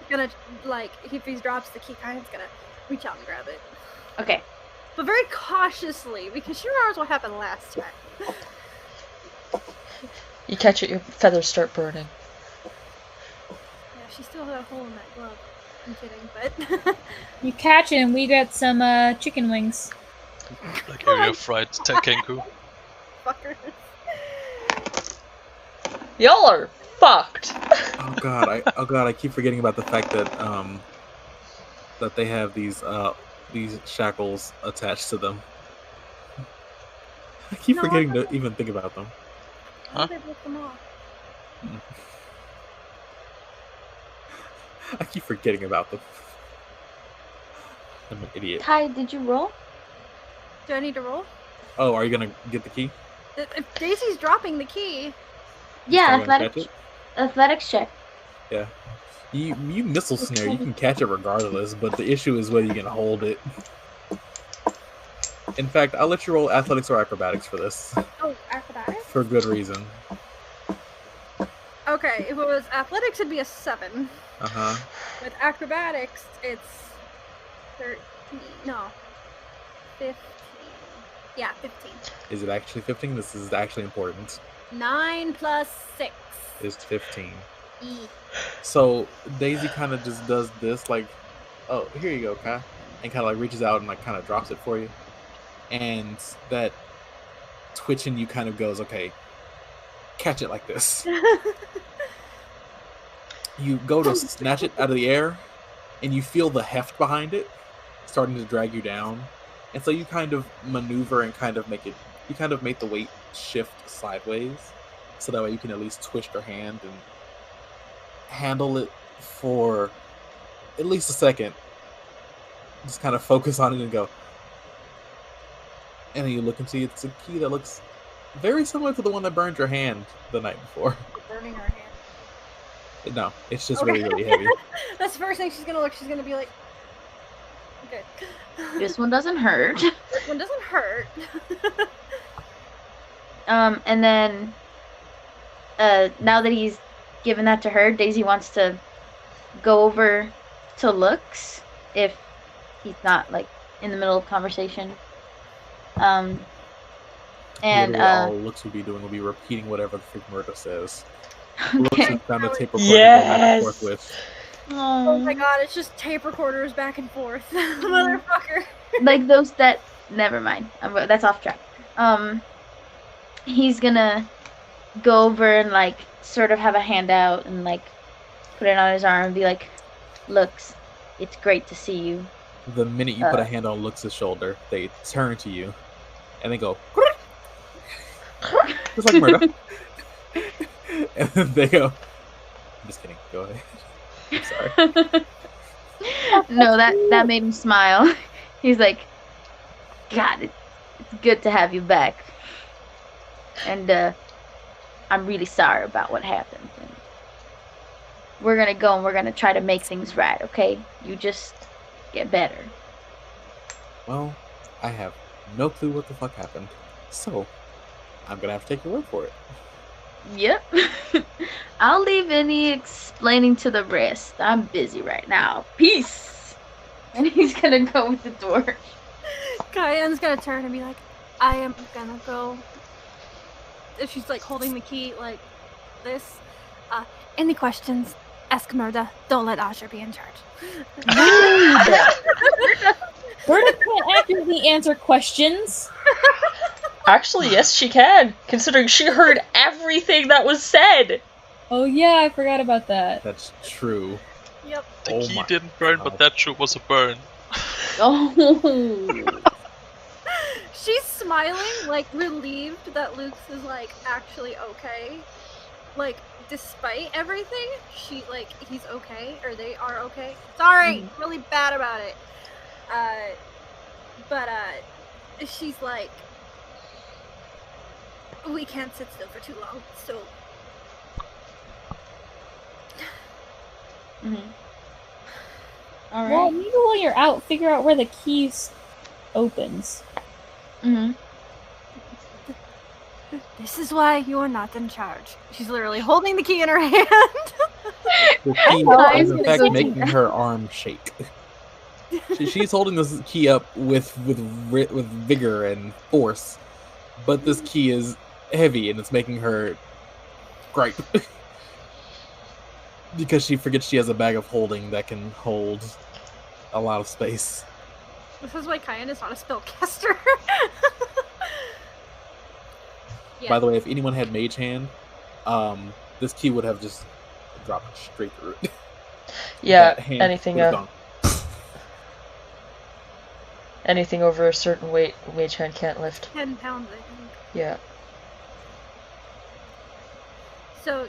gonna, like, if he drops the key, Kyan's gonna reach out and grab it. Okay. But very cautiously, because she remembers what happened last time. You catch it, your feathers start burning. Yeah, she still had a hole in that glove. I'm kidding, but... You catch it and we get some chicken wings. Like area fried kenku. Fuckers. Y'all are fucked. Oh god, I keep forgetting about the fact that that they have these shackles attached to them. I keep forgetting to even think about them. Huh? They broke them off. I keep forgetting about them. I'm an idiot. Kai, did you roll? Do I need to roll? Oh, are you gonna get the key? If Daisy's dropping the key... Yeah, athletics check. Yeah. You missile snare, you can catch it regardless, but the issue is whether you can hold it. In fact, I'll let you roll athletics or acrobatics for this. Oh, acrobatics? For good reason. Okay, if it was athletics, it'd be a 7. Uh-huh. With acrobatics, it's 13. No. 15. Yeah, 15. Is it actually 15? This is actually important. 9 plus 6 is 15. E. So Daisy kind of just does this, like, oh, here you go, Kai, and kind of like reaches out and like kind of drops it for you, and that twitch in you kind of goes, okay, catch it like this. You go to snatch it out of the air, and you feel the heft behind it starting to drag you down, and so you kind of maneuver and kind of make the weight shift sideways, so that way you can at least twist your hand and handle it for at least a second. Just kind of focus on it and go. And then you look and see it's a key that looks very similar to the one that burned your hand the night before. Burning her hand. No, it's just really, really heavy. That's the first thing she's gonna look. She's gonna be like, okay. This one doesn't hurt. This one doesn't hurt. And then, now that he's given that to her, Daisy wants to go over to Lux if he's not like in the middle of conversation. And all Lux will be doing will be repeating whatever the freak Murder says. okay. Lux has found a tape recorder to go back and forth with. Oh my god, it's just tape recorders back and forth. Motherfucker. Like those that. Never mind. That's off track. He's gonna go over and like sort of have a hand out and like put it on his arm and be like, Lux, it's great to see you. The minute you put a hand on Lux's shoulder, they turn to you and they go just like Murder. And then they go, I'm just kidding, go ahead. I'm sorry. No, that made him smile. He's like, God, it's good to have you back. And I'm really sorry about what happened. And we're gonna go and we're gonna try to make things right, okay? You just get better. Well, I have no clue what the fuck happened, so I'm gonna have to take your word for it. Yep. I'll leave any explaining to the rest. I'm busy right now. Peace. And he's gonna go with the door. Kyan's gonna turn and be like, I am gonna go. If she's like holding the key like this. Any questions? Ask Murda. Don't let Asher be in charge. Murda can't accurately answer questions. Actually, yes, she can, considering she heard everything that was said. Oh yeah, I forgot about that. That's true. Yep. The key didn't burn, but that sure was a burn. Oh. She's smiling, like relieved that Luke's is like actually okay. Like, despite everything, he's okay, or they are okay. Sorry, really bad about it. But she's like, we can't sit still for too long, so. All right. Well, maybe while you're out, figure out where the keys opens. This is why you are not in charge. She's literally holding the key in her hand. The key I is was in gonna fact go making her arm shake. She's holding this key up with vigor and force, but this key is heavy and it's making her gripe because she forgets she has a bag of holding that can hold a lot of space. This is why Cayenne is not a spellcaster. Yeah. By the way, if anyone had Mage Hand, this key would have just dropped straight through it. Yeah, That hand anything would have gone. anything over a certain weight, Mage Hand can't lift. 10 pounds, I think. Yeah. So,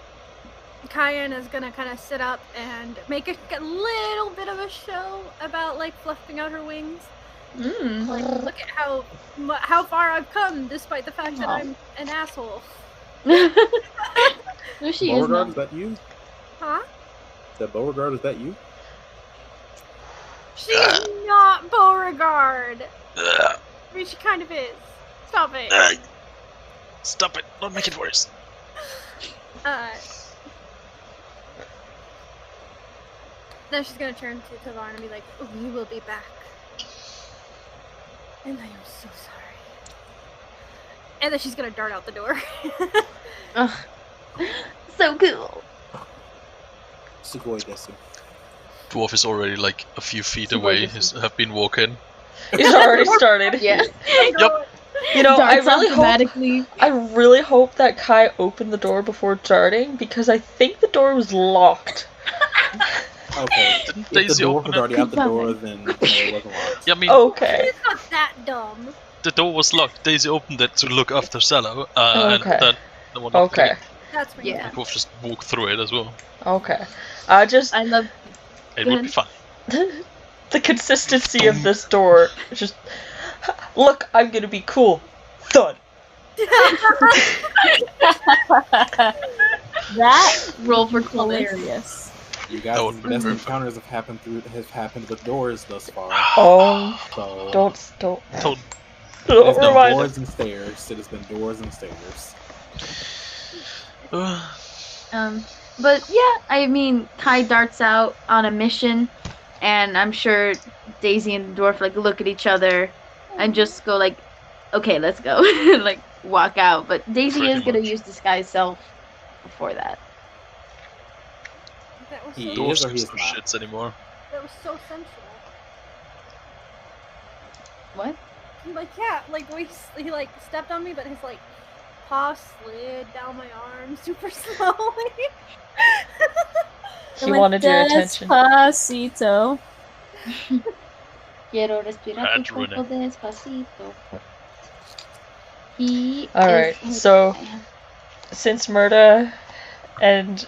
Cayenne is gonna kind of sit up and make a little bit of a show about, like, fluffing out her wings. Like, look at how far I've come, despite the fact that I'm an asshole. No, she is Beauregard, not. is that you? Huh? That Beauregard, is that you? She's not Beauregard. I mean, she kind of is. Stop it. Stop it! Don't make it worse. Then she's gonna turn to Tavern and be like, "We will be back." And I am so sorry. And then she's gonna dart out the door. Ugh. So cool. Sugoi desu. Dwarf is already like a few feet away. Have been walking. He's already started. Yeah. Yep. You know, I Darts out really hope dramatically. that Kai opened the door before darting because I think the door was locked. Okay. Didn't If the Daisy dwarf open was it? already out the door, then it wasn't locked. Yeah, I mean, Okay. It's not that dumb. the door was locked. Daisy opened it to look after Sallow, and Okay. then the one locked Okay. it. That's right. Yeah. The dwarf just walked through it as well. Okay. I love. It Go would be fun. the consistency of this door. Just look, I'm gonna be cool. Thud. That Roll for coolness. hilarious. You That would guys' be best perfect. encounters have happened with doors thus far. Oh, So don't Don't. it has don't been remind doors us. and stairs. It has been doors and stairs. But yeah, I mean, Kai darts out on a mission, and I'm sure Daisy and the dwarf like look at each other and just go like, "Okay, let's go," like walk out. But Daisy Pretty is gonna much. use disguise self before that. That was He so, is Dwarves or do he is no not? shits anymore. that was so sensual. What? Like, yeah, like he like stepped on me, but his like paw slid down my arm super slowly. He wanted your attention. Despacito. Quiero respirar Had tu to ruin cuerpo despacito. He Alright, is... so since Murda and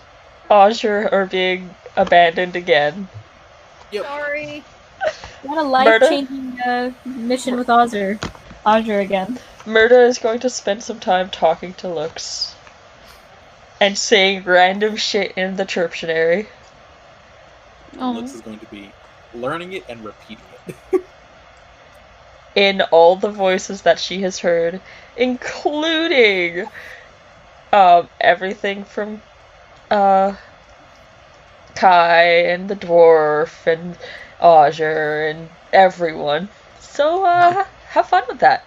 Azure are being abandoned again, Sorry. What a life-changing mission with Azure again. Murda is going to spend some time talking to Lux and saying random shit in the Chirptionary. Lux is going to be learning it and repeating it. In all the voices that she has heard, including everything from Kai and the dwarf and Azure and everyone. So have fun with that.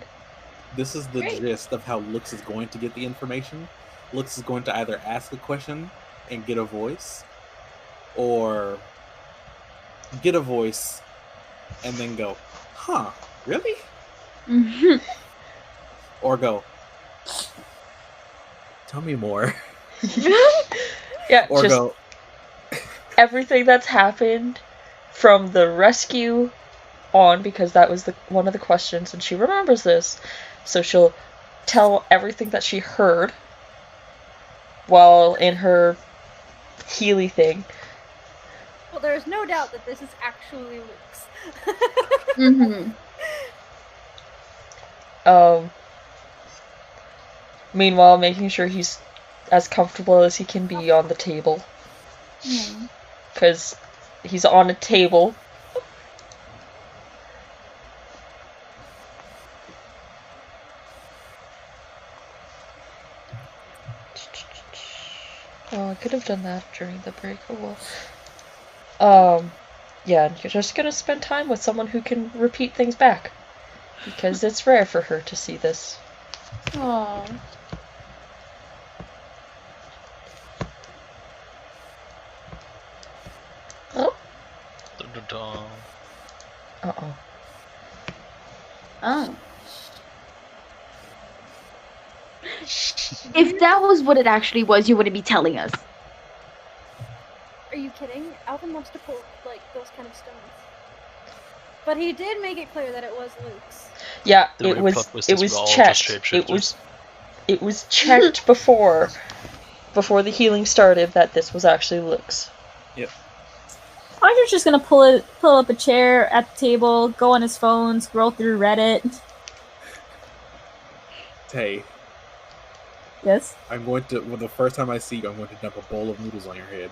This is the gist of how Lux is going to get the information. Lux is going to either ask a question and get a voice, or get a voice and then go, "Huh, really?" Or go, "Tell me more." Yeah, Or just go, everything that's happened from the rescue on, because that was one of the questions, and she remembers this, so she'll tell everything that she heard while in her Healy thing. Well, there's no doubt that this is actually Luke's. Meanwhile, making sure he's as comfortable as he can be on the table. Because he's on a table. could have done that during the break. Oh well. Yeah, and you're just gonna spend time with someone who can repeat things back. Because it's rare for her to see this. Aww. Oh. Dun, dun, dun. Uh-oh. Oh. If that was what it actually was, you wouldn't be telling us. Are you kidding? Alvin loves to pull, like, those kind of stones. But he did make it clear that it was Luke's. Yeah, The it real was plot twist is we're all just checked. shapeshifters. It was checked before the healing started that this was actually Luke's. Yep. Archer's just gonna pull up a chair at the table, go on his phone, scroll through Reddit. Hey, Yes. I'm going to. Well, the first time I see you, I'm going to dump a bowl of noodles on your head.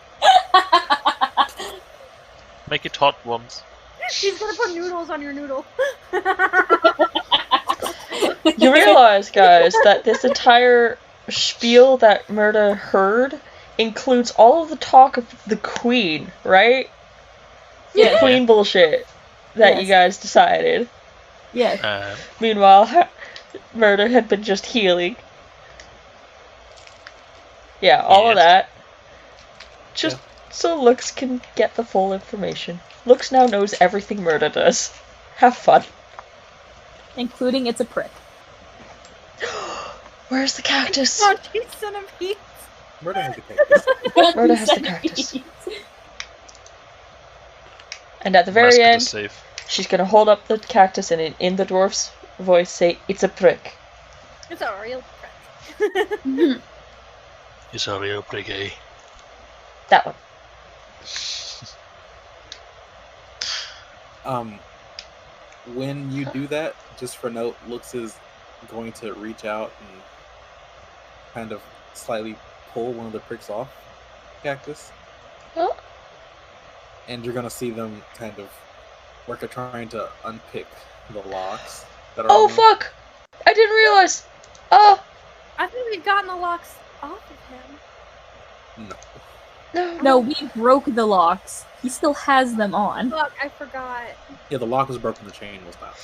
Make it hot once. He's gonna put noodles on your noodle. You realize, guys, that this entire spiel that Murda heard includes all of the talk of the Queen, right? Yeah. The Queen bullshit that you Yes. guys decided. Yeah. Meanwhile, Murda had been just healing. Yeah, all of Yes. that. Just so Lux can get the full information. Lux now knows everything Murda does. Have fun. Including it's a prick. Where's the cactus? Oh, geez, centipedes. Murder has a cactus. Murda has the cactus. And at the very Mascot end, is safe. she's gonna hold up the cactus and in the dwarf's voice say, "It's a prick." It's a real prick. It's a real prick. That one. When you do that, just for note, Lux is going to reach out and kind of slightly pull one of the pricks off cactus. Oh. And you're gonna see them kind of work at trying to unpick the locks that are Oh on them. fuck! I didn't realize. Oh I think we've gotten the locks off of him. No. no! No, we broke the locks. He still has them on. Fuck, I forgot. Yeah, the lock was broken, the chain was not.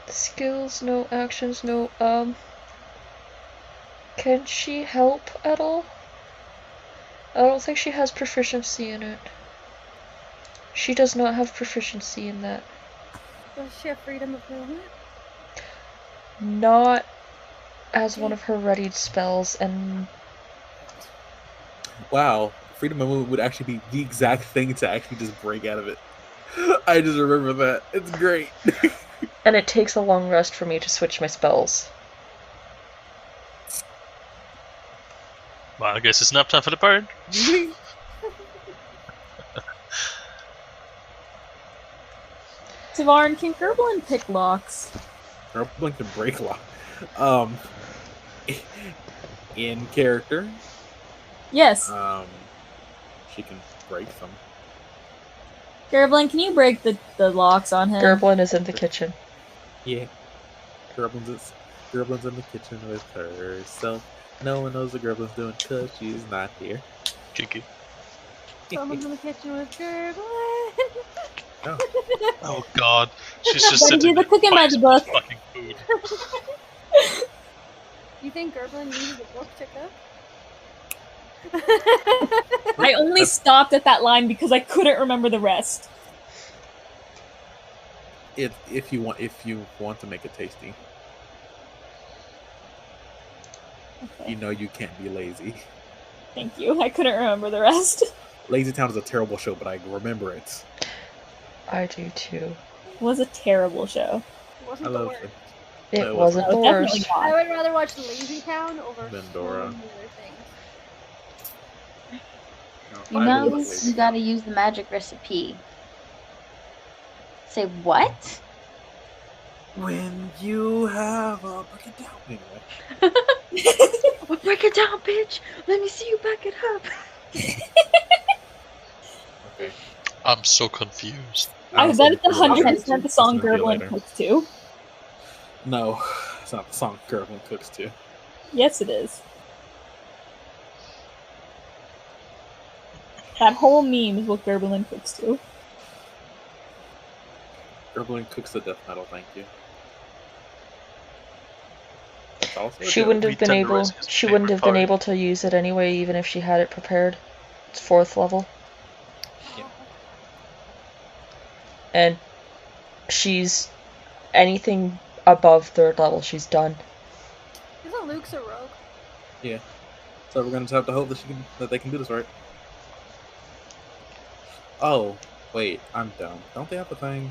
Skills, no actions, no. Can she help at all? I don't think she has proficiency in it. She does not have proficiency in that. Does she have freedom of movement? Not as one of her readied spells, and Wow, freedom of movement would actually be the exact thing to actually just break out of it. I just remember that. It's great. and it takes a long rest for me to switch my spells. Well, I guess it's nap time for the bird. Tavern, can Gerblin pick locks? Gerblin can break lock. In character, Yes. she can break them. Gerblin, can you break the locks on him? Gerblin is in the kitchen. Yeah. Gerblin's in the kitchen with herself. No one knows what Gerblin's doing because she's not here. Cheeky. Someone's in the kitchen with Gerblin. Oh. Oh god. She's just Gotta sitting do the there cooking biting magic book. fucking food. You think Gerblin uses a book to cook? I only stopped at that line because I couldn't remember the rest. If you want to make it tasty, Okay. you know you can't be lazy. Thank you. I couldn't remember the rest. Lazy Town is a terrible show, but I remember it. I do too. It was a terrible show. It wasn't I the love worst. it. It No, it wasn't the No, definitely worst. not. I would rather watch Lazy Town over Than so Dora. many other things. You I know, really love Lazy you gotta use the magic recipe. Say what? When you have a break it down. Anyway. Well, break it down, bitch. Let me see you back it up. Okay. I'm so confused. I bet it's Honestly, 100% the song I'll send it to you Gerblin later. cooks to. No, it's not the song Gerblin cooks to. Yes, it is. That whole meme is what Gerblin cooks to. Gerblin cooks the death metal, thank you. That's also a She joke. wouldn't have been able. Retenderizing his She wouldn't favorite have been part. able to use it anyway, even if she had it prepared. It's 4th level, Yeah. and she's anything above 3rd level. She's done. Isn't Luke's a rogue? Yeah. So we're gonna just have to hope that they can do this right. Oh, wait, I'm dumb. Don't they have a thing?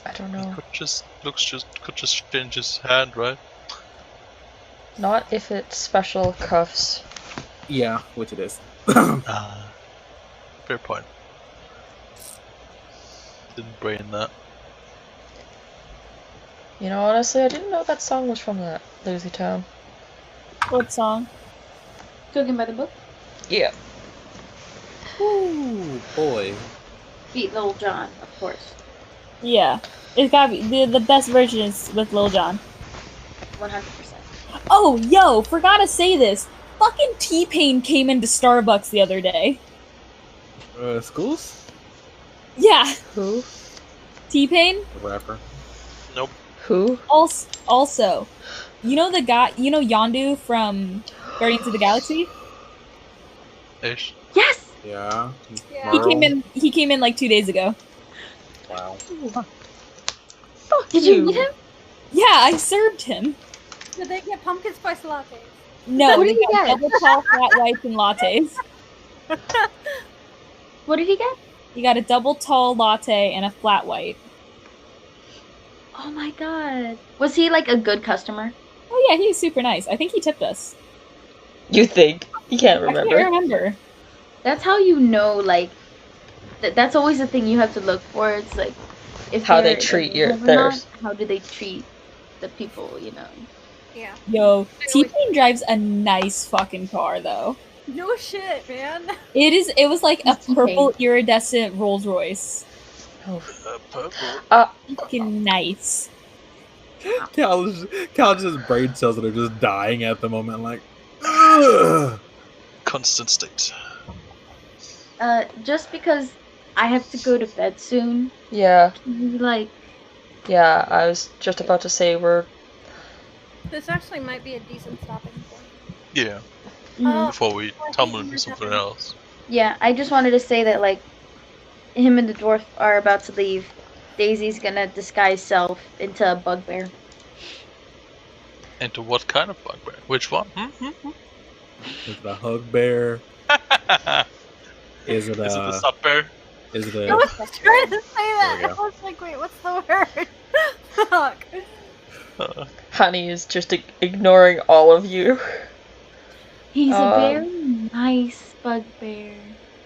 I don't know. Could just change his hand, right? Not if it's special cuffs. Yeah, which it is. Fair point. Didn't brain that. You know, honestly, I didn't know that song was from that Lazy Town. What song? Cooking by the book. Yeah. Ooh, boy. Beat Little John, of course. Yeah. It's gotta be the best version is with Lil Jon. 100%. Oh, yo, forgot to say this. Fucking T-Pain came into Starbucks the other day. Schools? Yeah. Who? T-Pain? The rapper. Nope. Who? Also, you know the guy, you know Yondu from Guardians of the Galaxy? Ish. Yes! Yeah. Yeah. He came in like 2 days ago. Wow. Fuck Did you meet him? Yeah, I served him. Did they get pumpkin spice lattes? No, What he did he got get? double tall flat whites and lattes. What did he get? He got a double tall latte and a flat white. Oh my god. Was he like a good customer? Oh yeah, he was super nice. I think he tipped us. You think? You can't I remember. can't remember. That's how you know, like, that's always the thing you have to look for. It's like, if How they they're treat available or theirs. not, how do they treat the people, you know? Yeah. Yo, T-Pain drives a nice fucking car though. No shit, man. It was like a T-Pain. purple iridescent Rolls Royce. Purple. Fucking nice. Cal's brain cells that are just dying at the moment, like, ugh. Constant state. Just because I have to go to bed soon, Yeah. like, Yeah, I was just about to say we're... This actually might be a decent stopping point. Yeah. mhm. Before we tumble into something else. Yeah, I just wanted to say that, like, him and the dwarf are about to leave. Daisy's gonna disguise self into a bugbear. Into what kind of bugbear? Which one? Is it a hug bear? Is it Is it the a? sub bear? Is I it was trying to say that. There we go. I was like, wait, what's the word? Fuck. Honey is just ignoring all of you. He's a very nice bugbear.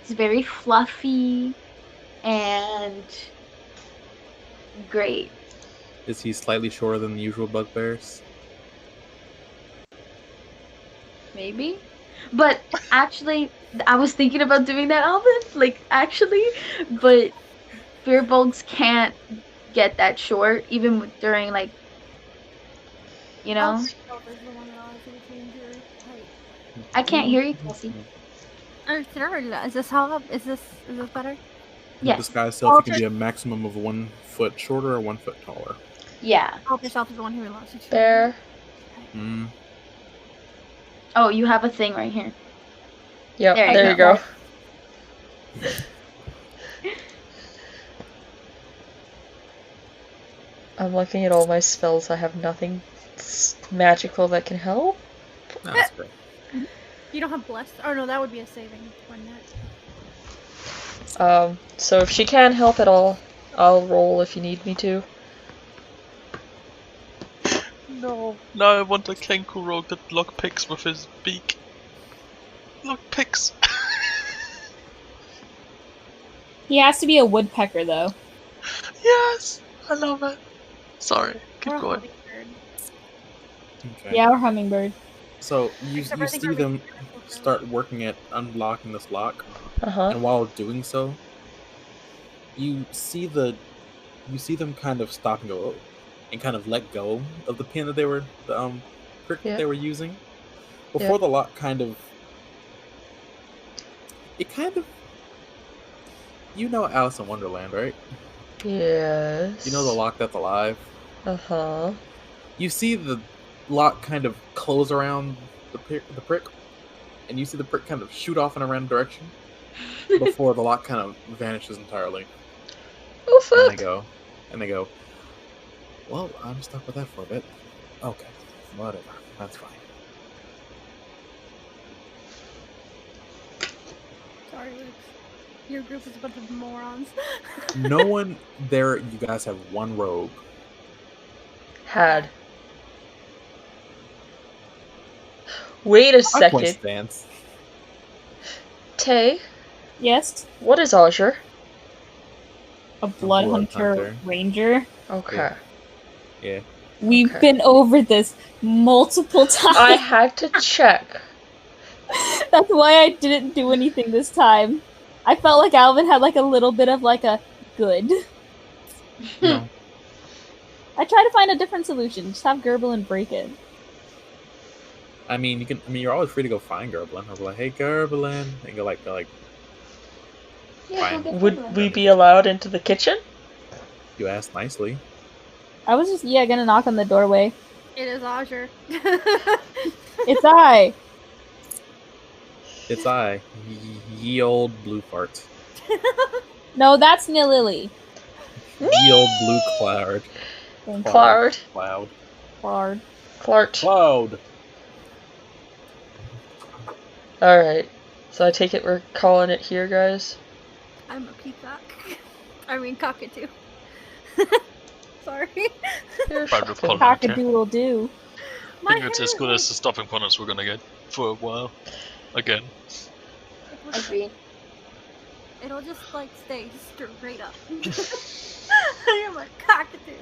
He's very fluffy and great. Is he slightly shorter than the usual bugbears? Maybe. But actually, I was thinking about doing that, Alvin. Like, actually, but beer bugs can't get that short, even during, like, you know? I can't hear you, Kelsey. Is this how? Is this better? Yes. Disguise self can be a maximum of 1 foot shorter or 1 foot taller. Yeah. Help yourself is the one who lost you. Bear. Mm. Oh, you have a thing right here. Yep, There you there you go. I'm looking at all my spells. I have nothing magical that can help. That's great. You don't have blessed. Oh no, that would be a saving, wouldn't it? So if she can help at all, I'll roll if you need me to. No. No, I want a kenku rogue that lockpicks with his beak. Lockpicks. He has to be a woodpecker though. Yes! I love it. Sorry, keep Or a going. hummingbird. Okay. Yeah, or hummingbird. So you Except I think see we're them making it start working at unlocking this lock, Uh-huh. and while doing so, you see them kind of stop and go and kind of let go of the pin that they were the prick that Yeah. they were using before the lock kind of it kind of... You know Alice in Wonderland, right? Yes. You know the lock that's alive? Uh-huh. You see the lock kind of close around the prick, and you see the prick kind of shoot off in a random direction before the lock kind of vanishes entirely. Oh, fuck! And they go, well, I'm stuck with that for a bit. Okay, whatever. That's fine. Sorry, Luke. Your group is a bunch of morons. No one there. You guys have one rogue. Had. Wait a second. Coincidence. Tay, Yes? what is Azure? A blood blood hunter, hunter. ranger. Okay. Yeah. We've Okay. been over this multiple times. I had to check. That's why I didn't do anything this time. I felt like Alvin had like a little bit of like a good. No. I tried to find a different solution. Just have Gerblin break it. I mean, you can. I mean, you're always free to go find Gerblin. Or be like, hey, Gerblin, and go like, Yeah, Fine. go get Would Gerblin. we be allowed into the kitchen? you ask nicely. I was just gonna knock on the doorway. It is Azure. It's I. It's I, ye old blue fart, No, that's Nilily. ye old blue cloud, Cloud. cloud, Hard. Clark. cloud. Alright. So I take it we're calling it here, guys? I'm a peacock. I mean cockatoo. Sorry. Pride of Parliament, yeah. Cockadoodle do. I think it's as good as the stopping pointers we're gonna get for a while. Again. Agreed. It'll just like stay straight up. I am a cockatoo.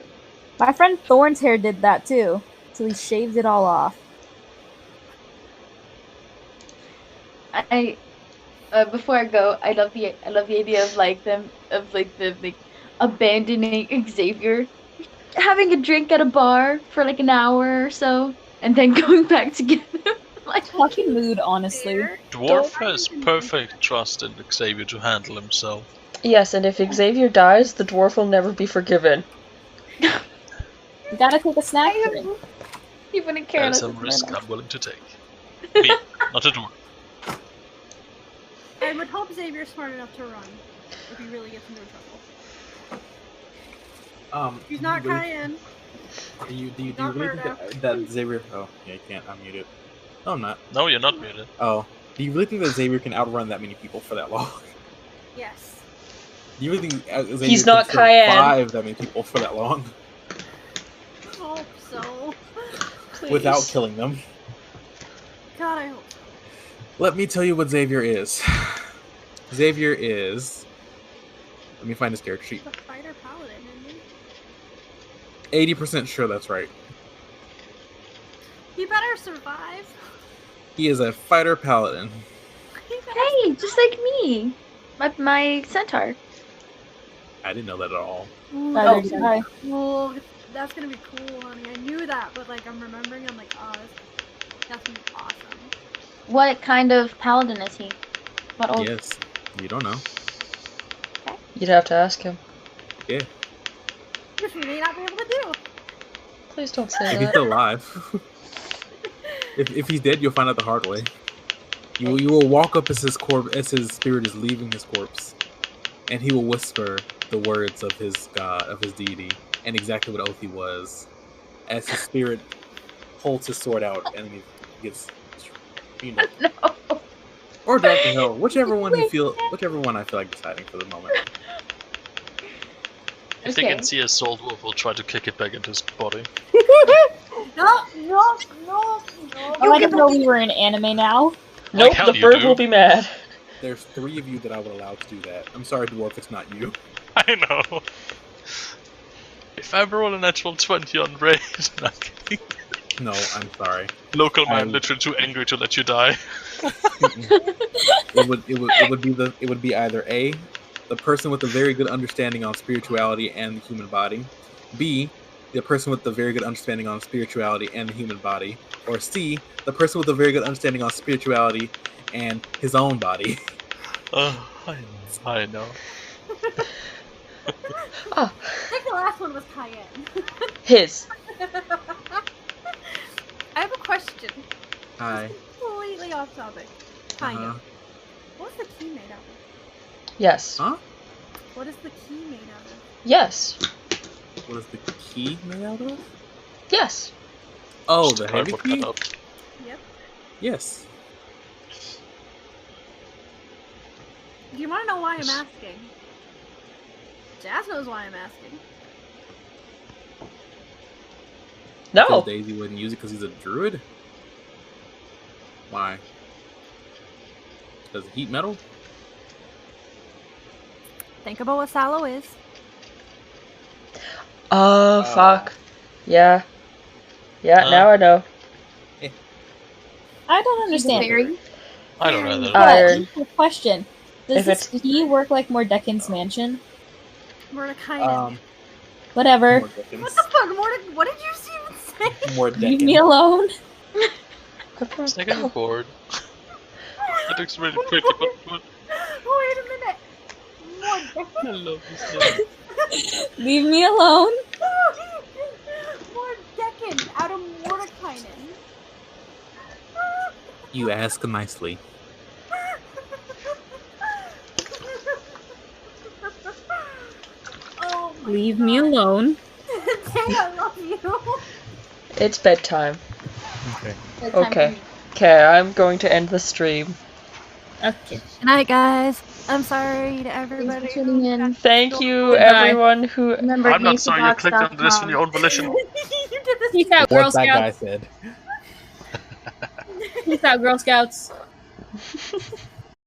My friend Thorn's hair did that too. So he shaved it all off. I before I go, I love the idea of the abandoning Xavier, having a drink at a bar for like an hour or so, and then going back to get him. Like Fucking mood, honestly. Dwarf has perfect trust in Xavier to handle himself. Yes, and if Xavier dies, the dwarf will never be forgiven. You gotta take a snack break. he wouldn't care. That is unless a it's risk my I'm willing to take. Me, not a dwarf. I would hope Xavier's smart enough to run if he really gets into trouble. He's not do you really- Cayenne. Do you Not really think that Xavier? Oh, yeah, you can't unmute it. No, I'm not. No, you're not muted. Oh, do you really think that Xavier can outrun that many people for that long? Yes. Do you really think Xavier He's not can Cayenne. survive that many people for that long Hope so. Please. without killing them? God, I hope so. Let me tell you what Xavier is. Xavier is. Let me find his character sheet. The fighter paladin, isn't he? 80% sure that's right. He better survive. He is a fighter paladin. He better Hey, just like me, my centaur. I didn't know that at all. Neither did I. Well, that's gonna be cool, honey. I knew that, but like I'm remembering, I'm like, oh, that's gonna be awesome. What kind of paladin is he? What old? Yes, you don't know. You'd have to ask him. Yeah, Which we may not be able to do. Please don't say if he's that. still alive. if he's dead, you'll find out the hard way. You will walk up as his spirit is leaving his corpse, and he will whisper the words of his god, of his deity, and exactly what oath he was, as his spirit holds his sword out and he gets, you know, No. or Dark to Hell, whichever one I feel like deciding for the moment. If they Okay. can see a soul dwarf, we'll try to kick it back into his body. No. I like to know we were in anime now. Nope, hell the you bird do. will be mad. There's 3 of you that I would allow to do that. I'm sorry, Dwarf, it's not you. I know. If I roll a natural 20 on raid, I'm kidding. No, I'm sorry. Local man literally too angry to let you die. It would be either A, the person with a very good understanding on spirituality and the human body, B, the person with the very good understanding on spirituality and the human body, or C, the person with a very good understanding on spirituality and his own body. I know. Oh, I think the last one was cayenne. his. I have a question. Hi. Completely off topic. Kind Uh-huh. of. What's the key made out of? Yes. Huh? What is the key made out of? Yes. What is the key made out of? Yes. Oh, Just the a heavy cardboard key? cutout. Yep. Yes. Do you want to know why I'm asking? Jazz knows why I'm asking. Because No. Daisy wouldn't use it because he's a druid? Why? Does it heat metal? Think about what Sallow is. Oh, fuck. Yeah. Yeah, now I know. I don't understand. Fairy. I don't know that. Iron. Question. Does If this it's- key work like Mordeccan's mansion? Mordecai. Whatever. What the fuck, What did you say? Leave me alone. Second your board. That looks really pretty, but Wait a minute. Mordecai. I love this name. Leave me alone. Mordeccan out of Mordekainen. You ask nicely. Oh my Leave me alone. Tay, I love you. It's bedtime. Okay. Okay. Okay, I'm going to end the stream. Okay. Good night, guys. I'm sorry to everybody. Thanks for tuning in. Thank you, Goodbye. everyone who. Remember, I'm not sorry you clicked on this on gamesbox.com. your own volition. You did this. Peace out, What Girl that guy Scouts. said. Peace out, Girl Scouts.